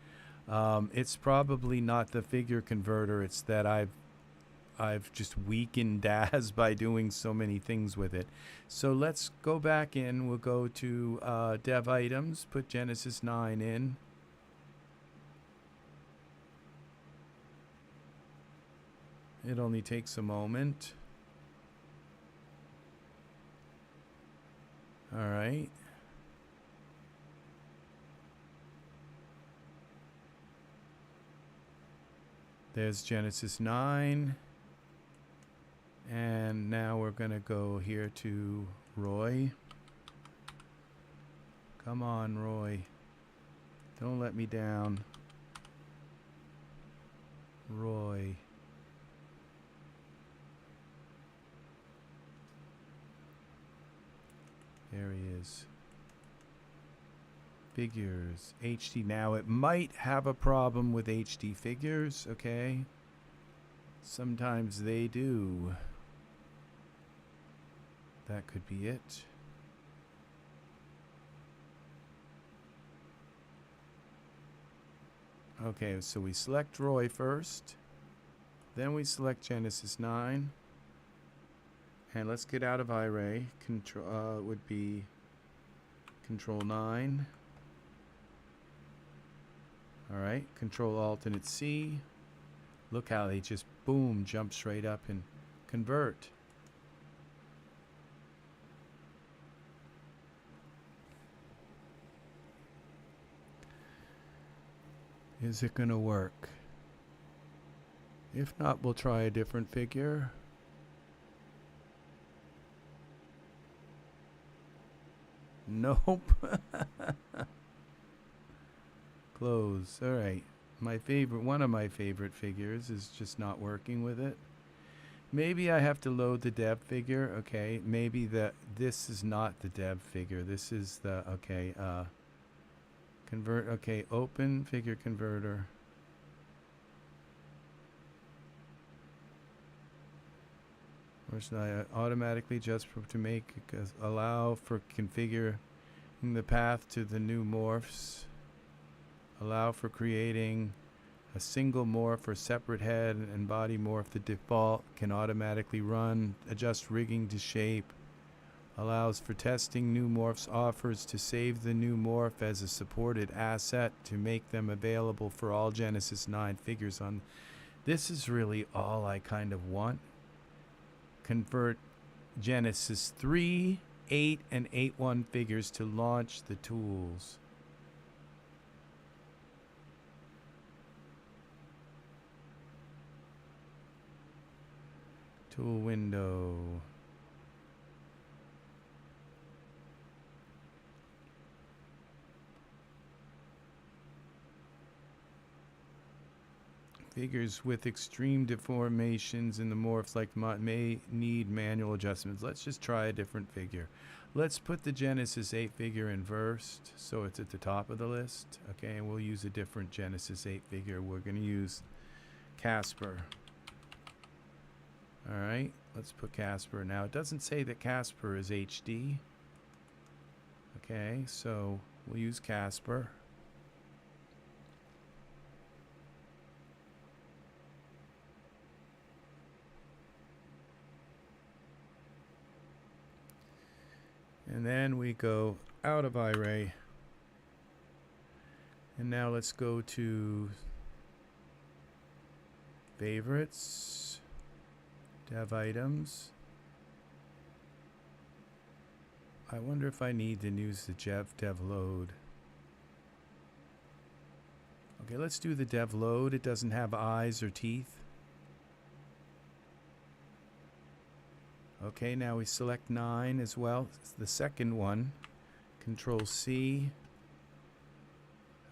it's probably not the figure converter. It's that I've just weakened Daz by doing so many things with it. So let's go back in. We'll go to dev items, put Genesis 9 in. It only takes a moment. All right. There's Genesis 9. And now we're going to go here to Roy. Come on, Roy. Don't let me down. Roy. There he is. Figures. HD. Now it might have a problem with HD figures, okay? Sometimes they do. That could be it. Okay, so we select Roy first. Then we select Genesis 9. And let's get out of Iray. Control would be Control 9. All right, Control Alternate C. Look how they just boom jump straight up and convert. Is it gonna work? If not, we'll try a different figure. Nope. Close. All right. One of my favorite figures is just not working with it. Maybe I have to load the dev figure. Okay. Maybe this is not the dev figure. This is the, okay, convert. Okay. Open figure converter. Or should I automatically just to make allow for configuring the path to the new morphs? Allow for creating a single morph or separate head and body morph. The default can automatically run. Adjust rigging to shape. Allows for testing new morphs. Offers to save the new morph as a supported asset to make them available for all Genesis 9 figures on. This is really all I kind of want. Convert Genesis 3, 8, and 8.1 figures to launch the tools. Tool window. Figures with extreme deformations in the morphs like may need manual adjustments. Let's just try a different figure. Let's put the Genesis 8 figure in first, so it's at the top of the list. Okay, and we'll use a different Genesis 8 figure. We're going to use Casper. All right, let's put Casper. Now, it doesn't say that Casper is HD. Okay, so we'll use Casper. And then we go out of Iray. And now let's go to favorites, dev items. I wonder if I need to use the dev load. Okay, let's do the dev load. It doesn't have eyes or teeth. Okay, now we select 9 as well. It's the second one. Control C.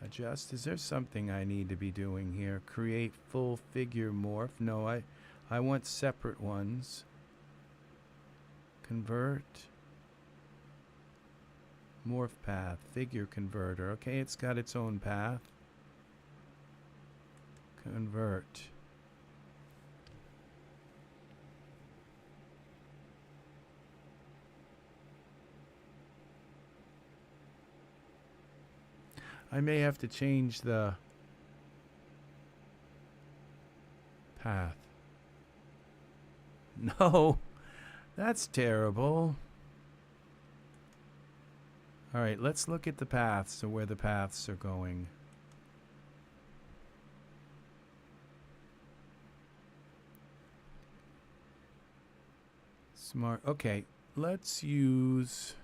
Adjust. Is there something I need to be doing here? Create full figure morph. No, I want separate ones. Convert. Morph path. Figure converter. Okay, it's got its own path. Convert. I may have to change the path. No, that's terrible. All right, let's look at the paths, so where the paths are going. Smart. Okay, let's use...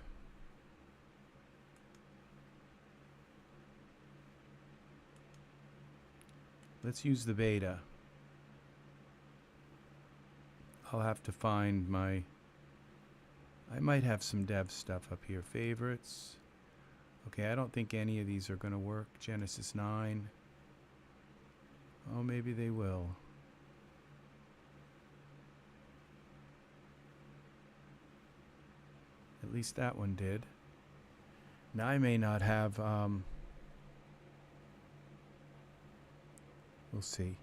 Let's use the beta. I'll have to find my... I might have some dev stuff up here. Favorites. Okay, I don't think any of these are going to work. Genesis 9. Oh, maybe they will. At least that one did. Now I may not have... We'll see.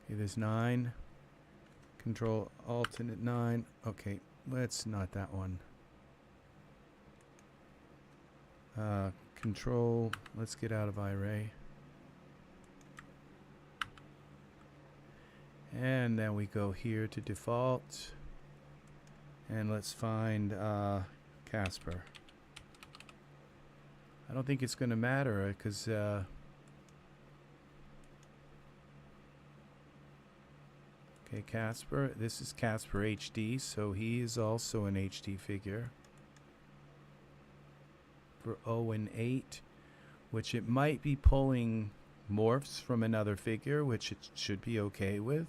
Okay, there's 9. Control alternate 9. Okay, let's not that one. Control, let's get out of Iray. And then we go here to default. And let's find Casper. I don't think it's going to matter because... Okay, Casper. This is Casper HD, so he is also an HD figure. For 0 and 8, which it might be pulling morphs from another figure, which it should be okay with.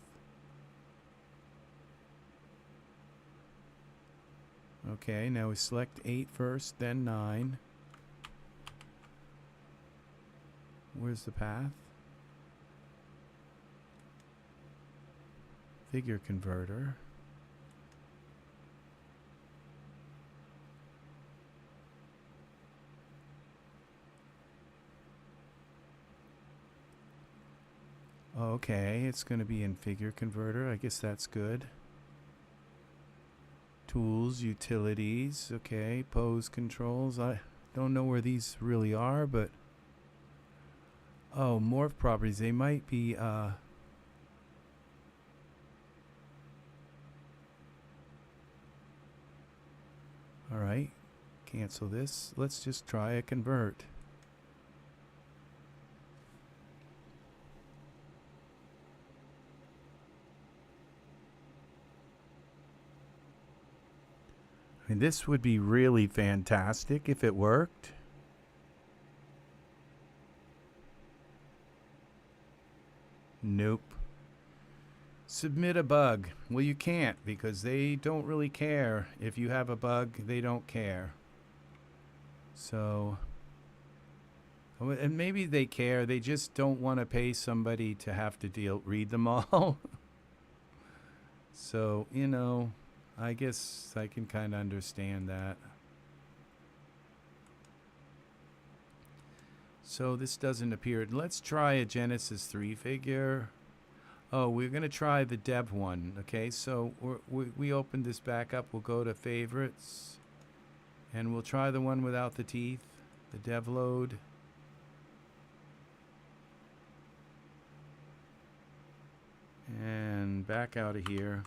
Okay, now we select 8 first, then 9. Where's the path? Figure converter. Okay, it's going to be in figure converter. I guess that's good. Tools, utilities, okay, pose controls. I don't know where these really are, but oh, morph properties. They might be all right. Cancel this. Let's just try a convert. I mean, this would be really fantastic if it worked. Nope. Submit a bug. Well, you can't because they don't really care. If you have a bug, they don't care. So, and maybe they care. They just don't want to pay somebody to have to read them all. So, you know, I guess I can kind of understand that. So this doesn't appear. Let's try a Genesis 3 figure. Oh, we're going to try the dev one. Okay, so we opened this back up. We'll go to favorites. And we'll try the one without the teeth. The dev load. And back out of here.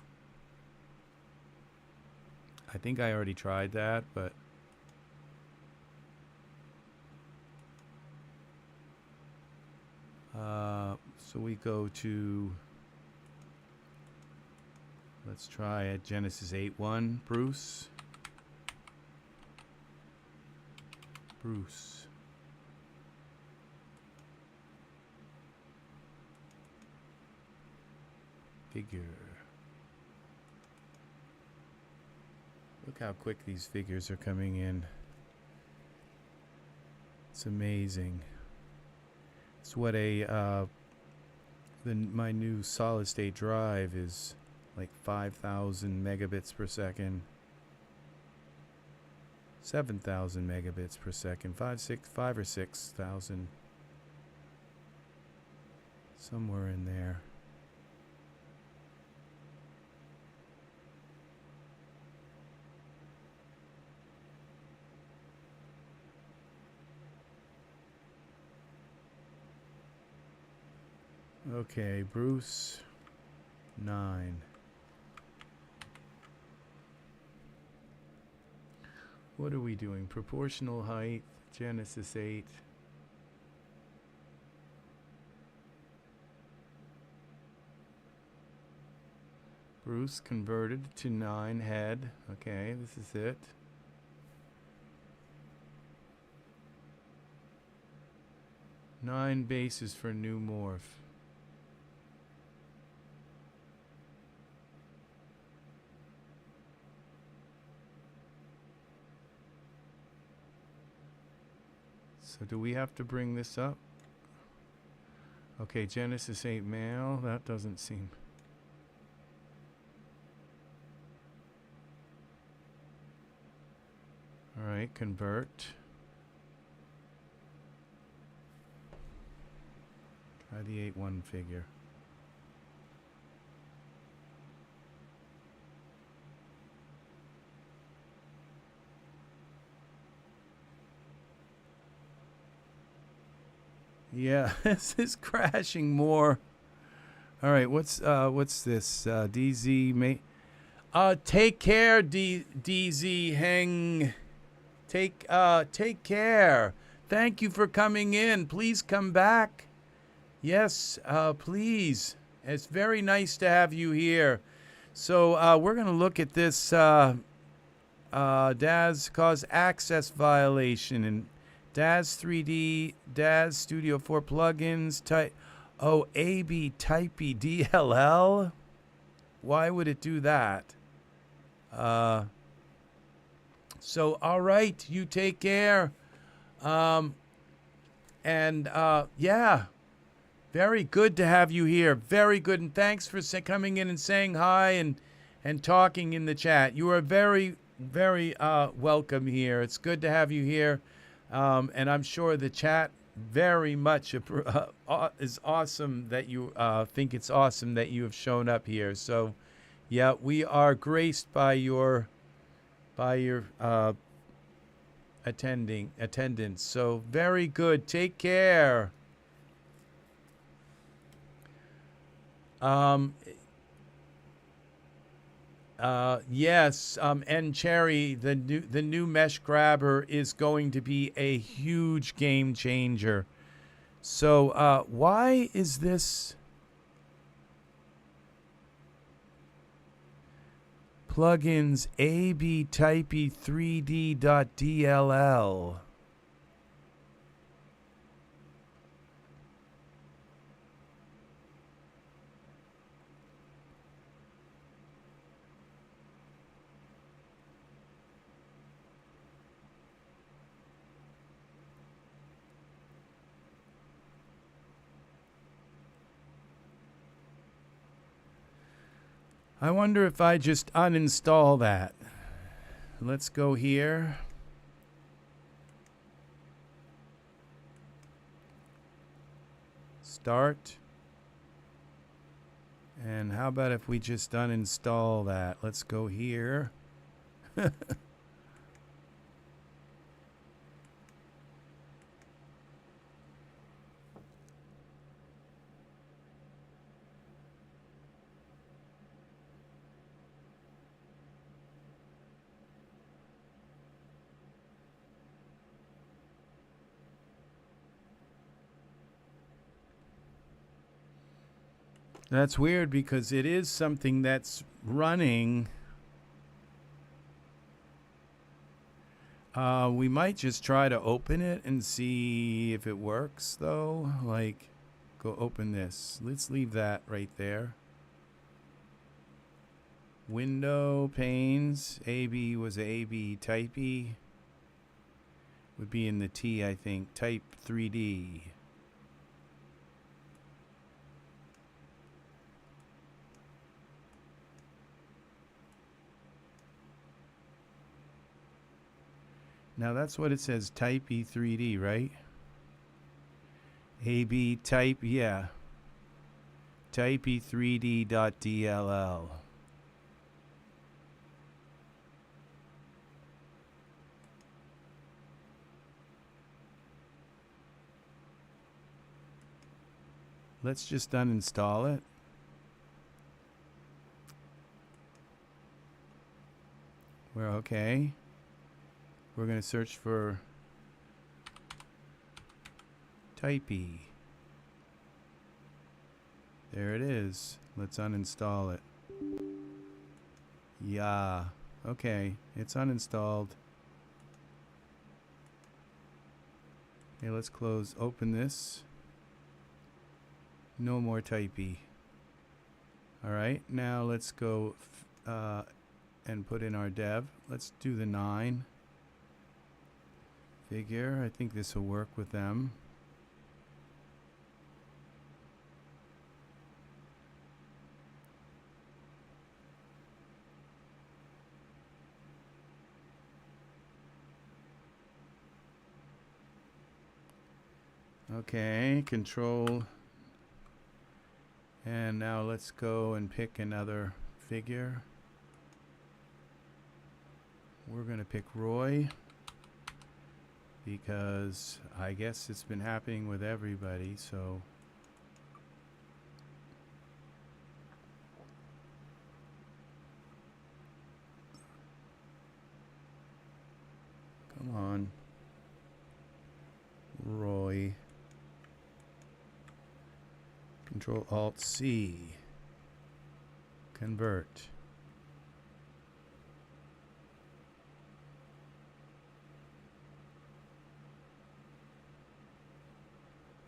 I think I already tried that, but so we go to, let's try a Genesis 8.1, Bruce. Figure. Look how quick these figures are coming in. It's amazing. It's what my new solid state drive is, like 5,000 megabits per second. 7,000 megabits per second. 5 or 6,000. Somewhere in there. Okay, Bruce 9. What are we doing? Proportional height, Genesis 8. Bruce converted to 9 head. Okay, this is it. Nine bases for new morph. So do we have to bring this up? Okay, Genesis 8 male. That doesn't seem... All right, convert. Try the 8.1 figure. Yeah, this is crashing more. All right, what's this? DZ take care, DZ Heng. Take care. Thank you for coming in. Please come back. Yes, please. It's very nice to have you here. So we're going to look at this Daz cause access violation in Daz 3D, Daz Studio 4 plugins. AB Typey DLL. Why would it do that? So, all right, you take care. Yeah, very good to have you here. Very good, and thanks for coming in and saying hi and talking in the chat. You are very, very welcome here. It's good to have you here, and I'm sure the chat very much is awesome that you think it's awesome that you have shown up here. So, yeah, we are graced by your by your attendance. So very good. Take care. Yes, and Cherry, the new Mesh Grabber is going to be a huge game changer. So why is this plugins AB Typey 3D.dll? I wonder if I just uninstall that. Let's go here. Start. And how about if we just uninstall that? Let's go here. That's weird because it is something that's running. We might just try to open it and see if it works, though. Like, go open this. Let's leave that right there. Window, panes. AB was AB. Typey would be in the T, I think. Type 3D. Now that's what it says, Type E3D, right? AB type, yeah. Type E3D.dll. Let's just uninstall it. We're okay. We're going to search for Typey. There it is. Let's uninstall it. Yeah. Okay. It's uninstalled. Okay, let's close. Open this. No more Typey. Alright. Now let's go and put in our dev. Let's do the 9. Figure. I think this will work with them. Okay, control. And now let's go and pick another figure. We're going to pick Roy, because I guess it's been happening with everybody, so come on, Roy. Control Alt C. Convert.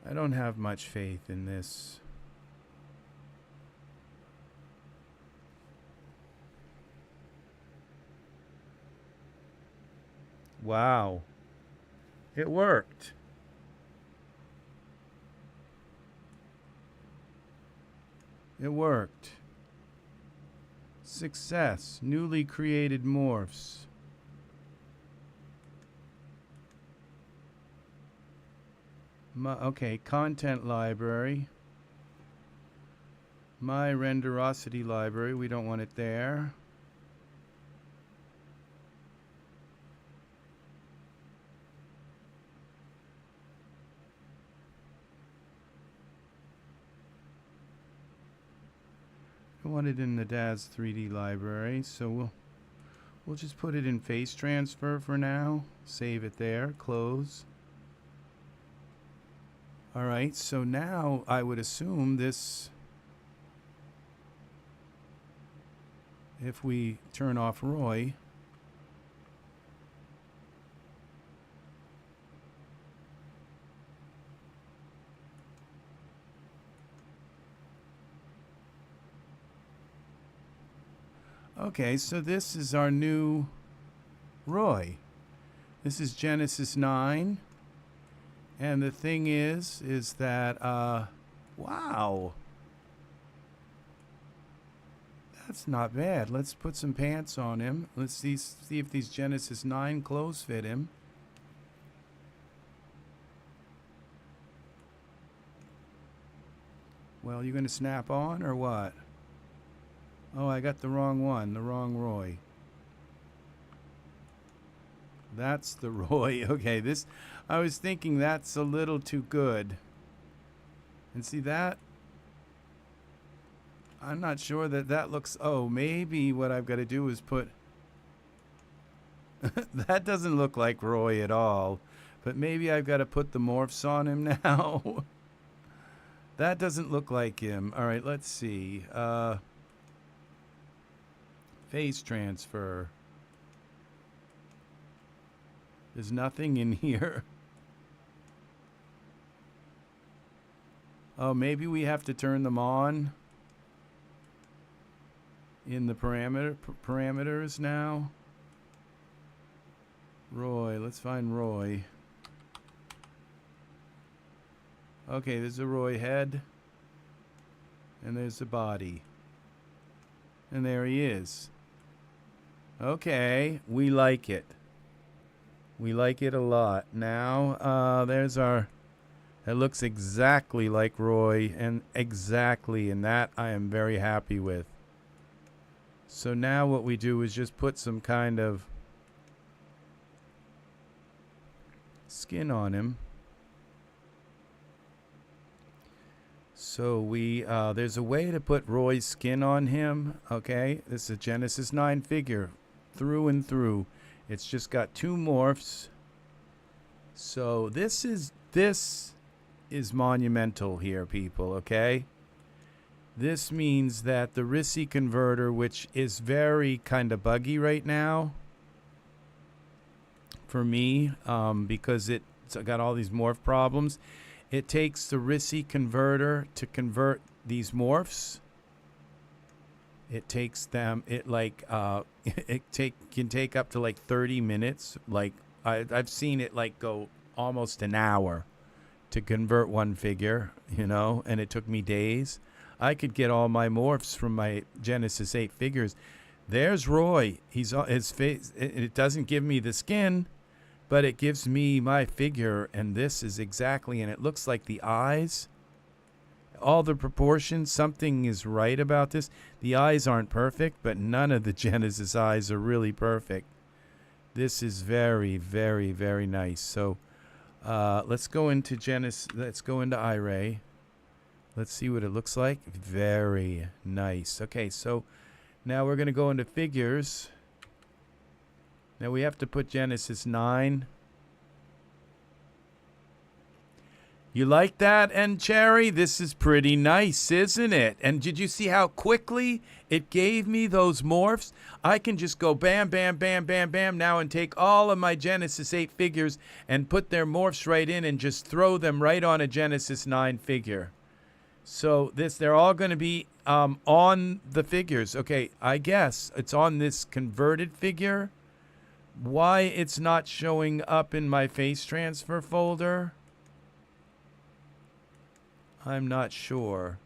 I don't have much faith in this. Wow. It worked. It worked. Success. Newly created morphs. Okay, content library. My renderosity library. We don't want it there. want it in the Daz 3D library, so we'll just put it in face transfer for now. Save it there, close. All right, so now I would assume this, if we turn off Roy, okay, so this is our new Roy. This is Genesis 9. And the thing is that, wow. That's not bad. Let's put some pants on him. Let's see if these Genesis 9 clothes fit him. Well, you going to snap on or what? Oh, I got the wrong one, the wrong Roy. That's the Roy. Okay, this, I was thinking that's a little too good. And see that? I'm not sure that looks, oh, maybe what I've got to do is put, that doesn't look like Roy at all. But maybe I've got to put the morphs on him now. That doesn't look like him. All right, let's see. Face transfer. There's nothing in here. Oh, maybe we have to turn them on in the parameters now. Roy, let's find Roy. Okay, there's a Roy head. And there's the body. And there he is. Okay, we like it. We like it a lot. Now, there's our, it looks exactly like Roy, and exactly, and that I am very happy with. So now what we do is just put some kind of skin on him. So we, there's a way to put Roy's skin on him, okay? This is a Genesis 9 figure, through and through. It's just got 2 morphs. So this is monumental here, people, okay? This means that the RISI converter, which is very kind of buggy right now for me, because it's got all these morph problems, it takes the RISI converter to convert these morphs. It takes them, it like, can take up to like 30 minutes. Like, I've seen it like go almost an hour to convert one figure, you know, and it took me days. I could get all my morphs from my Genesis 8 figures. There's Roy. His face, it doesn't give me the skin, but it gives me my figure, and this is exactly, and it looks like the eyes, all the proportions, something is right about this. The eyes aren't perfect, but none of the Genesis eyes are really perfect. This is very, very, very nice. So let's go into Genesis, let's go into Iray. Let's see what it looks like. Very nice. Okay, so now we're going to go into figures. Now we have to put Genesis 9. You like that, and Cherry? This is pretty nice, isn't it? And did you see how quickly it gave me those morphs? I can just go bam, bam, bam, bam, bam now and take all of my Genesis 8 figures and put their morphs right in and just throw them right on a Genesis 9 figure. So they're all going to be on the figures. Okay, I guess it's on this converted figure. Why it's not showing up in my face transfer folder, I'm not sure.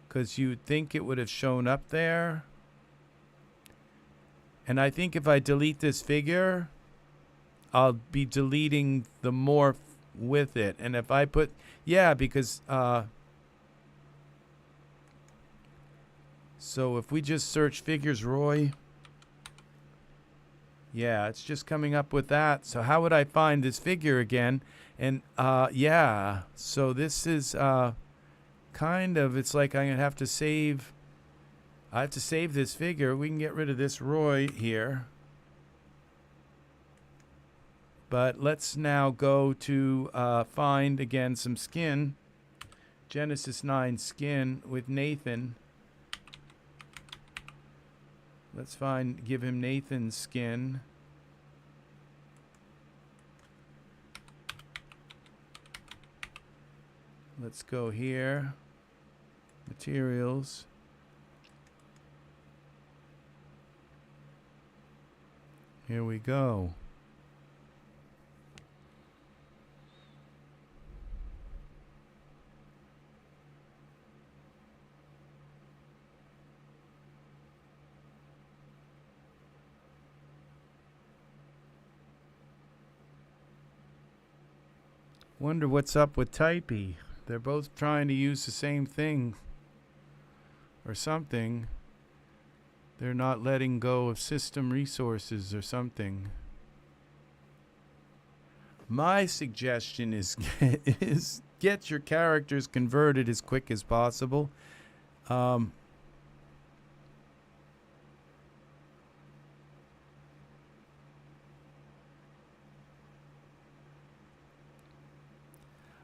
Because you'd think it would have shown up there. And I think if I delete this figure, I'll be deleting the morph with it. And if I put, yeah, because, so if we just search figures Roy, yeah, it's just coming up with that. So how would I find this figure again? And yeah, so this is kind of, it's like I'm going to have to save I have to save this figure. We can get rid of this Roy here. But let's now go to find, again, some skin. Genesis 9 skin with Nathan. Let's give him Nathan's skin. Let's go here. Materials. Here we go. Wonder what's up with Typey. They're both trying to use the same thing or something. They're not letting go of system resources or something. My suggestion is get your characters converted as quick as possible.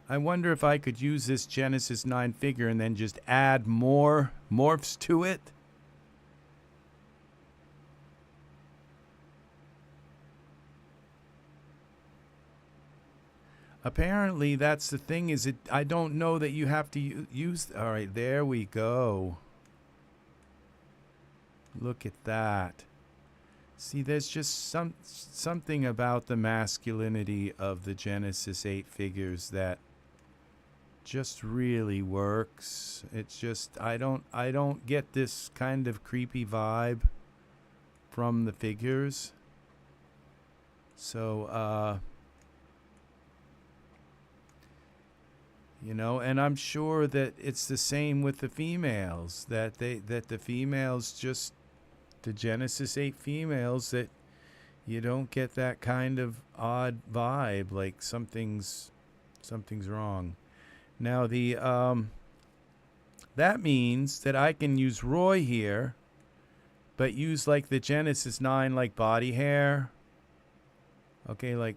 I wonder if I could use this Genesis 9 figure and then just add more morphs to it. Apparently, that's the thing, is it? I don't know that you have to use... All right, there we go. Look at that. See, there's just something about the masculinity of the Genesis 8 figures that just really works. It's just I don't get this kind of creepy vibe from the figures. So you know, and I'm sure that it's the same with the females, that the females, just the Genesis 8 females, that you don't get that kind of odd vibe, like something's wrong. Now that means that I can use Roy here, but use like the Genesis 9 like body hair. Okay, like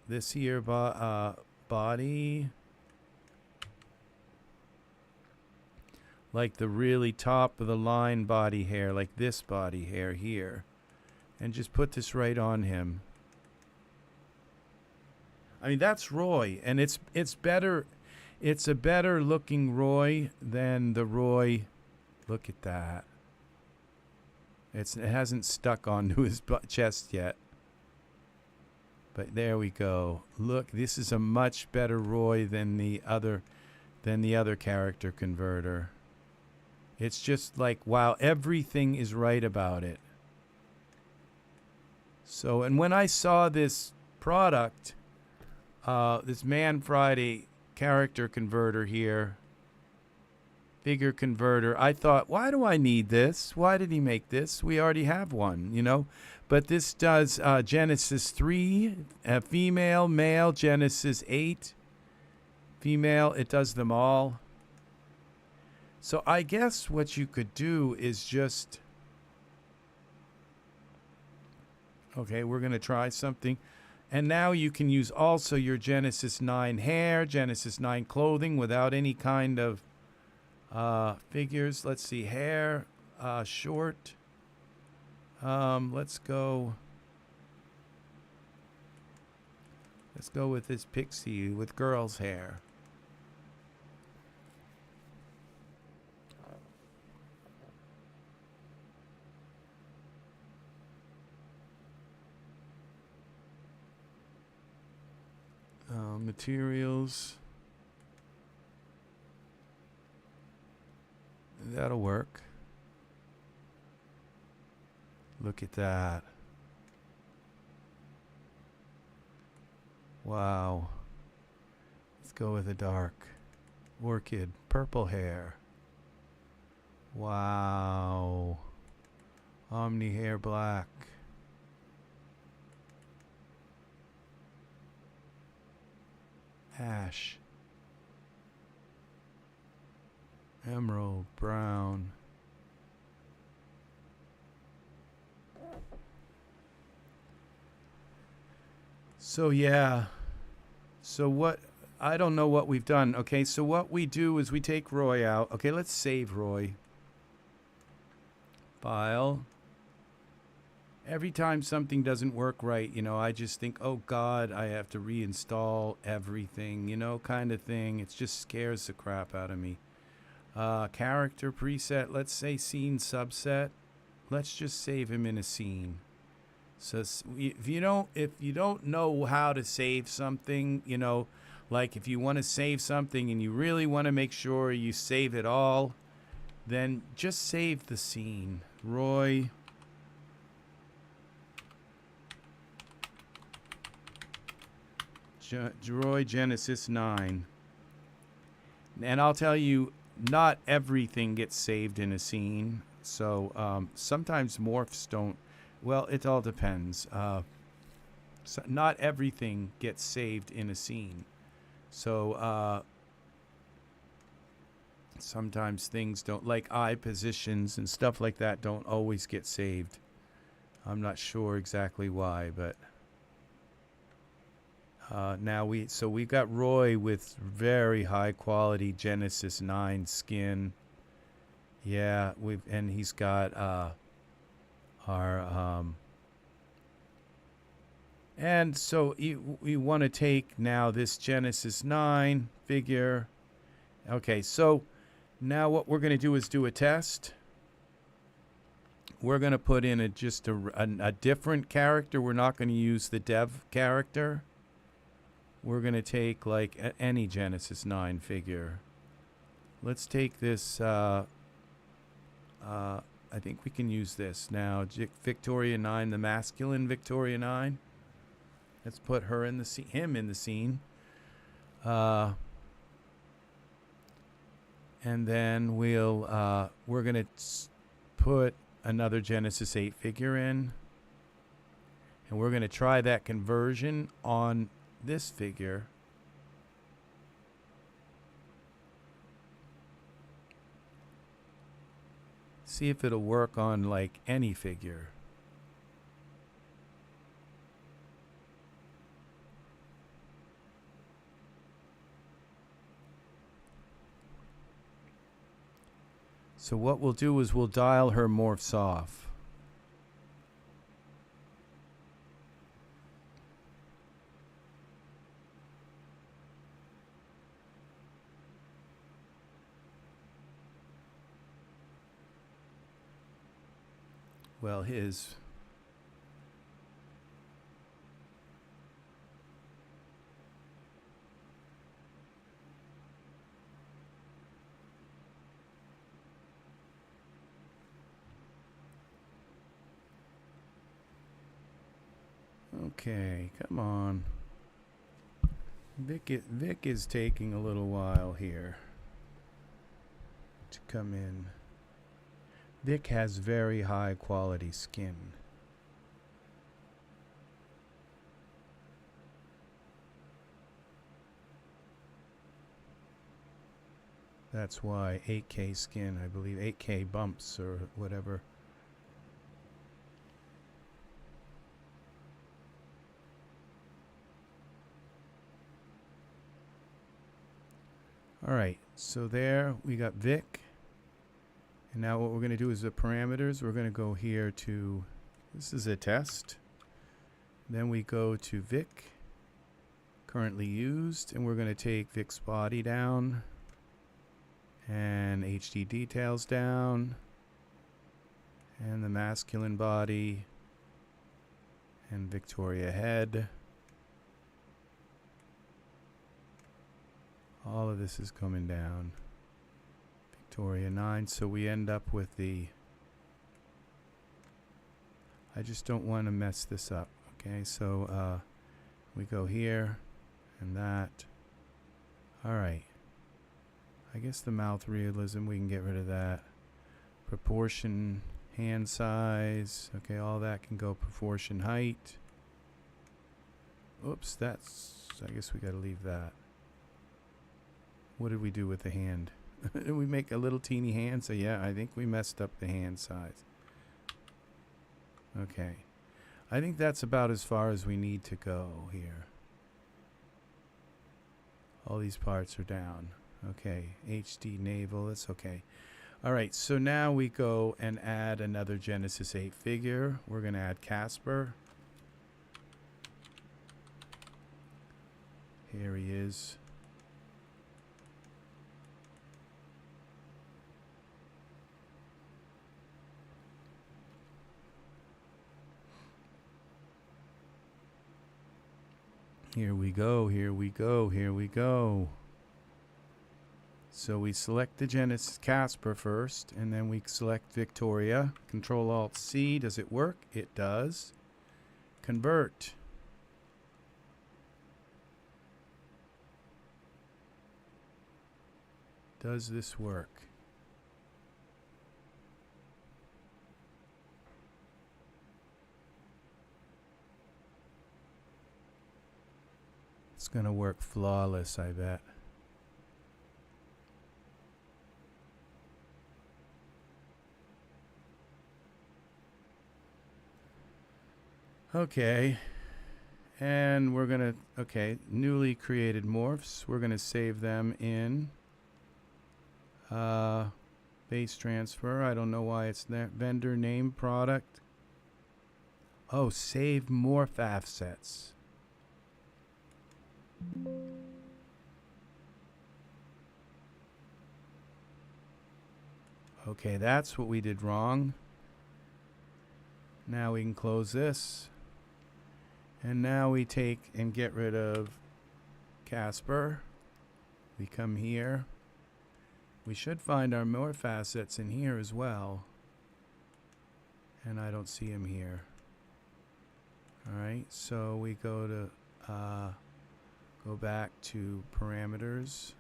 this here body. Like the really top of the line body hair, like this body hair here. And just put this right on him. I mean, that's Roy, and it's better. It's a better looking Roy than the Roy. Look at that. It hasn't stuck onto his chest yet. But there we go. Look, this is a much better Roy than the other character converter. It's just like, wow, everything is right about it. So, and when I saw this product, this Man Friday character converter here, figure converter, I thought, why do I need this? Why did he make this? We already have one, you know. But this does Genesis 3, female, male, Genesis 8, female. It does them all. So I guess what you could do is just... Okay, we're going to try something. And now you can use also your Genesis 9 hair, Genesis 9 clothing without any kind of figures. Let's see, hair, short. Let's go with this pixie with girl's hair. Materials. That'll work. Look at that. Wow. Let's go with a dark orchid, purple hair. Wow. Omni hair black. Ash. Emerald brown. So yeah. So what, I don't know what we've done. Okay, so what we do is we take Roy out. Okay, let's save Roy. File. Every time something doesn't work right, you know, I just think, oh God, I have to reinstall everything, you know, kind of thing. It just scares the crap out of me. Character preset, let's say scene subset. Let's just save him in a scene. So if you don't know how to save something, you know, like if you want to save something and you really want to make sure you save it all, then just save the scene. Roy. Roy Genesis 9. And I'll tell you, not everything gets saved in a scene. So sometimes morphs don't. Well, it all depends. So not everything gets saved in a scene. So sometimes things don't, like eye positions and stuff like that, don't always get saved. I'm not sure exactly why, but now we got Roy with very high quality Genesis 9 skin. Yeah, and he's got our and so we want to take now this Genesis 9 figure. Okay, so now what we're going to do is do a test. We're going to put in just a different character. We're not going to use the dev character. We're going to take like any Genesis 9 figure. Let's take this. I think we can use this now. Victoria 9, the masculine Victoria 9. Let's put her in the him in the scene. And then we're going to put another Genesis 8 figure in. And we're going to try that conversion on this figure. See if it'll work on like any figure. So what we'll do is we'll dial her morphs off. Well, his. Okay, come on. Vic is taking a little while here to come in. Vic has very high quality skin. That's why 8K skin, I believe 8K bumps or whatever. All right, so there we got Vic. And now what we're going to do is the parameters. We're going to go here to, this is a test. Then we go to Vic, currently used, and we're going to take Vic's body down and HD details down and the masculine body and Victoria head. All of this is coming down. Victoria 9, so we end up with the, I just don't want to mess this up. Okay, so we go here and that. All right, I guess the mouth realism, we can get rid of that. Proportion, hand size, okay, all that can go. Proportion height. Oops, that's, I guess we got to leave that. What did we do with the hand? Did we make a little teeny hand? So yeah, I think we messed up the hand size. Okay. I think that's about as far as we need to go here. All these parts are down. Okay, HD navel, that's okay. All right, so now we go and add another Genesis 8 figure. We're going to add Casper. Here he is. Here we go, here we go, here we go. So we select the Genesis Casper first, and then we select Victoria. Control-Alt-C. Does it work? It does. Convert. Does this work? It's going to work flawless, I bet. Okay, and we're gonna, newly created morphs. We're gonna save them in base transfer. I don't know why it's there. Vendor name product. Oh, save morph assets. Okay, that's what we did wrong. Now we can close this. And now we take and get rid of Casper. We come here. We should find our morph assets in here as well. And I don't see them here. Alright, so we go to go back to parameters.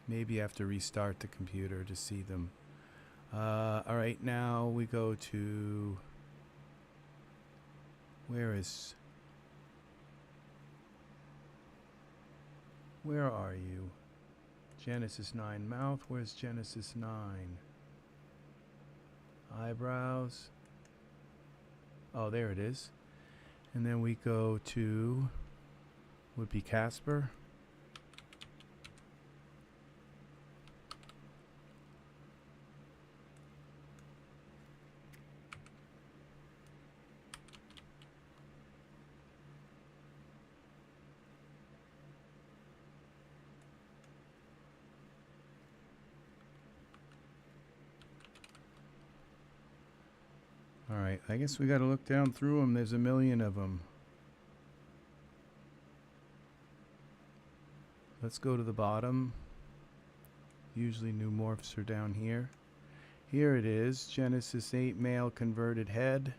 Maybe you have to restart the computer to see them. Alright, now we go to, where are you? Genesis 9 mouth. Where's Genesis 9? Eyebrows. Oh, there it is. And then we go to, would be Casper. Alright, I guess we got to look down through them. There's a million of them. Let's go to the bottom. Usually new morphs are down here. Here it is. Genesis 8 male converted head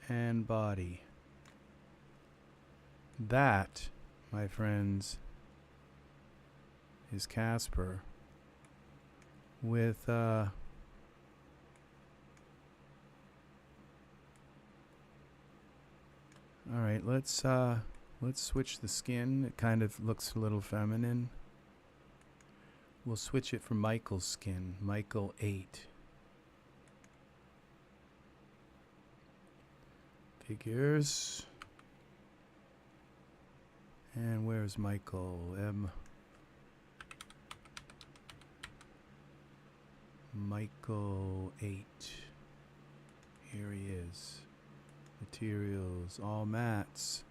and body. That, my friends, is Casper with alright, let's switch the skin. It kind of looks a little feminine. We'll switch it for Michael's skin. Michael 8. Figures. And where's Michael? Michael 8. Here he is. Materials, all mats.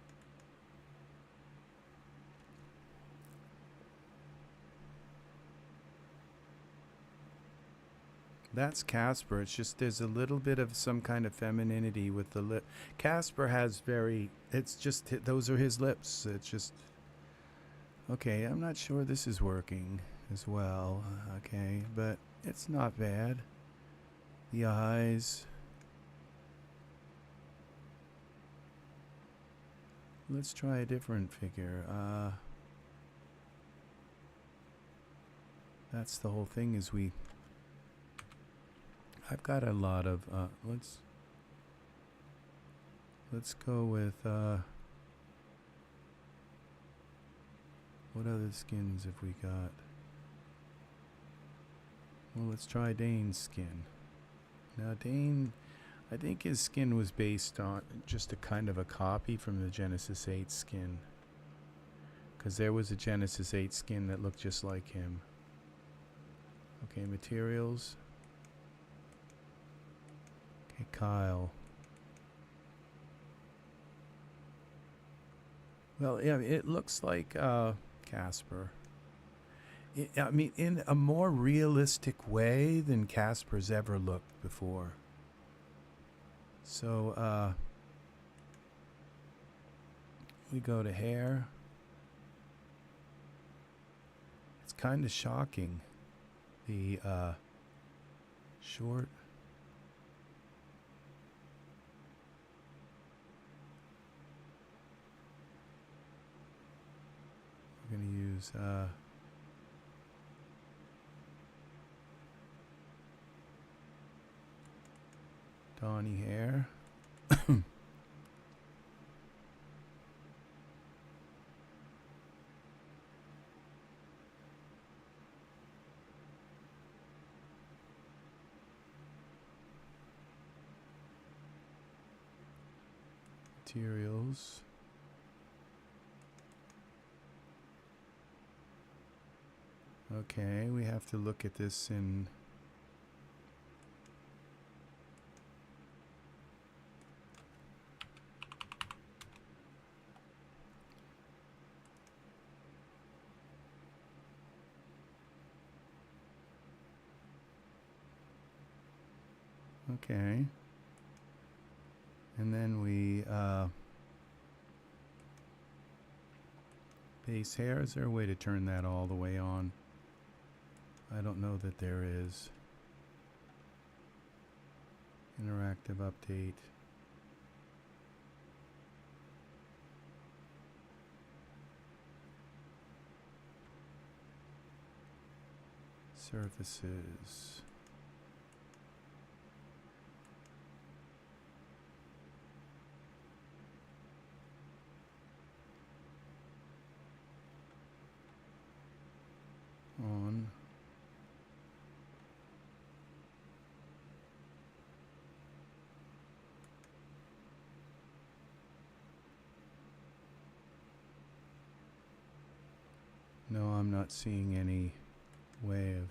That's Casper. It's just there's a little bit of some kind of femininity with the lip. Casper has very, it's just, those are his lips. It's just, okay, I'm not sure this is working as well. Okay, but it's not bad. The eyes. Let's try a different figure. That's the whole thing is I've got a lot of, let's go with, what other skins have we got? Well, let's try Dane's skin. Now Dane, I think his skin was based on just a kind of a copy from the Genesis 8 skin. Because there was a Genesis 8 skin that looked just like him. Okay, materials. Okay, Kyle. Well, yeah, it looks like Casper. I mean, in a more realistic way than Casper's ever looked before. So, we go to hair. It's kind of shocking. The short. We're going to use Donnie hair. Materials. Okay, we have to look at this in okay. And then we base hair. Is there a way to turn that all the way on? I don't know that there is. Interactive update. Surfaces. On. No, I'm not seeing any way of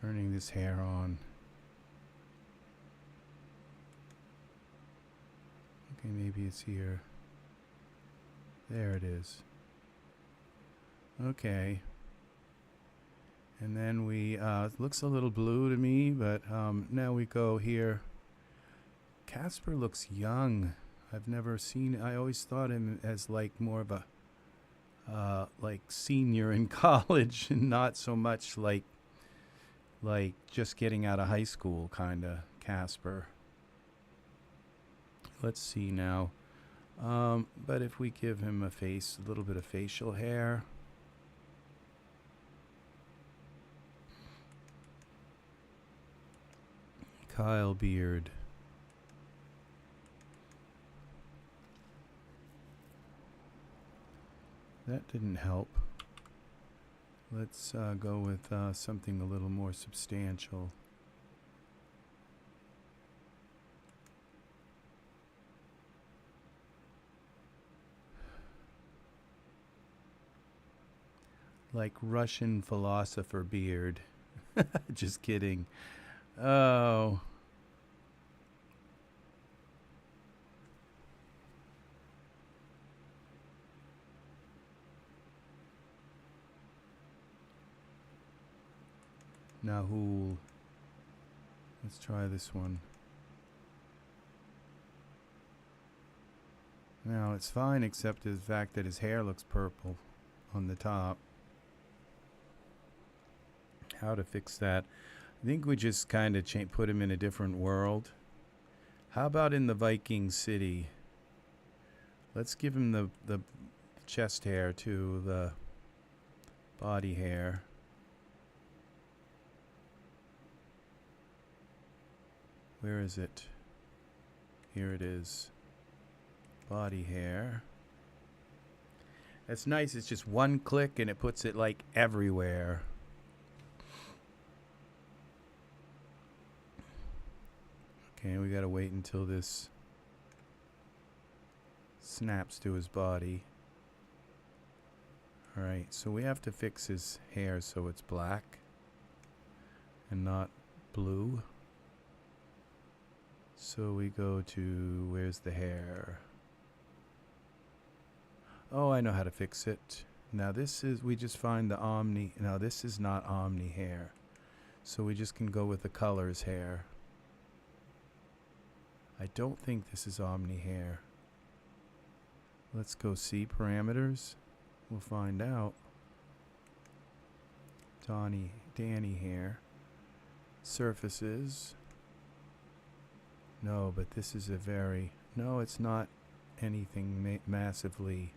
turning this hair on. Okay, maybe it's here. There it is. Okay. And then we, it looks a little blue to me, but now we go here. Casper looks young. I've never seen, I always thought him as like more of a, like senior in college and not so much like just getting out of high school kind of Casper. Let's see now. But if we give him a face, a little bit of facial hair. Kyle beard. That didn't help. Let's go with something a little more substantial. Like Russian philosopher beard. Just kidding. Oh. Nahul. Let's try this one. Now it's fine except the fact that his hair looks purple on the top. How to fix that? I think we just kind of put him in a different world. How about in the Viking city? Let's give him the chest hair to the body hair. Where is it? Here it is. Body hair. That's nice. It's just one click and it puts it like everywhere. Okay, we gotta wait until this snaps to his body. Alright, so we have to fix his hair so it's black and not blue. So we go to, where's the hair? Oh, I know how to fix it. Now this is, we just find the Omni. Now this is not Omni hair. So we just can go with the colors hair. I don't think this is Omni hair. Let's go see parameters. We'll find out. Danny hair. Surfaces. No, but this is a very... No, it's not anything massively...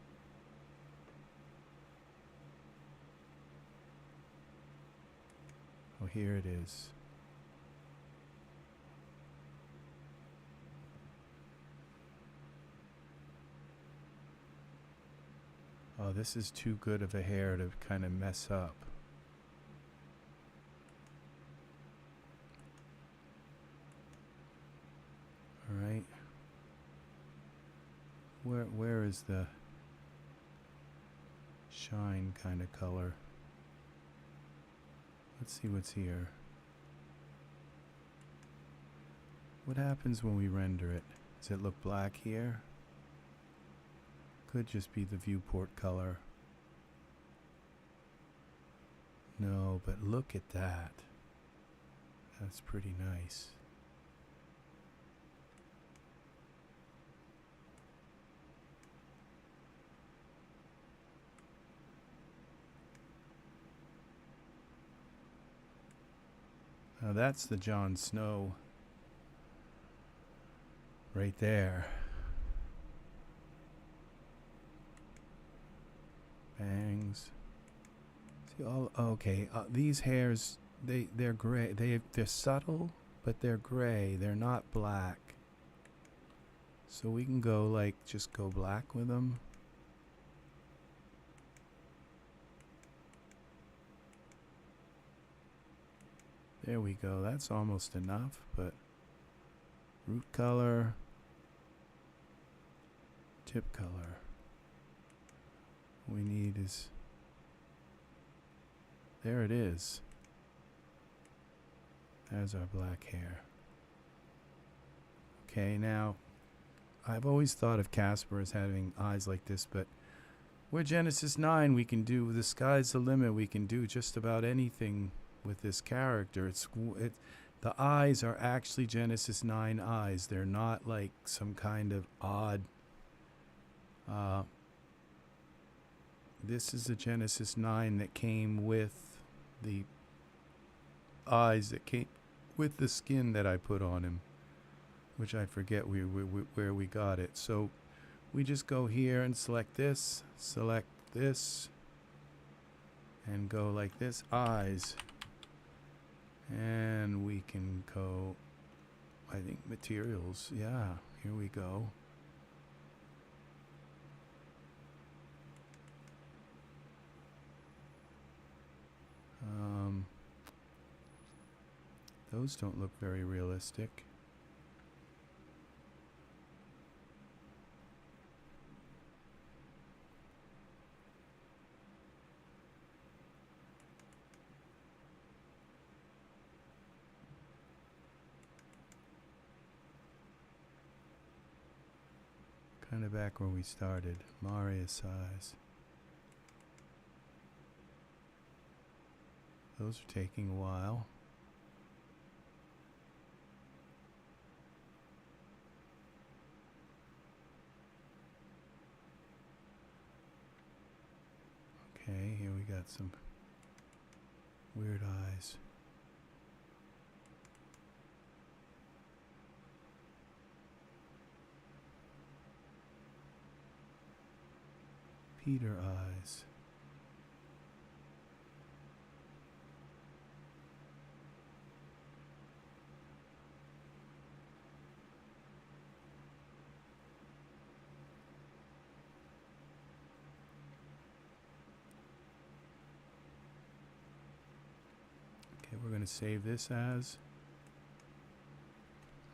Oh, here it is. Oh, this is too good of a hair to kind of mess up. All right. Where is the shine kind of color? Let's see what's here. What happens when we render it? Does it look black here? Could just be the viewport color. No, but look at that. That's pretty nice. Now that's the Jon Snow right there. Bangs. See all okay. These hairs, they're gray. They're subtle, but they're gray. They're not black. So we can go like just go black with them. There we go. That's almost enough, but root color, tip color. What we need is, there it is. There's our black hair. Okay, now I've always thought of Casper as having eyes like this, but we're Genesis 9. We can do, the sky's the limit. We can do just about anything with this character. The eyes are actually Genesis 9 eyes. They're not like some kind of odd this is a Genesis 9 that came with the eyes that came with the skin that I put on him, which I forget where we got it. So we just go here and select this, and go like this, eyes. And we can go, I think, materials. Yeah, here we go. Those don't look very realistic. Kind of back where we started. Maria size. Those are taking a while. Okay, here we got some weird eyes. Peter eyes. Okay, we're going to save this as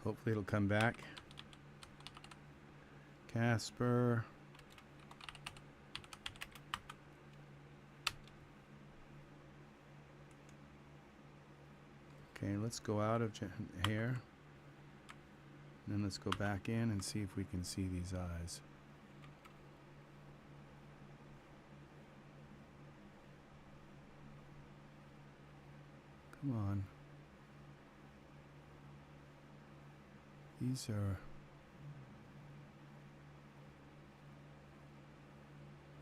Hopefully it'll come back. Casper. Okay, let's go out of here. And then let's go back in and see if we can see these eyes. Come on. These are...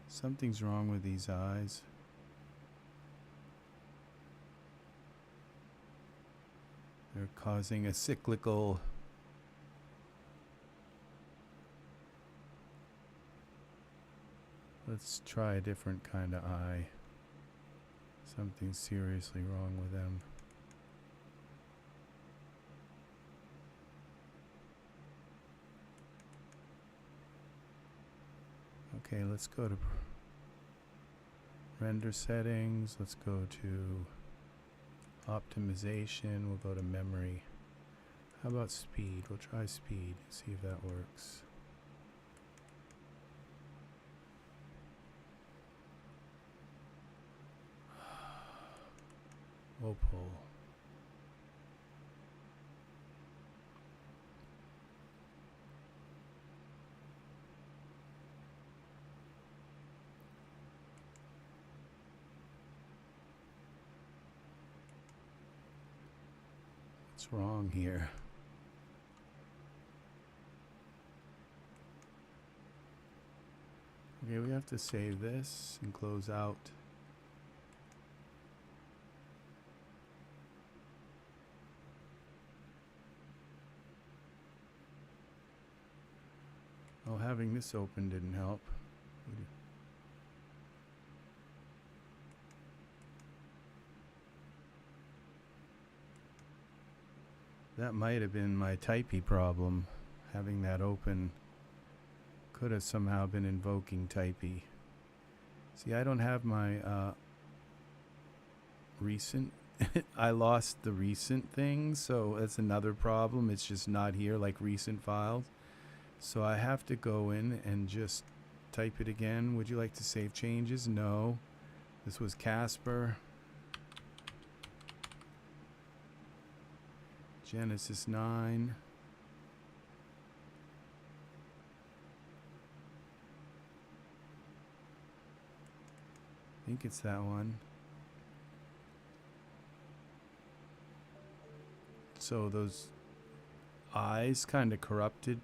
Something's wrong with these eyes. They're causing a cyclical... Let's try a different kind of eye. Something's seriously wrong with them. Okay, let's go to render settings. Let's go to optimization. We'll go to memory. How about speed? We'll try speed, see if that works. Opal. What's wrong here? Okay, we have to save this and close out. Oh, having this open didn't help. That might have been my typey problem. Having that open could have somehow been invoking typey. See, I don't have my recent. I lost the recent thing, so that's another problem. It's just not here like recent files. So I have to go in and just type it again. Would you like to save changes? No. This was Casper. Genesis 9. I think it's that one. So those eyes kind of corrupted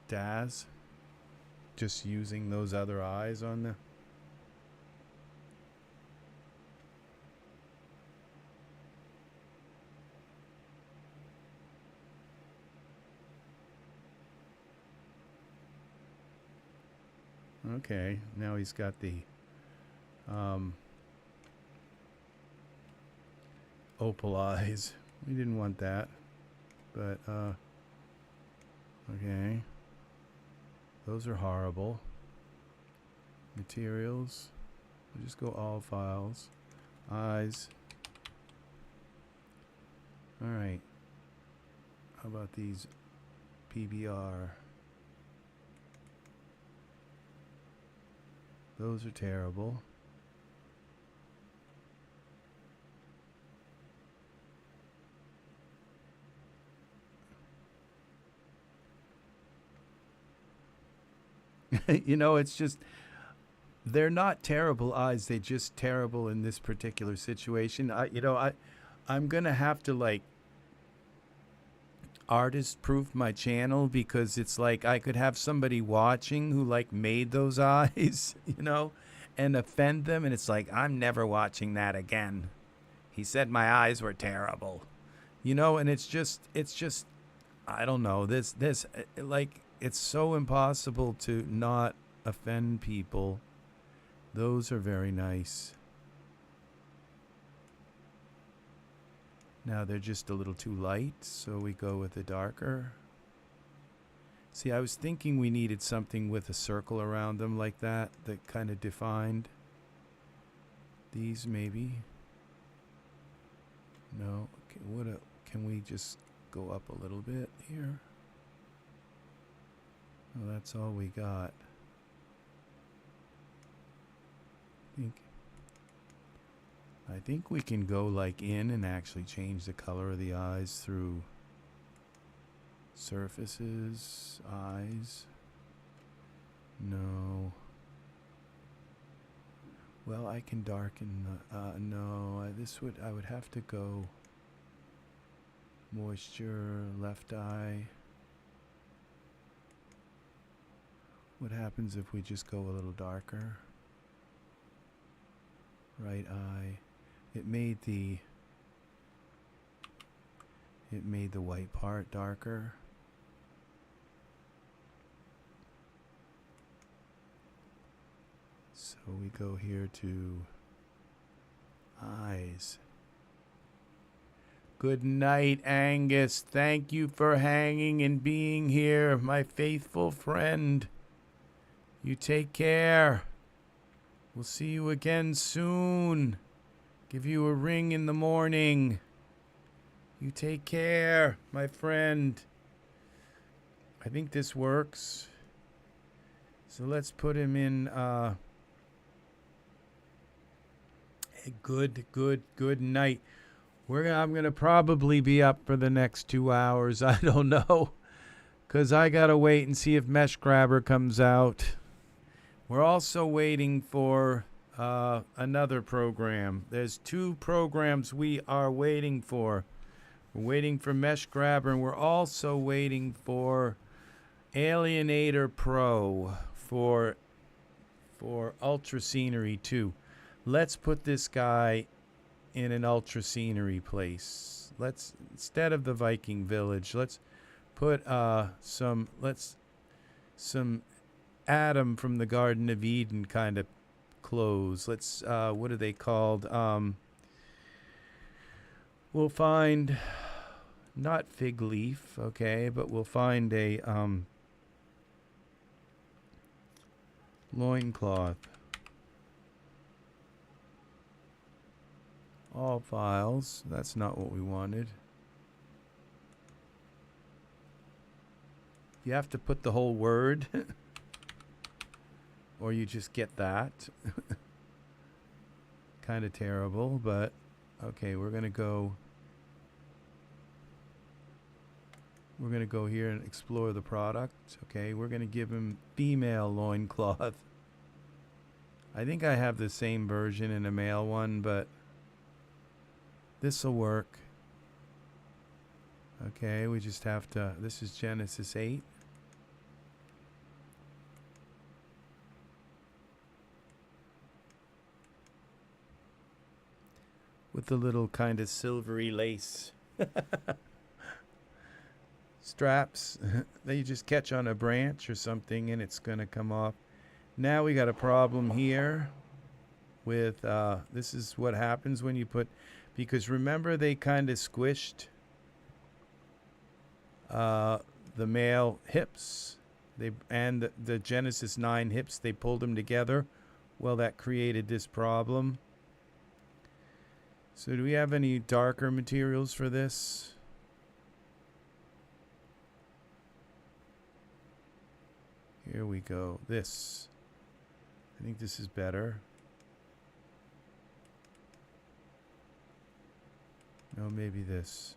Daz. Just using those other eyes on the... Okay, now he's got the opal eyes. We didn't want that, but okay. Those are horrible. Materials. We'll just go all files. Eyes. Alright. How about these PBR? Those are terrible. You know, it's just, they're not terrible eyes. They're just terrible in this particular situation. I'm going to have to, like, artist proof my channel, because it's like I could have somebody watching who, like, made those eyes, you know, and offend them. And it's like, I'm never watching that again. He said my eyes were terrible, you know, and it's just, I don't know, this, like, it's so impossible to not offend people. Those are very nice. Now they're just a little too light, so we go with the darker. See, I was thinking we needed something with a circle around them like that, that kind of defined. These maybe. No. Okay, can we just go up a little bit here. Well, that's all we got. I think we can go like in and actually change the color of the eyes through surfaces, eyes. No. Well, I can darken the, no, I would have to go moisture, left eye. What happens if we just go a little darker? Right eye. It made the white part darker. So we go here to eyes. Good night, Angus. Thank you for hanging and being here, my faithful friend. You take care. We'll see you again soon. Give you a ring in the morning. You take care, my friend. I think this works. So let's put him in a good night. I'm gonna probably be up for the next 2 hours. I don't know, cause I gotta wait and see if Mesh Grabber comes out. We're also waiting for another program. There's 2 programs we are waiting for. We're waiting for Mesh Grabber, and we're also waiting for Alienator Pro for Ultra Scenery 2. Let's put this guy in an Ultra Scenery place. Let's, instead of the Viking village, let's put some Adam from the Garden of Eden kind of clothes. Let's what are they called? We'll find not fig leaf, okay, but we'll find a loincloth. All files. That's not what we wanted. You have to put the whole word. Or you just get that. Kind of terrible, but okay, we're gonna go here and explore the product. Okay, we're gonna give him female loincloth. I think I have the same version in a male one, but this'll work. Okay, we just have to, this is Genesis 8. With the little kind of silvery lace straps that you just catch on a branch or something and it's gonna come off. Now we got a problem here with this is what happens when you put, because remember they kind of squished the male hips, and the Genesis 9 hips, they pulled them together. Well, that created this problem. So do we have any darker materials for this? Here we go. This. I think this is better. No, maybe this.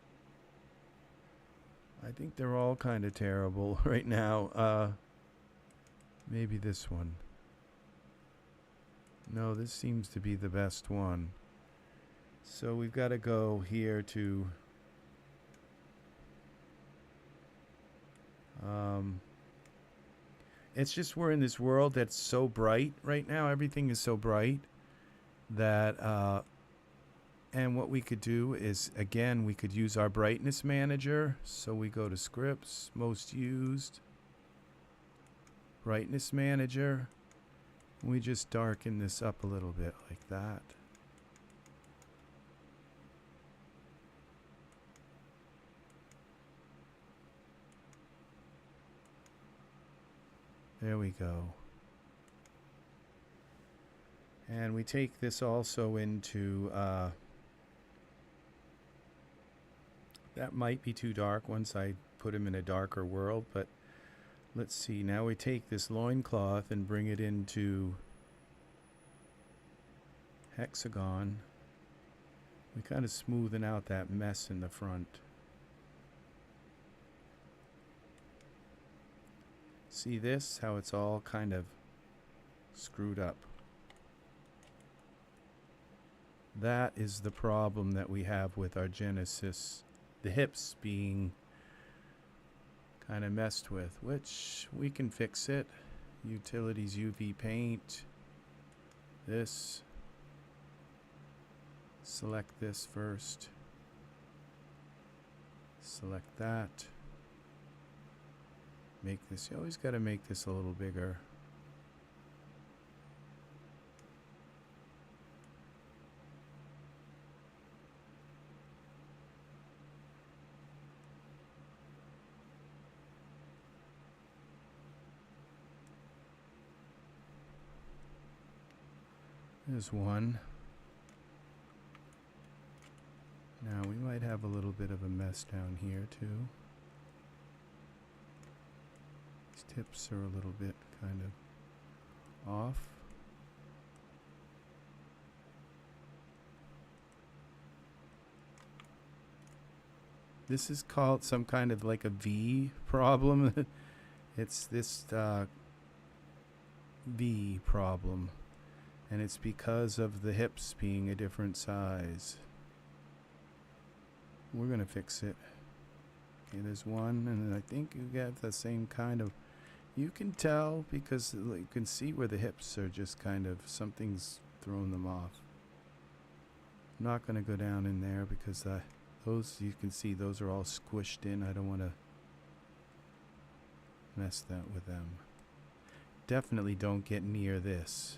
I think they're all kind of terrible right now. Maybe this one. No, this seems to be the best one. So we've got to go here to it's just we're in this world that's so bright right now. Everything is so bright that and what we could do is, again, we could use our brightness manager. So we go to scripts, most used, brightness manager. We just darken this up a little bit like that. There we go. And we take this also into That might be too dark once I put him in a darker world, but let's see. Now we take this loincloth and bring it into Hexagon. We kind of smoothen out that mess in the front. See this? How it's all kind of screwed up. That is the problem that we have with our Genesis. The hips being kind of messed with, which we can fix it. Utilities, UV paint. This. Select this first. Select that. Make this, you always got to make this a little bigger. There's one. Now we might have a little bit of a mess down here too. These tips are a little bit kind of off. This is called some kind of like a V problem. It's this V problem. And it's because of the hips being a different size. We're going to fix it. Okay, there's one, and I think you get the same kind of... You can tell because you can see where the hips are just kind of... Something's thrown them off. I'm not going to go down in there because those, you can see, those are all squished in. I don't want to mess that with them. Definitely don't get near this.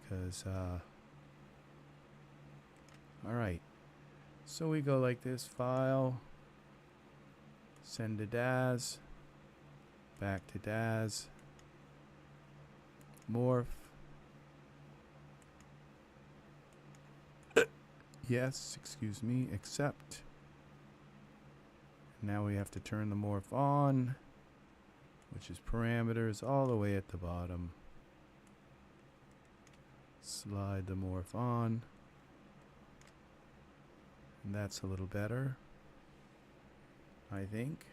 Because, alright. So we go like this, file, send to Daz, back to Daz, morph, yes, excuse me, accept. Now we have to turn the morph on, which is parameters all the way at the bottom. Slide the morph on. And that's a little better, I think.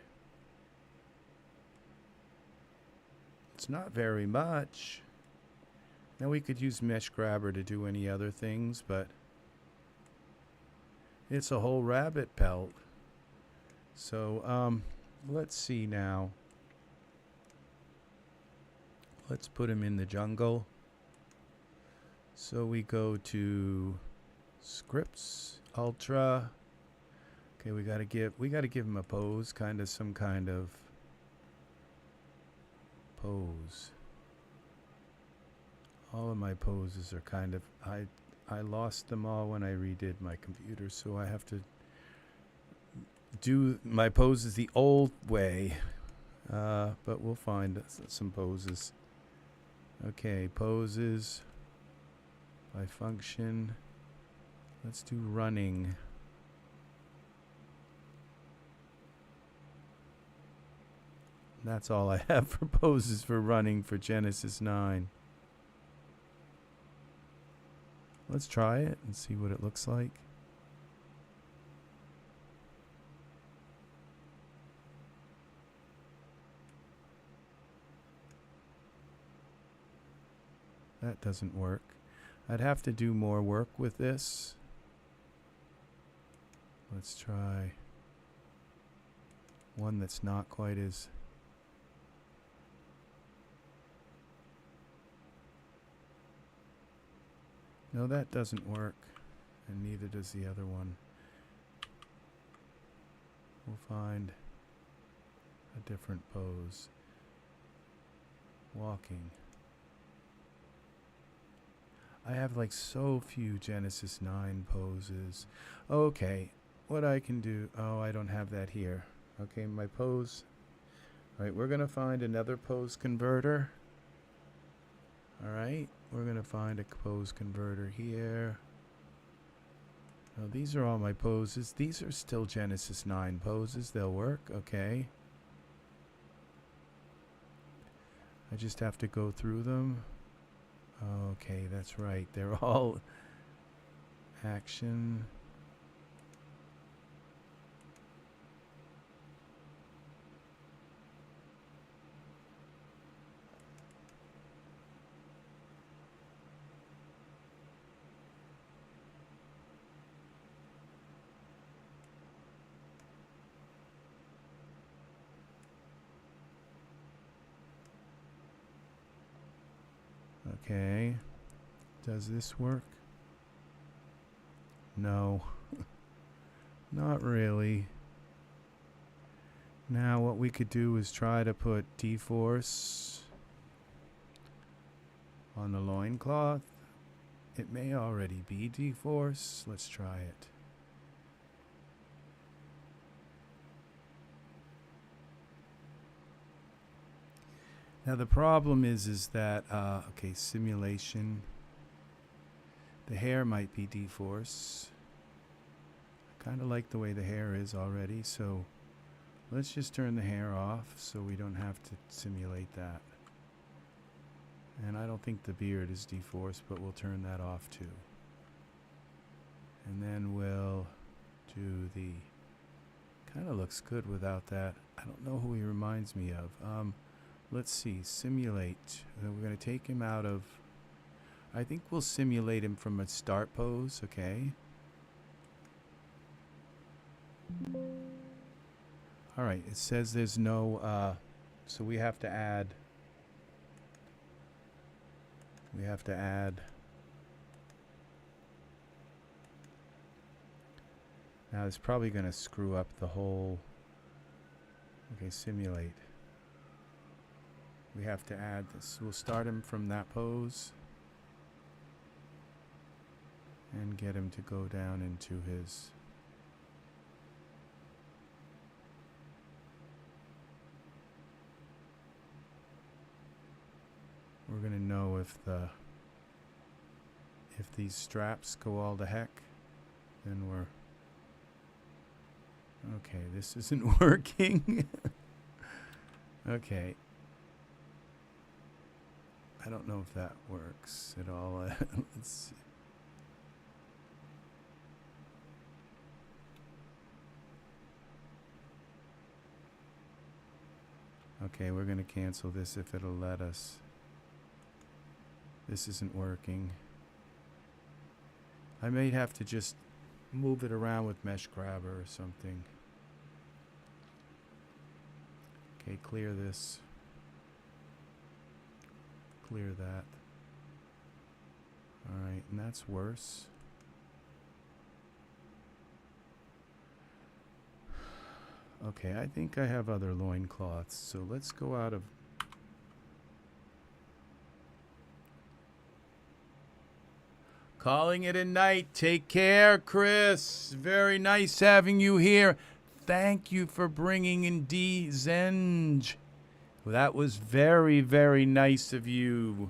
It's not very much. Now we could use Mesh Grabber to do any other things, but it's a whole rabbit pelt. So, let's see now. Let's put him in the jungle. So we go to scripts, ultra. Okay, we gotta give him a pose, some kind of pose. All of my poses are kind of, I lost them all when I redid my computer, so I have to do my poses the old way. But we'll find some poses. Okay, poses. By function, let's do running. That's all I have for poses for running for Genesis 9. Let's try it and see what it looks like. That doesn't work. I'd have to do more work with this. Let's try one that's not quite as... No, that doesn't work, and neither does the other one. We'll find a different pose. Walking. I have like so few Genesis 9 poses. Okay, what I can do... Oh, I don't have that here. Okay, my pose... Alright, we're going to find another pose converter. Alright, we're going to find a pose converter here. So these are all my poses. These are still Genesis 9 poses. They'll work. Okay. I just have to go through them. Okay, that's right. They're all action. Okay. Does this work? No. Not really. Now what we could do is try to put D-Force on the loincloth. It may already be D-Force. Let's try it. Now the problem is that, okay, simulation. The hair might be D-Force. I kind of like the way the hair is already, so let's just turn the hair off so we don't have to simulate that. And I don't think the beard is D-Force, but we'll turn that off too. And then we'll do the, kind of looks good without that. I don't know who he reminds me of. Let's see, simulate. We're going to take him out of, I think we'll simulate him from a start pose, okay? All right, it says there's no, so we have to add, now it's probably going to screw up the whole, okay, simulate. We have to add this. We'll start him from that pose and get him to go down into his. We're going to know if these straps go all to heck, then we're okay. This isn't working. Okay. I don't know if that works at all. Let's see. Okay, we're going to cancel this if it'll let us. This isn't working. I may have to just move it around with Mesh Grabber or something. Okay, clear this. Clear that. Alright, and that's worse. Okay, I think I have other loincloths, so let's go out of. Calling it a night. Take care, Chris. Very nice having you here. Thank you for bringing in D-Zenge. Well, that was very, very nice of you.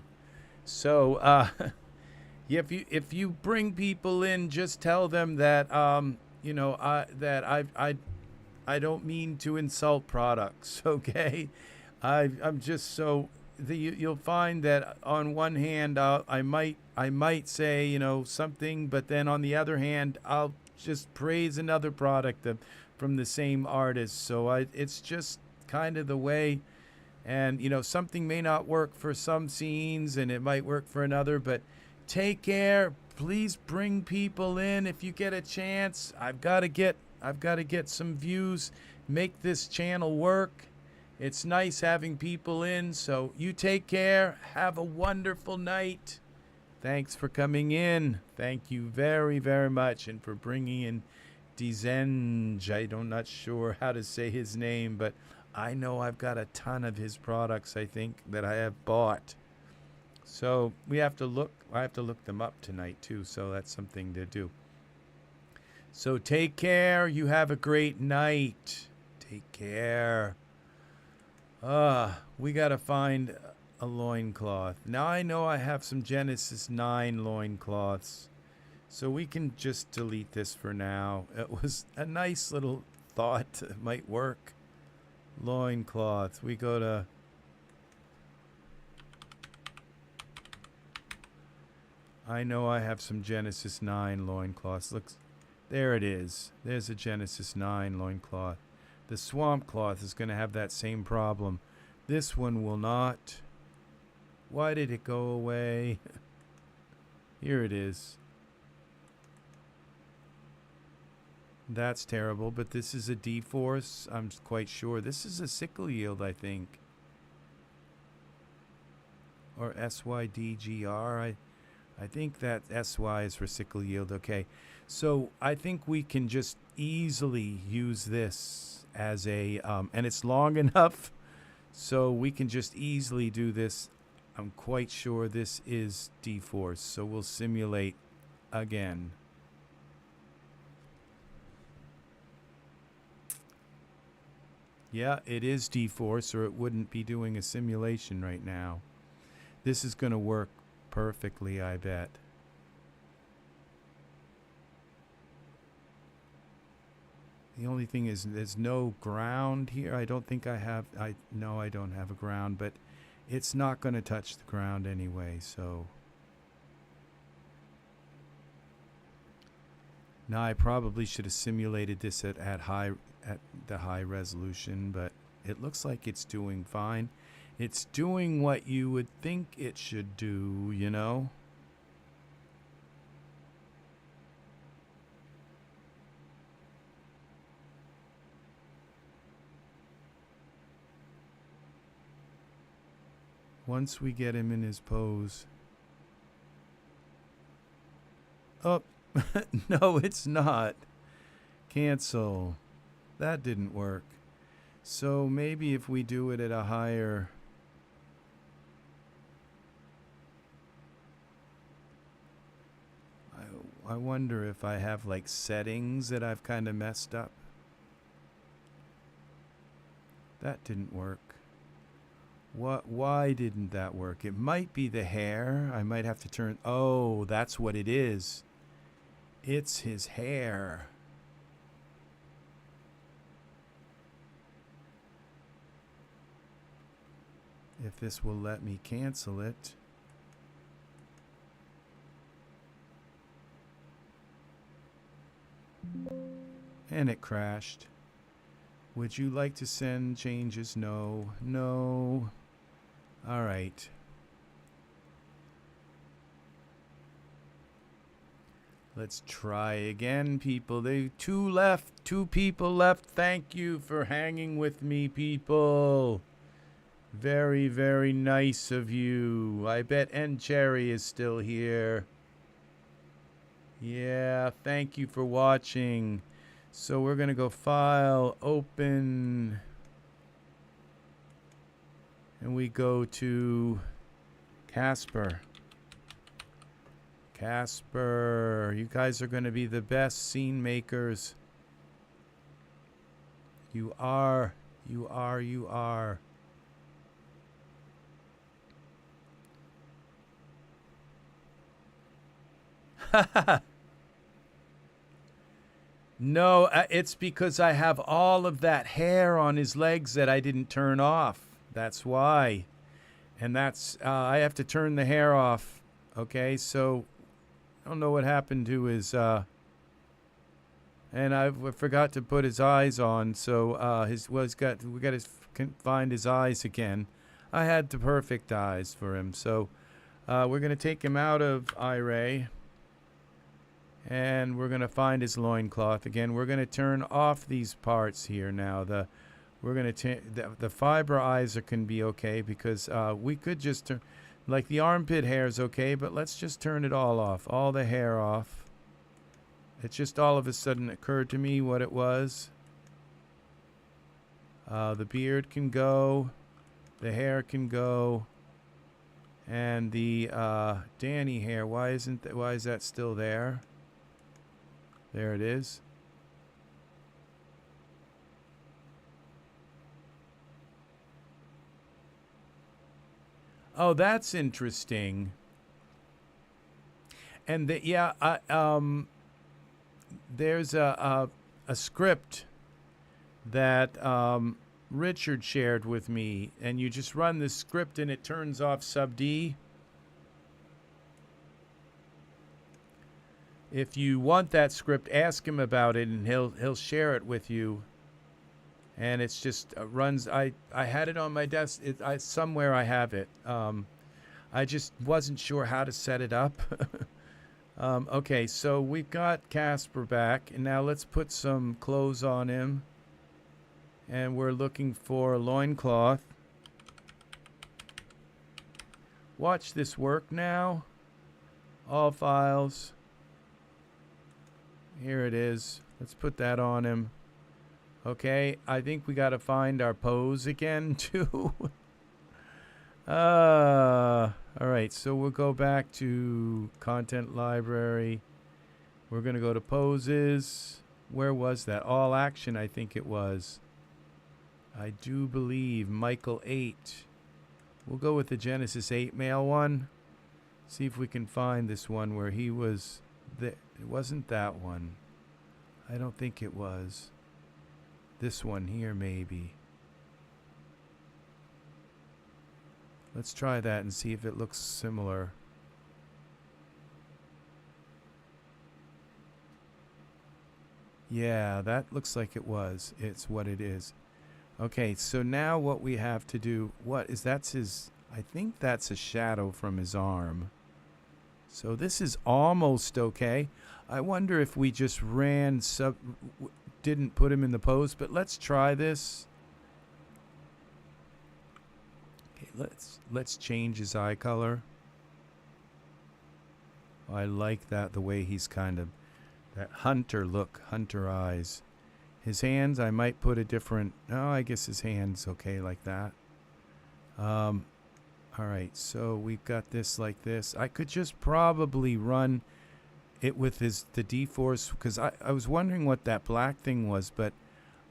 So, if you bring people in, just tell them that you know, I don't mean to insult products. Okay, I'm just so you'll find that on one hand I might say, you know, something, but then on the other hand I'll just praise another product from the same artist. So it's just kind of the way. And, you know, something may not work for some scenes and it might work for another, but take care. Please bring people in if you get a chance. I've got to get some views, make this channel work. It's nice having people in. So you take care. Have a wonderful night. Thanks for coming in. Thank you very, very much. And for bringing in Dezenge. I'm not sure how to say his name, but I know I've got a ton of his products, I think, that I have bought. So we have to look. I have to look them up tonight too. So that's something to do. So take care. You have a great night. Take care. We got to find a loincloth. Now I know I have some Genesis 9 loincloths. So we can just delete this for now. It was a nice little thought. It might work. Loincloth. We go to... I know I have some Genesis 9 loincloths. Looks, there it is. There's a Genesis 9 loincloth. The swamp cloth is going to have that same problem. This one will not. Why did it go away? Here it is. That's terrible, but this is a D-Force. I'm quite sure. This is a Sickleyield, I think. Or SYDGR. I think that SY is for Sickleyield. Okay. So I think we can just easily use this as a... and it's long enough, so we can just easily do this. I'm quite sure this is D-Force, so we'll simulate again. Yeah, it is D-Force, or it wouldn't be doing a simulation right now. This is going to work perfectly, I bet. The only thing is there's no ground here. I don't think I have... No, I don't have a ground, but it's not going to touch the ground anyway, so... Now, I probably should have simulated this at the high resolution, but it looks like it's doing fine. It's doing what you would think it should do, you know? Once we get him in his pose. Oh, no, it's not. Cancel. That didn't work. So maybe if we do it at a higher... I wonder if I have like settings that I've kind of messed up. That didn't work. Why didn't that work? It might be the hair. I might have to turn... Oh, that's what it is. It's his hair. If this will let me cancel it. And it crashed. Would you like to send changes? No. No. All right. Let's try again, people. There 2 left. 2 people left. Thank you for hanging with me, people. Very, very nice of you. I bet N Cherry is still here. Yeah, thank you for watching. So we're going to go File, Open, and we go to Casper. Casper, you guys are going to be the best scene makers. You are, you are, you are. No, it's because I have all of that hair on his legs that I didn't turn off. That's why. And that's, I have to turn the hair off. Okay, so I don't know what happened to his, and I forgot to put his eyes on. So, we got to find his eyes again. I had the perfect eyes for him. So, we're going to take him out of Iray. And we're going to find his loincloth again. We're going to turn off these parts here now. We're going to the fiber eyes can be okay because we could just turn, like the armpit hair is okay, but let's just turn it all off, all the hair off. It just all of a sudden occurred to me what it was. The beard can go, the hair can go, and the Danny hair. Why is that still there? There it is. Oh, that's interesting. And there's a script that Richard shared with me, and you just run this script and it turns off sub D. If you want that script, ask him about it, and he'll share it with you. And it's just runs. I had it on my desk. Somewhere I have it. I just wasn't sure how to set it up. Okay, so we've got Casper back, and now let's put some clothes on him. And we're looking for a loincloth. Watch this work now. All files. Here it is. Let's put that on him. Okay, I think we got to find our pose again, too. All right, so we'll go back to content library. We're going to go to poses. Where was that? All action, I think it was. I do believe Michael 8. We'll go with the Genesis 8 male one. See if we can find this one where he was. It wasn't that one. I don't think it was. This one here, maybe. Let's try that and see if it looks similar. Yeah, that looks like it was. It's what it is. Okay, so now what we have to do, that's his, I think that's a shadow from his arm. So this is almost okay. I wonder if we just didn't put him in the pose, but let's try this. Okay, let's change his eye color. I like that, the way he's kind of, that hunter look, hunter eyes. His hands, I might put a different, I guess his hand's okay like that. All right, so we've got this like this. I could just probably run it with the dForce, because I was wondering what that black thing was, but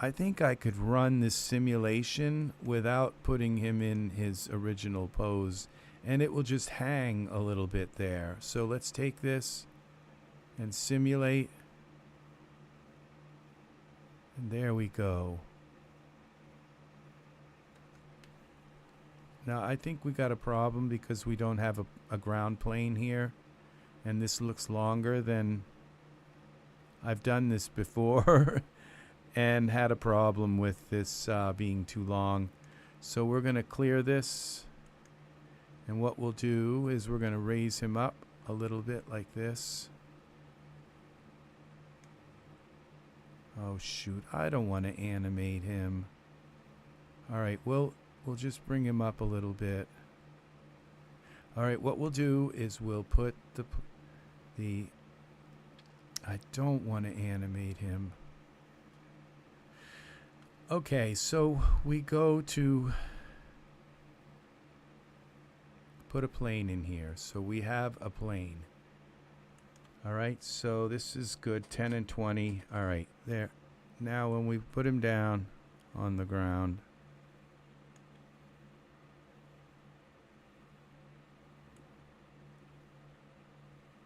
I think I could run this simulation without putting him in his original pose, and it will just hang a little bit there. So let's take this and simulate. And there we go. Now I think we got a problem because we don't have a ground plane here. And this looks longer than I've done this before and had a problem with this being too long. So we're going to clear this. And what we'll do is we're going to raise him up a little bit like this. Oh shoot, I don't want to animate him. Alright, we'll just bring him up a little bit. Alright, what we'll do is we'll put I don't want to animate him. Okay, so we go to put a plane in here. So we have a plane. All right, so this is good, 10 and 20. All right, there. Now when we put him down on the ground,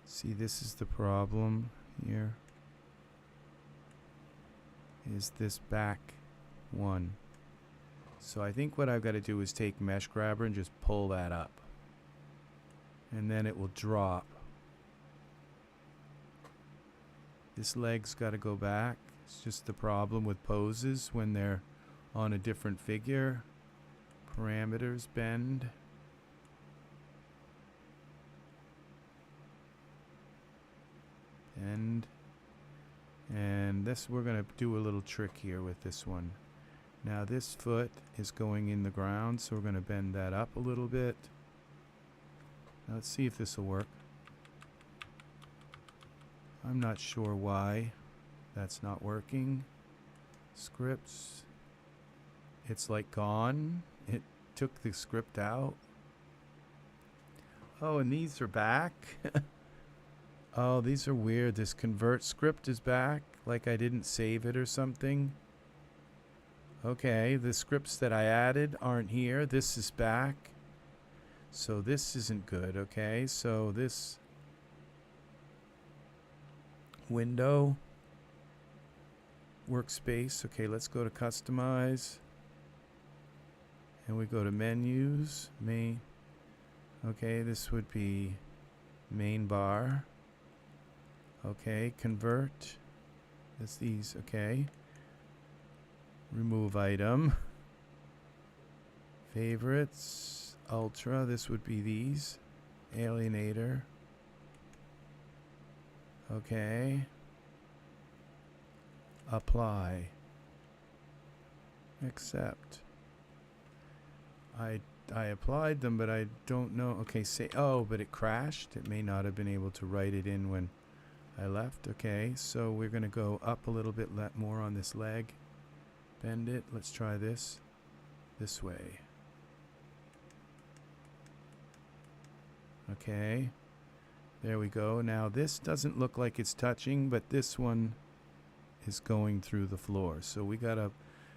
see, this is the problem here, is this back one. So I think what I've got to do is take Mesh Grabber and just pull that up. And then it will drop. This leg's got to go back. It's just the problem with poses when they're on a different figure. Parameters bend. Bend. And this, we're going to do a little trick here with this one. Now this foot is going in the ground, so we're going to bend that up a little bit. Now let's see if this will work. I'm not sure why that's not working. Scripts. It's like gone. It took the script out. Oh, and these are back. Oh, these are weird. This convert script is back. Like I didn't save it or something. Okay, the scripts that I added aren't here. This is back. So this isn't good, okay? So this Window. Workspace. Okay, let's go to customize. And we go to menus. Main. Okay, this would be main bar. Okay, convert. That's these. Okay. Remove item. Favorites. Ultra. This would be these. Alienator. Okay. Apply. Accept. I applied them, but I don't know. Okay, say, oh, but it crashed. It may not have been able to write it in when I left. Okay, so we're going to go up a little bit more on this leg. Bend it. Let's try this. This way. Okay. There we go. Now this doesn't look like it's touching, but this one is going through the floor. So we got to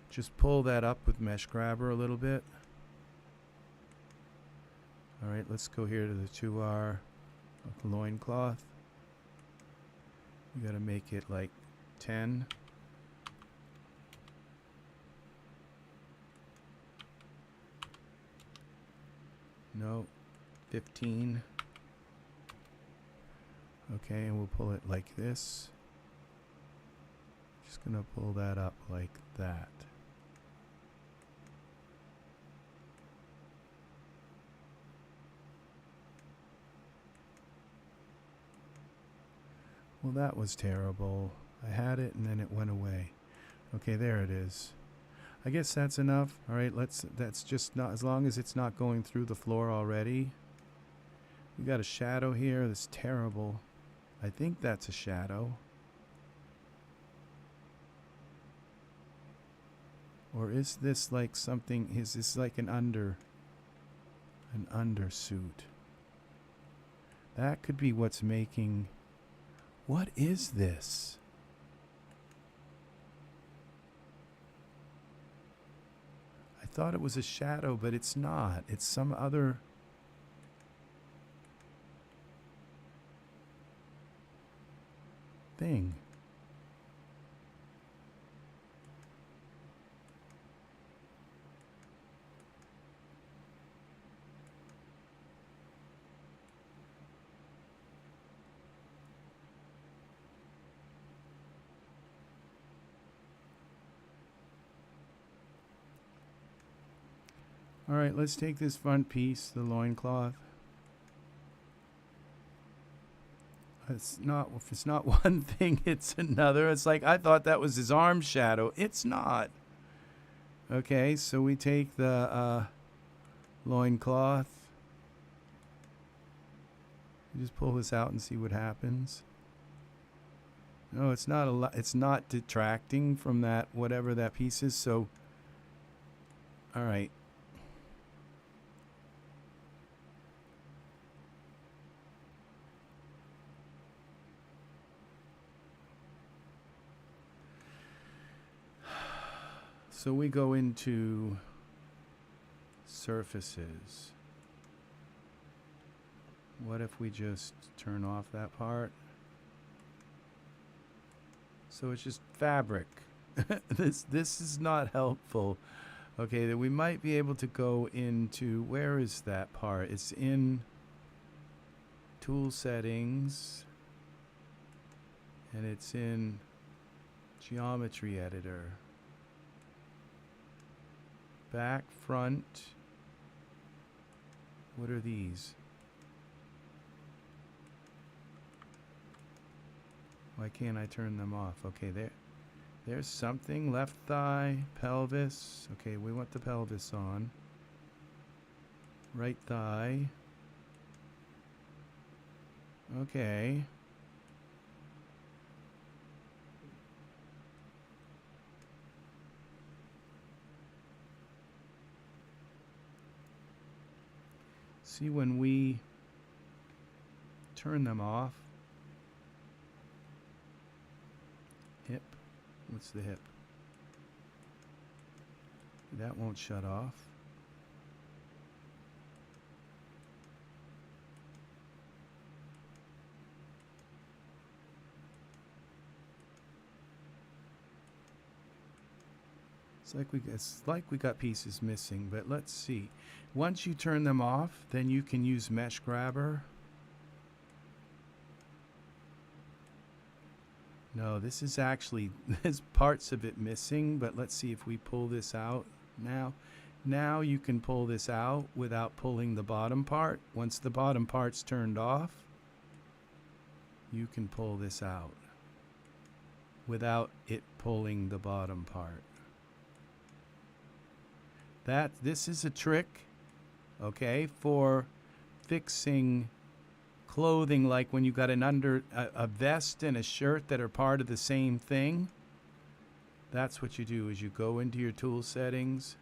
just pull that up with Mesh Grabber a little bit. All right, let's go here to the 2R loincloth. We got to make it like 10. No, 15. Okay, and we'll pull it like this. Just gonna pull that up like that. Well, that was terrible. I had it and then it went away. Okay, there it is. I guess that's enough. All right, that's just not, as long as it's not going through the floor already. We got a shadow here that's terrible. I think that's a shadow. Or is this like something, is this like an undersuit? That could be what's making, what is this? I thought it was a shadow, but it's not. It's some other thing. All right, let's take this front piece, the loincloth. It's not, if it's not one thing, it's another. It's like, I thought that was his arm shadow. It's not. Okay, so we take the loincloth. Just pull this out and see what happens. No, it's not it's not detracting from that, whatever that piece is. So, all right. So we go into surfaces. What if we just turn off that part? So it's just fabric. This is not helpful. Okay, that we might be able to go into, where is that part? It's in tool settings and it's in geometry editor. Back, front. What are these? Why can't I turn them off? Okay, there's something. Left thigh, pelvis. Okay, we want the pelvis on. Right thigh. Okay. See, when we turn them off, hip, what's the hip? That won't shut off. It's like we got pieces missing, but let's see. Once you turn them off, then you can use Mesh Grabber. No, this is actually, there's parts of it missing, but let's see if we pull this out now. Now you can pull this out without pulling the bottom part. Once the bottom part's turned off, you can pull this out without it pulling the bottom part. This is a trick, okay, for fixing clothing, like when you got a vest and a shirt that are part of the same thing. That's what you do, is you go into your tool settings.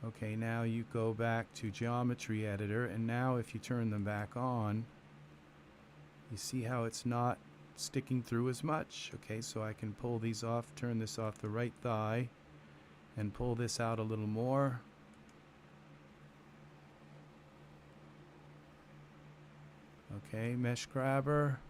Okay, now you go back to geometry editor, and now if you turn them back on, you see how it's not sticking through as much. Okay, so I can pull these off, turn this off the right thigh, and pull this out a little more. Okay, Mesh Grabber.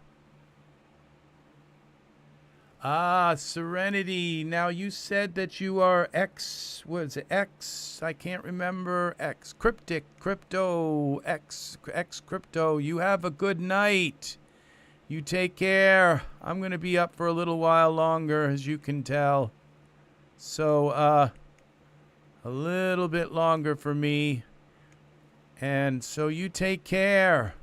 Ah, Serenity. Now you said that you are X, what is it, X? I can't remember. X, Crypto. X Crypto. You have a good night. You take care. I'm going to be up for a little while longer, as you can tell. So, a little bit longer for me. And so you take care.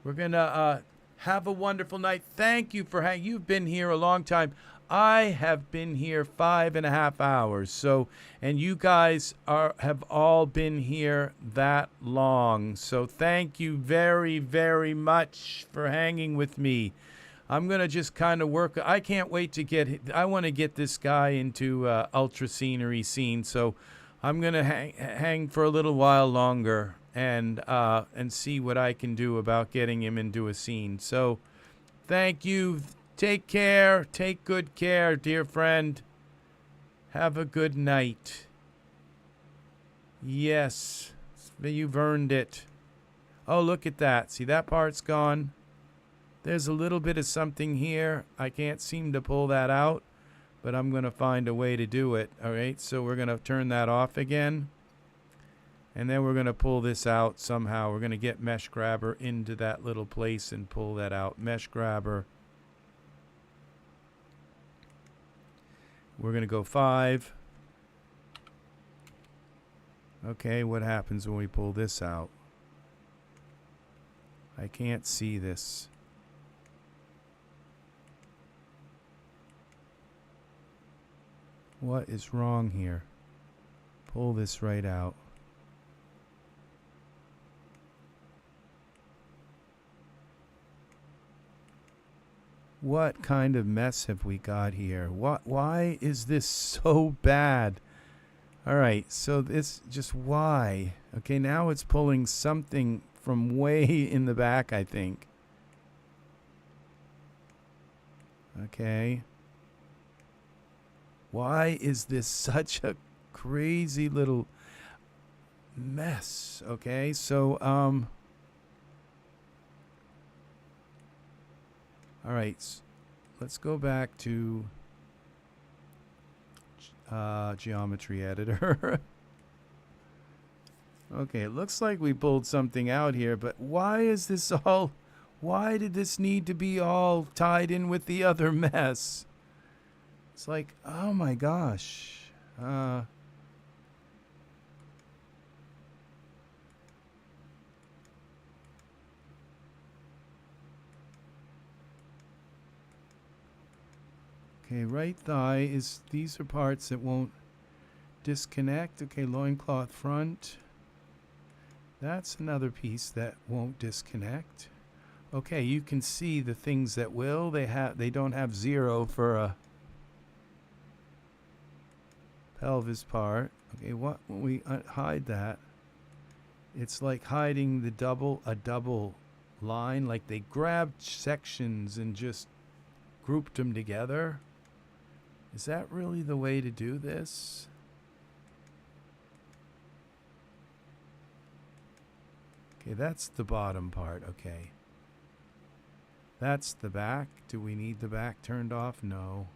We're going to have a wonderful night. Thank you for hanging. You've been here a long time. I have been here 5.5 hours. So, and you guys have all been here that long. So thank you very, very much for hanging with me. I'm going to just kind of work. I can't wait to I want to get this guy into ultra scenery scene. So I'm going to hang for a little while longer and see what I can do about getting him into a scene. So thank you. Take care. Take good care, dear friend. Have a good night. Yes, you've earned it. Oh, look at that. See, that part's gone. There's a little bit of something here. I can't seem to pull that out, but I'm going to find a way to do it. All right, so we're going to turn that off again. And then we're going to pull this out somehow. We're going to get Mesh Grabber into that little place and pull that out. Mesh Grabber. We're going to go 5. Okay, what happens when we pull this out? I can't see this. What is wrong here? Pull this right out. What kind of mess have we got here? Why is this so bad? All right, so this just why? Okay, now it's pulling something from way in the back, I think. Okay. Why is this such a crazy little mess? Okay, so all right, let's go back to geometry editor. Okay, it looks like we pulled something out here, but why is this all, why did this need to be all tied in with the other mess? It's like, oh my gosh. Okay, right thigh is, these are parts that won't disconnect. Okay, loincloth front. That's another piece that won't disconnect. Okay, you can see the things that will. They don't have 0 for a pelvis part. Okay, when we hide that, it's like hiding a double line, like they grabbed sections and just grouped them together. Is that really the way to do this? Okay, that's the bottom part. Okay. That's the back. Do we need the back turned off? No.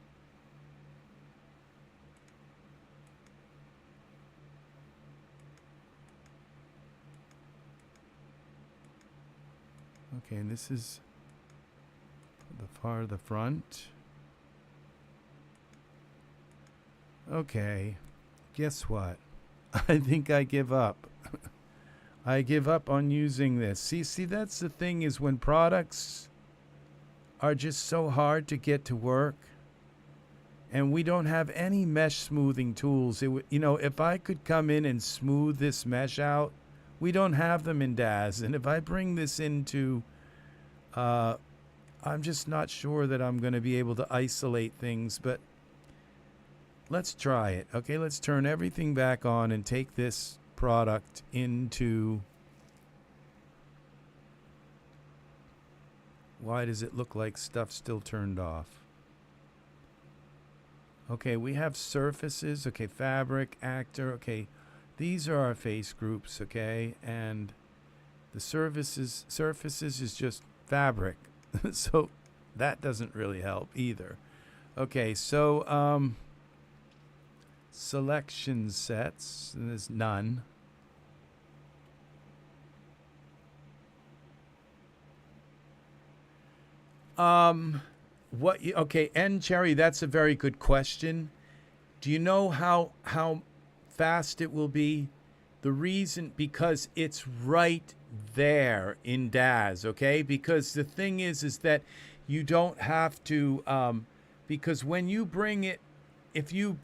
Okay, and this is the front. Okay, guess what? I think I give up. I give up on using this. See, that's the thing, is when products are just so hard to get to work, and we don't have any mesh smoothing tools. If I could come in and smooth this mesh out, we don't have them in Daz. And if I bring this into, I'm just not sure that I'm going to be able to isolate things, but let's try it. Okay, let's turn everything back on and take this product into... Why does it look like stuff still turned off? Okay, we have surfaces. Okay, fabric, actor. Okay, these are our face groups. Okay, and the surfaces is just fabric. So that doesn't really help either. Okay, so selection sets, and there's none. Okay, and Cherry, that's a very good question. Do you know how fast it will be? The reason, because it's right there in Daz, okay? Because the thing is that you don't have to, because when you bring it, if you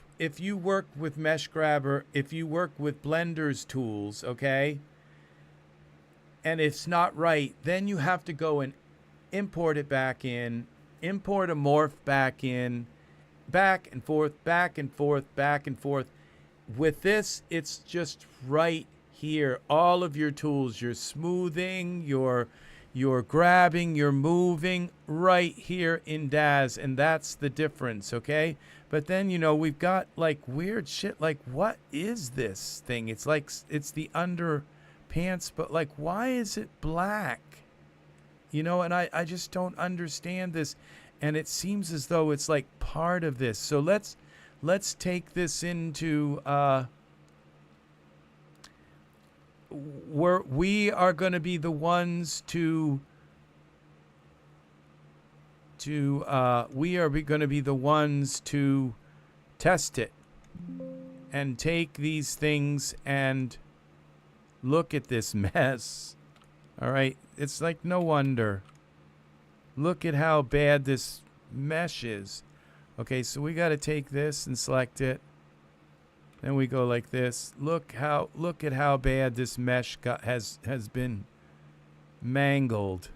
work with Mesh Grabber, if you work with Blender's tools, okay, and it's not right, then you have to go and import it back in, import a morph back in, back and forth, back and forth, back and forth. With this, it's just right here. All of your tools, your smoothing, your grabbing, your moving, right here in Daz, and that's the difference, okay? But then, we've got like weird shit, like what is this thing? It's like, it's the underpants, but like, why is it black? And I just don't understand this. And it seems as though it's like part of this. So let's take this into, we are going to be the ones to test it and take these things and look at this mess. All right. It's like no wonder. Look at how bad this mesh is. Okay, so we got to take this and select it. Then we go like this. Look at how bad this mesh has been mangled.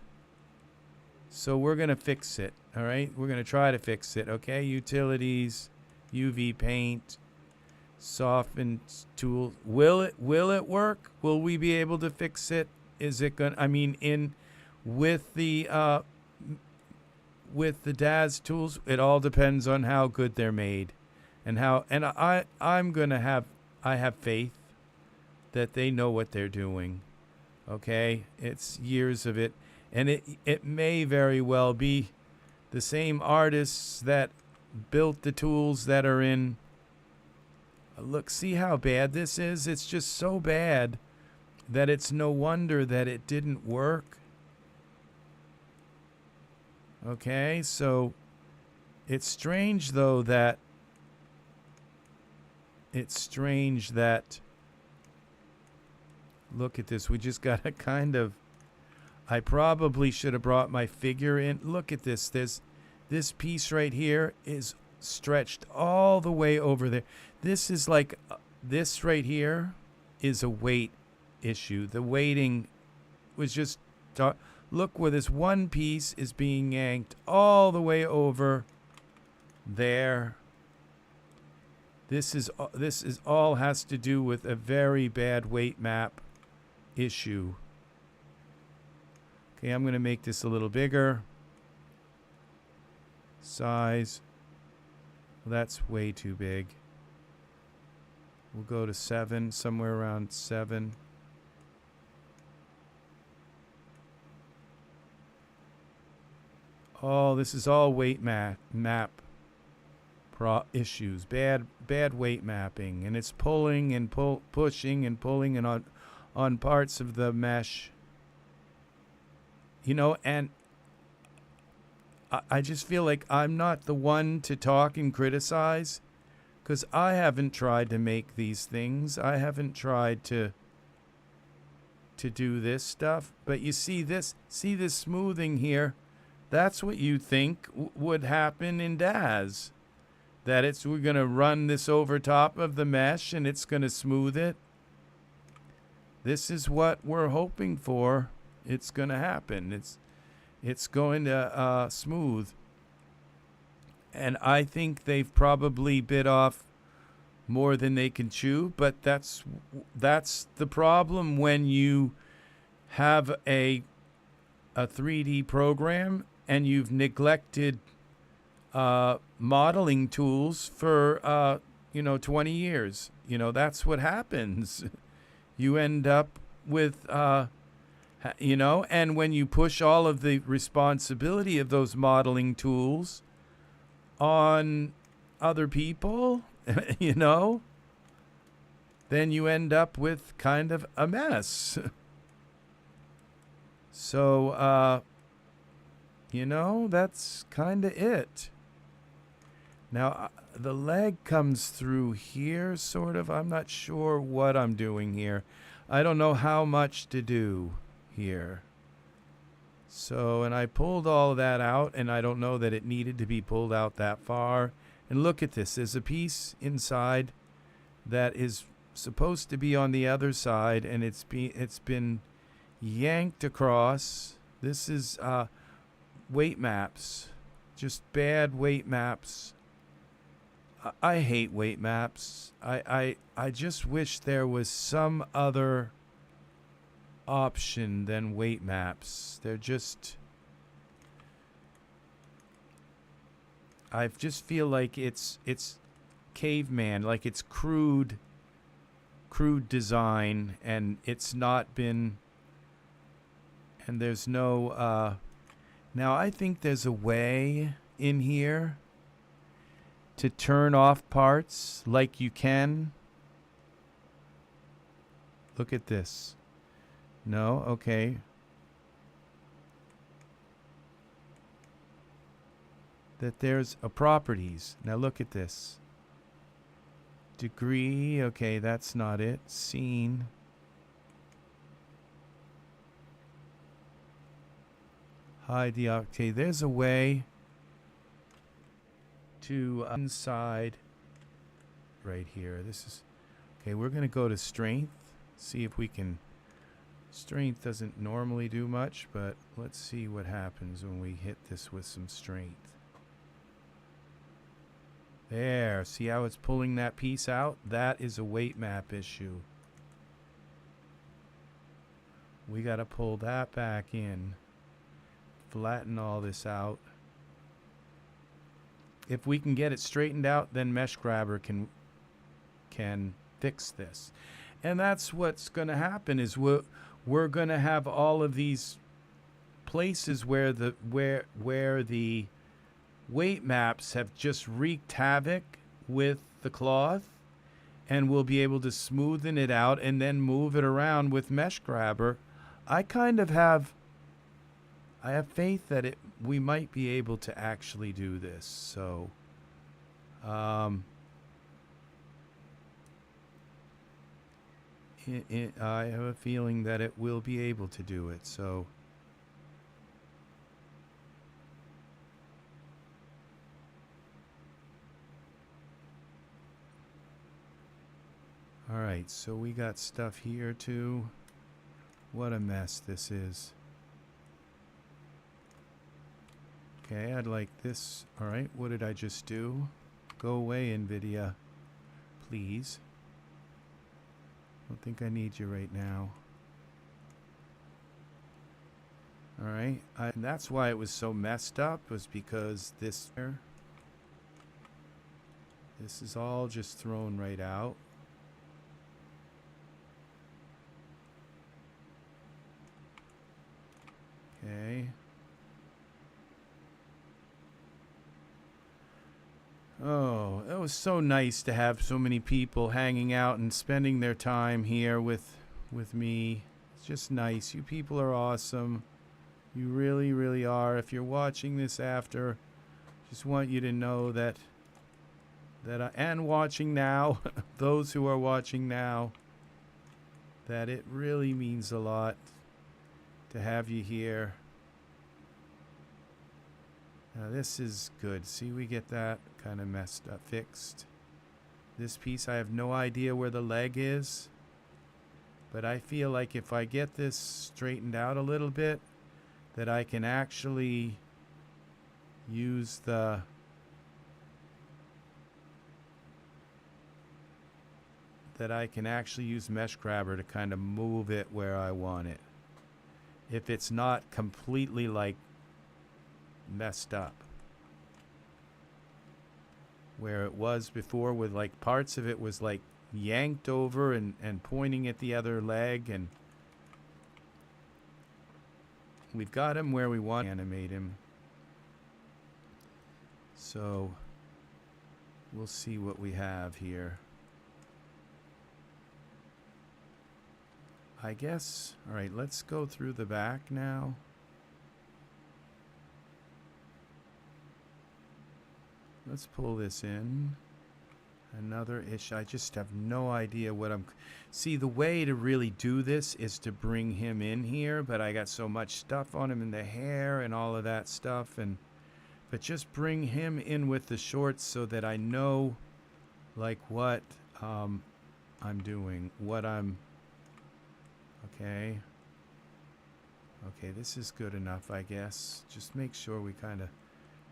So we're going to fix it. All right? We're going to try to fix it. Okay? Utilities, UV paint, soften tool. Will it work? Will we be able to fix it? Is it going to, with the Daz tools, it all depends on how good they're made and I have faith that they know what they're doing. Okay? It's years of it, and it may very well be the same artists that built the tools that are in. Look, see how bad this is? It's just so bad that it's no wonder that it didn't work. Okay, so it's strange though that look at this. We just got a kind of, I probably should have brought my figure in. Look at this. This piece right here is stretched all the way over there. This is like, this right here is a weight issue. The weighting was just, look where this one piece is being yanked all the way over there. This is all has to do with a very bad weight map issue. Okay, I'm going to make this a little bigger. Size. Well, that's way too big. We'll go to 7, somewhere around 7. Oh, this is all weight map issues. Bad weight mapping, and it's pulling and pushing and pulling and on parts of the mesh. you know, and I just feel like I'm not the one to talk and criticize, because I haven't tried to make these things. I haven't tried to do this stuff. But you see this smoothing here. That's what you think would happen in Daz. That we're going to run this over top of the mesh and it's going to smooth it. This is what we're hoping for. It's going to happen. It's going to smooth. And I think they've probably bit off more than they can chew, but that's the problem when you have a 3D program and you've neglected modeling tools for 20 years. You know, that's what happens. You end up with and when you push all of the responsibility of those modeling tools on other people, then you end up with kind of a mess. So, that's kind of it. Now, the leg comes through here, sort of. I'm not sure what I'm doing here. I don't know how much to do here. So, and I pulled all of that out, and I don't know that it needed to be pulled out that far. And look at this. There's a piece inside that is supposed to be on the other side, and it's been yanked across. This is weight maps. Just bad weight maps. I hate weight maps. I just wish there was some other option than weight maps. They're just... I just feel like it's caveman, like it's crude design, and it's not been... And there's no... Now, I think there's a way in here to turn off parts like you can. Look at this. No? Okay. That there's a properties. Now look at this. Degree. Okay, that's not it. Scene. Hide the... Okay, there's a way to inside right here. This is... Okay, we're going to go to strength. See if we can... Strength doesn't normally do much, but let's see what happens when we hit this with some strength. There. See how it's pulling that piece out? That is a weight map issue. We got to pull that back in. Flatten all this out. If we can get it straightened out, then Mesh Grabber can fix this. And that's what's going to happen is we're going to have all of these places where the weight maps have just wreaked havoc with the cloth, and we'll be able to smoothen it out and then move it around with Mesh Grabber. I have faith that we might be able to actually do this. So, I have a feeling that it will be able to do it. So, all right. So we got stuff here too. What a mess this is. Okay, I'd like this. All right, what did I just do? Go away, NVIDIA. Please. I don't think I need you right now. All right, and that's why it was so messed up, was because this is all just thrown right out. Okay. Oh, it was so nice to have so many people hanging out and spending their time here with me. It's just nice. You people are awesome. You really, really are. If you're watching this after, just want you to know that and watching now, those who are watching now, that it really means a lot to have you here. Now this is good. See, we get that kind of messed up, fixed. This piece, I have no idea where the leg is, but I feel like if I get this straightened out a little bit, that I can actually use the Mesh Grabber to kind of move it where I want it. If it's not completely like messed up. Where it was before with like parts of it was like yanked over and pointing at the other leg, and we've got him where we want to animate him. So we'll see what we have here. I guess, all right, let's go through the back now. Let's pull this in. Another issue. I just have no idea what I'm... See, the way to really do this is to bring him in here, but I got so much stuff on him in the hair and all of that stuff. But just bring him in with the shorts so that I know, like, what I'm doing. What I'm... Okay. Okay, this is good enough, I guess. Just make sure we kind of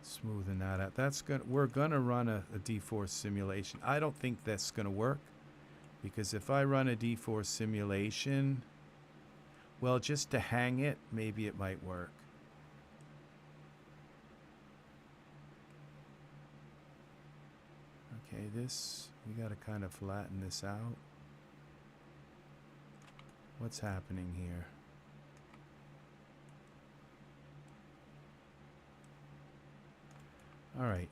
smoothen that out. That's good. We're gonna run a dForce simulation. I don't think that's gonna work, because if I run a dForce simulation, well, just to hang it, maybe it might work. Okay, this, we gotta kind of flatten this out. What's happening here? All right.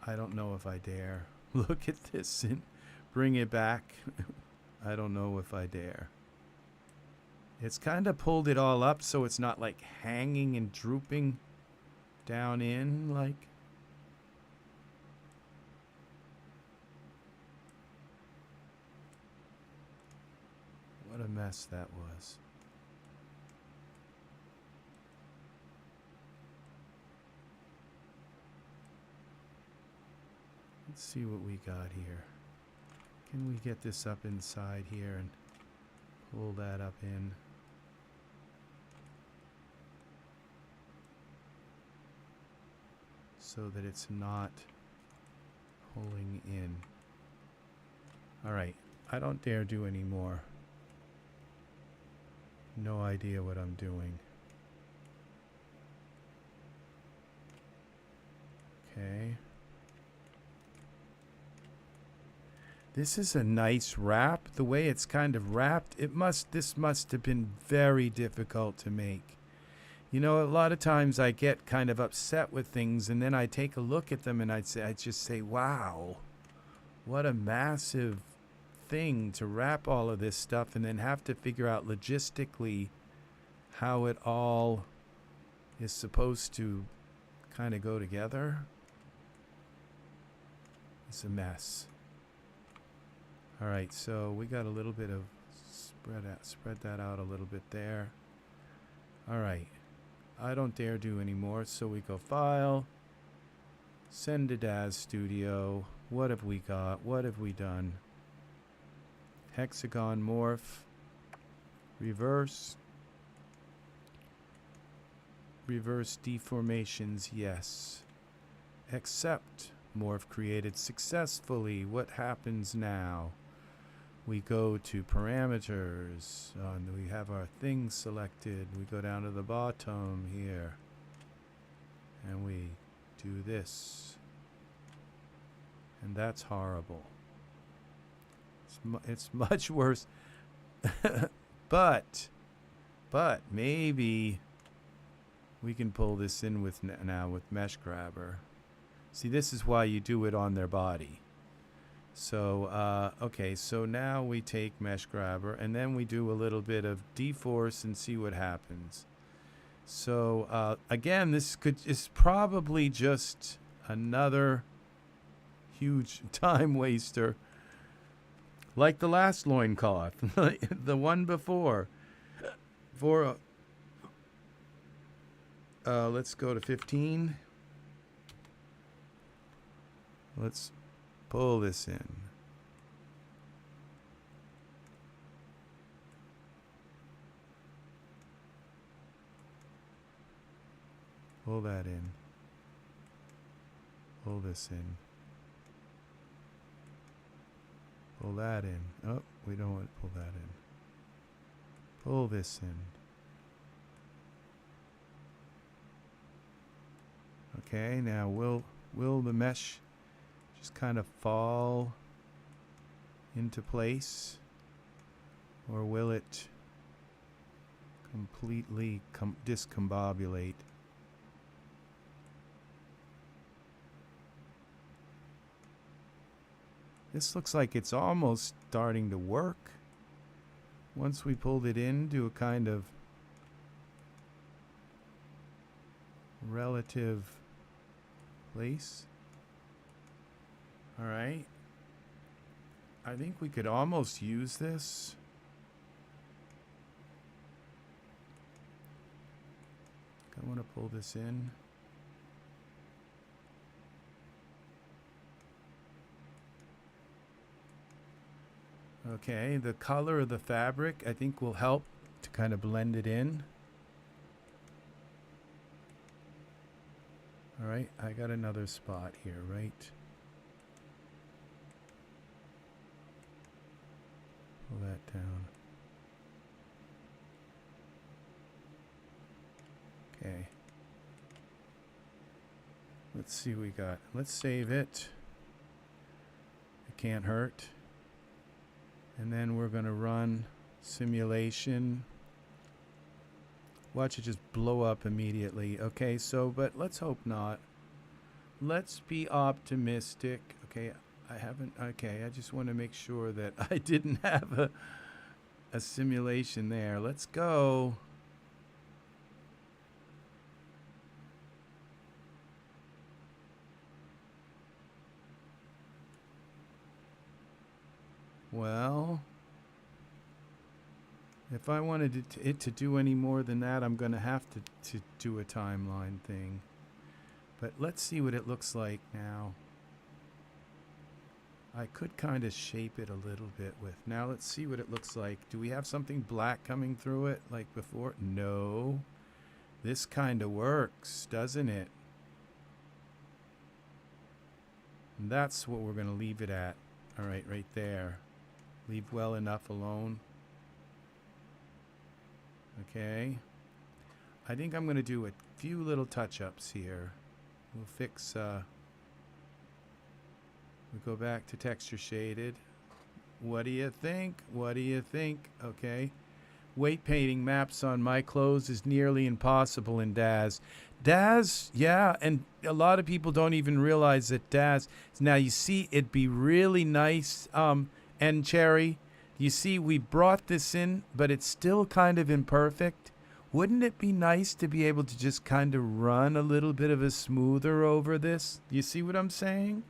I don't know if I dare. Look at this and bring it back. I don't know if I dare. It's kind of pulled it all up so it's not like hanging and drooping down in like. What a mess that was. Let's see what we got here. Can we get this up inside here and pull that up in? So that it's not pulling in. All right, I don't dare do any more. No idea what I'm doing. Okay. This is a nice wrap. The way it's kind of wrapped, this must have been very difficult to make. You know, a lot of times I get kind of upset with things, and then I take a look at them and I just say, wow, what a massive thing to wrap all of this stuff and then have to figure out logistically how it all is supposed to kind of go together. It's a mess. All right, so we got a little bit of spread that out a little bit there. All right, I don't dare do any more, so we go File, send to Daz Studio. What have we got? What have we done? Hexagon morph, reverse deformations, yes. Accept morph created successfully. What happens now? We go to parameters, and we have our thing selected. We go down to the bottom here, and we do this. And that's horrible. It's much worse. but maybe we can pull this in with now with Mesh Grabber. See, this is why you do it on their body. So, okay, so now we take Mesh Grabber, and then we do a little bit of dForce and see what happens. So again, this is probably just another huge time waster, like the last loincloth, the one before. For let's go to 15. Let's pull this in. Pull that in. Pull this in. Pull that in. Oh, we don't want to pull that in. Pull this in. Okay, now will the mesh just kind of fall into place, or will it completely discombobulate? This looks like it's almost starting to work. Once we pulled it into a kind of relative place. All right. I think we could almost use this. I want to pull this in. Okay, the color of the fabric I think will help to kind of blend it in. All right, I got another spot here, right? Pull that down. Okay. Let's see what we got. Let's save it. It can't hurt. And then we're going to run simulation. Watch it just blow up immediately. Okay, so, but let's hope not. Let's be optimistic. Okay, I just want to make sure that I didn't have a simulation there. Let's go. Well, if I wanted it to do any more than that, I'm going to have to do a timeline thing. But let's see what it looks like now. I could kind of shape it a little bit with. Now let's see what it looks like. Do we have something black coming through it like before? No. This kind of works, doesn't it? And that's what we're going to leave it at. All right, right there. Leave well enough alone. Okay. I think I'm going to do a few little touch-ups here. We'll fix... we go back to texture shaded. What do you think? What do you think? Okay. Weight painting maps on my clothes is nearly impossible in Daz. Daz, yeah, and a lot of people don't even realize that Daz... Now, you see, it'd be really nice, and Cherry, you see, we brought this in, but it's still kind of imperfect. Wouldn't it be nice to be able to just kind of run a little bit of a smoother over this? You see what I'm saying?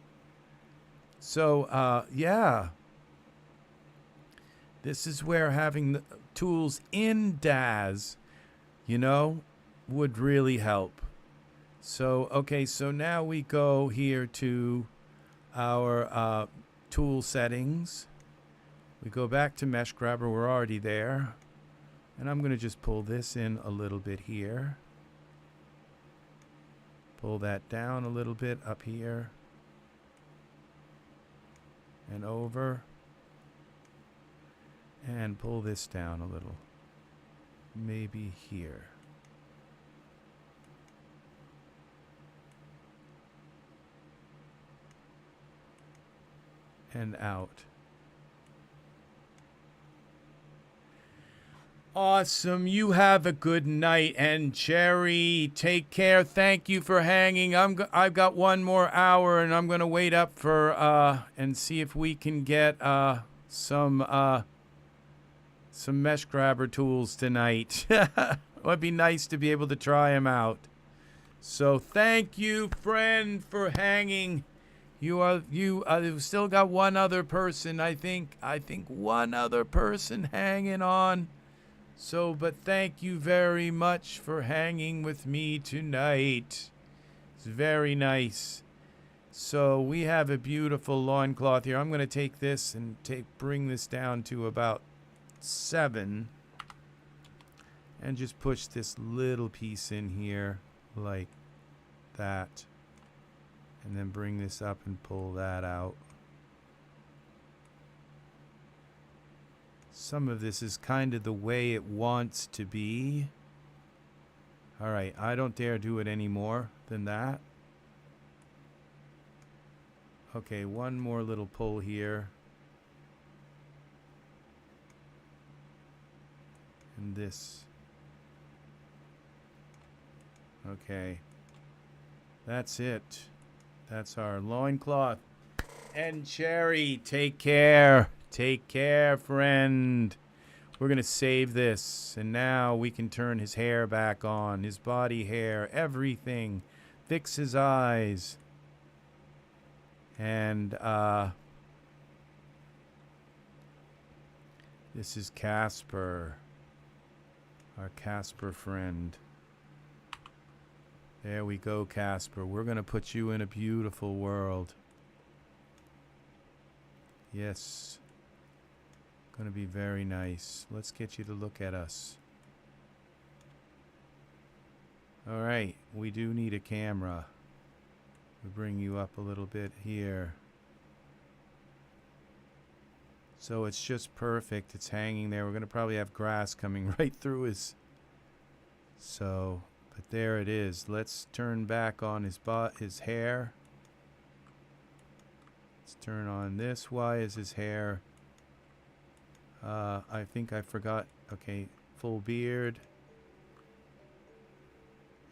So, yeah. This is where having the tools in Daz, you know, would really help. So, okay, so now we go here to our tool settings. We go back to Mesh Grabber. We're already there. And I'm going to just pull this in a little bit here. Pull that down a little bit up here. And over. And pull this down a little. Maybe here. And out. Awesome. You have a good night. And Cherry, take care. Thank you for hanging. I've got one more hour, and I'm going to wait up for and see if we can get some Mesh Grabber tools tonight. It'd be nice to be able to try them out. So thank you, friend, for hanging. You've still got one other person, I think one other person hanging on. So, but thank you very much for hanging with me tonight. It's very nice. So we have a beautiful loincloth here. I'm going to take this and bring this down to about 7. And just push this little piece in here like that. And then bring this up and pull that out. Some of this is kind of the way it wants to be. Alright, I don't dare do it any more than that. Okay, one more little pull here. And this. Okay. That's it. That's our loincloth. And Cherry, take care. Take care, friend. We're going to save this. And now we can turn his hair back on. His body hair. Everything. Fix his eyes. And, this is Casper. Our Casper friend. There we go, Casper. We're going to put you in a beautiful world. Yes. Going to be very nice. Let's get you to look at us. All right. We do need a camera. We'll bring you up a little bit here. So it's just perfect. It's hanging there. We're going to probably have grass coming right through his... So... But there it is. Let's turn back on his hair. Let's turn on this. Why is his hair? I think I forgot. Okay, full beard.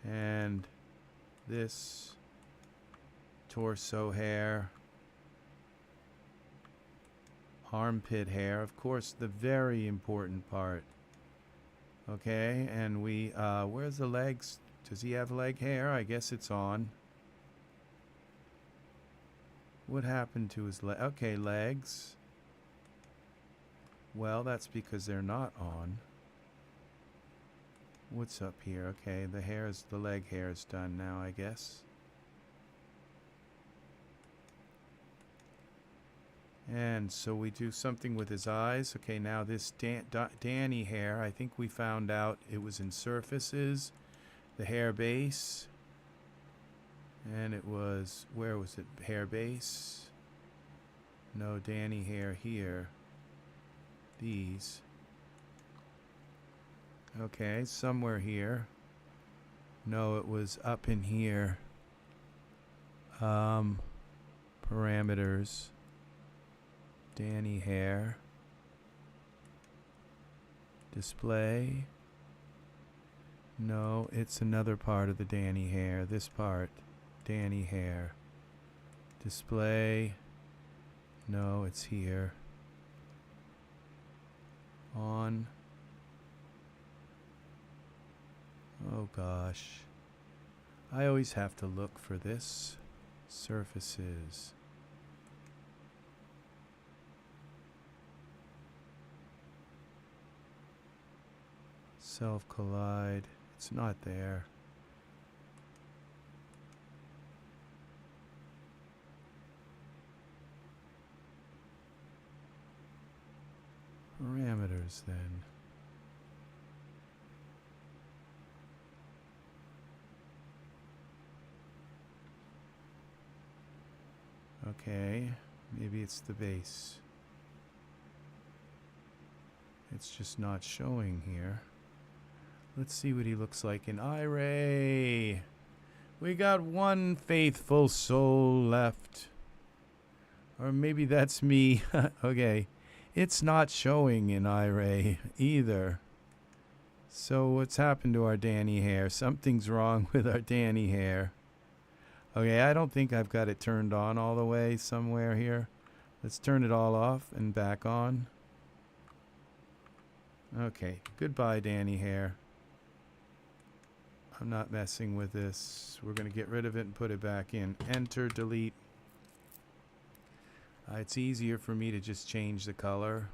And this torso hair. Armpit hair. Of course, the very important part. Okay, and we, where's the legs? Does he have leg hair? I guess it's on. What happened to his leg? Okay, legs. Well, that's because they're not on. What's up here? Okay, the leg hair is done now, I guess. And so we do something with his eyes. Okay, now this Danny hair, I think we found out it was in surfaces, the hair base. And it was, where was it? Hair base. No, Danny hair here. These. Okay, somewhere here. No, it was up in here. Parameters. Danny hair. Display. No, it's another part of the Danny hair. This part. Danny hair. Display. No, it's here. On. Oh gosh. I always have to look for this. Surfaces. Self-collide. It's not there. Parameters then. Okay, maybe it's the base. It's just not showing here. Let's see what he looks like in Iray. We got one faithful soul left. Or maybe that's me. Okay. It's not showing in Iray either. So what's happened to our Danny hair? Something's wrong with our Danny hair. Okay, I don't think I've got it turned on all the way somewhere here. Let's turn it all off and back on. Okay, goodbye Danny hair. I'm not messing with this. We're going to get rid of it and put it back in. Enter, delete. It's easier for me to just change the color.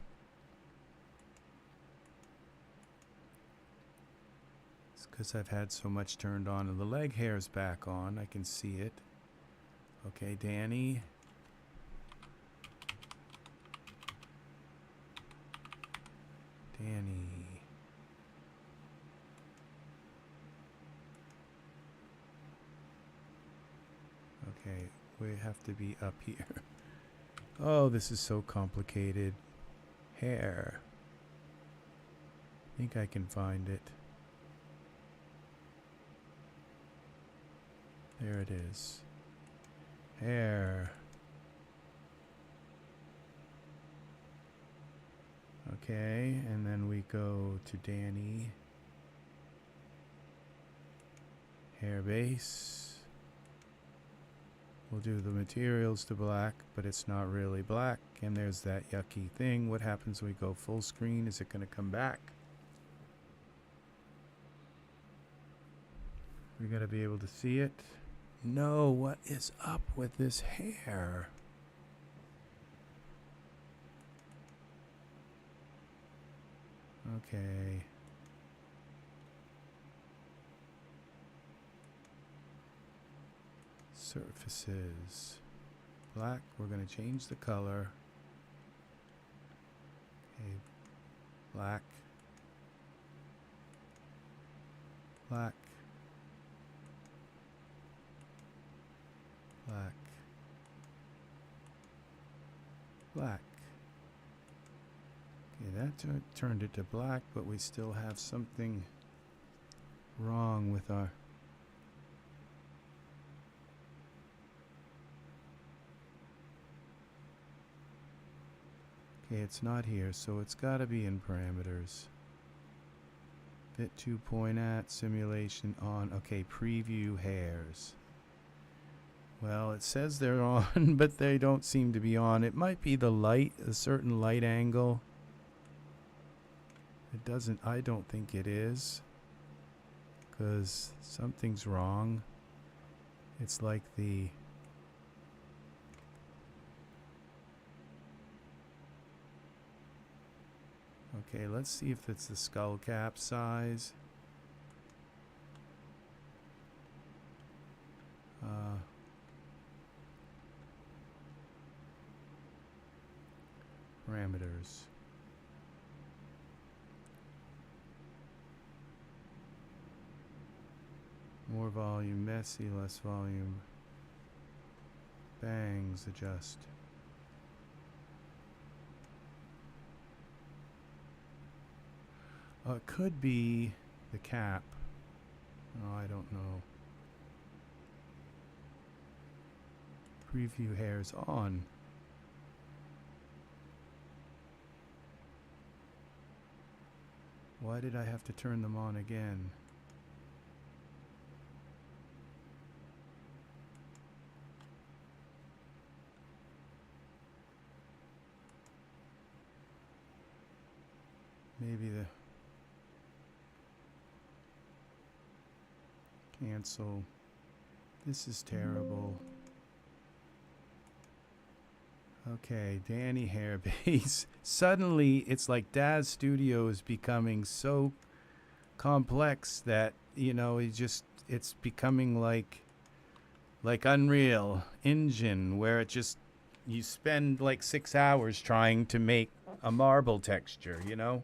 It's because I've had so much turned on. And the leg hair's back on. I can see it. Okay, Danny. Danny. Okay, we have to be up here. Oh, this is so complicated. Hair. I think I can find it. There it is. Hair. Okay, and then we go to Danny. Hair base. We'll do the materials to black, but it's not really black. And there's that yucky thing. What happens when we go full screen? Is it going to come back? We got to be able to see it. No, what is up with this hair? Okay. Surfaces. Black, we're going to change the color. Okay. Black. Black. Black. Black. Okay, that turned it to black, but we still have something wrong with our... Okay, it's not here, so it's got to be in parameters. Bit 2 point at, simulation on. Okay, preview hairs. Well, it says they're on, but they don't seem to be on. It might be the light, a certain light angle. It doesn't, I don't think it is, because something's wrong. It's like the... Okay, let's see if it's the skull cap size. Parameters. More volume, messy, less volume. Bangs, adjust. It could be the cap. Oh, I don't know. Preview hairs on. Why did I have to turn them on again? Maybe the cancel. This is terrible. Okay, Danny hair base. Suddenly, it's like Daz Studio is becoming so complex that, you know, it's becoming like Unreal Engine, where it just, you spend like 6 hours trying to make a marble texture, you know?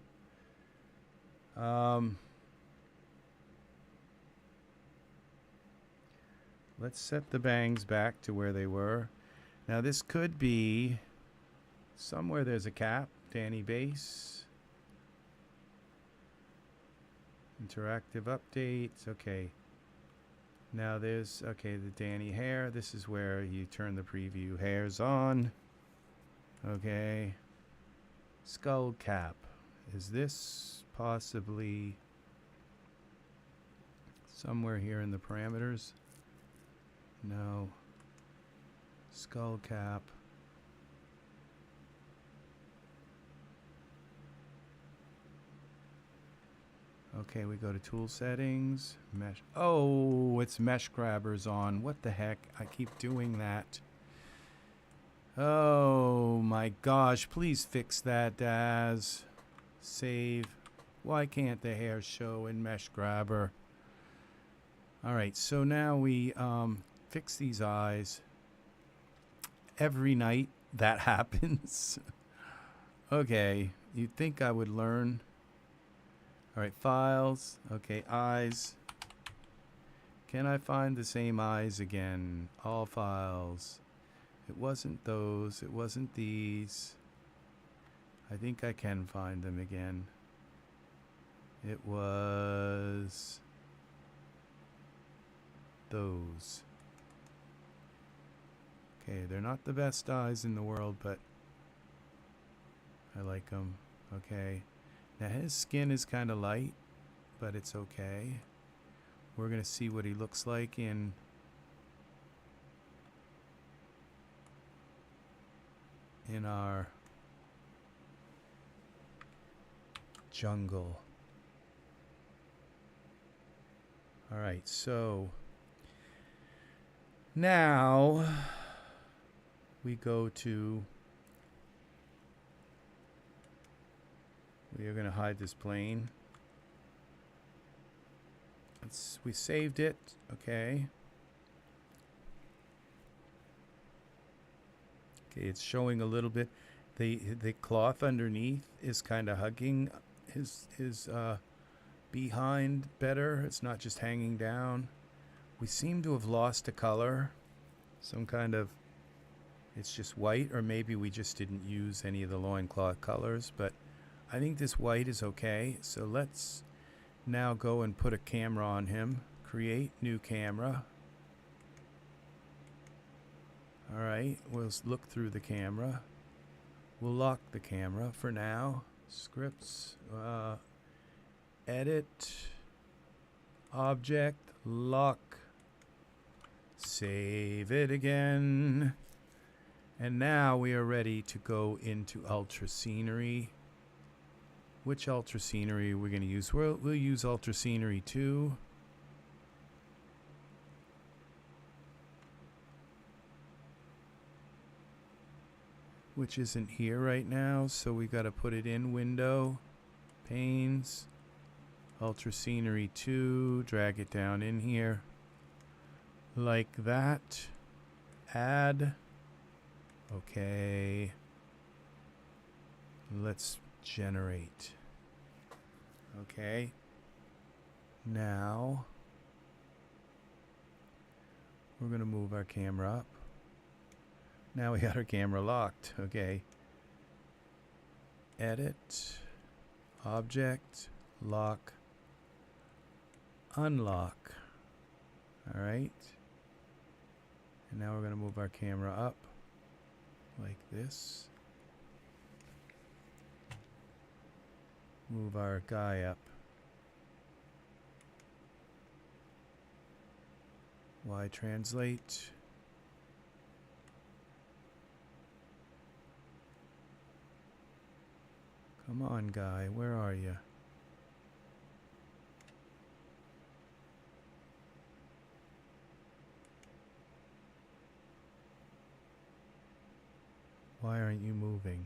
Let's set the bangs back to where they were. Now this could be somewhere there's a cap. Danny base. Interactive updates. Okay. Now there's, okay, the Danny hair. This is where you turn the preview hairs on. Okay. Skull cap. Is this possibly somewhere here in the parameters? No. Skull cap. Okay, we go to tool settings, mesh. Oh, it's mesh grabbers on. What the heck? I keep doing that. Oh my gosh, please fix that, Daz. Save. Why can't the hair show in mesh grabber? All right, so now we fix these eyes. Every night that happens. Okay, you'd think I would learn. All right, files. Okay, eyes. Can I find the same eyes again? All files. It wasn't those. It wasn't these. I think I can find them again. It was those. Okay, they're not the best eyes in the world, but I like them. Okay. Now his skin is kind of light, but it's okay. We're going to see what he looks like in our jungle. All right, so now we go to, we are going to hide this plane. We saved it, okay. Okay, it's showing a little bit. The cloth underneath is kind of hugging his behind better. It's not just hanging down. We seem to have lost a color. Some kind of, it's just white, or maybe we just didn't use any of the loincloth colors, but I think this white is okay. So let's now go and put a camera on him. Create new camera. All right, we'll look through the camera. We'll lock the camera for now. Scripts, edit, object, lock, save it again. And now we are ready to go into Ultra Scenery. Which Ultra Scenery we're going to use? We'll use Ultra Scenery 2. Which isn't here right now, so we got to put it in Window, Panes, Ultra Scenery 2, drag it down in here, like that, add, okay, let's generate, okay, now, we're going to move our camera up. Now we got our camera locked. Okay. Edit. Object. Lock. Unlock. All right. And now we're going to move our camera up like this. Move our guy up. Y translate. Come on, guy. Where are you? Why aren't you moving?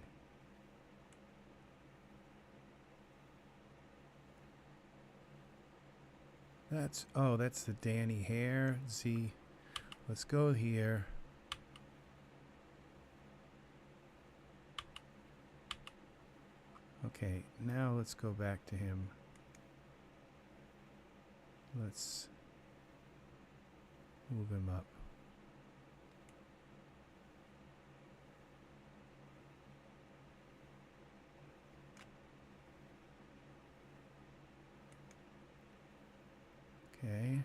That's the Danny hair. Z. Let's go here. Okay, now let's go back to him. Let's move him up. Okay.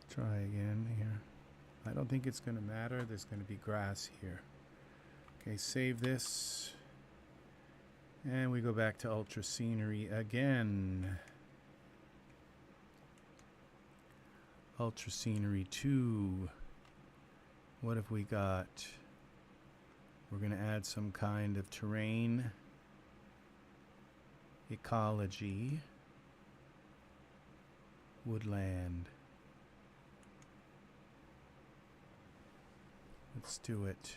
Try again here. I don't think it's going to matter. There's going to be grass here. Okay, save this. And we go back to Ultra Scenery again. Ultra Scenery 2. What have we got? We're going to add some kind of terrain. Ecology. Woodland. Let's do it.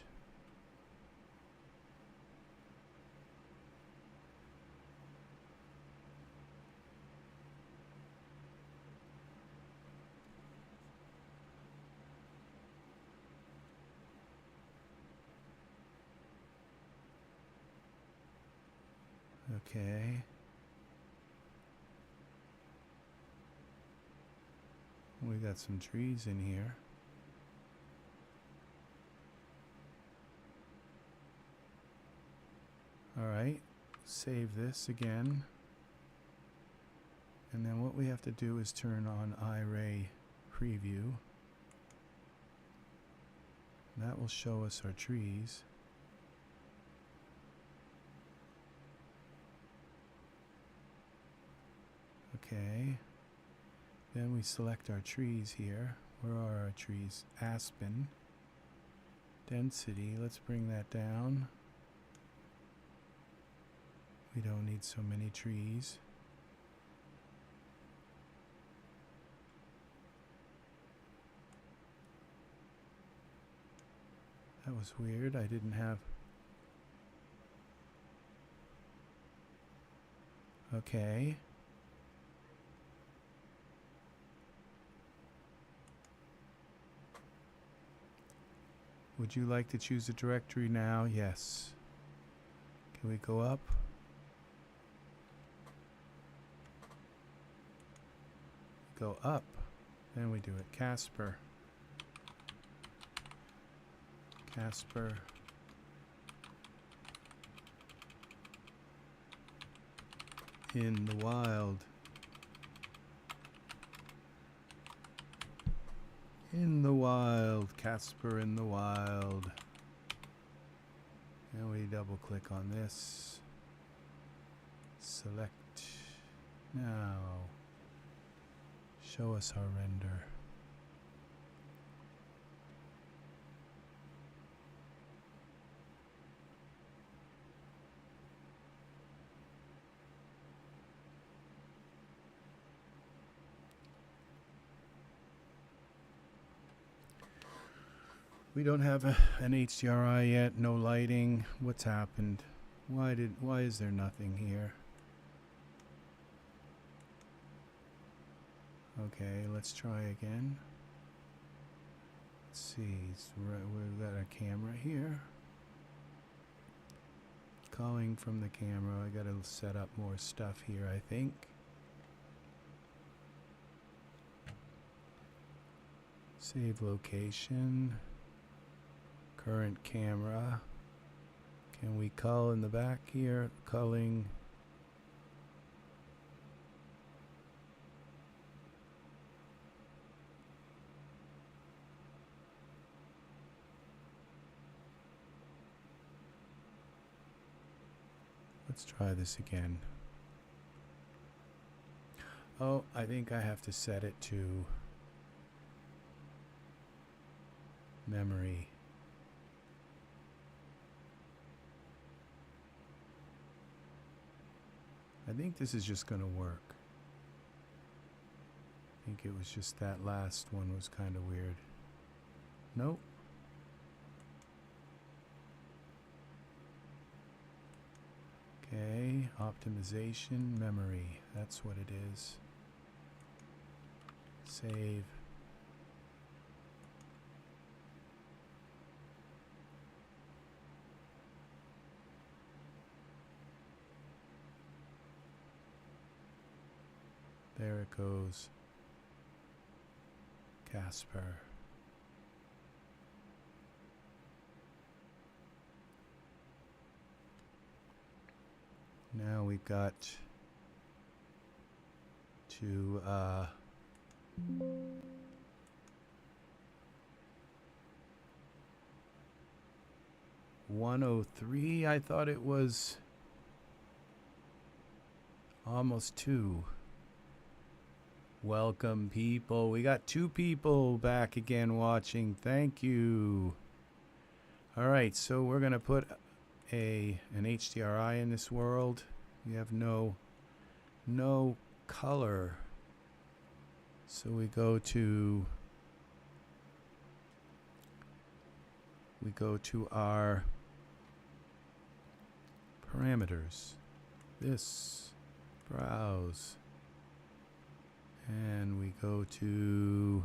Okay. We got some trees in here. All right, save this again. And then what we have to do is turn on Iray preview. That will show us our trees. Okay. Then we select our trees here. Where are our trees? Aspen. Density, let's bring that down. We don't need so many trees. That was weird. I didn't have... Okay. Would you like to choose a directory now? Yes. Can we go up? Go up. Then we do it. Casper. Casper. In the wild. In the wild. Casper in the wild. And we double click on this. Select. Now. Show us our render. We don't have an HDRI yet, no lighting. What's happened? Why is there nothing here? Okay, let's try again. Let's see, we've got a camera here. Calling from the camera. I gotta set up more stuff here, I think. Save location. Current camera. Can we cull in the back here? Culling. Let's try this again. Oh, I think I have to set it to memory. I think this is just going to work. I think it was just that last one was kind of weird. Nope. Okay, optimization, memory. That's what it is. Save. There it goes. Casper. Now we've got to 103. I thought it was almost 2. Welcome, people. We got 2 people back again watching. Thank you. All right, so we're gonna put an HDRI in this world. We have no color, so we go to our parameters. This, browse, and we go to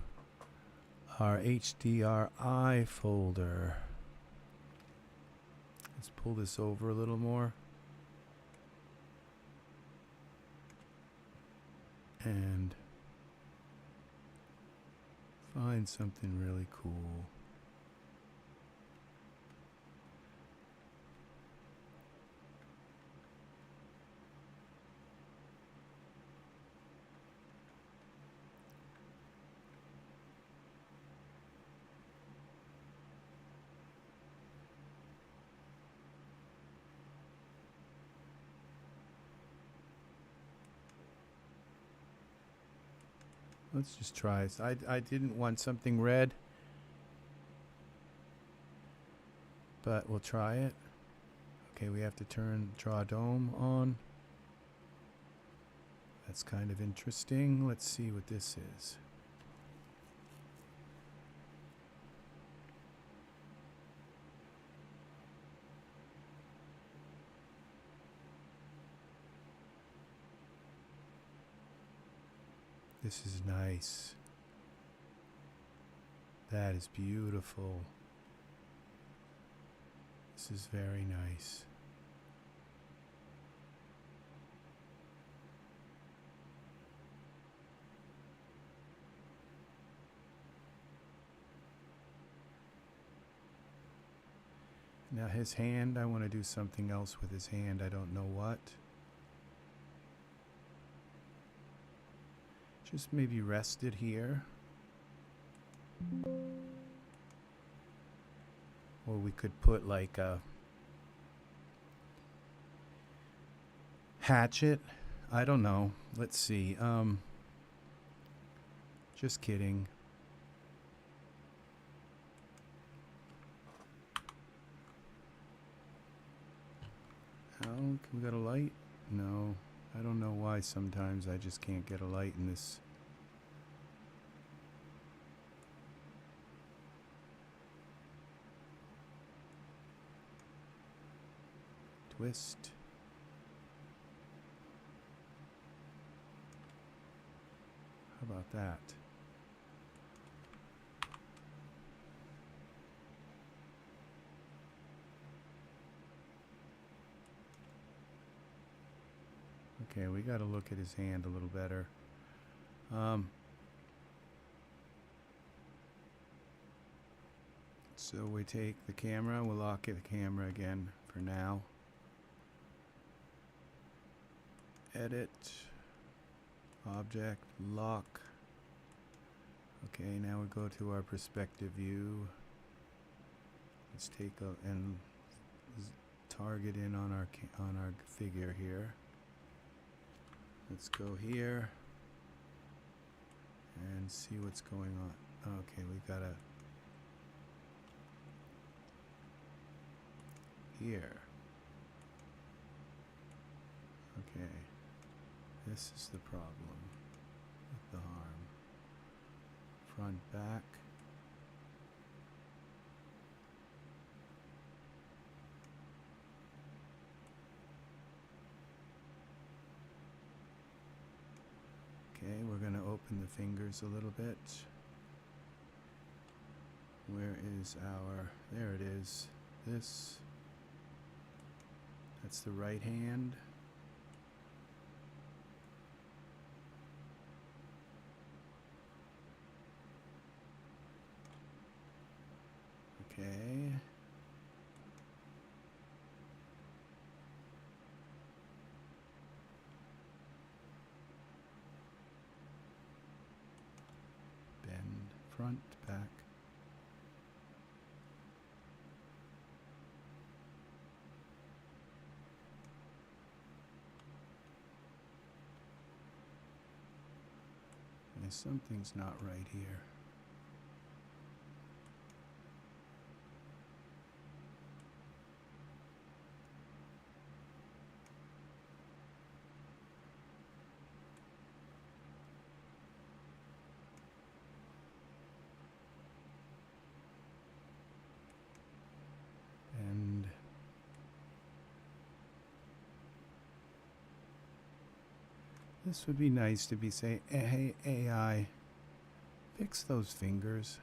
our HDRI folder. Let's pull this over a little more and find something really cool. Let's just try this. I didn't want something red, but we'll try it. Okay, we have to turn draw dome on. That's kind of interesting. Let's see what this is. This is nice. That is beautiful. This is very nice. Now his hand, I want to do something else with his hand. I don't know what. Just maybe rest it here. Or we could put like a hatchet. I don't know. Let's see. Just kidding. Can we get a light? No. I don't know why sometimes I just can't get a light in this. Twist. How about that? Okay, we got to look at his hand a little better. So we take the camera, we'll lock the camera again for now. Edit, object, lock. Okay, now we go to our perspective view. Let's take and target in on our figure here. Let's go here and see what's going on. Okay, we gotta here. Okay, this is the problem with the arm. Front, back. Okay, we're going to open the fingers a little bit. Where is our... There it is. This. That's the right hand. Okay. Front, back. something's not right here. And this would be nice to be say, hey AI, fix those fingers.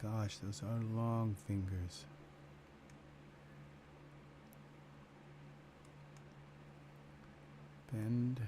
Gosh, those are long fingers. Bend.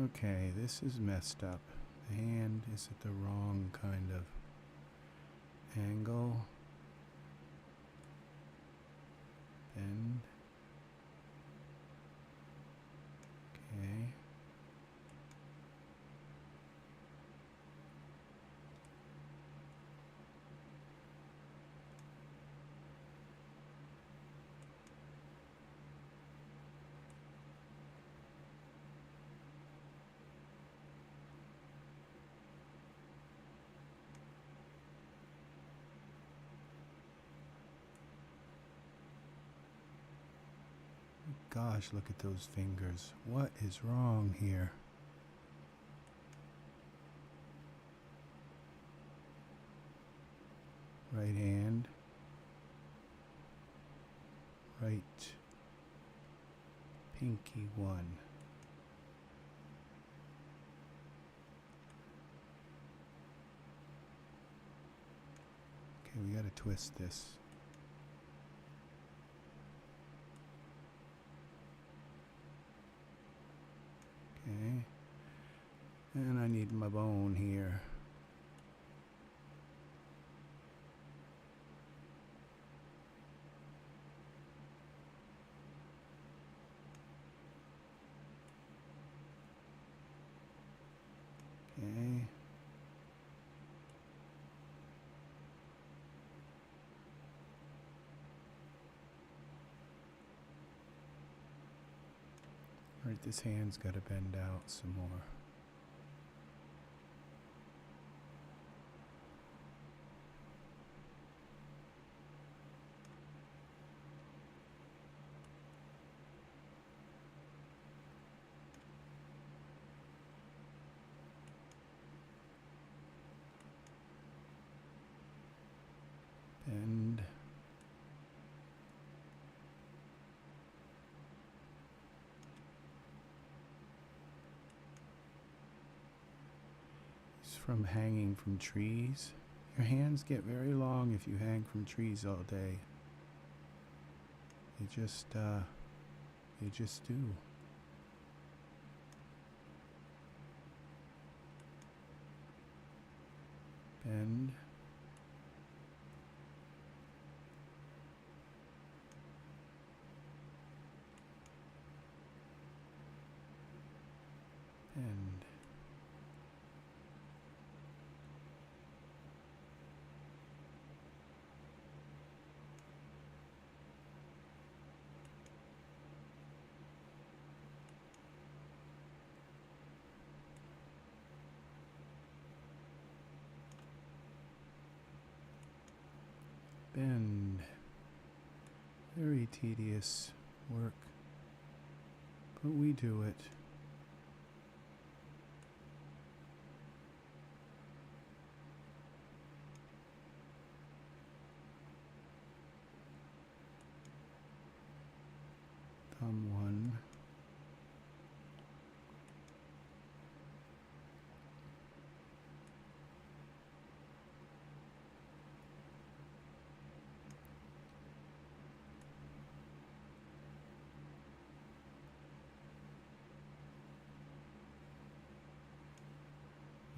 Okay, this is messed up. The hand is at the wrong kind of angle. Bend. Okay. Gosh, look at those fingers. What is wrong here? Right hand. Right pinky one. Okay, we gotta twist this. Okay, and I need my bone here. Okay. All right, this hand's got to bend out some more. Bend. It's from hanging from trees. Your hands get very long if you hang from trees all day. They just do. Bend. Bend. Bend. Very tedious work, but we do it. one.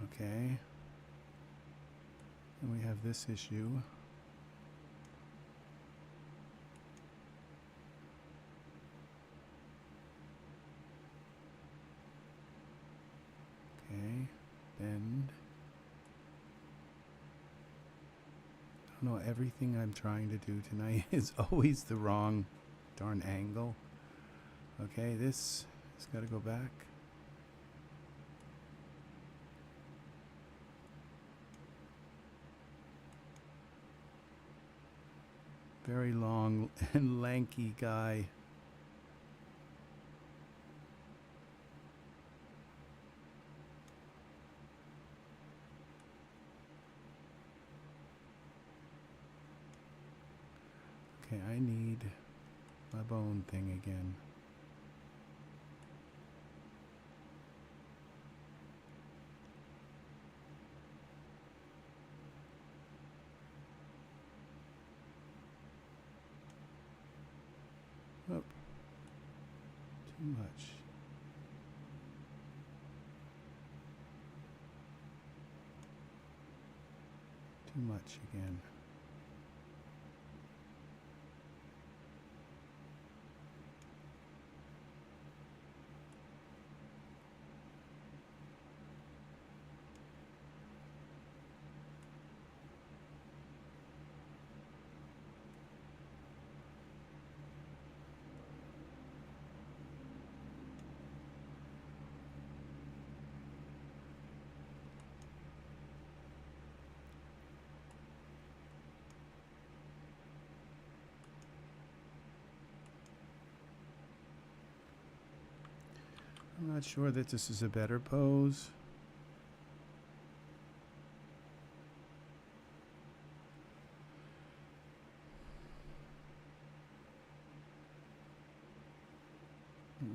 Okay. And we have this issue. Okay, bend. I don't know, everything I'm trying to do tonight is always the wrong darn angle. Okay, this has got to go back. Very long and lanky guy. Okay, I need my bone thing again. Oh, too much. Too much again. I'm not sure that this is a better pose.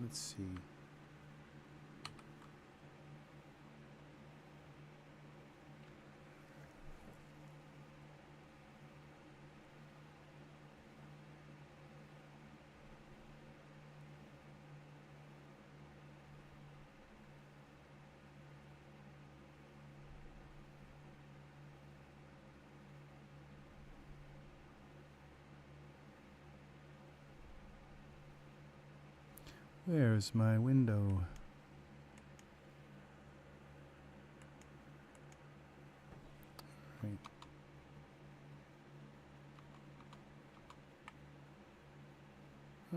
Let's see. Where's my window? Right.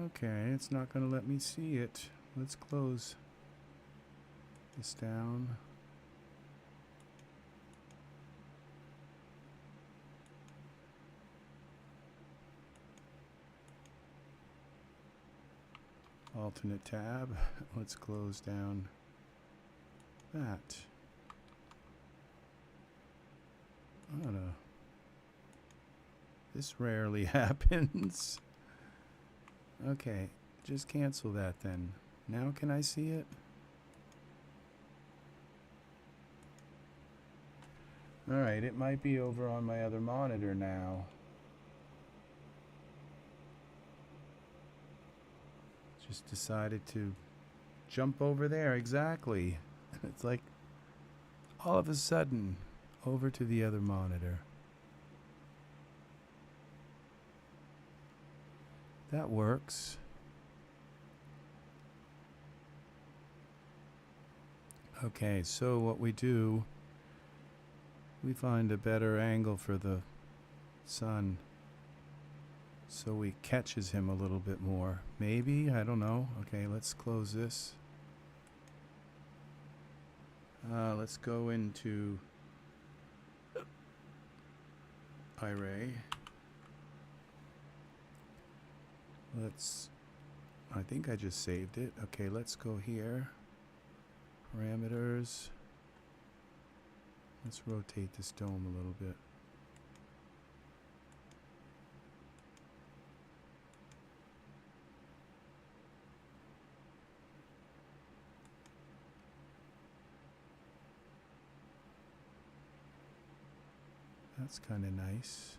Okay, it's not going to let me see it. Let's close this down. Alternate tab. Let's close down that. I don't know. This rarely happens. Okay, just cancel that then. Now can I see it? Alright, it might be over on my other monitor now. Just decided to jump over there, exactly. It's like all of a sudden over to the other monitor. That works. Okay, so what we do, we find a better angle for the sun so it catches him a little bit more. Maybe, I don't know. Okay, let's close this. Let's go into Iray. I think I just saved it. Okay, let's go here. Parameters. Let's rotate this dome a little bit. That's kind of nice.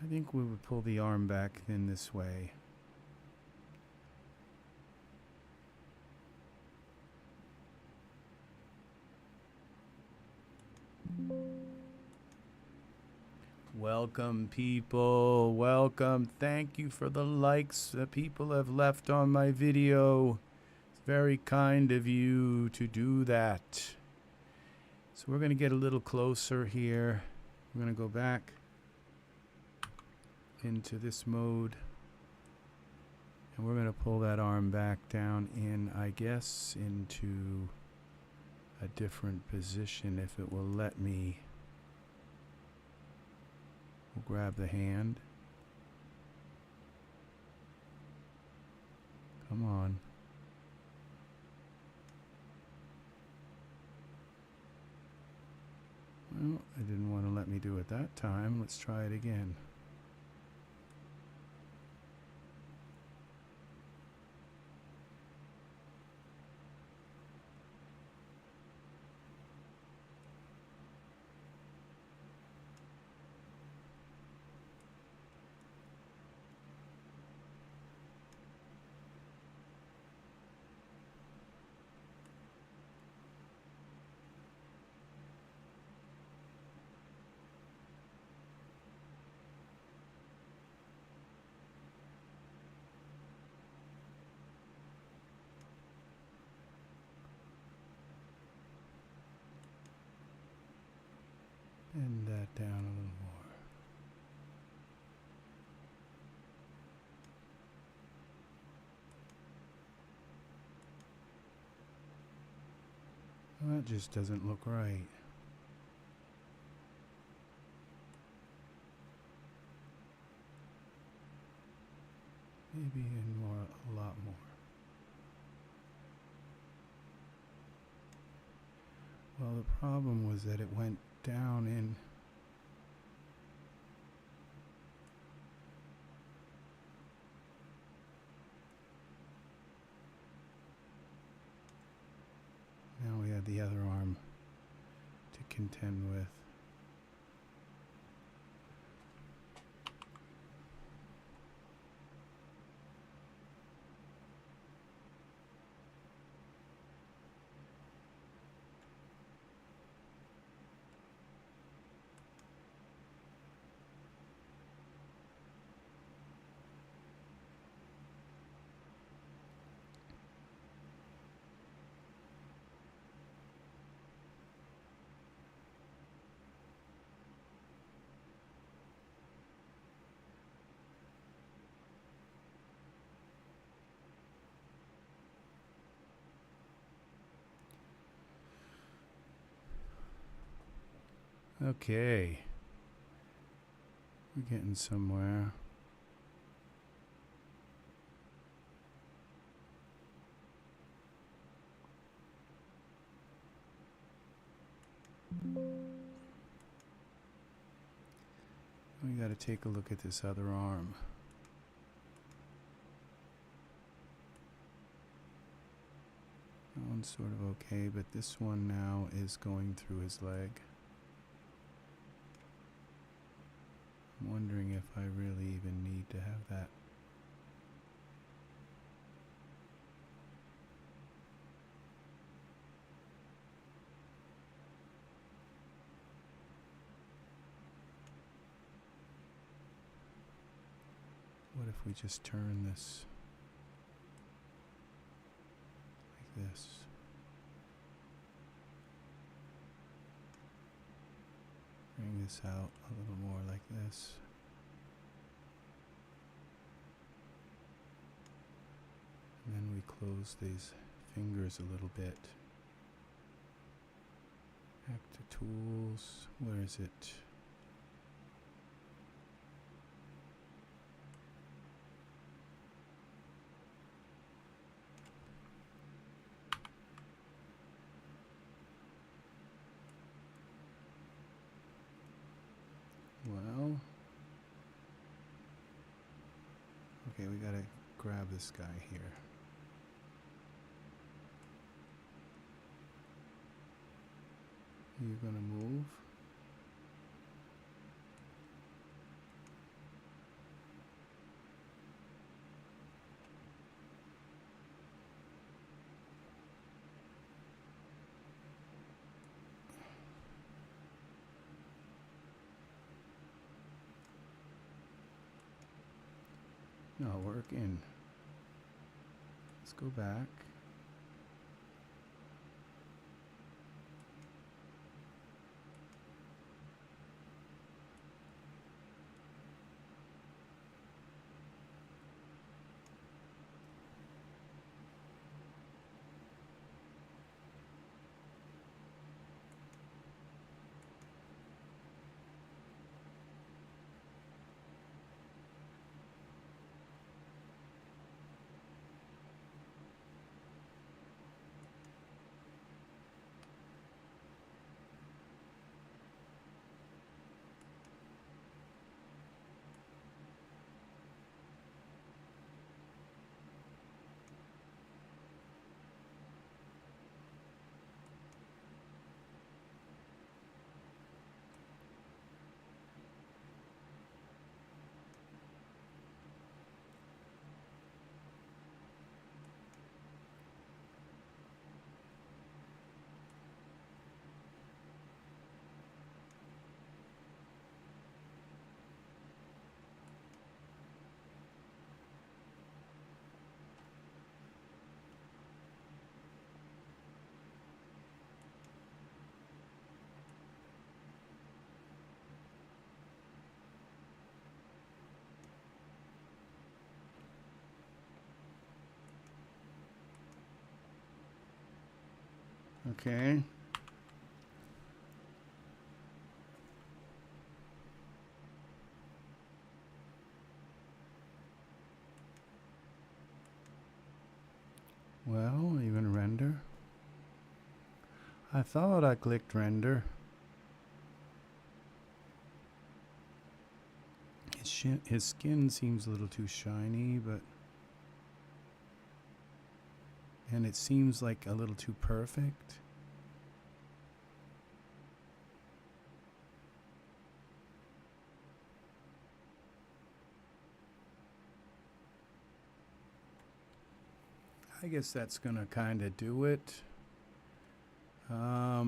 I think we would pull the arm back in this way. Welcome, people. Welcome. Thank you for the likes that people have left on my video. It's very kind of you to do that. So we're going to get a little closer here. We're going to go back into this mode. And we're going to pull that arm back down in, I guess, into a different position if it will let me. We'll grab the hand. Come on. Well, it didn't want to let me do it that time. Let's try it again. Bend that down a little more. Well, that just doesn't look right. Maybe in more, a lot more. Well, the problem was that it went down in now we had the other arm to contend with. Okay. We're getting somewhere. We got to take a look at this other arm. That one's sort of okay, but this one now is going through his leg. I'm wondering if I really even need to have that. What if we just turn this like this? Bring this out a little more like this. And then we close these fingers a little bit. Back to tools. Where is it? Okay, we gotta grab this guy here. You're gonna move. Not working. Let's go back. Okay. Well, are you gonna render? I thought I clicked render. His skin seems a little too shiny, but... And it seems like a little too perfect. I guess that's gonna kind of do it. I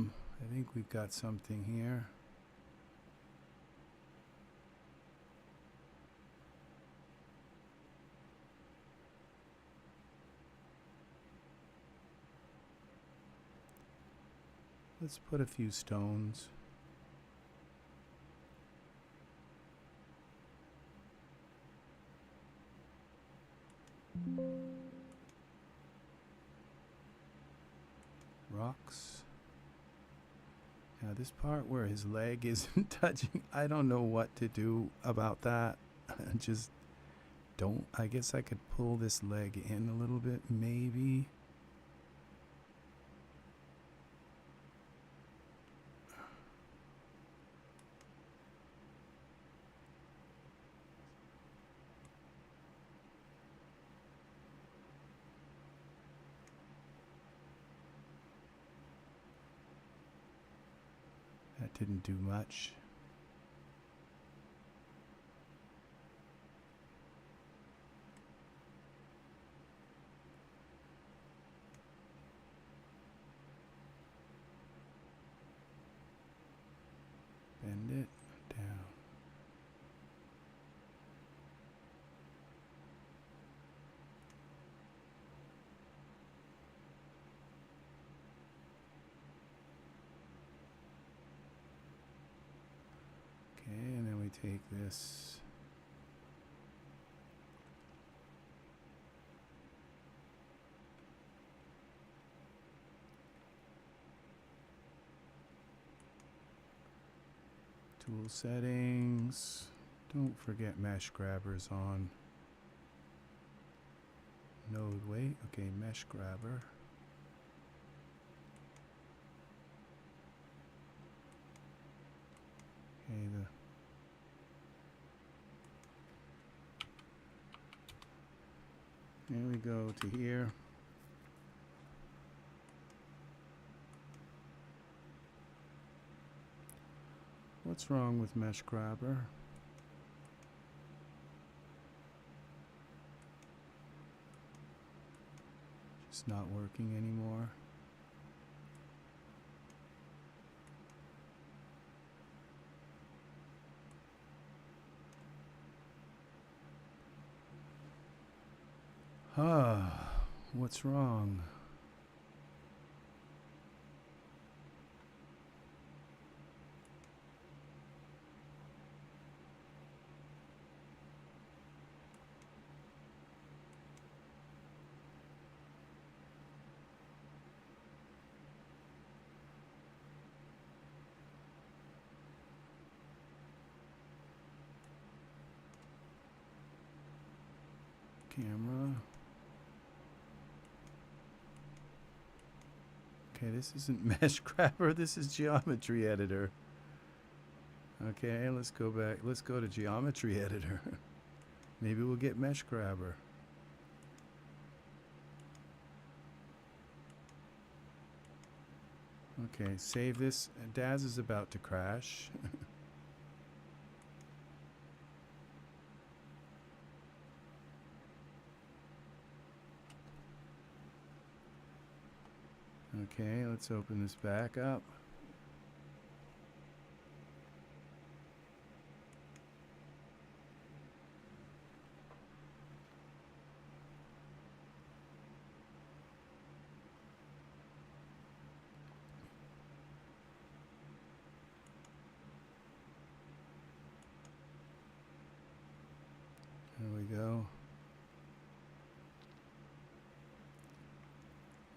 think we've got something here. Let's put a few stones. Rocks. Now this part where his leg isn't touching, I don't know what to do about that. Just don't. I guess I could pull this leg in a little bit, maybe. That didn't do much. Bend it down. Okay, and then we take this. Tool settings. Don't forget mesh grabbers on. Node weight. Okay, mesh grabber. Okay, Here we go to here. What's wrong with Mesh Grabber? Just not working anymore. What's wrong? Camera. Okay, this isn't Mesh Grabber, this is Geometry Editor. Okay, let's go back. Let's go to Geometry Editor. Maybe we'll get Mesh Grabber. Okay, save this. Daz is about to crash. Okay, let's open this back up. There we go.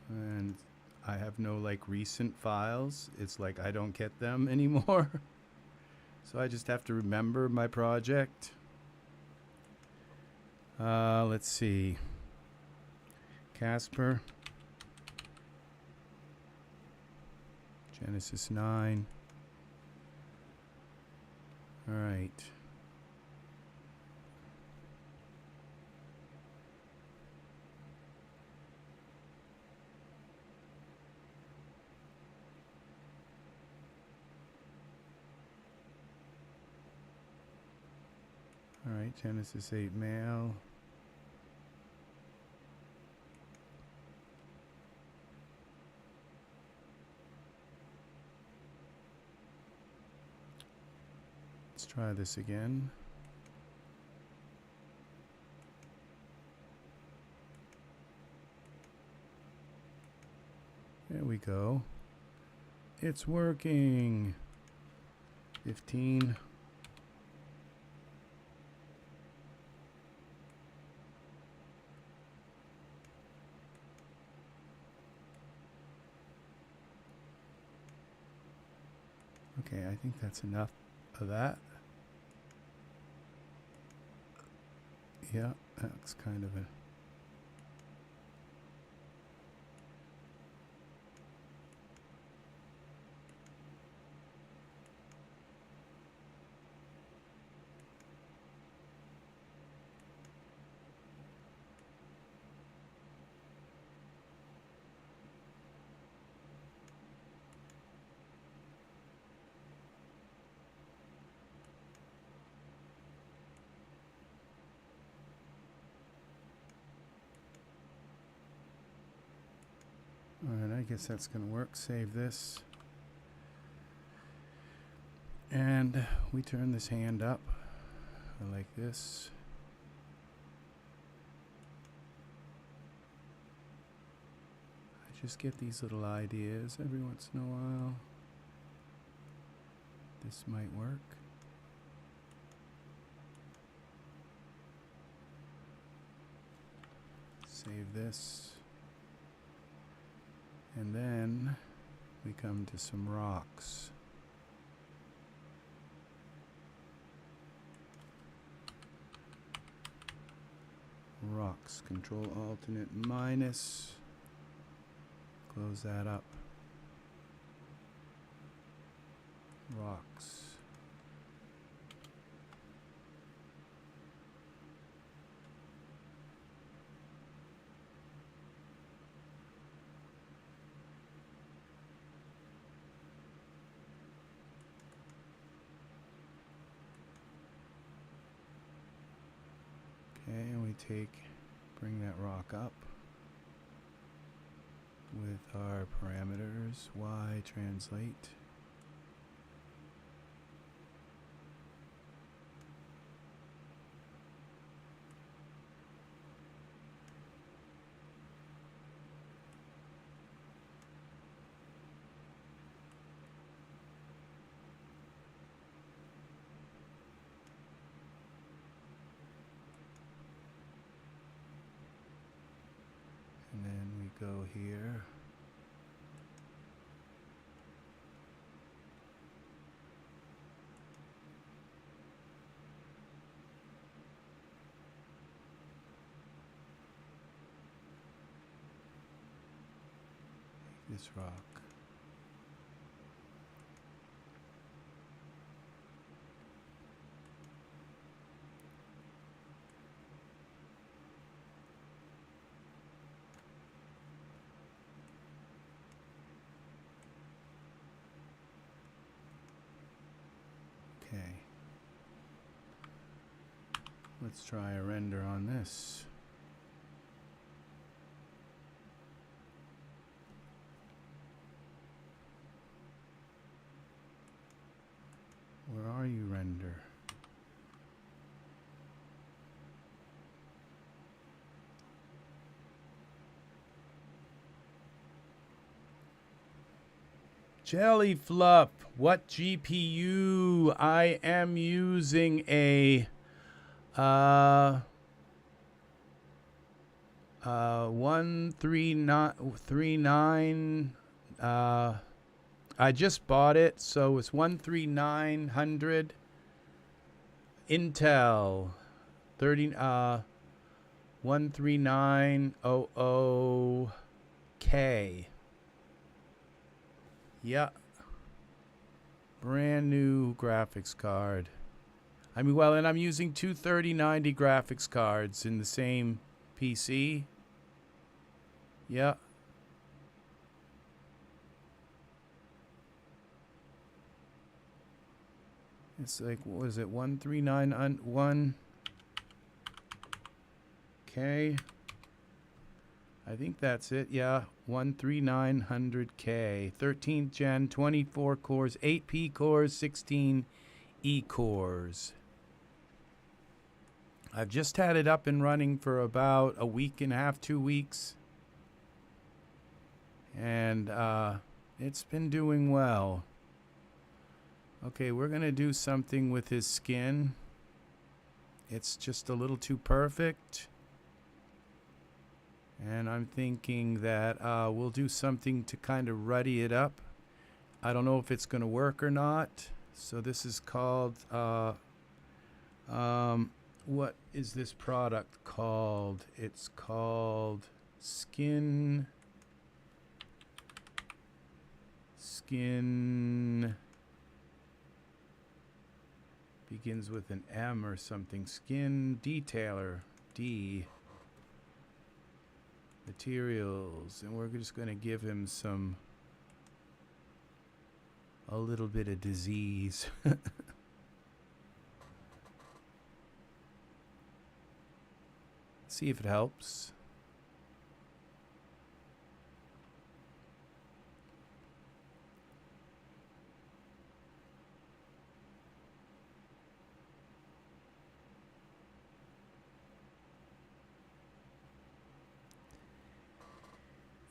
And I have no like recent files. It's like I don't get them anymore. So I just have to remember my project. Let's see. Casper. Genesis 9. All right. All right, Genesis 8 male. Let's try this again. There we go. It's working. 15. Okay, I think that's enough of that. Yeah, that's kind of a... Alright, I guess that's going to work. Save this. And we turn this hand up. I like this. I just get these little ideas every once in a while. This might work. Save this. And then we come to some rocks. Rocks, Control Alternate minus. Close that up. Rocks. bring that rock up with our parameters. Y translate. And then we go here. This rock. Okay. Let's try a render on this. Where are you, render? Jelly Fluff, what GPU? I am using a 13939. I just bought it, so it's 13900 Intel 13900K. Yeah. Brand new graphics card. I mean, well, and I'm using two 3090 graphics cards in the same PC. Yeah. It's like, what was it? 13901K. I think that's it. Yeah, 13900K. 13th gen, 24 cores, 8P cores, 16 E cores. I've just had it up and running for about a week and a half, 2 weeks. And it's been doing well. Okay, we're going to do something with his skin. It's just a little too perfect. And I'm thinking that we'll do something to kind of ruddy it up. I don't know if it's going to work or not. So this is called, what is this product called? It's called Skin. Begins with an M or something. Skin Detailer. D. Materials. And we're just going to give him a little bit of disease. See if it helps.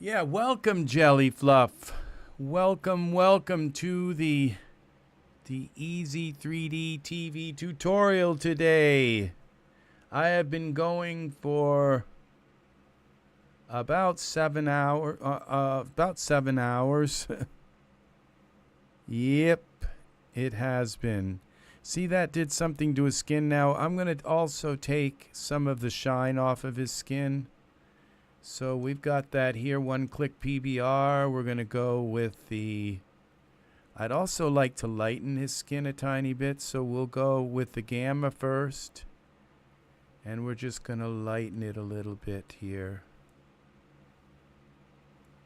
Yeah, welcome, Jelly Fluff. Welcome to the EZ3DTV tutorial today. I have been going for about 7 hours. Yep, it has been. See, that did something to his skin. Now I'm going to also take some of the shine off of his skin. So we've got that here, one-click PBR. We're going to go with the... I'd also like to lighten his skin a tiny bit, so we'll go with the gamma first. And we're just going to lighten it a little bit here.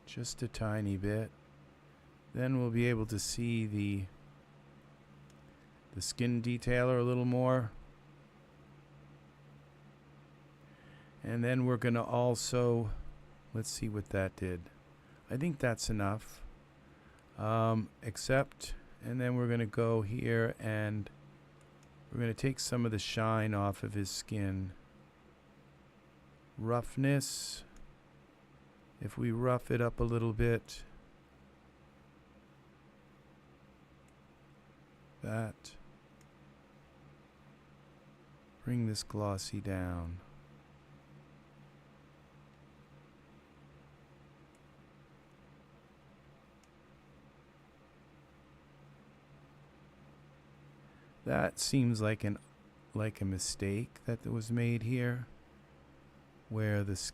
Just a tiny bit. Then we'll be able to see the skin detailer a little more. And then we're going to also, let's see what that did. I think that's enough. Accept, and then we're going to go here and we're going to take some of the shine off of his skin. Roughness. If we rough it up a little bit. That. Bring this glossy down. That seems like a mistake that was made here, where the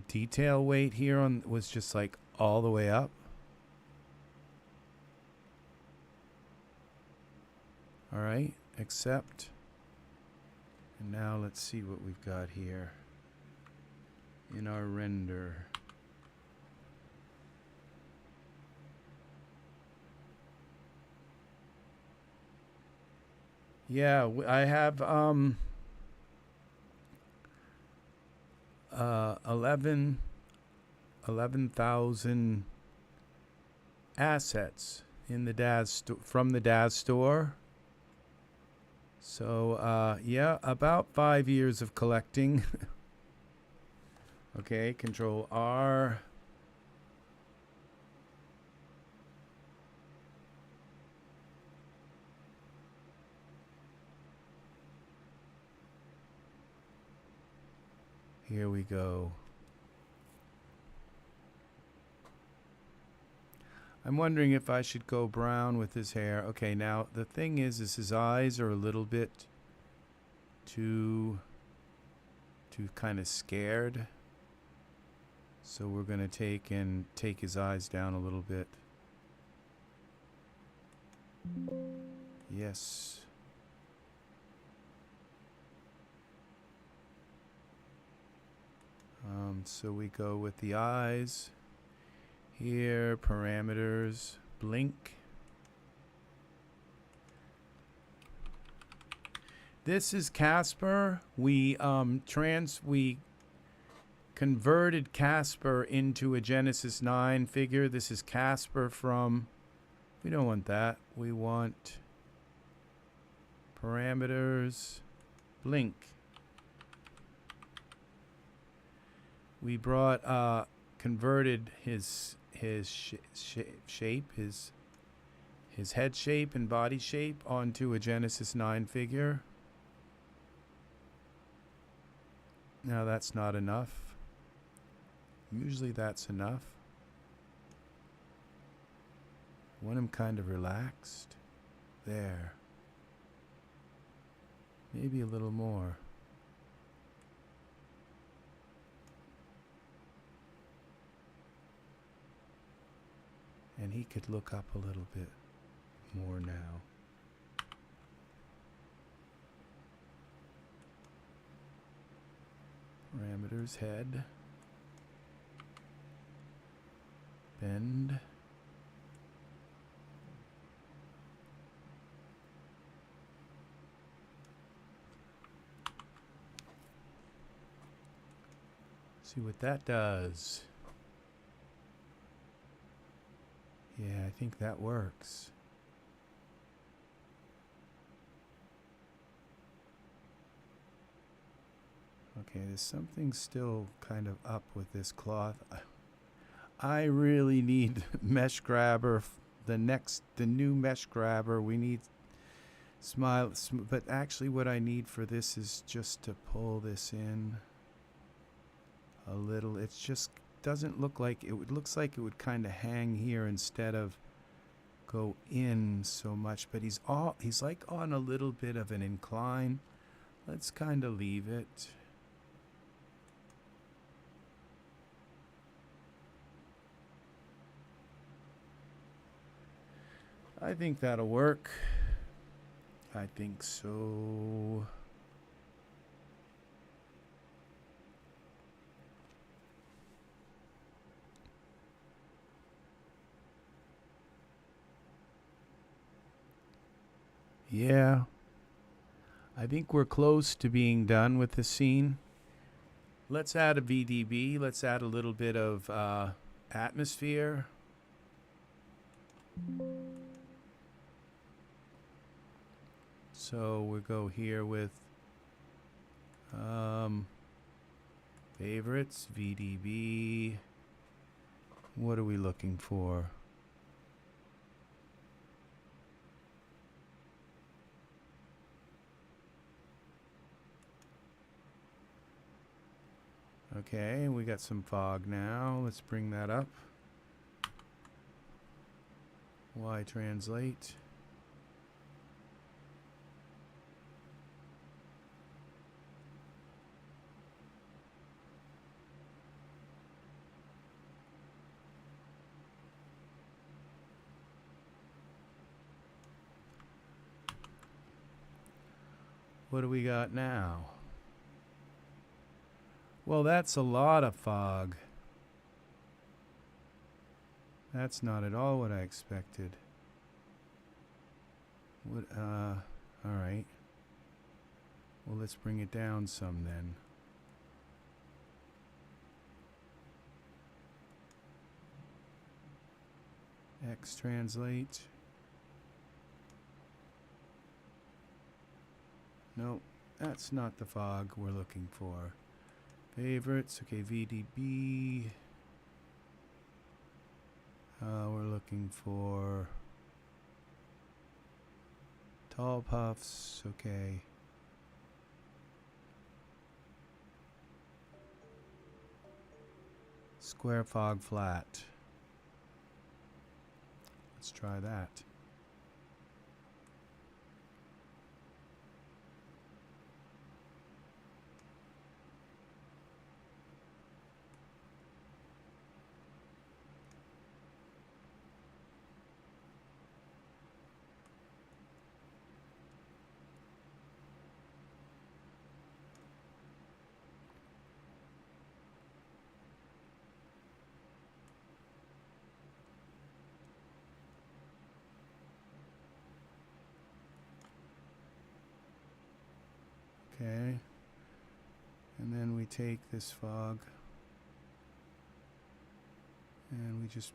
detail weight here was just like all the way up. All right, accept. And now let's see what we've got here in our render. Yeah, I have 11,000 assets in the from the Daz store. So yeah, about 5 years of collecting. Okay, Control R. Here we go. I'm wondering if I should go brown with his hair. Okay, now the thing is his eyes are a little bit too kind of scared. So we're going to take his eyes down a little bit. Yes. So we go with the eyes. Here, parameters, blink. This is Casper. We converted Casper into a Genesis 9 figure. This is Casper from, we don't want that. We want parameters, blink. We brought, converted his shape, his head shape and body shape onto a Genesis 9 figure. Now that's not enough. Usually that's enough. I want him kind of relaxed. There. Maybe a little more. And he could look up a little bit more now. Parameters, head. Bend. See what that does. Yeah, I think that works. Okay, there's something still kind of up with this cloth. I really need Mesh Grabber, the new Mesh Grabber. We need but actually what I need for this is just to pull this in a little. It's just doesn't look like it would, looks like it would kind of hang here instead of go in so much, but he's like on a little bit of an incline. Let's kind of leave it. I think that'll work. I think so. Yeah. I think we're close to being done with the scene. Let's add a VDB. Let's add a little bit of atmosphere. So we'll go here with favorites, VDB. What are we looking for? Okay, we got some fog now. Let's bring that up. Y translate. What do we got now? Well, that's a lot of fog. That's not at all what I expected. What, all right. Well, let's bring it down some then. X translate. No, that's not the fog we're looking for. Favorites, okay, VDB. We're looking for tall puffs, okay. Square fog flat. Let's try that. Okay, and then we take this fog and we just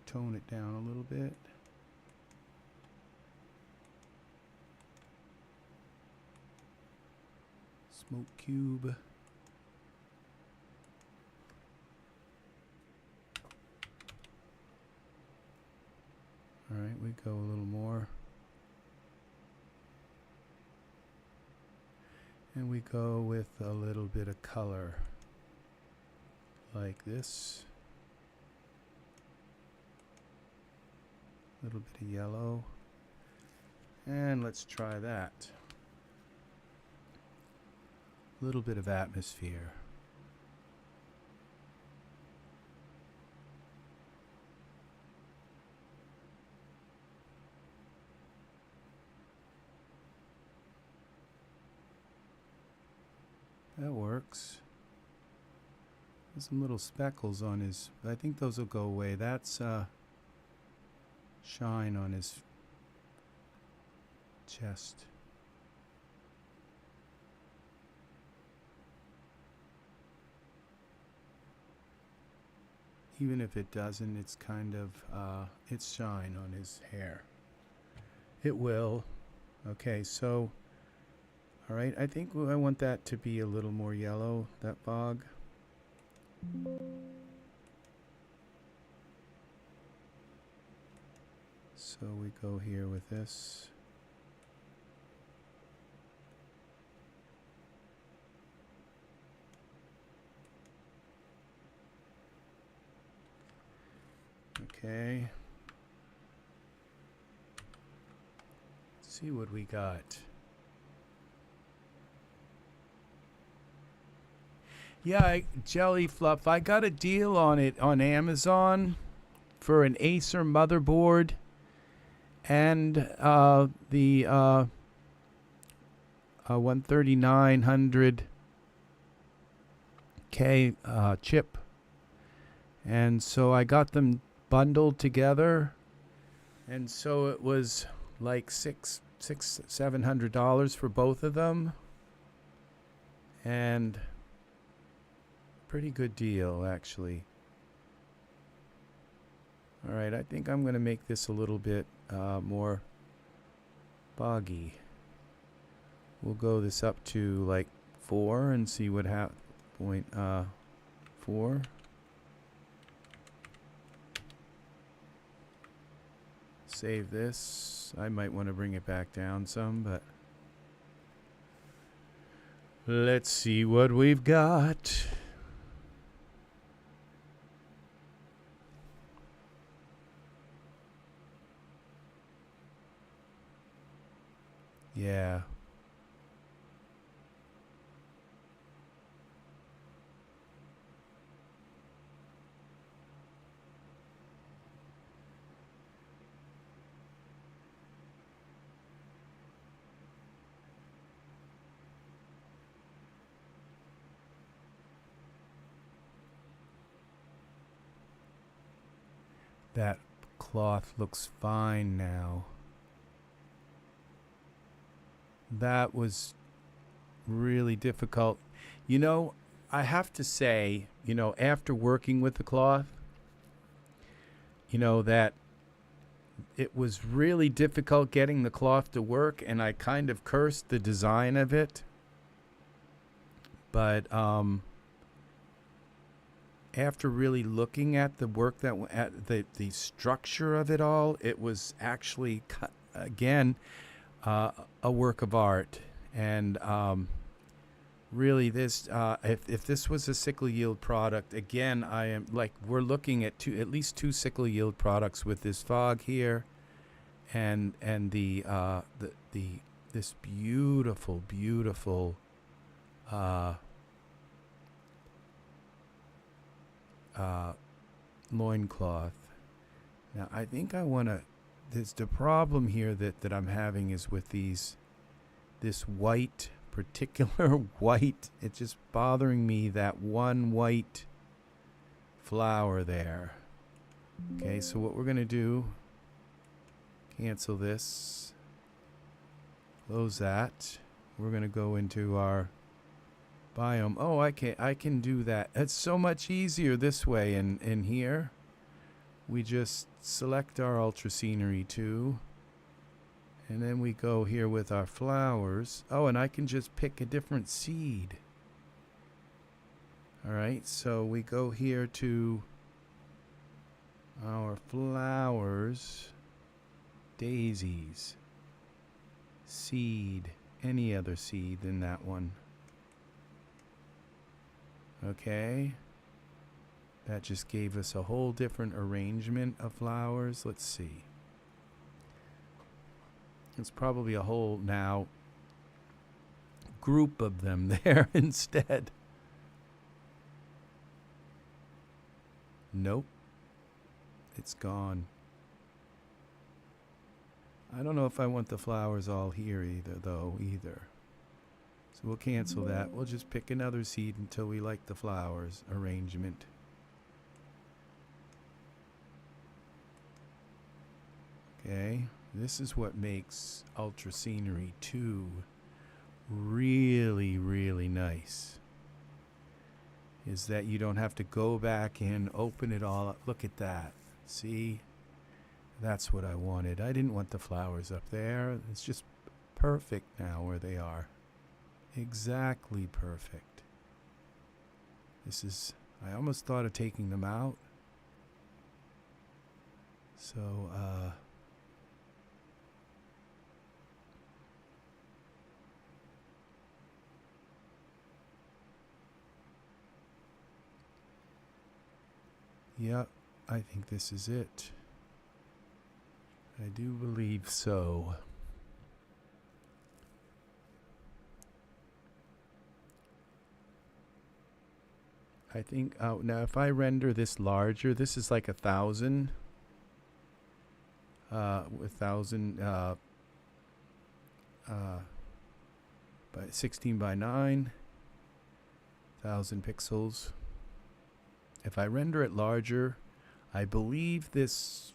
tone it down a little bit. Smoke cube. All right, we go a little more. And we go with a little bit of color, like this. A little bit of yellow. And let's try that. A little bit of atmosphere. That works. There's some little speckles on his, I think those will go away. That's shine on his chest. Even if it doesn't, it's kind of, it's shine on his hair. It will. Okay, so all right, I think I want that to be a little more yellow, that fog. So we go here with this. Okay. Let's see what we got. Yeah, Jelly Fluff, I got a deal on it on Amazon for an Acer motherboard and the 13900K chip. And so I got them bundled together. And so it was like $700 for both of them, and pretty good deal actually. All right, I think I'm going to make this a little bit more boggy. We'll go this up to like 4 and see what happens. 0.4. Save this. I might want to bring it back down some, but let's see what we've got. Yeah. That cloth looks fine now. That was really difficult. You know, I have to say, you know, after working with the cloth, you know, that it was really difficult getting the cloth to work, and I kind of cursed the design of it. But after really looking at the work that at the structure of it all, it was actually again a work of art. And really, this if this was a Sickleyield product, again, I am like, we're looking at at least two Sickleyield products with this fog here, and this beautiful loincloth. Now I think I want to, there's the problem here that I'm having is with this white, particular white, it's just bothering me, that one white flower there. Okay, so what we're going to do, cancel this, close that. We're going to go into our biome. Oh, I can do that. It's so much easier this way. In here, we just select our ultra scenery 2, and then we go here with our flowers. Oh, and I can just pick a different seed. All right, so we go here to our flowers, daisies, seed, any other seed than that one. Okay, that just gave us a whole different arrangement of flowers. Let's see. It's probably a whole now group of them there instead. Nope, it's gone. I don't know if I want the flowers all here either. So we'll cancel that. We'll just pick another seed until we like the flowers arrangement. Okay, this is what makes Ultra Scenery 2 really, really nice. Is that you don't have to go back and open it all up. Look at that. See? That's what I wanted. I didn't want the flowers up there. It's just perfect now where they are. Exactly perfect. This is, I almost thought of taking them out. So, yep, I think this is it. I do believe so. I think, oh, now if I render this larger, this is like 1,000. 1,000 by 16 by 9. 1,000 pixels. If I render it larger, I believe this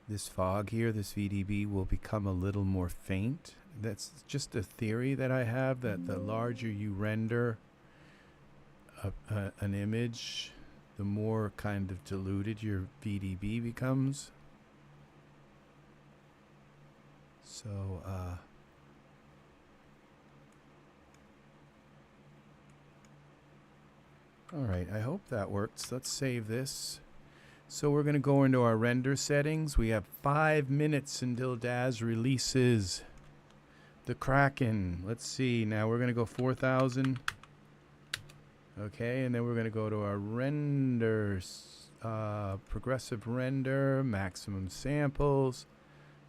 this fog here, this VDB, will become a little more faint. That's just a theory that I have, that the larger you render an image, the more kind of diluted your VDB becomes. So, all right, I hope that works. Let's save this. So we're going to go into our render settings. We have 5 minutes until Daz releases the Kraken. Let's see. Now we're going to go 4,000. Okay, and then we're going to go to our renders, progressive render, maximum samples,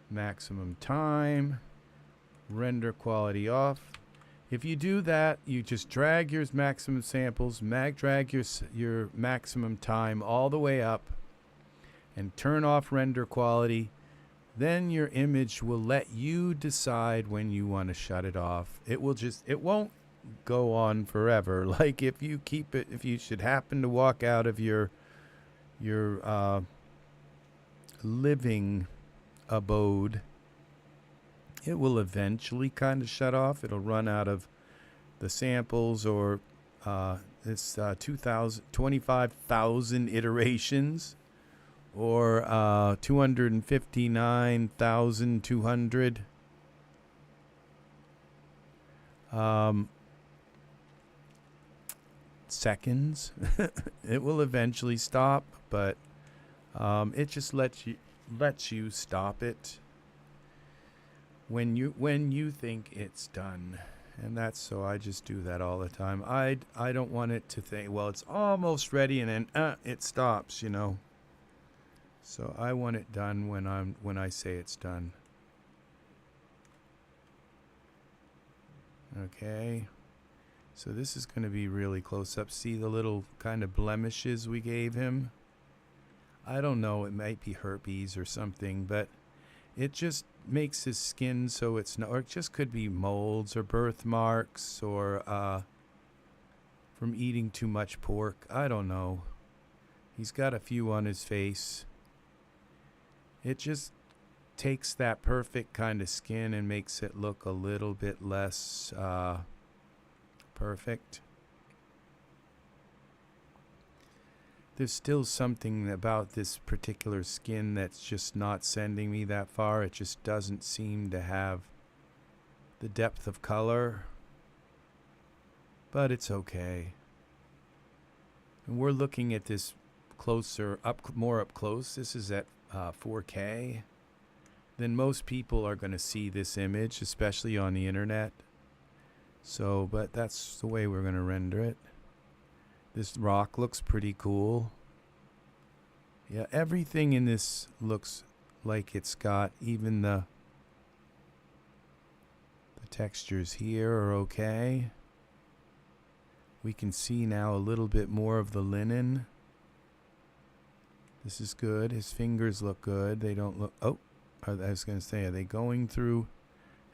maximum time, render quality off. If you do that, you just drag your maximum samples, drag your maximum time all the way up, and turn off render quality. Then your image will let you decide when you want to shut it off. It won't go on forever. Like if you keep it, if you should happen to walk out of your living abode, it will eventually kind of shut off. It'll run out of the samples, or it's 25,000 iterations, or 259,200 seconds. It will eventually stop, but it just lets you stop it when you think it's done. And that's, so I just do that all the time. I don't want it to think, well, it's almost ready, and then it stops, you know. So I want it done when I say it's done. Okay. So this is going to be really close up. See the little kind of blemishes we gave him? I don't know, it might be herpes or something, but it just makes his skin so it's not, or it just could be molds or birthmarks, or from eating too much pork. I don't know. He's got a few on his face. It just takes that perfect kind of skin and makes it look a little bit less perfect. There's still something about this particular skin that's just not sending me that far. It just doesn't seem to have the depth of color, but it's okay. And we're looking at this closer, more up close. This is at 4K. Then most people are going to see this image, especially on the internet. So, but that's the way we're going to render it. This rock looks pretty cool. Yeah, everything in this looks like it's got, even the textures here are okay. We can see now a little bit more of the linen. This is good. His fingers look good. They don't look, oh, I was going to say, are they going through,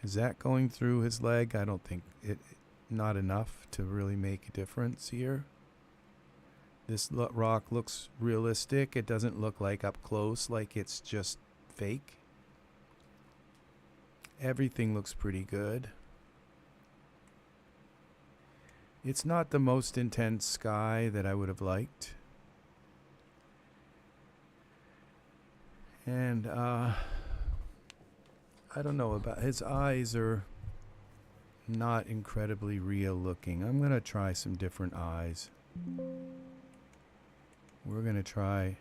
is that going through his leg? I don't think it, not enough to really make a difference here. This rock looks realistic. It doesn't look like up close, like it's just fake. Everything looks pretty good. It's not the most intense sky that I would have liked. And I don't know, about his eyes are not incredibly real looking. I'm going to try some different eyes. We're going to try,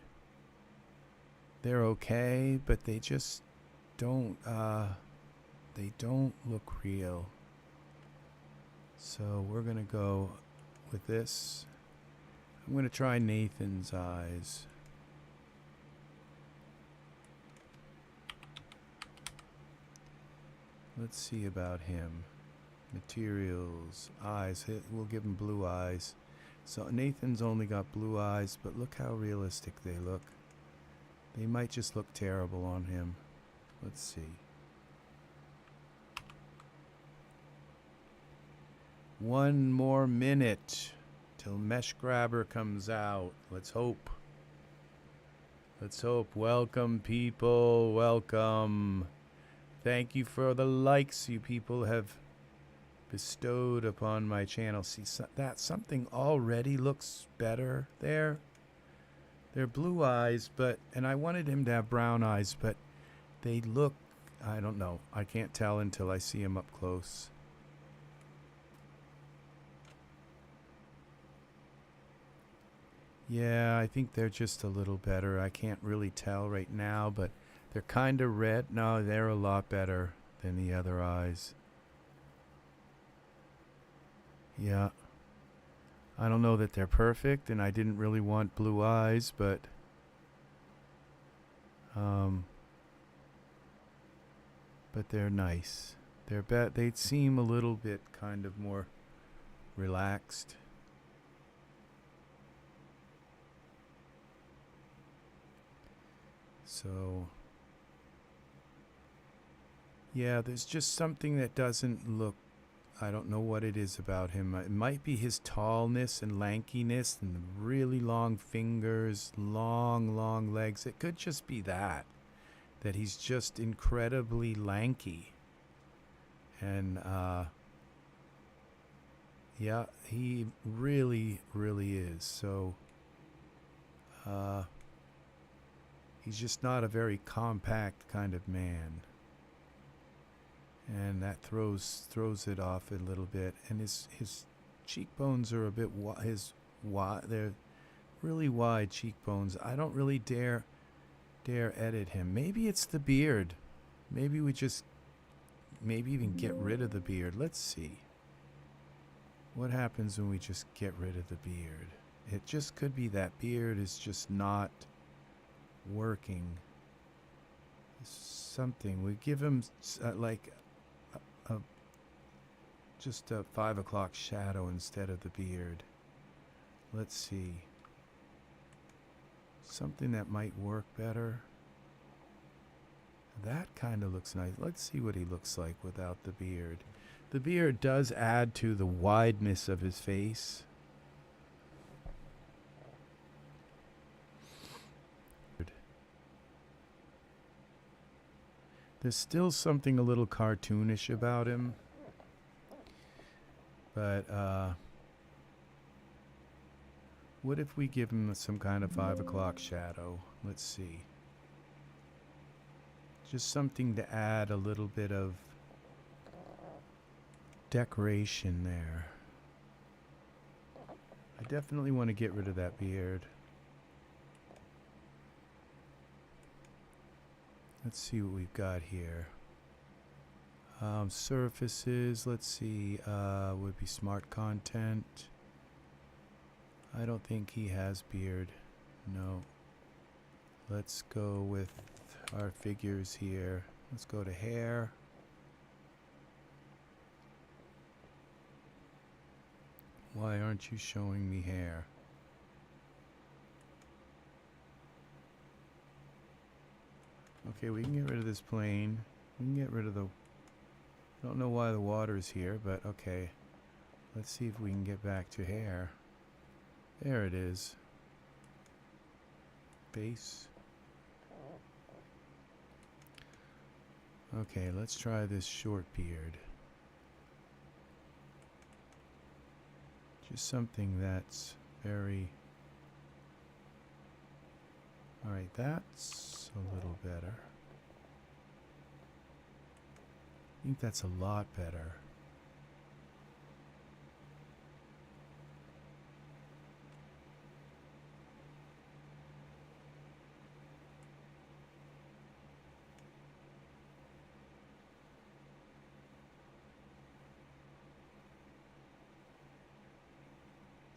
they're okay, but they just don't look real. So we're going to go with this. I'm going to try Nathan's eyes. Let's see about him. Materials, eyes, we'll give him blue eyes. So Nathan's only got blue eyes, but look how realistic they look. They might just look terrible on him. Let's see. One more minute till Mesh Grabber comes out. Let's hope. Let's hope. Welcome, people. Welcome. Thank you for the likes you people have bestowed upon my channel. See, that something already looks better there. They're blue eyes, and I wanted him to have brown eyes, but they look, I don't know. I can't tell until I see him up close. Yeah, I think they're just a little better. I can't really tell right now, but they're kind of red. No, they're a lot better than the other eyes. Yeah. I don't know that they're perfect, and I didn't really want blue eyes, but they're nice. They'd seem a little bit kind of more relaxed. So, yeah, there's just something that doesn't look, I don't know what it is about him. It might be his tallness and lankiness and really long fingers, long legs. It could just be that he's just incredibly lanky. And, yeah, he really is. So, he's just not a very compact kind of man. And that throws it off a little bit. And his cheekbones are a bit they're really wide cheekbones. I don't really dare edit him. Maybe it's the beard. Maybe even get rid of the beard. Let's see. What happens when we just get rid of the beard? It just could be that beard is just not working. Something. We give him just a 5 o'clock shadow instead of the beard. Let's see. Something that might work better. That kind of looks nice. Let's see what he looks like without the beard. The beard does add to the wideness of his face. There's still something a little cartoonish about him. But, what if we give him some kind of 5 o'clock shadow? Let's see. Just something to add a little bit of decoration there. I definitely want to get rid of that beard. Let's see what we've got here. Surfaces, let's see, would be smart content. I don't think he has beard. No. Let's go with our figures here. Let's go to hair. Why aren't you showing me hair? Okay, we can get rid of this plane. We can get rid of the... I don't know why the water's here, but okay. Let's see if we can get back to hair. There it is. Base. Okay, let's try this short beard. Just something that's very... Alright, that's a little better. I think that's a lot better.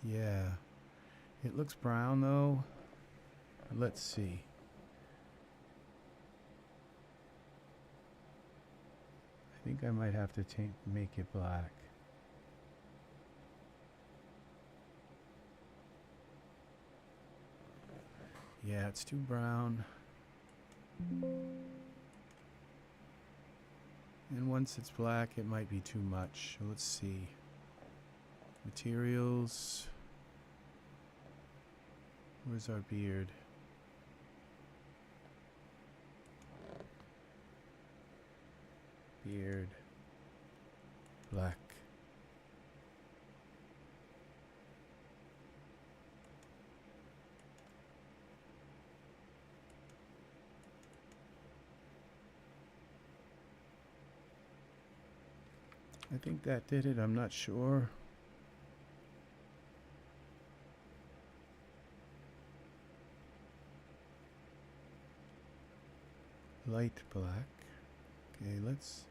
Yeah. It looks brown though. Let's see. I think I might have to make it black. Yeah, it's too brown. And once it's black, it might be too much. So let's see. Materials. Where's our beard? Beard. Black. I think that did it. I'm not sure. Light black. Okay, let's...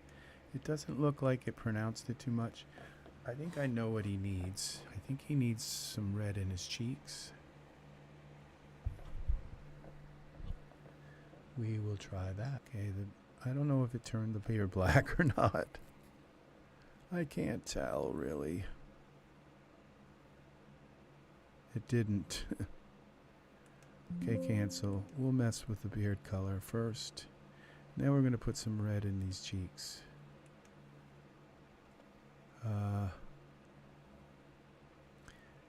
It doesn't look like it pronounced it too much. I think I know what he needs. I think he needs some red in his cheeks. We will try that. Okay, I don't know if it turned the beard black or not. I can't tell, really. It didn't. Okay, cancel. We'll mess with the beard color first. Now we're going to put some red in these cheeks.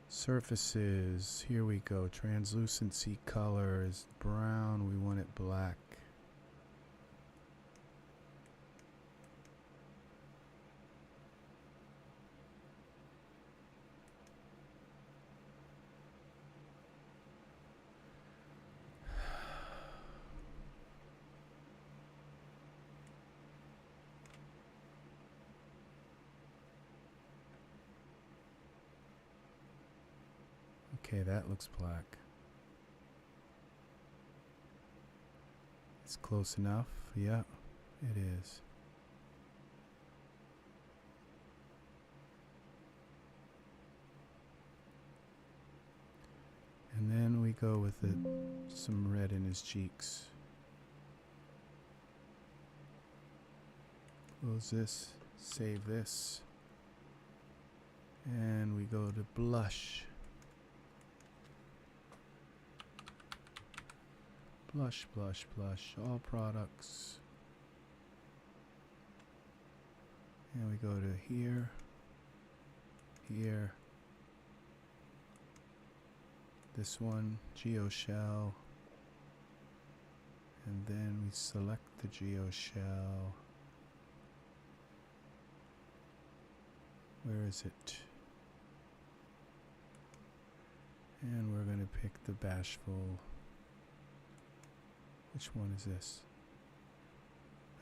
Surfaces. Here we go. Translucency color is brown. We want it black. Okay, that looks black. It's close enough. Yeah, it is. And then we go with some red in his cheeks. Close this, save this. And we go to blush. Blush, blush, blush, all products. And we go to here, here, this one, geoshell, and then we select the geoshell. Where is it? And we're going to pick the bashful. Which one is this?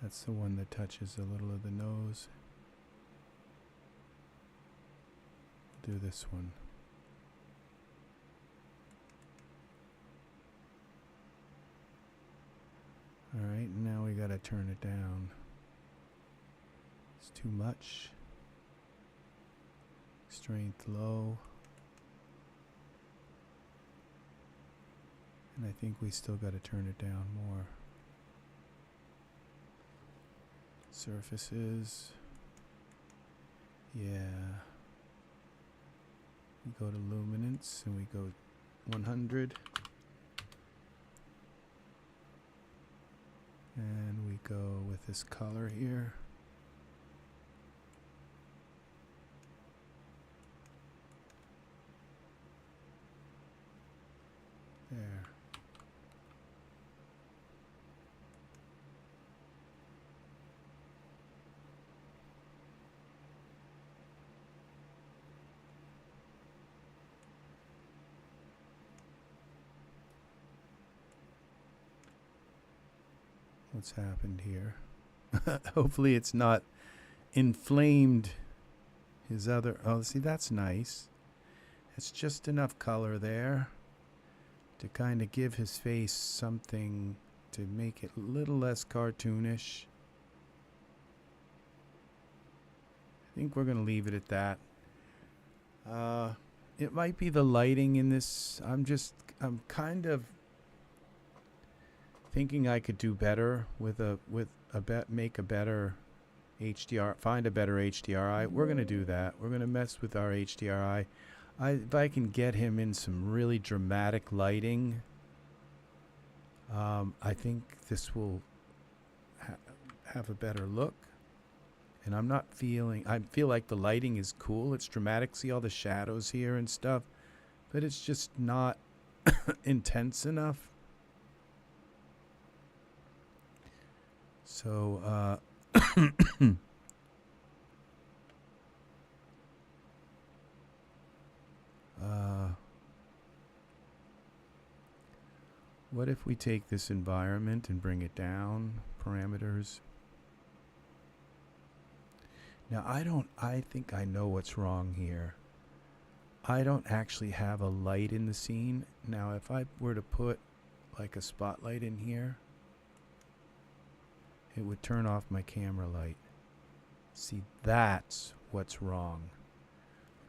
That's the one that touches a little of the nose. Do this one. Alright, now we gotta turn it down. It's too much. Strength low. And I think we still got to turn it down more. Surfaces. Yeah. We go to luminance and we go 100. And we go with this color here. There. What's happened here? Hopefully it's not inflamed his other... Oh, see, that's nice. It's just enough color there to kind of give his face something to make it a little less cartoonish. I think we're going to leave it at that. It might be the lighting in this. I'm kind of thinking I could do better make a better HDR, find a better HDRI. We're going to do that. We're going to mess with our HDRI. If I can get him in some really dramatic lighting, I think this will have a better look. And I feel like the lighting is cool. It's dramatic. See all the shadows here and stuff, but it's just not intense enough. So What if we take this environment and bring it down? Parameters. Now I think I know what's wrong here. I don't actually have a light in the scene. Now if I were to put like a spotlight in here, it would turn off my camera light. See, that's what's wrong.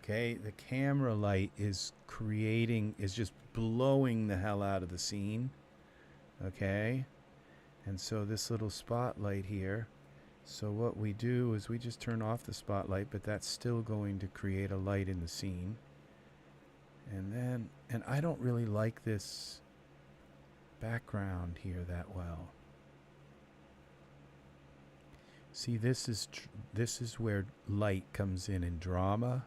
Okay, the camera light is just blowing the hell out of the scene. Okay, and so this little spotlight here, so what we do is we just turn off the spotlight, but that's still going to create a light in the scene. And I don't really like this background here that well. See, this is where light comes in drama.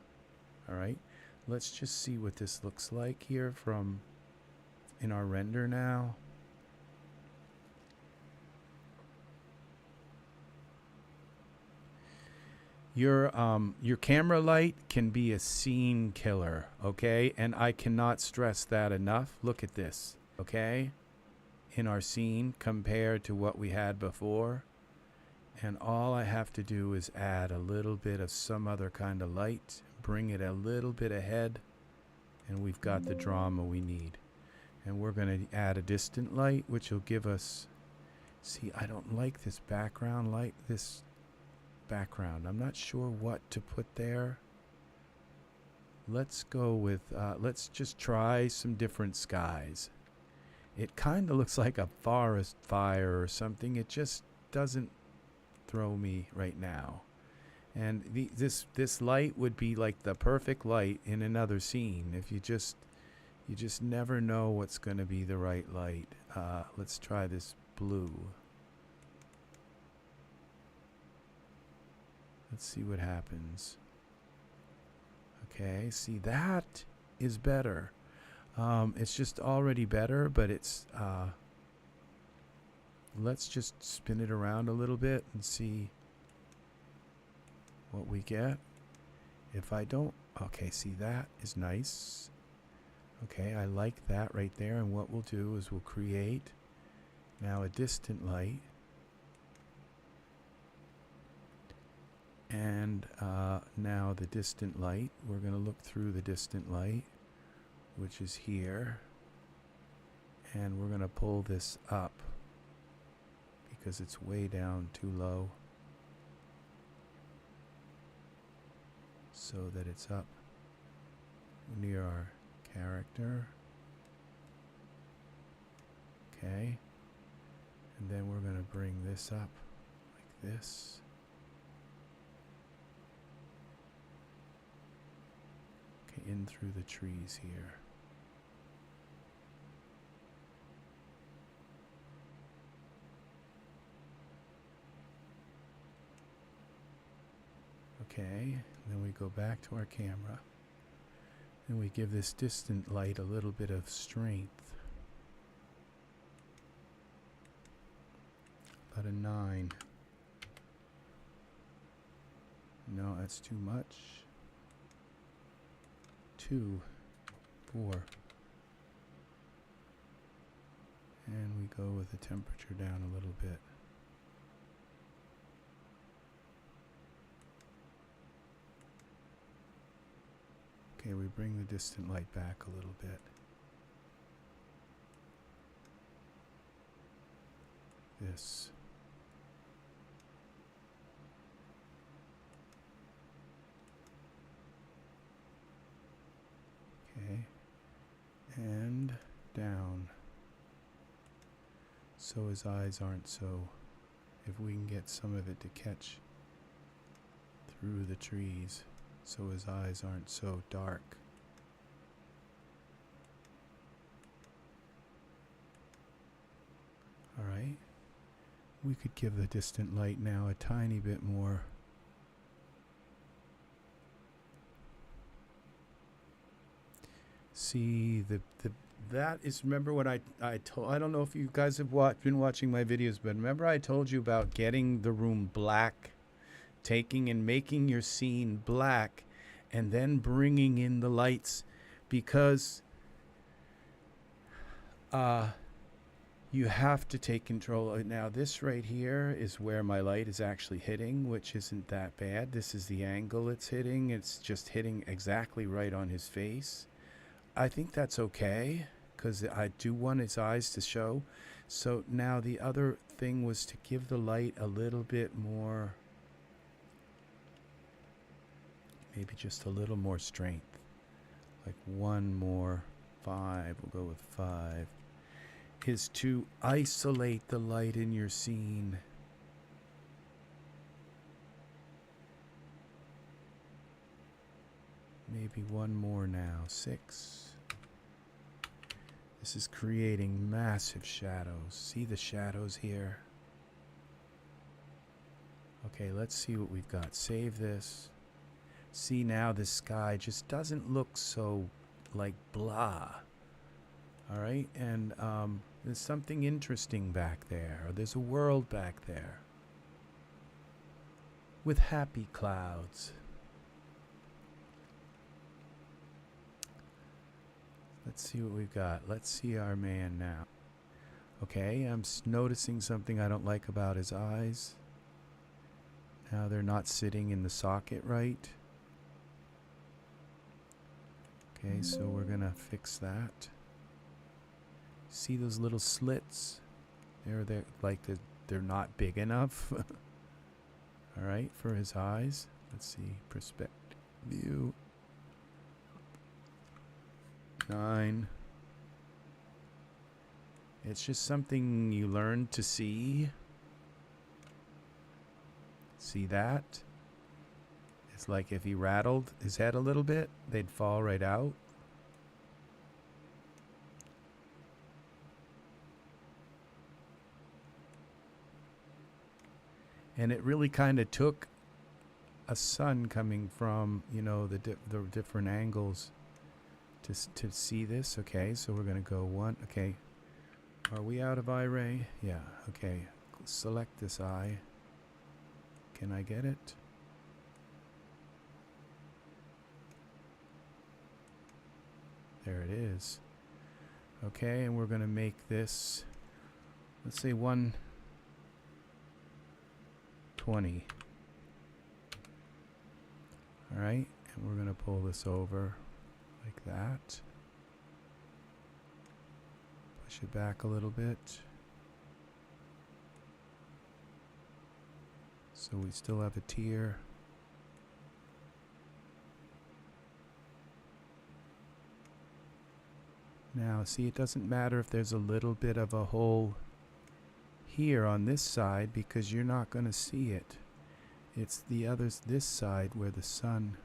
All right, let's just see what this looks like here from in our render now. Your camera light can be a scene killer, okay? And I cannot stress that enough. Look at this, okay? In our scene compared to what we had before. And all I have to do is add a little bit of some other kind of light, bring it a little bit ahead, and we've got the drama we need. And we're going to add a distant light, which will give us, see, I don't like this background light, this background. I'm not sure what to put there. Let's go with, let's just try some different skies. It kind of looks like a forest fire or something. It just doesn't throw me right now. And this light would be like the perfect light in another scene. If you just never know what's going to be the right light. Let's try this blue. Let's see what happens. Okay, see, that is better. It's just already better, but it's let's just spin it around a little bit and see what we get. If I don't, okay, see, that is nice. Okay, I like that right there. And what we'll do is we'll create now a distant light. And now the distant light, we're going to look through the distant light, which is here. And we're going to pull this up because it's way down too low, so that it's up near our character. Okay. And then we're going to bring this up like this. Okay, in through the trees here. Okay, then we go back to our camera and we give this distant light a little bit of strength. About a 9. No, that's too much. 2, 4. And we go with the temperature down a little bit. Okay, we bring the distant light back a little bit. This. Okay. And down. So his eyes aren't so, if we can get some of it to catch through the trees, so his eyes aren't so dark. All right. We could give the distant light now a tiny bit more. See, that is, remember when I told, I don't know if you guys have been watching my videos, but remember I told you about getting the room black, taking and making your scene black, and then bringing in the lights, because you have to take control. Now this right here is where my light is actually hitting, which isn't that bad. This is the angle it's hitting. It's just hitting exactly right on his face. I think that's okay, because I do want his eyes to show. So now the other thing was to give the light a little bit more, maybe just a little more strength. Like one more, 5, we'll go with 5. Is to isolate the light in your scene. Maybe one more now, 6. This is creating massive shadows. See the shadows here? Okay, let's see what we've got. Save this. See, now the sky just doesn't look so like blah. All right, and there's something interesting back there. Or there's a world back there with happy clouds. Let's see what we've got. Let's see our man now. Okay, I'm noticing something I don't like about his eyes. Now they're not sitting in the socket right. Okay, so we're gonna fix that. See those little slits? They're like they're not big enough. All right, for his eyes. Let's see, perspective view. 9. It's just something you learn to see. See that? It's like if he rattled his head a little bit, they'd fall right out. And it really kind of took a sun coming from, you know, the different angles to see this. Okay, so we're going to go 1. Okay, are we out of Iray? Yeah, okay. Select this eye. Can I get it? There it is. Okay, and we're going to make this, let's say 120. All right, and we're going to pull this over like that. Push it back a little bit. So we still have a tier. Now, see, it doesn't matter if there's a little bit of a hole here on this side, because you're not going to see it. It's the others, this side, where the sun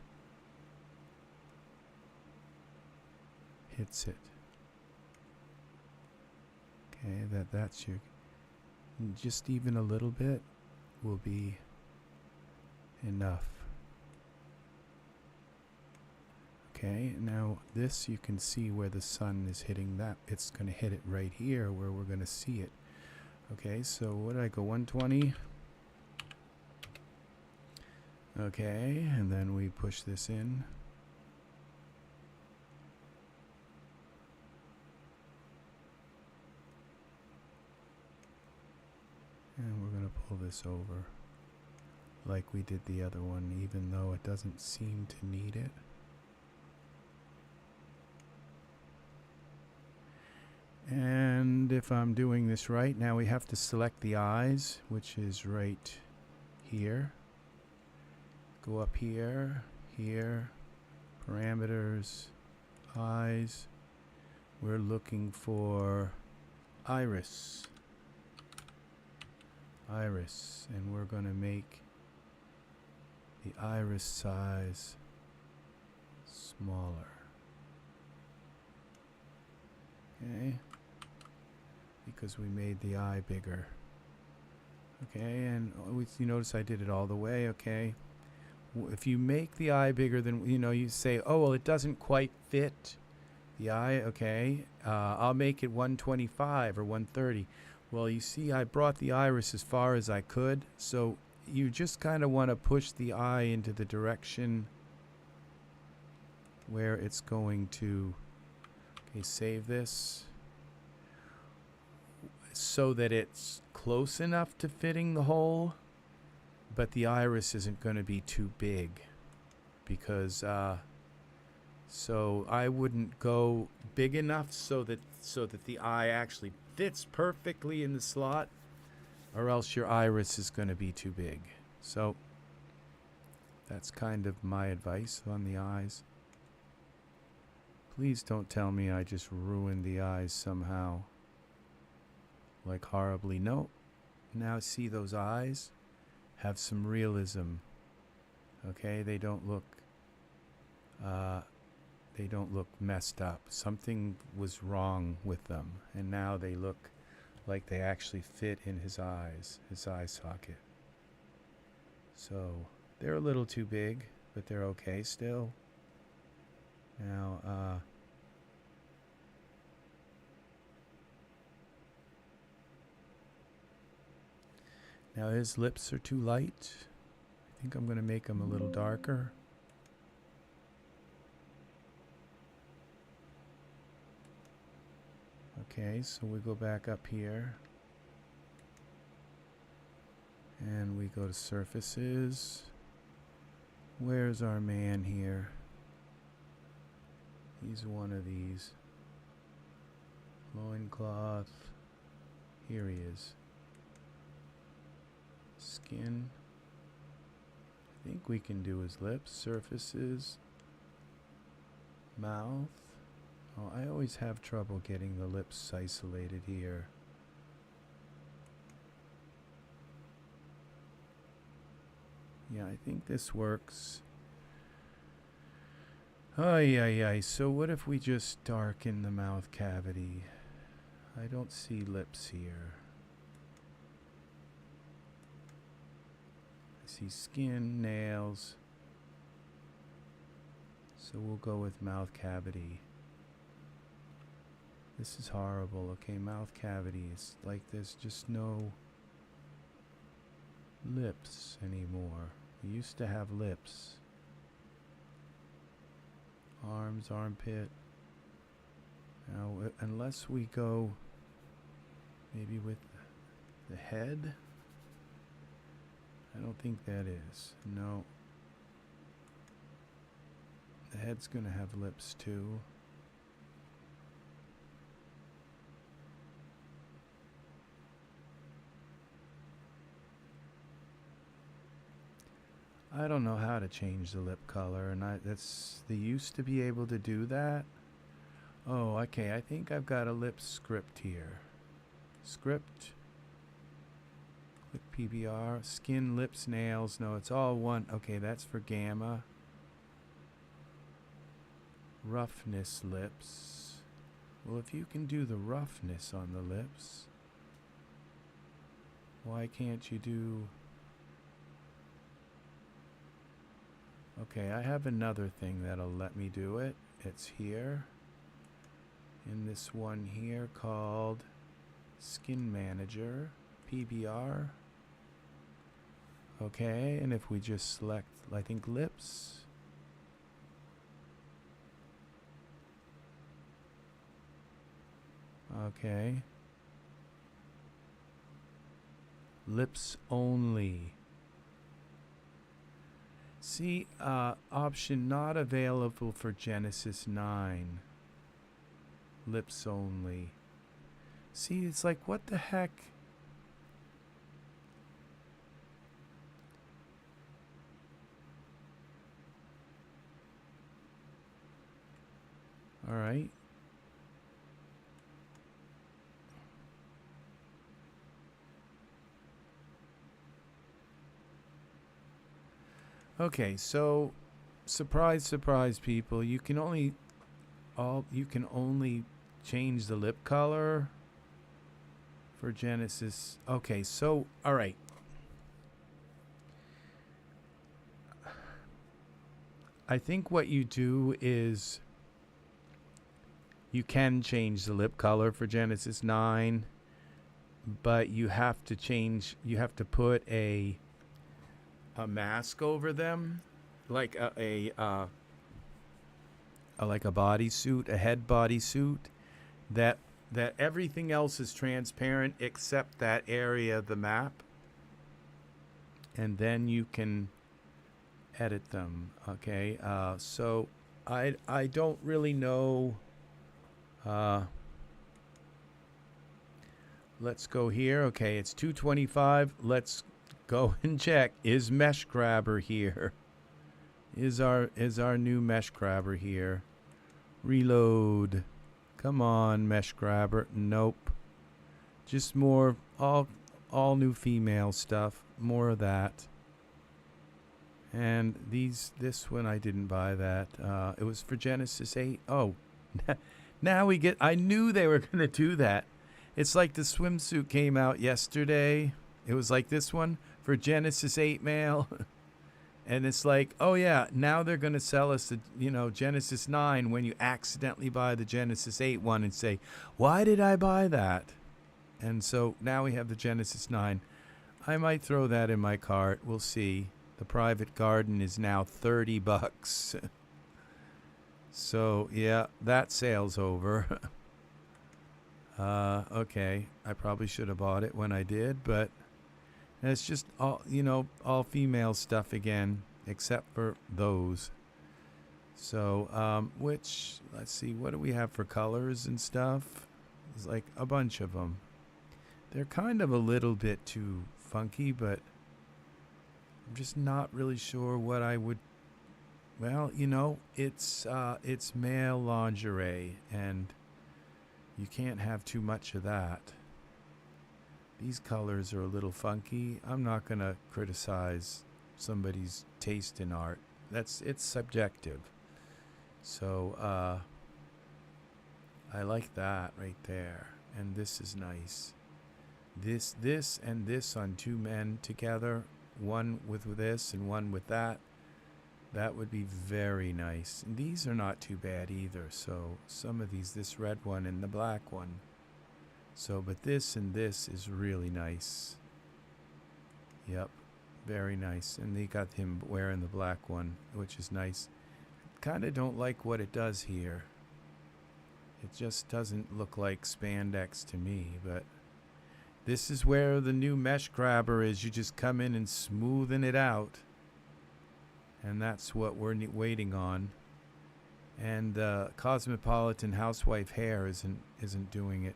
hits it. Okay, that's your, just even a little bit will be enough. Okay, now this you can see where the sun is hitting that. It's going to hit it right here where we're going to see it. Okay, so what did I go, 120? Okay, and then we push this in. And we're going to pull this over like we did the other one, even though it doesn't seem to need it. And if I'm doing this right, now we have to select the eyes, which is right here. Go up here, here, parameters, eyes. We're looking for iris. Iris, and we're going to make the iris size smaller. Okay, because we made the eye bigger. Okay, and you notice I did it all the way. Okay, if you make the eye bigger than, you know, you say, oh well, it doesn't quite fit The eye, okay. I'll make it 125 or 130. Well, you see, I brought the iris as far as I could, so you just kind of want to push the eye into the direction where it's going to. Okay, save this so that it's close enough to fitting the hole, but the iris isn't going to be too big, because so I wouldn't go big enough so that the eye actually fits perfectly in the slot, or else your iris is going to be too big. So that's kind of my advice on the eyes. Please don't tell me I just ruined the eyes somehow, like horribly. No. Now see, those eyes have some realism. Okay, they don't look messed up. Something was wrong with them, and now they look like they actually fit in his eyes, his eye socket. So they're a little too big, but they're okay still. Now his lips are too light. I think I'm going to make them a little darker. Okay, so we go back up here. And we go to surfaces. Where's our man here? He's one of these. Loincloth. Here he is. Skin. I think we can do his lips. Surfaces. Mouth. Oh, I always have trouble getting the lips isolated here. Yeah, I think this works. Ay. So what if we just darken the mouth cavity? I don't see lips here. I see skin, nails. So we'll go with mouth cavity. This is horrible. Okay, mouth cavity. It's like there's just no lips anymore. We used to have lips. Arms, armpit. Now, unless we go maybe with the head. I don't think that is. No. The head's gonna have lips too. I don't know how to change the lip color, and they used to be able to do that. Oh, okay, I think I've got a lip script here. Script. Click PBR. Skin, lips, nails. No, it's all one. Okay, that's for gamma. Roughness lips. Well, if you can do the roughness on the lips, why can't you do... Okay, I have another thing that'll let me do it. It's here. In this one here called Skin Manager, PBR. Okay, and if we just select, I think, lips. Okay. Lips only. See, option not available for Genesis 9. Lips only. See, it's like, what the heck? All right. Okay, so surprise, surprise, people. You can only change the lip color for Genesis. Okay, so all right. I think what you do is You can change the lip color for Genesis 9, but you have to put a mask over them, like a bodysuit, a head bodysuit, that everything else is transparent except that area of the map, and then you can edit them. Okay, so I don't really know. Let's go here. Okay, it's 225. Let's go and check. Is Mesh Grabber here? Is our new Mesh Grabber here? Reload. Come on, Mesh Grabber. Nope. Just more all new female stuff. More of that. And this one I didn't buy that. It was for Genesis 8. Oh, now we get. I knew they were gonna do that. It's like the swimsuit came out yesterday. It was like this one for Genesis 8 male. And it's like, oh yeah, now they're going to sell us the, Genesis 9 when you accidentally buy the Genesis 8 one and say, why did I buy that? And so now we have the Genesis 9. I might throw that in my cart. We'll see. The private garden is now $30. So yeah, that sale's over. Okay, I probably should have bought it when I did, but it's just all female stuff again, except for those. So, which, let's see, what do we have for colors and stuff? There's like a bunch of them. They're kind of a little bit too funky, but I'm just not really sure what I would. Well, it's male lingerie, and you can't have too much of that. These colors are a little funky. I'm not going to criticize somebody's taste in art. It's subjective. So, I like that right there. And this is nice. This and this on two men together, one with this and one with that. That would be very nice. And these are not too bad either. So some of these, this red one and the black one. So, but this and this is really nice. Yep, very nice. And they got him wearing the black one, which is nice. Kind of don't like what it does here. It just doesn't look like spandex to me, but this is where the new Mesh Grabber is. You just come in and smoothen it out. And that's what we're waiting on. And Cosmopolitan Housewife Hair isn't doing it.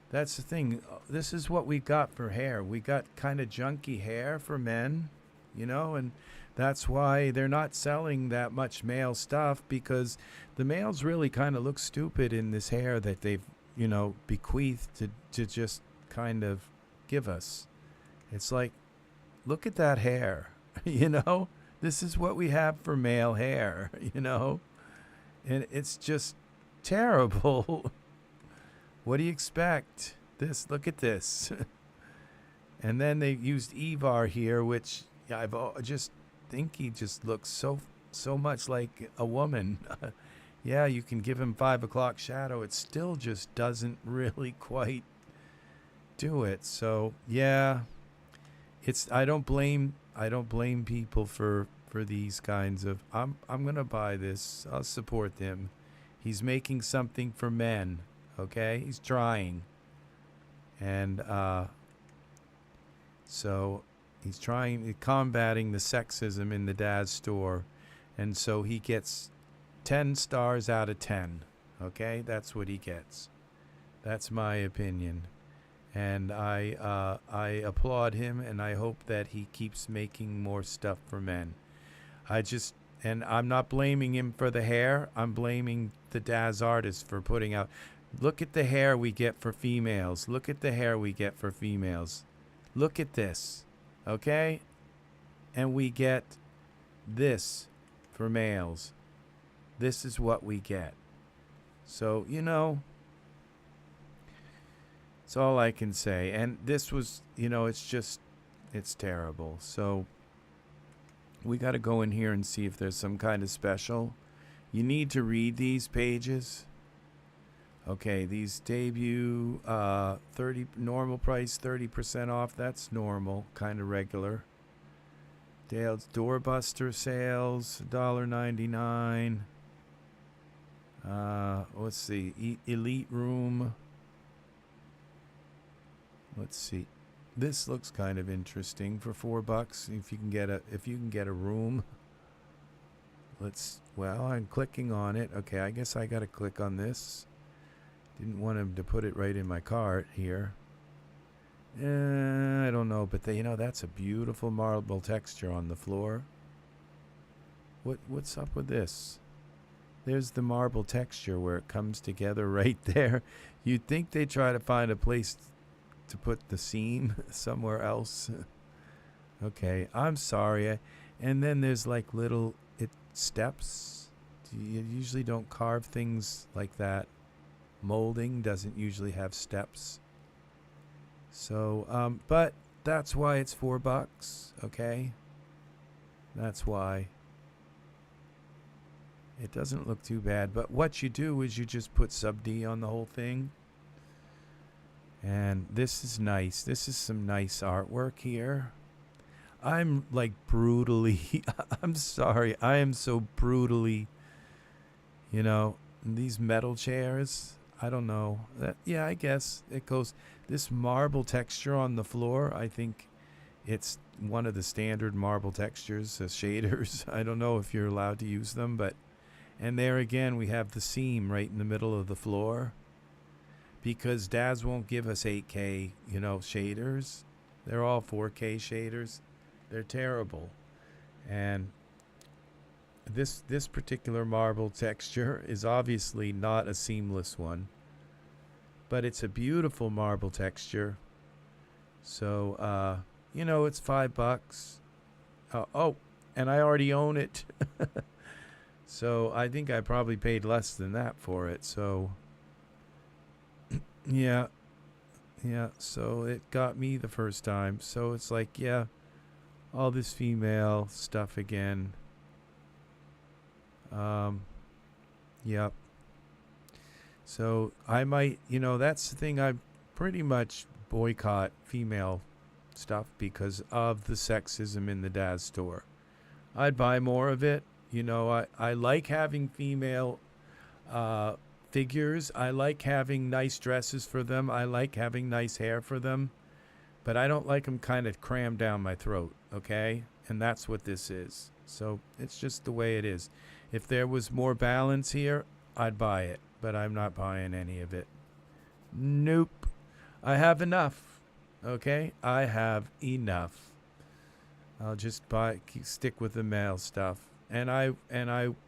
That's the thing. This is what we got for hair. We got kind of junky hair for men, and that's why they're not selling that much male stuff, because the males really kind of look stupid in this hair that they've, bequeathed to just kind of give us. It's like, look at that hair, This is what we have for male hair, And it's just terrible. What do you expect? Look at this. And then they used Evar here, which I just think he just looks so much like a woman. Yeah, you can give him 5 o'clock shadow. It still just doesn't really quite do it. So yeah, I don't blame people for these kinds of. I'm gonna buy this. I'll support him. He's making something for men. Okay, he's trying, and so he's combating the sexism in the Daz store, and so he gets 10 stars out of 10. Okay, that's what he gets. That's my opinion, and I applaud him, and I hope that he keeps making more stuff for men. And I'm not blaming him for the hair. I'm blaming the Daz artist for putting out. Look at the hair we get for females. Look at the hair we get for females. Look at this. Okay? And we get this for males. This is what we get. So, it's all I can say. And this was, it's terrible. So we got to go in here and see if there's some kind of special. You need to read these pages. Okay, these debut 30 normal price, 30% off. That's normal, kind of regular. Dale's Doorbuster sales, $1.99. Let's see, Elite Room. Let's see. This looks kind of interesting for $4 if you can get a room. Well, I'm clicking on it. Okay, I guess I got to click on this. Didn't want him to put it right in my cart here. I don't know, but that's a beautiful marble texture on the floor. What's up with this? There's the marble texture where it comes together right there. You'd think they try to find a place to put the seam somewhere else. Okay, I'm sorry. And then there's like little steps. You usually don't carve things like that. Molding doesn't usually have steps. So, but that's why it's $4, okay? That's why. It doesn't look too bad, but what you do is you just put sub D on the whole thing. And this is nice. This is some nice artwork here. I'm like brutally, I'm sorry, I am so brutally, these metal chairs, I don't know. Yeah, I guess it goes, this marble texture on the floor, I think it's one of the standard marble textures, shaders. I don't know if you're allowed to use them, but, and there again, we have the seam right in the middle of the floor. Because Daz won't give us 8K, shaders. They're all 4K shaders. They're terrible. And this particular marble texture is obviously not a seamless one. But it's a beautiful marble texture. So, it's $5. Oh, and I already own it. So I think I probably paid less than that for it. So... Yeah, so it got me the first time. So it's like, yeah, all this female stuff again. Yep. So I might, that's the thing, I pretty much boycott female stuff because of the sexism in the Daz store. I'd buy more of it. I like having female figures. I like having nice dresses for them. I like having nice hair for them. But I don't like them kind of crammed down my throat, okay? And that's what this is. So it's just the way it is. If there was more balance here, I'd buy it. But I'm not buying any of it. Nope. I have enough, okay? I have enough. I'll just stick with the male stuff. And I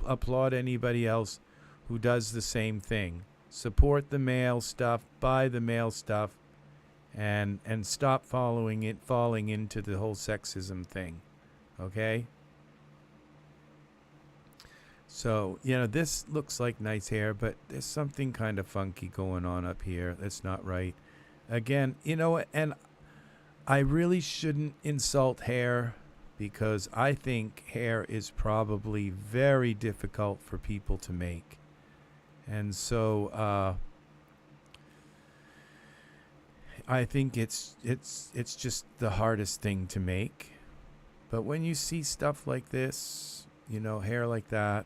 applaud anybody else who does the same thing. Support the male stuff, buy the male stuff, and stop falling into the whole sexism thing. Okay? So, this looks like nice hair, but there's something kind of funky going on up here that's not right. Again, and I really shouldn't insult hair because I think hair is probably very difficult for people to make. And so I think it's just the hardest thing to make. But when you see stuff like this, hair like that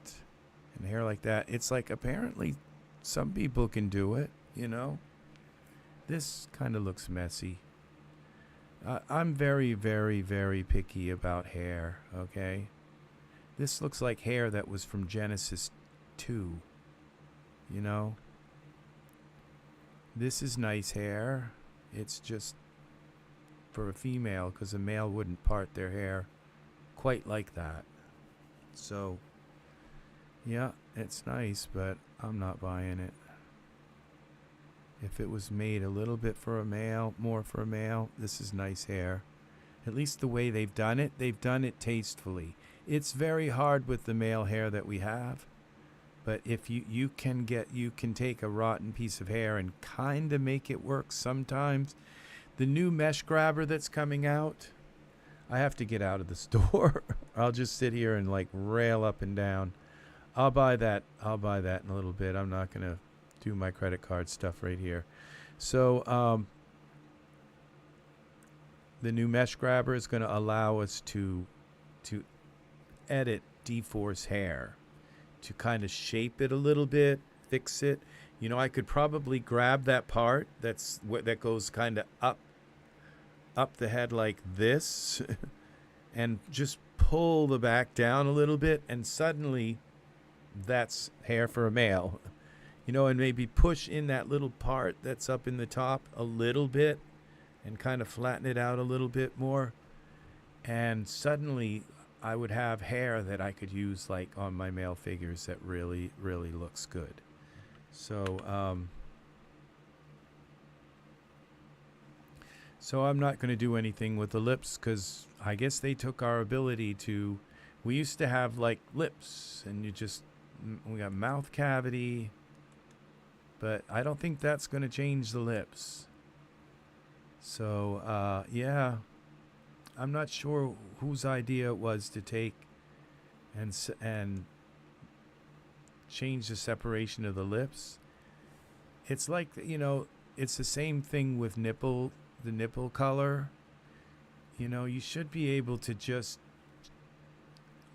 and hair like that, it's like apparently some people can do it, This kind of looks messy. I'm very, very, very picky about hair, okay? This looks like hair that was from Genesis 2. This is nice hair. It's just for a female because a male wouldn't part their hair quite like that. So, yeah, it's nice, but I'm not buying it. If it was made a little bit for a male, more for a male, this is nice hair. At least the way they've done it tastefully. It's very hard with the male hair that we have. But if you can take a rotten piece of hair and kind of make it work sometimes. The new mesh grabber that's coming out, I have to get out of the store. I'll just sit here and like rail up and down. I'll buy that in a little bit. I'm not going to do my credit card stuff right here. So the new Mesh Grabber is going to allow us to edit dForce hair, to kind of shape it a little bit, fix it. You know, I could probably grab that part that goes kind of up the head like this and just pull the back down a little bit, and suddenly that's hair for a male. You know, and maybe push in that little part that's up in the top a little bit and kind of flatten it out a little bit more, and suddenly I would have hair that I could use like on my male figures that really, really looks good. So so I'm not going to do anything with the lips, because I guess they took our ability to, we used to have like lips and we got mouth cavity, but I don't think that's going to change the lips. So yeah, I'm not sure whose idea it was to take and change the separation of the lips. It's like, you know, it's the same thing with the nipple color. You know, you should be able to just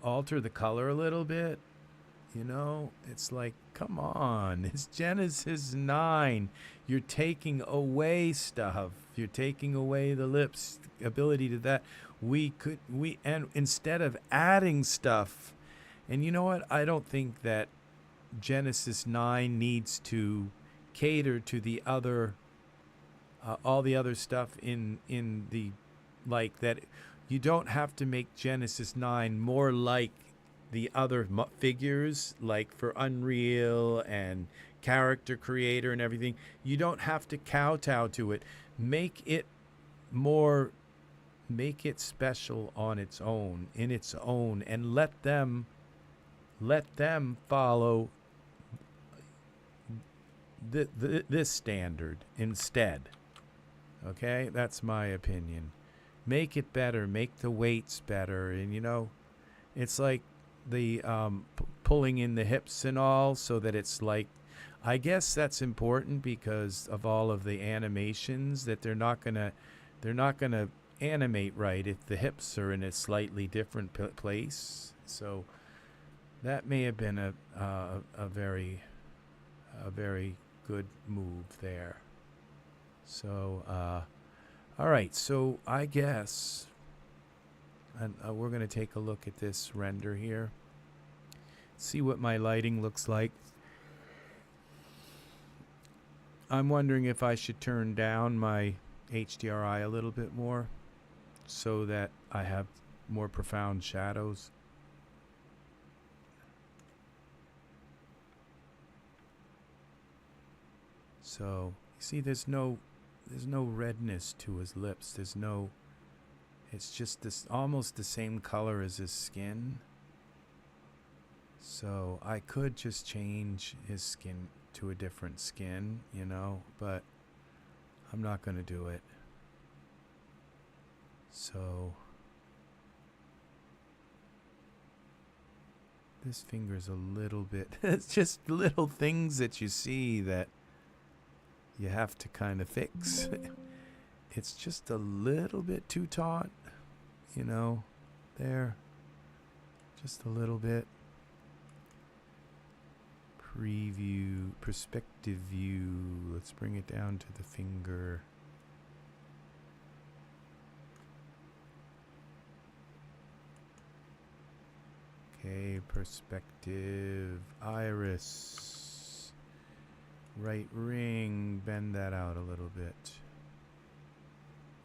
alter the color a little bit. You know, it's like, come on, it's Genesis 9. You're taking away stuff. You're taking away the lips ability to that. And instead of adding stuff, and you know what? I don't think that Genesis 9 needs to cater to the other, all the other stuff in the, like that. You don't have to make Genesis 9 more like the other figures, like for Unreal and Character Creator and everything. You don't have to kowtow to it. Make it special on its own, in its own, and let them follow this standard instead. Okay, that's my opinion. Make it better, make the weights better, and you know, it's like the pulling in the hips and all, so that it's like, I guess that's important because of all of the animations, that they're not gonna animate right if the hips are in a slightly different place. So that may have been a very good move there. So all right, so I guess we're going to take a look at this render here, see what my lighting looks like. I'm wondering if I should turn down my HDRI a little bit more so that I have more profound shadows. So you see, there's no redness to his lips. It's just this almost the same color as his skin. So I could just change his skin to a different skin, you know, but I'm not going to do it. So this finger's a little bit, it's just little things that you see that you have to kind of fix. It's just a little bit too taut, you know, there, just a little bit. Preview, perspective view, let's bring it down to the finger. Okay, perspective, iris, right ring, bend that out a little bit.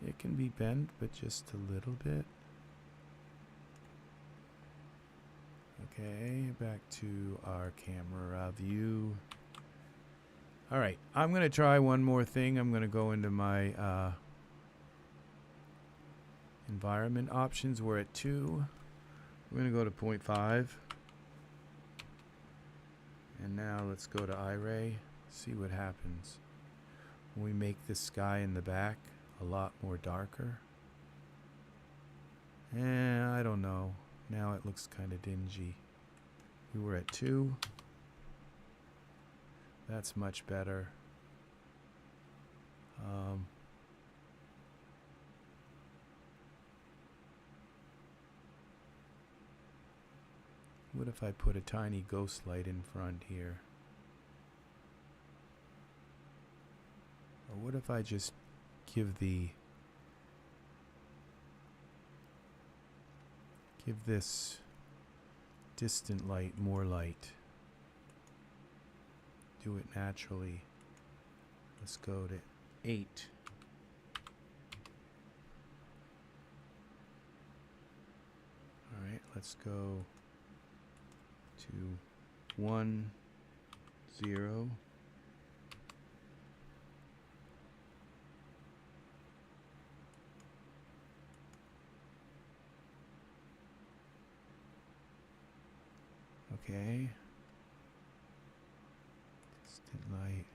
It can be bent, but just a little bit. Okay, back to our camera view. All right, I'm going to try one more thing. I'm going to go into my environment options. We're at 2. We're going to go to 0.5. And now let's go to Iray. See what happens when we make this sky in the back a lot more darker. I don't know. Now it looks kind of dingy. We were at 2. That's much better. What if I put a tiny ghost light in front here? Or what if I just give this distant light more light? Do it naturally. Let's go to 8. All right, let's go to 1, 0. Okay. Distant light.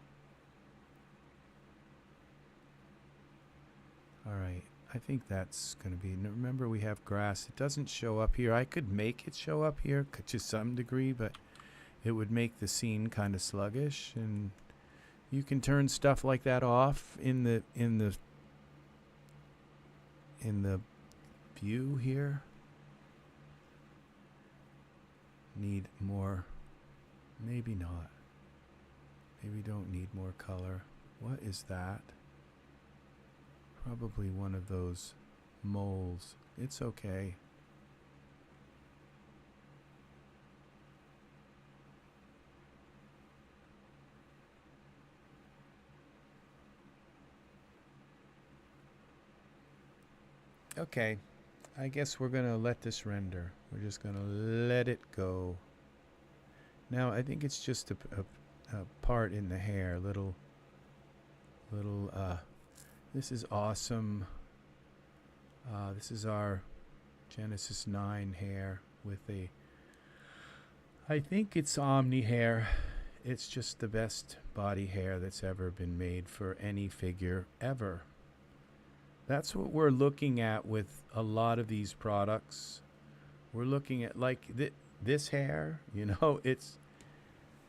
All right. I think that's going to be... Remember, we have grass. It doesn't show up here. I could make it show up here to some degree, but it would make the scene kind of sluggish. And you can turn stuff like that off in the view here. Need more? Maybe not. Maybe don't need more color. What is that? Probably one of those moles. It's okay. Okay, I guess we're gonna let this render. We're just gonna let it go. Now I think it's just a part in the hair, little this is awesome. This is our Genesis 9 hair with a, I think it's Omni hair. It's just the best body hair that's ever been made for any figure ever. That's what we're looking at with a lot of these products. We're looking at like this hair, you know, it's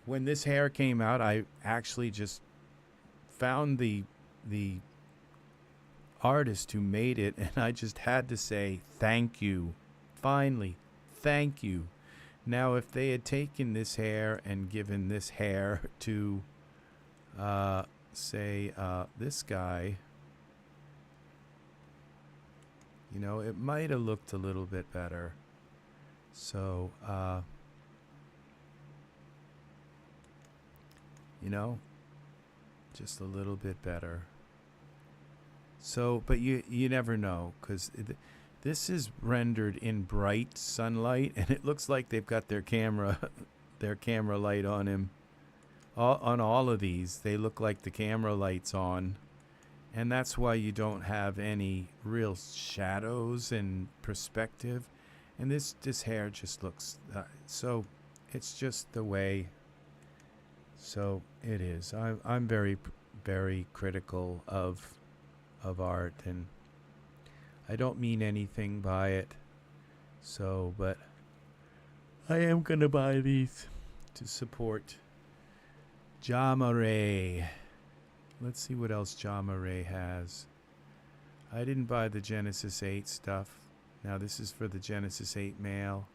when this hair came out, I actually just found the artist who made it, and I just had to say thank you. Finally, thank you. Now, if they had taken this hair and given this hair to, say, this guy, you know, it might have looked a little bit better. So, you know, just a little bit better. So, but you never know, because this is rendered in bright sunlight, and it looks like they've got their camera light on him. On all of these, they look like the camera light's on, and that's why you don't have any real shadows and perspective. And this hair just looks so. It's just the way. So it is. I'm very critical of art, and I don't mean anything by it. So, but I am gonna buy these to support Jamaray. Let's see what else Jamaray has. I didn't buy the Genesis 8 stuff. Now this is for the Genesis 8 male.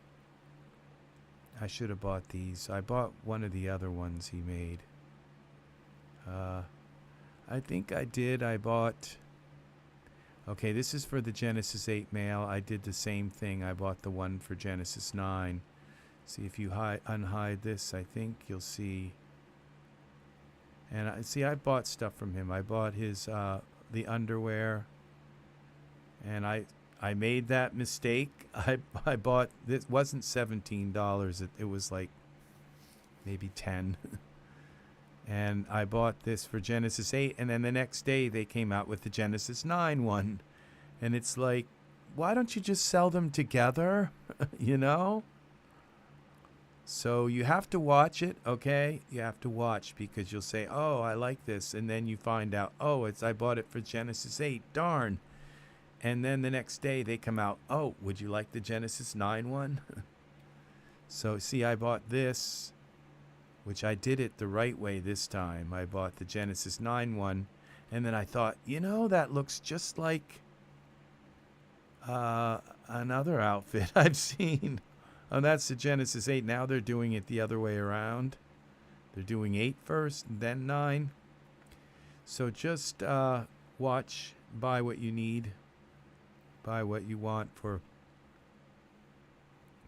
I should have bought these. I bought one of the other ones he made. I think I did. I bought... Okay, this is for the Genesis 8 male. I did the same thing. I bought the one for Genesis 9. See, if you unhide this, I think you'll see... And I bought stuff from him. I bought his the underwear, and I made that mistake. I bought this. Wasn't $17. It was like maybe 10. And I bought this for Genesis 8, and then the next day they came out with the Genesis 9 one, and it's like, why don't you just sell them together? You know. So you have to watch it, okay? You have to watch, because you'll say, oh, I like this. And then you find out, oh, I bought it for Genesis 8. Darn. And then the next day they come out, oh, would you like the Genesis 9 one? So, see, I bought this. which I did it the right way this time. I bought the Genesis 9 one, and then I thought, you know, that looks just like another outfit I've seen. Oh, that's the Genesis 8. Now they're doing it the other way around. They're doing 8 first, and then 9. So just watch, buy what you need, buy what you want for,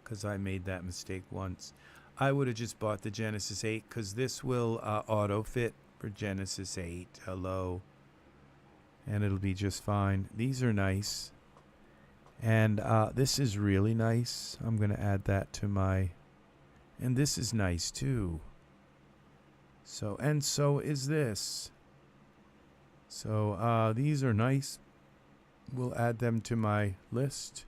because I made that mistake once. I would have just bought the Genesis 8 because this will auto fit for Genesis 8. Hello. And it'll be just fine. These are nice. And this is really nice. I'm going to add that to my... And this is nice too. So, and so is this. So these are nice. We'll add them to my list.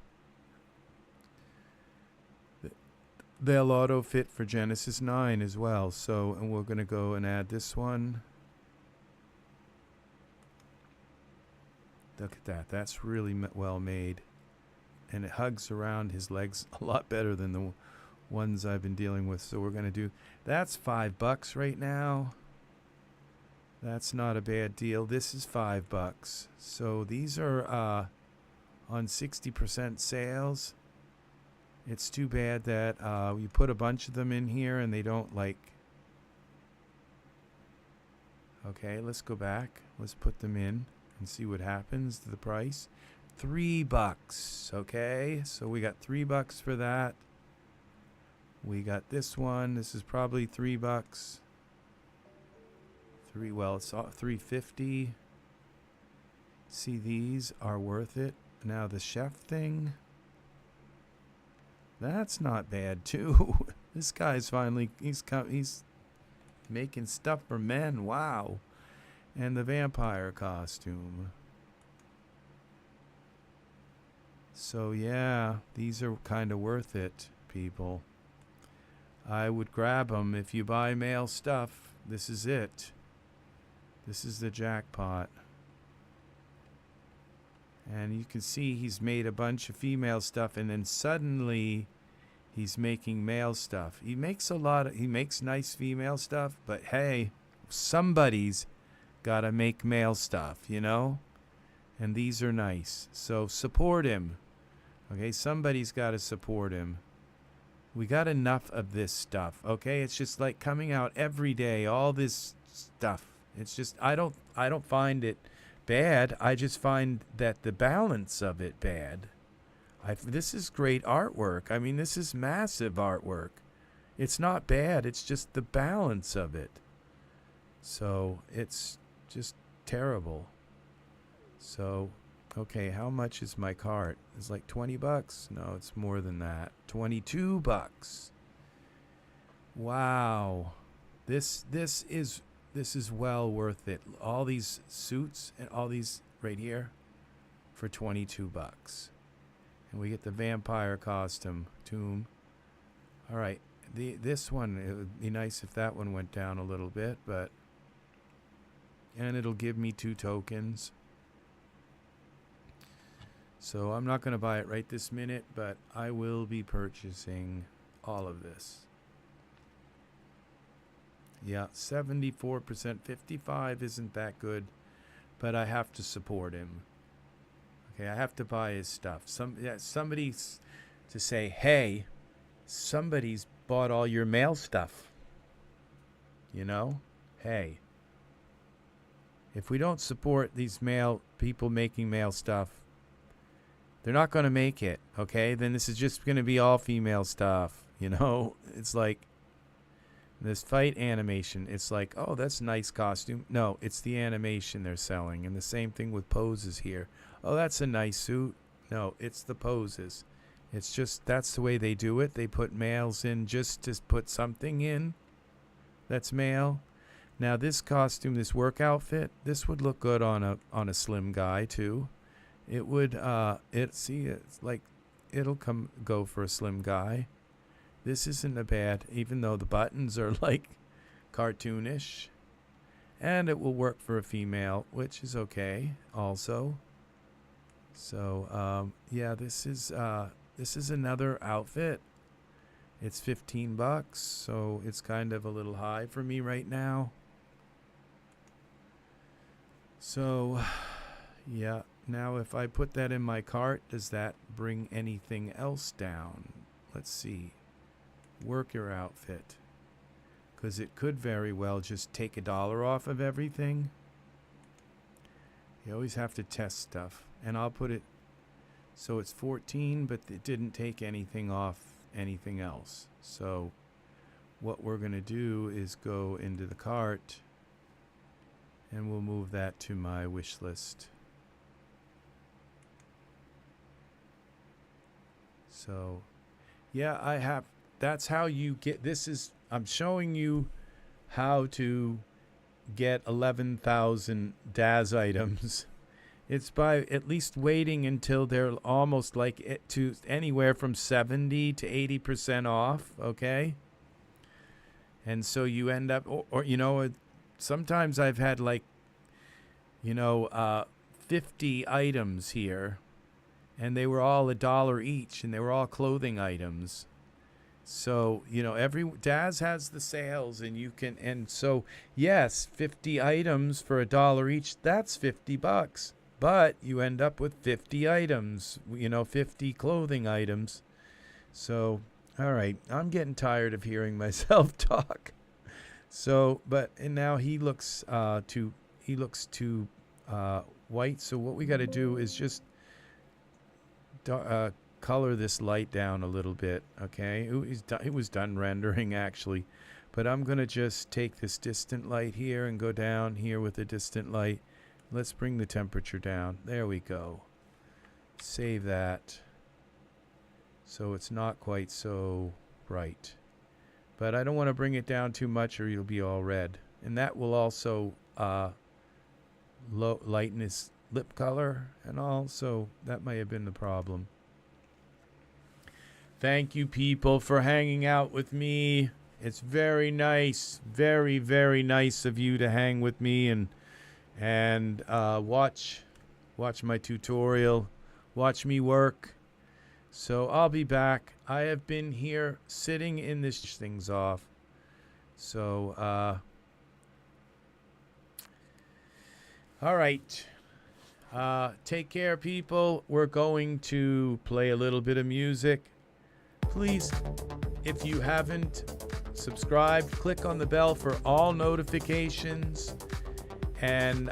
They'll auto fit for Genesis 9 as well. So, and we're going to go and add this one. Look at that. That's really well made. And it hugs around his legs a lot better than the ones I've been dealing with. So we're going to do, that's $5 right now. That's not a bad deal. This is $5. So these are on 60% sales. It's too bad that you put a bunch of them in here and they don't like. Okay, let's go back. Let's put them in and see what happens to the price. $3. Okay, so we got $3 for that. We got this one. This is probably $3. Well, it's $3.50. See, these are worth it. Now the chef thing. That's not bad too. This guy's finally he's making stuff for men. Wow. And the vampire costume. So yeah, these are kind of worth it, people. I would grab them if you buy male stuff. This is it. This is the jackpot. And you can see he's made a bunch of female stuff, and then suddenly he's making male stuff. He makes nice female stuff, but hey, somebody's got to make male stuff, you know? And these are nice. So support him. Okay, somebody's got to support him. We got enough of this stuff, okay? It's just like coming out every day, all this stuff. It's just I don't find it bad. I just find that the balance of it bad. This is great artwork. I mean, this is massive artwork. It's not bad. It's just the balance of it. So it's just terrible. So, okay, how much is my cart? It's like $20. No, it's more than that. $22. Wow. This is well worth it. All these suits and all these right here for $22. And we get the vampire costume. All right. This one, it would be nice if that one went down a little bit, but and it'll give me 2 tokens. So I'm not going to buy it right this minute, but I will be purchasing all of this. Yeah, 74%, 55 isn't that good, but I have to support him. Okay, I have to buy his stuff. Somebody's to say, hey, somebody's bought all your male stuff. You know? Hey. If we don't support these male people making male stuff, they're not going to make it, okay? Then this is just going to be all female stuff, you know? It's like this fight animation. It's like, oh, that's a nice costume. No, it's the animation they're selling. And the same thing with poses here. Oh, that's a nice suit. No, it's the poses. It's just, that's the way they do it. They put males in just to put something in that's male. Now this costume, this work outfit, this would look good on a slim guy too. It would, it's like, it'll go for a slim guy. This isn't a bad, even though the buttons are like cartoonish. And it will work for a female, which is okay also. So, yeah, this is another outfit It's $15, so it's kind of a little high for me right now. So, yeah. Now, if I put that in my cart, does that bring anything else down? Let's see. Worker outfit. Because it could very well just take $1 off of everything. You always have to test stuff. And I'll put it so it's 14, but it didn't take anything off anything else. So what we're going to do is go into the cart and we'll move that to my wish list. So yeah, I have, that's how you get, this is, I'm showing you how to get 11,000 Daz items. It's by at least waiting until they're almost like it to anywhere from 70 to 80% off, okay? And so you end up, or you know, sometimes I've had like, you know, 50 items here, and they were all $1 each, and they were all clothing items. So, you know, every Daz has the sales, and you can, and so yes, 50 items for $1 each, that's $50. But you end up with 50 items, you know, 50 clothing items. So, all right, I'm getting tired of hearing myself talk. So, but, and now he looks too white. So what we got to do is just color this light down a little bit, okay? It was done rendering, actually. But I'm going to just take this distant light here and go down here with the distant light. Let's bring the temperature down. There we go. Save that. So it's not quite so bright. But I don't want to bring it down too much or you'll be all red. And that will also lighten his lip color and all. So that may have been the problem. Thank you, people, for hanging out with me. It's very nice. Very, very nice of you to hang with me and watch my tutorial, watch me work. So I'll be back. I have been here sitting in this things off. So all right, take care, people. We're going to play a little bit of music. Please, if you haven't subscribed, click on the bell for all notifications. And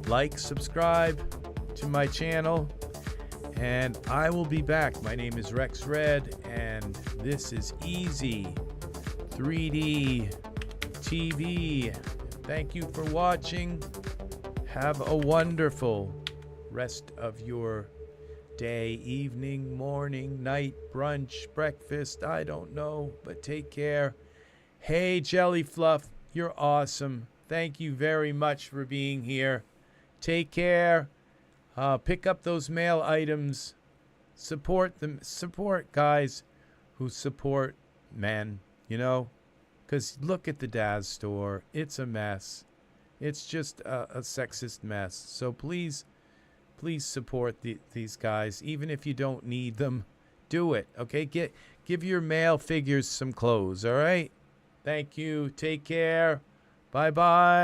like, subscribe to my channel, and I will be back. My name is Rex Red, and this is EZ3DTV. Thank you for watching. Have a wonderful rest of your day, evening, morning, night, brunch, breakfast, I don't know, but take care. Hey, Jelly Fluff, you're awesome. Thank you very much for being here. Take care. Pick up those mail items. Support them. Support guys who support men, you know? Because look at the Daz store. It's a mess. It's just a sexist mess. So please support these guys. Even if you don't need them, do it, okay? Give your male figures some clothes, all right? Thank you. Take care. Bye-bye.